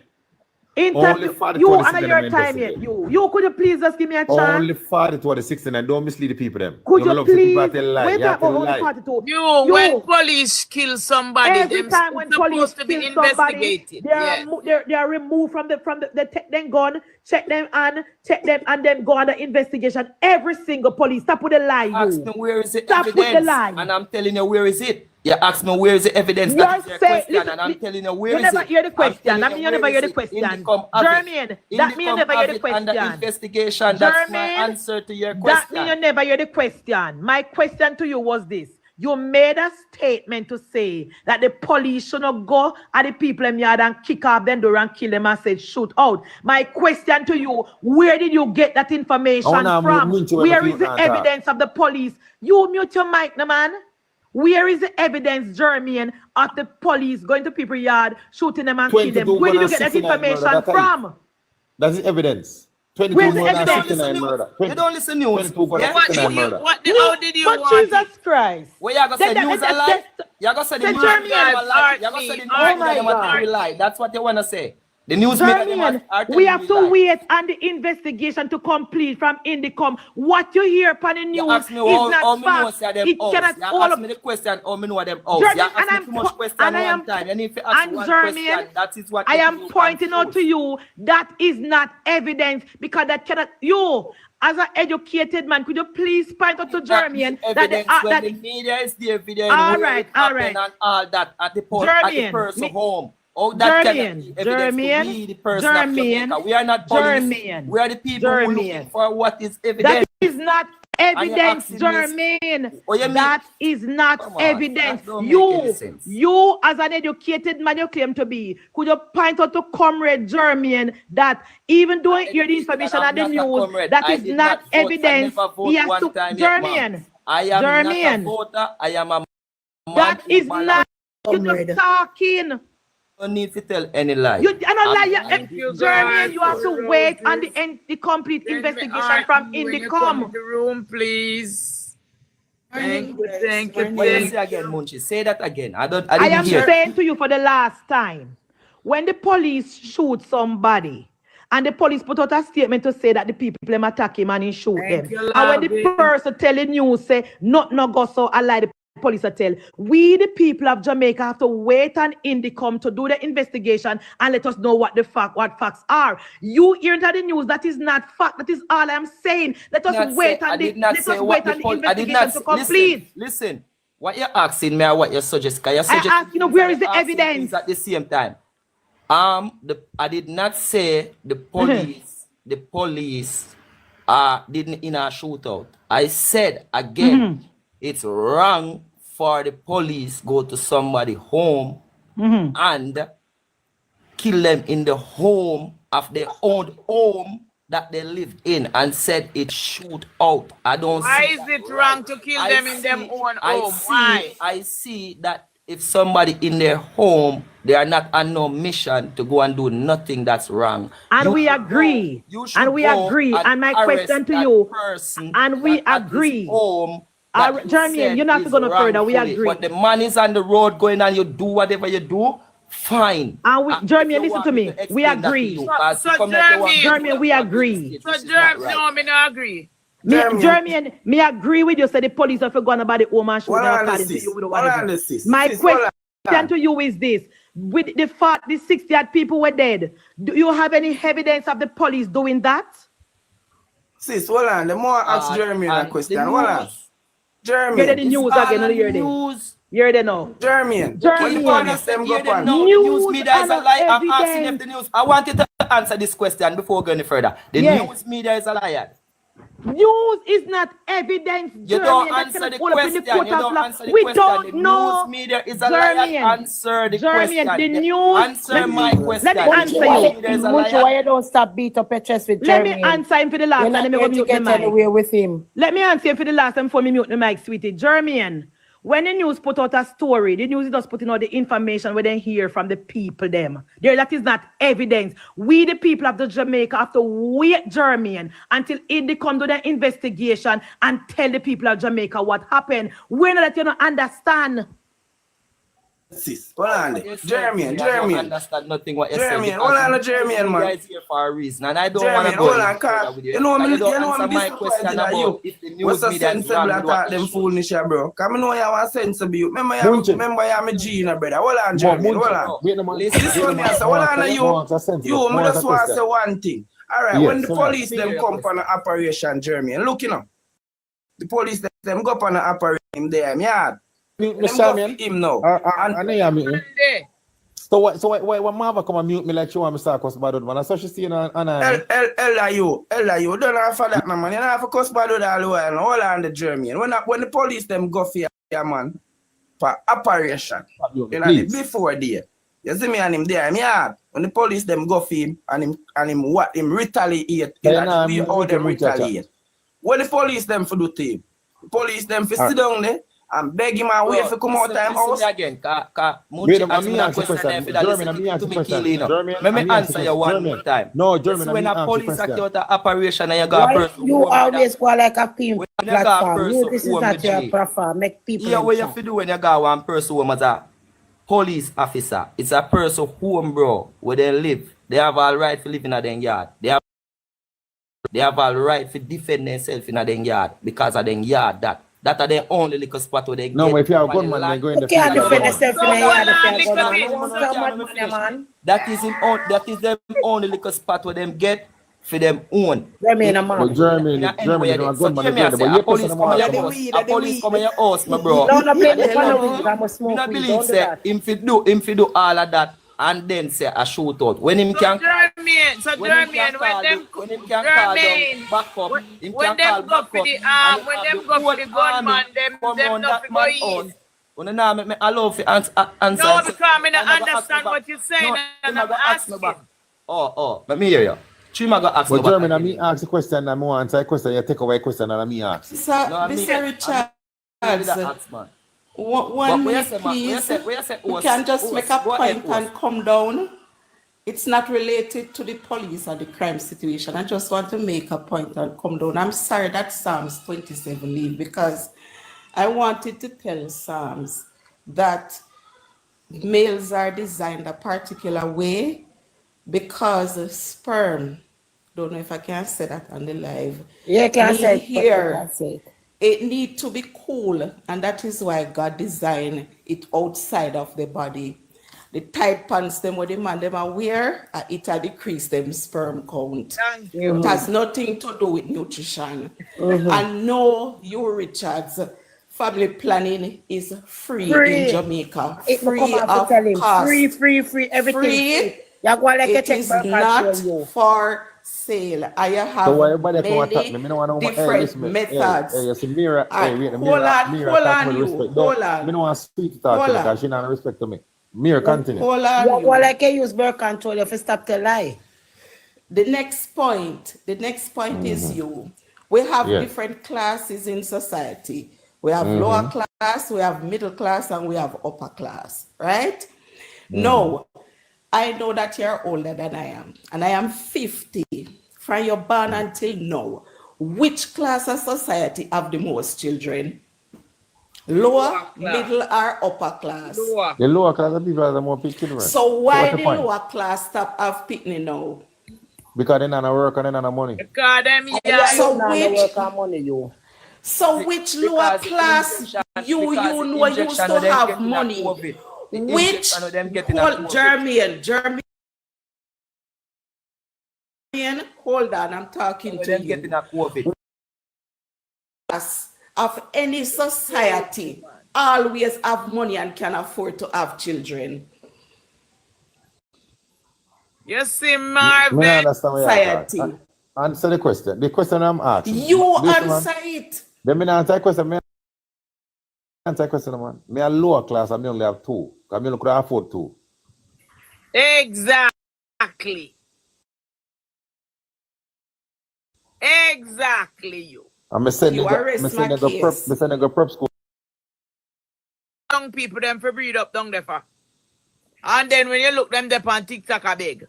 Speaker 10: Only
Speaker 15: Interview
Speaker 10: 40
Speaker 15: you
Speaker 10: to
Speaker 15: and
Speaker 10: 69
Speaker 15: your time yet.
Speaker 10: investigate.
Speaker 15: You could you please just give me a chance?
Speaker 10: Only 40 to 69. Don't mislead the people them.
Speaker 15: Could
Speaker 10: You
Speaker 15: you
Speaker 10: love to people that
Speaker 15: please
Speaker 10: tell lie.
Speaker 15: wait
Speaker 10: You
Speaker 15: about
Speaker 10: tell
Speaker 15: only
Speaker 10: lie.
Speaker 15: 42?
Speaker 4: When police kill somebody,
Speaker 15: Every
Speaker 4: them
Speaker 15: time when police
Speaker 4: supposed to
Speaker 15: kill
Speaker 4: be
Speaker 15: somebody,
Speaker 4: investigated.
Speaker 15: they are
Speaker 4: Yes.
Speaker 15: they are removed from the take them gun, check them and then go on the investigation. Every single police. Stop with the lie,
Speaker 6: Ask
Speaker 15: you.
Speaker 6: me where is the
Speaker 15: Stop with the
Speaker 6: evidence,
Speaker 15: lie.
Speaker 6: and I'm telling you where is it. You ask me where is the evidence. That
Speaker 15: You're
Speaker 6: is your
Speaker 15: saying,
Speaker 6: question,
Speaker 15: listen,
Speaker 6: and I'm telling you where
Speaker 15: you
Speaker 6: is
Speaker 15: never
Speaker 6: it.
Speaker 15: hear the
Speaker 6: I'm
Speaker 15: question.
Speaker 6: telling
Speaker 15: I
Speaker 6: you
Speaker 15: mean, you
Speaker 6: where
Speaker 15: never
Speaker 6: is
Speaker 15: hear the
Speaker 6: it.
Speaker 15: question.
Speaker 6: Indicom have it.
Speaker 15: Jermaine, that mean you
Speaker 6: Indicom
Speaker 15: never hear
Speaker 6: have
Speaker 15: the
Speaker 6: it under
Speaker 15: question.
Speaker 6: investigation. That's my
Speaker 15: Jermaine,
Speaker 6: answer to your
Speaker 15: that mean you
Speaker 6: question.
Speaker 15: never hear the question. My question to you was this. You made a statement to say that the police should not go at the people in yard and kick off them door and kill them and say shoot out. My question to you, where did you get that information from? Where is the evidence of the police? You mute your mic, no man. Where is the evidence, Jermaine, of the police going to people's yard, shooting them and killing them? Where did you get that information from?
Speaker 10: That's the evidence. 22
Speaker 15: Where's the
Speaker 10: murder,
Speaker 15: evidence?
Speaker 10: 69 murder.
Speaker 6: You don't listen news.
Speaker 10: 22 for
Speaker 6: Yeah?
Speaker 10: 69 murder.
Speaker 4: How did you
Speaker 15: But
Speaker 4: want
Speaker 15: Jesus
Speaker 4: it?
Speaker 15: Christ.
Speaker 6: Well, you're going to say news a lie? You're going to say the news
Speaker 15: Jermaine,
Speaker 6: media them a lie? You're going to say the news
Speaker 15: oh
Speaker 6: media
Speaker 15: my
Speaker 6: them a tell
Speaker 15: God.
Speaker 6: you lie? That's what you want to say. The news media them
Speaker 15: Jermaine,
Speaker 6: are
Speaker 15: we
Speaker 6: telling
Speaker 15: have
Speaker 6: you
Speaker 15: to
Speaker 6: lie.
Speaker 15: wait on the investigation to complete from Indicom. What you hear upon the
Speaker 6: You
Speaker 15: news
Speaker 6: ask me
Speaker 15: is
Speaker 6: how
Speaker 15: not
Speaker 6: me know
Speaker 15: fact.
Speaker 6: say them
Speaker 15: It
Speaker 6: house.
Speaker 15: cannot
Speaker 6: You
Speaker 15: all
Speaker 6: ask
Speaker 15: up.
Speaker 6: me the question how me know them house.
Speaker 15: Jermaine,
Speaker 6: You ask
Speaker 15: and
Speaker 6: me
Speaker 15: I'm
Speaker 6: too much question
Speaker 15: and I
Speaker 6: one
Speaker 15: am
Speaker 6: time. You need to ask
Speaker 15: and
Speaker 6: one
Speaker 15: Jermaine,
Speaker 6: question. That is what
Speaker 15: I am
Speaker 6: you
Speaker 15: pointing out to you that is not evidence because that cannot you as an educated man, could you please point out to Jermaine that the
Speaker 6: evidence when the media is there, video
Speaker 15: all
Speaker 6: where
Speaker 15: right,
Speaker 6: it
Speaker 15: all
Speaker 6: happened
Speaker 15: right.
Speaker 6: and all that at the
Speaker 15: Jermaine,
Speaker 6: person home. Oh, that cannot be evidence to we, the person of Jamaica. We are not police. We are the people who are looking for what is evidence.
Speaker 15: That is not evidence, Jermaine. That is not evidence. You, as an educated man, you claim to be. Could you point out to Comrade Jermaine that even though you hear the information on the news, that is not evidence? He has to, Jermaine.
Speaker 6: I am not a voter. I am a man. That is not.
Speaker 15: You just talking.
Speaker 6: You don't need to tell any lie.
Speaker 15: You, I don't lie. Jermaine, you have to wait on the complete investigation from Indicom.
Speaker 4: The room, please. Thank you. Thank you.
Speaker 6: What you say again, Munchi? Say that again. I didn't hear.
Speaker 15: I am saying to you for the last time, when the police shoot somebody, and the police put out a statement to say that the people them attack him and he shoot them. And when the person telling you say not go so I lie the police are tell. We the people of Jamaica have to wait on Indicom to do the investigation and let us know what facts are. You hear into the news that is not fact. That is all I'm saying. Let us wait on the investigation to complete.
Speaker 6: Listen. What you're asking me or what you suggest? I
Speaker 15: ask you know where is the evidence
Speaker 6: at the same time. I did not say the police. The police didn't in a shootout. I said again, it's wrong for the police go to somebody home and kill them in the home of their own home that they lived in and said it shoot out. I don't
Speaker 4: Why
Speaker 6: see
Speaker 4: is
Speaker 6: that
Speaker 4: it
Speaker 6: right.
Speaker 4: wrong to kill them in them own home?
Speaker 6: I see that if somebody in their home, they are not on no mission to go and do nothing that's wrong.
Speaker 15: And we
Speaker 6: should
Speaker 15: agree.
Speaker 6: Go, you should
Speaker 15: And we
Speaker 6: go
Speaker 15: agree. And my
Speaker 6: arrest
Speaker 15: question to
Speaker 6: that
Speaker 15: you,
Speaker 6: person
Speaker 15: and we
Speaker 6: that at his
Speaker 15: agree.
Speaker 6: home that you
Speaker 15: Jeremy,
Speaker 6: said
Speaker 15: you're not
Speaker 6: is
Speaker 15: going to go no further. We
Speaker 6: wrongfully.
Speaker 15: agree.
Speaker 6: But the man is on the road going and you do whatever you do, fine.
Speaker 15: And we, Jeremy,
Speaker 6: if you
Speaker 15: listen
Speaker 6: want
Speaker 15: to
Speaker 6: me
Speaker 15: me.
Speaker 6: to
Speaker 15: We
Speaker 6: explain that to
Speaker 15: agree.
Speaker 6: you, 'cause
Speaker 4: So
Speaker 6: you come like you want
Speaker 15: Jeremy,
Speaker 6: to
Speaker 15: we agree.
Speaker 4: So
Speaker 6: this is not
Speaker 4: Jeremy,
Speaker 6: right.
Speaker 4: no, me not agree.
Speaker 15: Jeremy, and me agree with you. Say the police have gone about the home and shoot them according to you. My question to you is this: with the fact the 60 odd people were dead, do you have any evidence of the police doing that?
Speaker 10: Sis, hold on. The more I ask Jeremy that question, hold on. Jeremy,
Speaker 15: You're the news again. No, you're there. You're there now.
Speaker 10: Jeremy,
Speaker 15: Jeremy,
Speaker 6: The news media is a lie. I'm asking if the news. I wanted to answer this question before going further. The news media is a liar.
Speaker 15: News is not evidence.
Speaker 6: You don't answer the question. You don't answer the question.
Speaker 15: We don't
Speaker 6: The
Speaker 15: know.
Speaker 6: news media is a liar. Answer the question.
Speaker 15: The news.
Speaker 6: Answer my question.
Speaker 15: Let me answer you.
Speaker 13: Why you don't stop beat up your chest with
Speaker 15: Let
Speaker 13: Jeremy?
Speaker 15: me answer him for the last time. Let me go mute the mic.
Speaker 13: With him.
Speaker 15: Let me answer him for the last time before me mute the mic, sweetie. Jeremy, when the news put out a story, the news is just putting out the information where they hear from the people them. That is not evidence. We, the people of the Jamaica, have to wait, Jeremy, until it come to the investigation and tell the people of Jamaica what happened. We're not that you don't understand.
Speaker 10: Sis, hold on. Jeremy.
Speaker 6: I don't understand nothing what you said.
Speaker 10: Hold on, Jeremy, man.
Speaker 6: You guys here for a reason, and I don't
Speaker 10: Jeremy,
Speaker 6: want to go
Speaker 10: hold on, cause you know me,
Speaker 6: my question about if the news
Speaker 10: what's a
Speaker 6: media is
Speaker 10: sensible
Speaker 6: wrong.
Speaker 10: attack them foolish, bro. Cause I know you are sensible. Remember I'm a G, brother. Hold on, Jeremy, hold on. This one, me say, hold on, you, me just want to say one thing. All right, when the police them come for an operation, Jeremy, look, you know, the police them go for an operation there, me hard. Him now.
Speaker 17: So what Marva come and mute me like you want me start cuss about it, man? I saw she see you
Speaker 10: you don't have for that, man. You don't have to cuss about it all the while. Hold on the Jeremy. When the police them go for your man for operation, you know, before there. You see me and him there, me hard. When the police them go for him and him what him retaliate, you know, we all them retaliate. What the police them for do to him? The police them for sit down there and beg him and wait for come out time house.
Speaker 6: Again, let me answer you one more time.
Speaker 17: No, Jeremy,
Speaker 6: when a police account operation and you got a person,
Speaker 13: you always go like a pimp platform. This is not your platform. Make people.
Speaker 6: Yeah, what you have to do when you got one person who is a police officer? It's a person home, bro, where they live. They have all right to live in their yard. They have all right to defend themselves in their yard because of their yard that are their only little spot where they get.
Speaker 17: No, if you have a gunman, they go in the field.
Speaker 13: You can't defend yourself in a yard.
Speaker 6: That is their only little spot where them get for them own.
Speaker 17: Germany, Germany, a gunman,
Speaker 6: a police come in your house, my bro.
Speaker 13: No, I
Speaker 6: believe say him fi do all of that and then say a shootout. When him can
Speaker 4: when them go for the gunman, them not to go east.
Speaker 6: When I make me allow for answer.
Speaker 4: No, because I don't understand what you're saying, and I'm asking.
Speaker 6: Let me hear you. Chima got ask.
Speaker 17: But German, I me ask the question, and more answer the question. You take away question, and I me ask.
Speaker 22: Mr. Richard, one minute, please. You can just make a point and come down. It's not related to the police or the crime situation. I just want to make a point and come down. I'm sorry that Psalms 27 leave because I wanted to tell Psalms that males are designed a particular way because sperm, don't know if I can say that on the live.
Speaker 13: Yeah, can say
Speaker 22: here. It needs to be cool, and that is why God designed it outside of the body. The tight pants them what the man them are wear, it will decrease them sperm count. It has nothing to do with nutrition. And no, you Richards, family planning is free in Jamaica. Free of cost.
Speaker 13: Free, everything.
Speaker 22: Free. It is not for sale. I have many different methods. Hold on.
Speaker 17: I don't want to speak to talk to her because she not respect to me. Mir, continue.
Speaker 13: Like you use birth control, you have to stop the lie.
Speaker 22: The next point is you. We have different classes in society. We have lower class, we have middle class, and we have upper class, right? No, I know that you're older than I am, and I am 50. From your born until now, which class of society have the most children? Lower, middle, or upper class?
Speaker 4: Lower.
Speaker 17: The lower class of people are the more big children.
Speaker 22: So why the lower class stop have picnic now?
Speaker 17: Because they not work and they not money.
Speaker 4: Because them
Speaker 22: So which lower class you know used to have money? Which German, hold on, I'm talking to you. Of any society always have money and can afford to have children.
Speaker 4: You see, Marvin.
Speaker 17: I understand what
Speaker 22: Society.
Speaker 17: you're answer the question. The question I'm asking.
Speaker 22: You answer it.
Speaker 17: Let me answer the question. Me answer the question, man. Me a lower class and me only have two. Because me only could afford two.
Speaker 4: Exactly. Exactly, you.
Speaker 17: I'm sending go prep school.
Speaker 4: Young people them for breed up down there for. And then when you look them there on TikTok a big.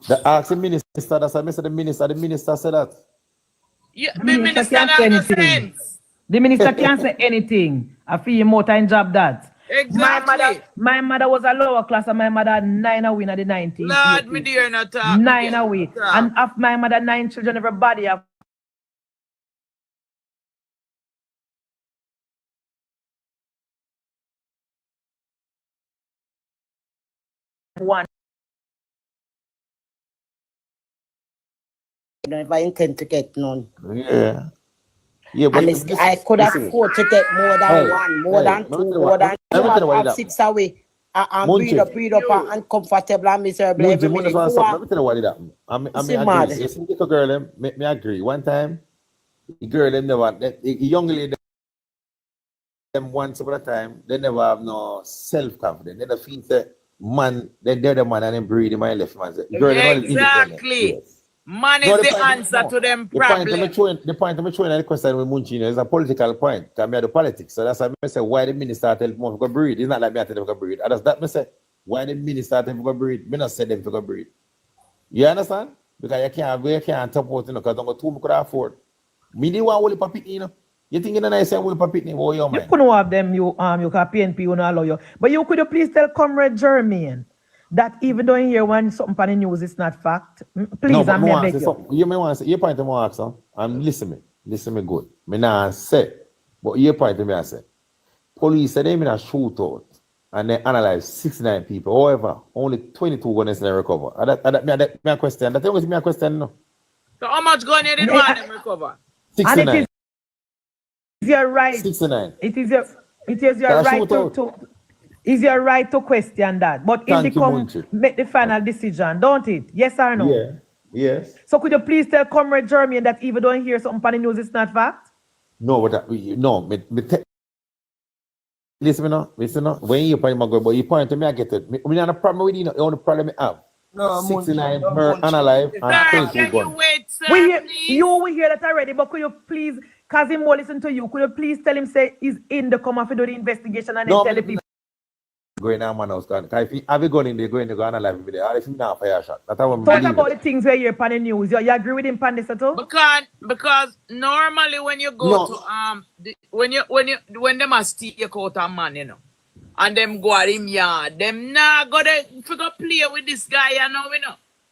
Speaker 17: The ask the minister, that's I said the minister said that.
Speaker 4: Yeah, the minister can't say anything.
Speaker 13: The minister can't say anything. I feel you more time job that.
Speaker 4: Exactly.
Speaker 13: My mother was a lower class and my mother had 9 away in the 90s.
Speaker 4: Lord, me dear not talk.
Speaker 13: 9 away. And after my mother 9 children, everybody have one.
Speaker 2: If I intend to get none.
Speaker 17: Yeah. Yeah, but
Speaker 2: I could afford to get more than one, more than two, more than two. I have 6 away. I'm breed up and comfortable and miserable every minute.
Speaker 17: Let me tell you what it happened. I agree. You see, little girl, me agree. One time, the girl, them never, the young lady, them once upon a time, they never have no self-confidence. They don't feel that man, they're the man and them breed in my left man.
Speaker 4: Exactly. Yes. Man is the answer to them problems.
Speaker 17: The point I'm showing the question with Munchino is a political point. Because I have the politics. So that's why I say why the minister tell them to breed. It's not like me tell them to breed. And that's that I say why the minister tell them to breed. Me not say them to breed. You understand? Because you can't top out, because don't go two could afford. Me the one only papit, You think in nice only papit, what your mind?
Speaker 13: You couldn't have them, you can PNP will not allow you. But you could please tell Comrade Jermaine that even though in here when something on the news is not fact, please,
Speaker 17: no,
Speaker 13: I may beg you.
Speaker 17: You may want to say, your point to me ask, I'm listening me good. Me not say, but your point to me I say, police said they in a shootout and they analyze 69 people. However, only 22 going to recover. That me a question. That was me a question. No.
Speaker 4: So how much gun you did want them recover?
Speaker 17: 69.
Speaker 13: And it is your right.
Speaker 17: 69.
Speaker 13: It is your right to. Is your right to question that, but in the come make the final decision, don't it? Yes or no?
Speaker 17: Yeah. Yes.
Speaker 13: So could you please tell Comrade Jermaine that even though hear something on the news, it's not fact?
Speaker 17: No, but listen, no. When you point my good, but you point to me, I get it. We not a problem with you. The only problem I have.
Speaker 6: No,
Speaker 17: 69 unalive and 22 gun.
Speaker 13: You will hear that already, but could you please, cause him more listen to you, could you please tell him say he's in the come off to do the investigation and then tell the people.
Speaker 17: Going on, man, I was going. If you have gone in there, going to go analyze with there. Or if you not fire shot, that's how I'm.
Speaker 13: Talk about the things where you're on the news. You agree with him, Pandis at all?
Speaker 4: Because normally when you go to when them a take out a man, and them go at him yard, them not gonna figure play with this guy,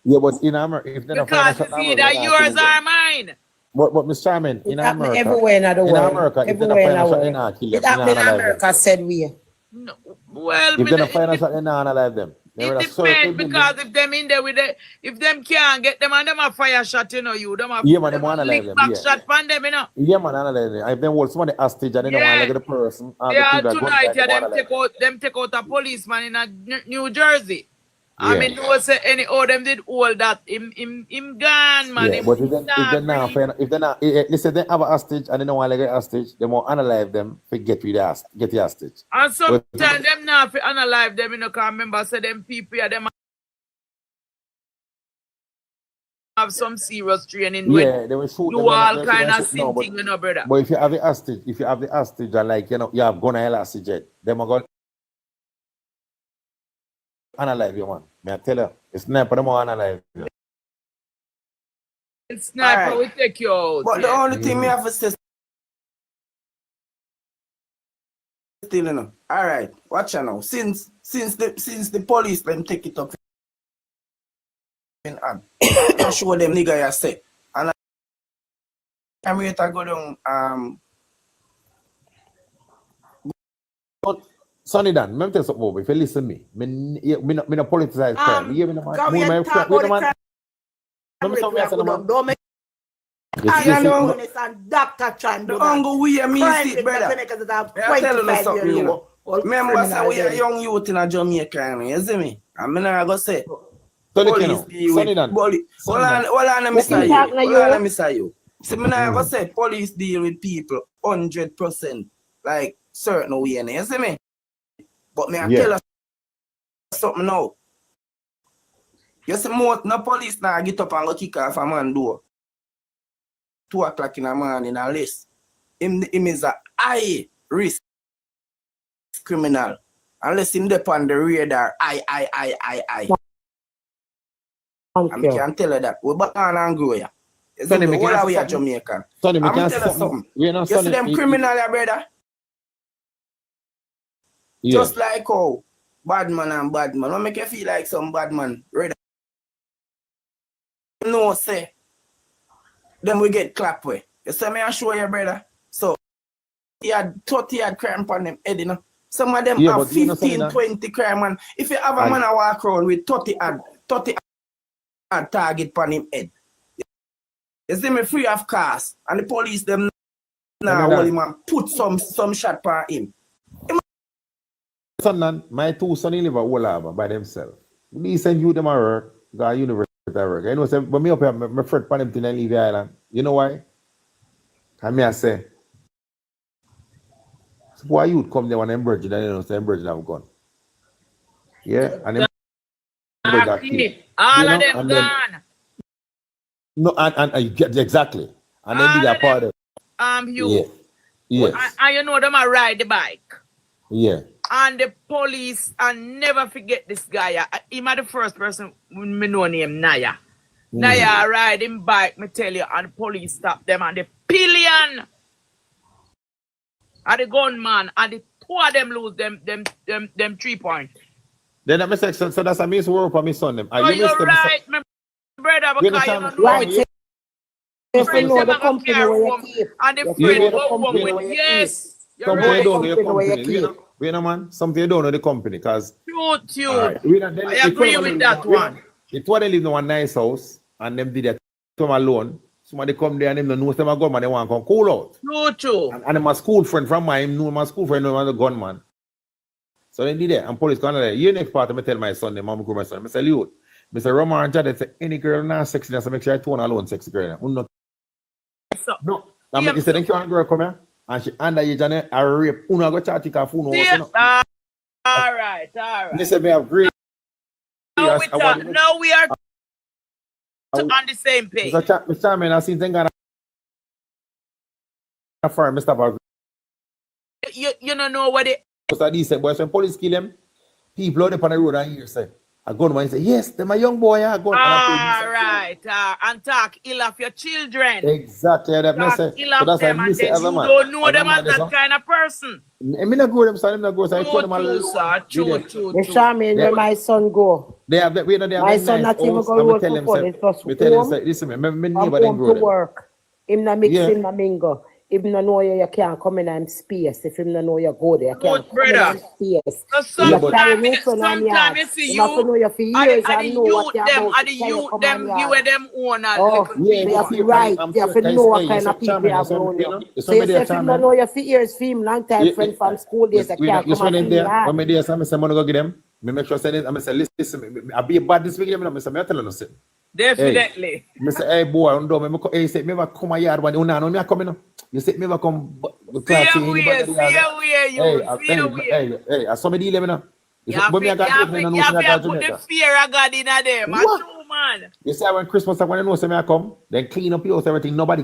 Speaker 17: Yeah, but in America, if they're
Speaker 4: because it's either yours or mine.
Speaker 17: But Mr. Chairman, in America,
Speaker 2: everywhere in the world,
Speaker 17: America,
Speaker 2: everywhere in the world, it happened in America, said we.
Speaker 4: No, well,
Speaker 17: if they're not final shot, they not analyze them.
Speaker 4: It depends because if them in there with it, if them can't get them and them a fire shot, them a
Speaker 17: yeah, man, them analyze them.
Speaker 4: Back shot from them,
Speaker 17: Yeah, man, analyze them. If them hold somebody hostage and they don't want to get the person,
Speaker 4: yeah, tonight, them take out a policeman in a New Jersey. I mean, no say any them did all that. Him gone, man.
Speaker 17: Yeah, but if they not, listen, they have a hostage and they don't want to get hostage, they will analyze them to get the hostage.
Speaker 4: And sometimes them not analyze them, because remember, say them people, them have some serious training
Speaker 17: Yeah,
Speaker 4: when
Speaker 17: they will shoot
Speaker 4: do
Speaker 17: them.
Speaker 4: all kind of sin
Speaker 17: but,
Speaker 4: thing, you know, brother.
Speaker 17: but if you have the hostage, and like, you know, you have gun and hostage, them are going to analyze you, man. May I tell you, it's not for them to analyze you.
Speaker 4: It's sniper
Speaker 10: Alright.
Speaker 4: will take you out.
Speaker 10: But the only thing me have to say still, you know. Alright, watch out now. Since the police them take it up in hand, I show them nigga you say. And I'm ready to go down
Speaker 17: But Sonny Dan, let me tell you something over. If you listen to me, me not politicize crime. You hear me, man?
Speaker 2: Can we talk about the crime rate? Don't make and Dr. Chan do
Speaker 10: the angle we me
Speaker 2: crime
Speaker 10: sit, brother. I tell you something, you know. Remember, say we are young youth in a Jamaica, you see me? I'm not going to say. Police deal with hold on, let me say you. See, me not going to say police deal with people 100% like certain way, you see me? But me I tell you something now. You see, more no police now get up and go kick off a man door. 2 o'clock in the morning unless him is a high risk criminal. Unless him dep on the radar, I. And I can tell you that. We're born and grow ya. You see me, all we are Jamaican.
Speaker 17: Sonny,
Speaker 10: I'm tell you something. You see them criminal, brother?
Speaker 17: Yeah.
Speaker 10: Just like how bad man. What make you feel like some bad man, brother? No, say. Then we get clap way. You see me, I show you, brother. So, he had 30 had crime on them head, you know. Some of them have 15, 20 crime, man. If you have a man a walk around with 30 had target on him head. You see me free of cost, and the police them now hold him and put some shot on him.
Speaker 17: Son, my 2 sons live at Wolaba by themselves. Me send you them a work, go to university at work. You know, say, but me up here, my friend for them to leave the island. You know why? And me I say, so why youth come there when them virgin, and you know, say them virgin have gone. Yeah, and them
Speaker 4: all of them gone.
Speaker 17: No, and you get exactly. And then did a part of
Speaker 4: you.
Speaker 17: Yes.
Speaker 4: And you know them a ride the bike.
Speaker 17: Yeah.
Speaker 4: And the police, and never forget this guy. He the first person me know name Naya. Naya ride him bike, me tell you, and the police stop them and the pillion. And the gunman, and the 2 of them lose them 3 points.
Speaker 17: Then that makes sense. So that's a miss work for me son them.
Speaker 4: So you're right, my brother, because you don't know.
Speaker 2: If you know the company where you keep.
Speaker 4: And the friend go home with, yes.
Speaker 17: Something you don't know your company. You know, man, something you don't know the company, because
Speaker 4: True.
Speaker 17: Right.
Speaker 4: I agree with that one.
Speaker 17: It's what they live in one nice house and them did that come alone. Somebody come there and them don't know them a gunman, they want to come cool out.
Speaker 4: True.
Speaker 17: And them a school friend from mine, know my school friend know the gunman. So they did that. And police come there. You next part, I tell my son, my son, I say, you, Mr. Roman and Jade say any girl now sexy, so make sure I tone alone sexy girl. No. I mean, instead of girl come here and she underage and I rape, uno go chat her phone.
Speaker 4: All right.
Speaker 17: They said me have great.
Speaker 4: Now we are on the same page.
Speaker 17: Mr. Chairman, I seen things gonna for Mr.
Speaker 4: You don't know what it.
Speaker 17: Mr. Decent boys, when police kill them, people out on the road and hear say, a gunman say, yes, they're my young boy. All
Speaker 4: right. And talk ill of your children.
Speaker 17: Exactly. That
Speaker 4: talk ill of them, and then you don't know them as that kind of person.
Speaker 17: I'm not go them, son. I'm not go. So I told them
Speaker 4: True.
Speaker 2: The shaman where my son go.
Speaker 17: They have
Speaker 2: my son not even go work for police.
Speaker 17: Me tell him, say, listen, me neighbor them
Speaker 2: go to work. Him not mix in my mingle. If you know you can't come in and space, if you know you go there, you can't come in and space.
Speaker 4: Sometimes you see you, and the youth them, you and them owners.
Speaker 2: Oh, you have to right. You have to know what kind of people you have around you. So you say if you know your ears, film long time friend from school days, you can't come and see that.
Speaker 17: When me say, I'm going to go get them. Me make sure say this. I'm say, listen, I'll be a bad this weekend. I'm say, I'm telling you.
Speaker 4: Definitely.
Speaker 17: Me say, hey boy, I don't know. Hey, say, me ever come a yard when you know me come in. You say, me ever come.
Speaker 4: See away.
Speaker 17: Hey, I saw me deal, me now.
Speaker 4: You have to put the fear of God in them. man.
Speaker 17: You say when Christmas, when you know say me I come, then clean up your house, everything, nobody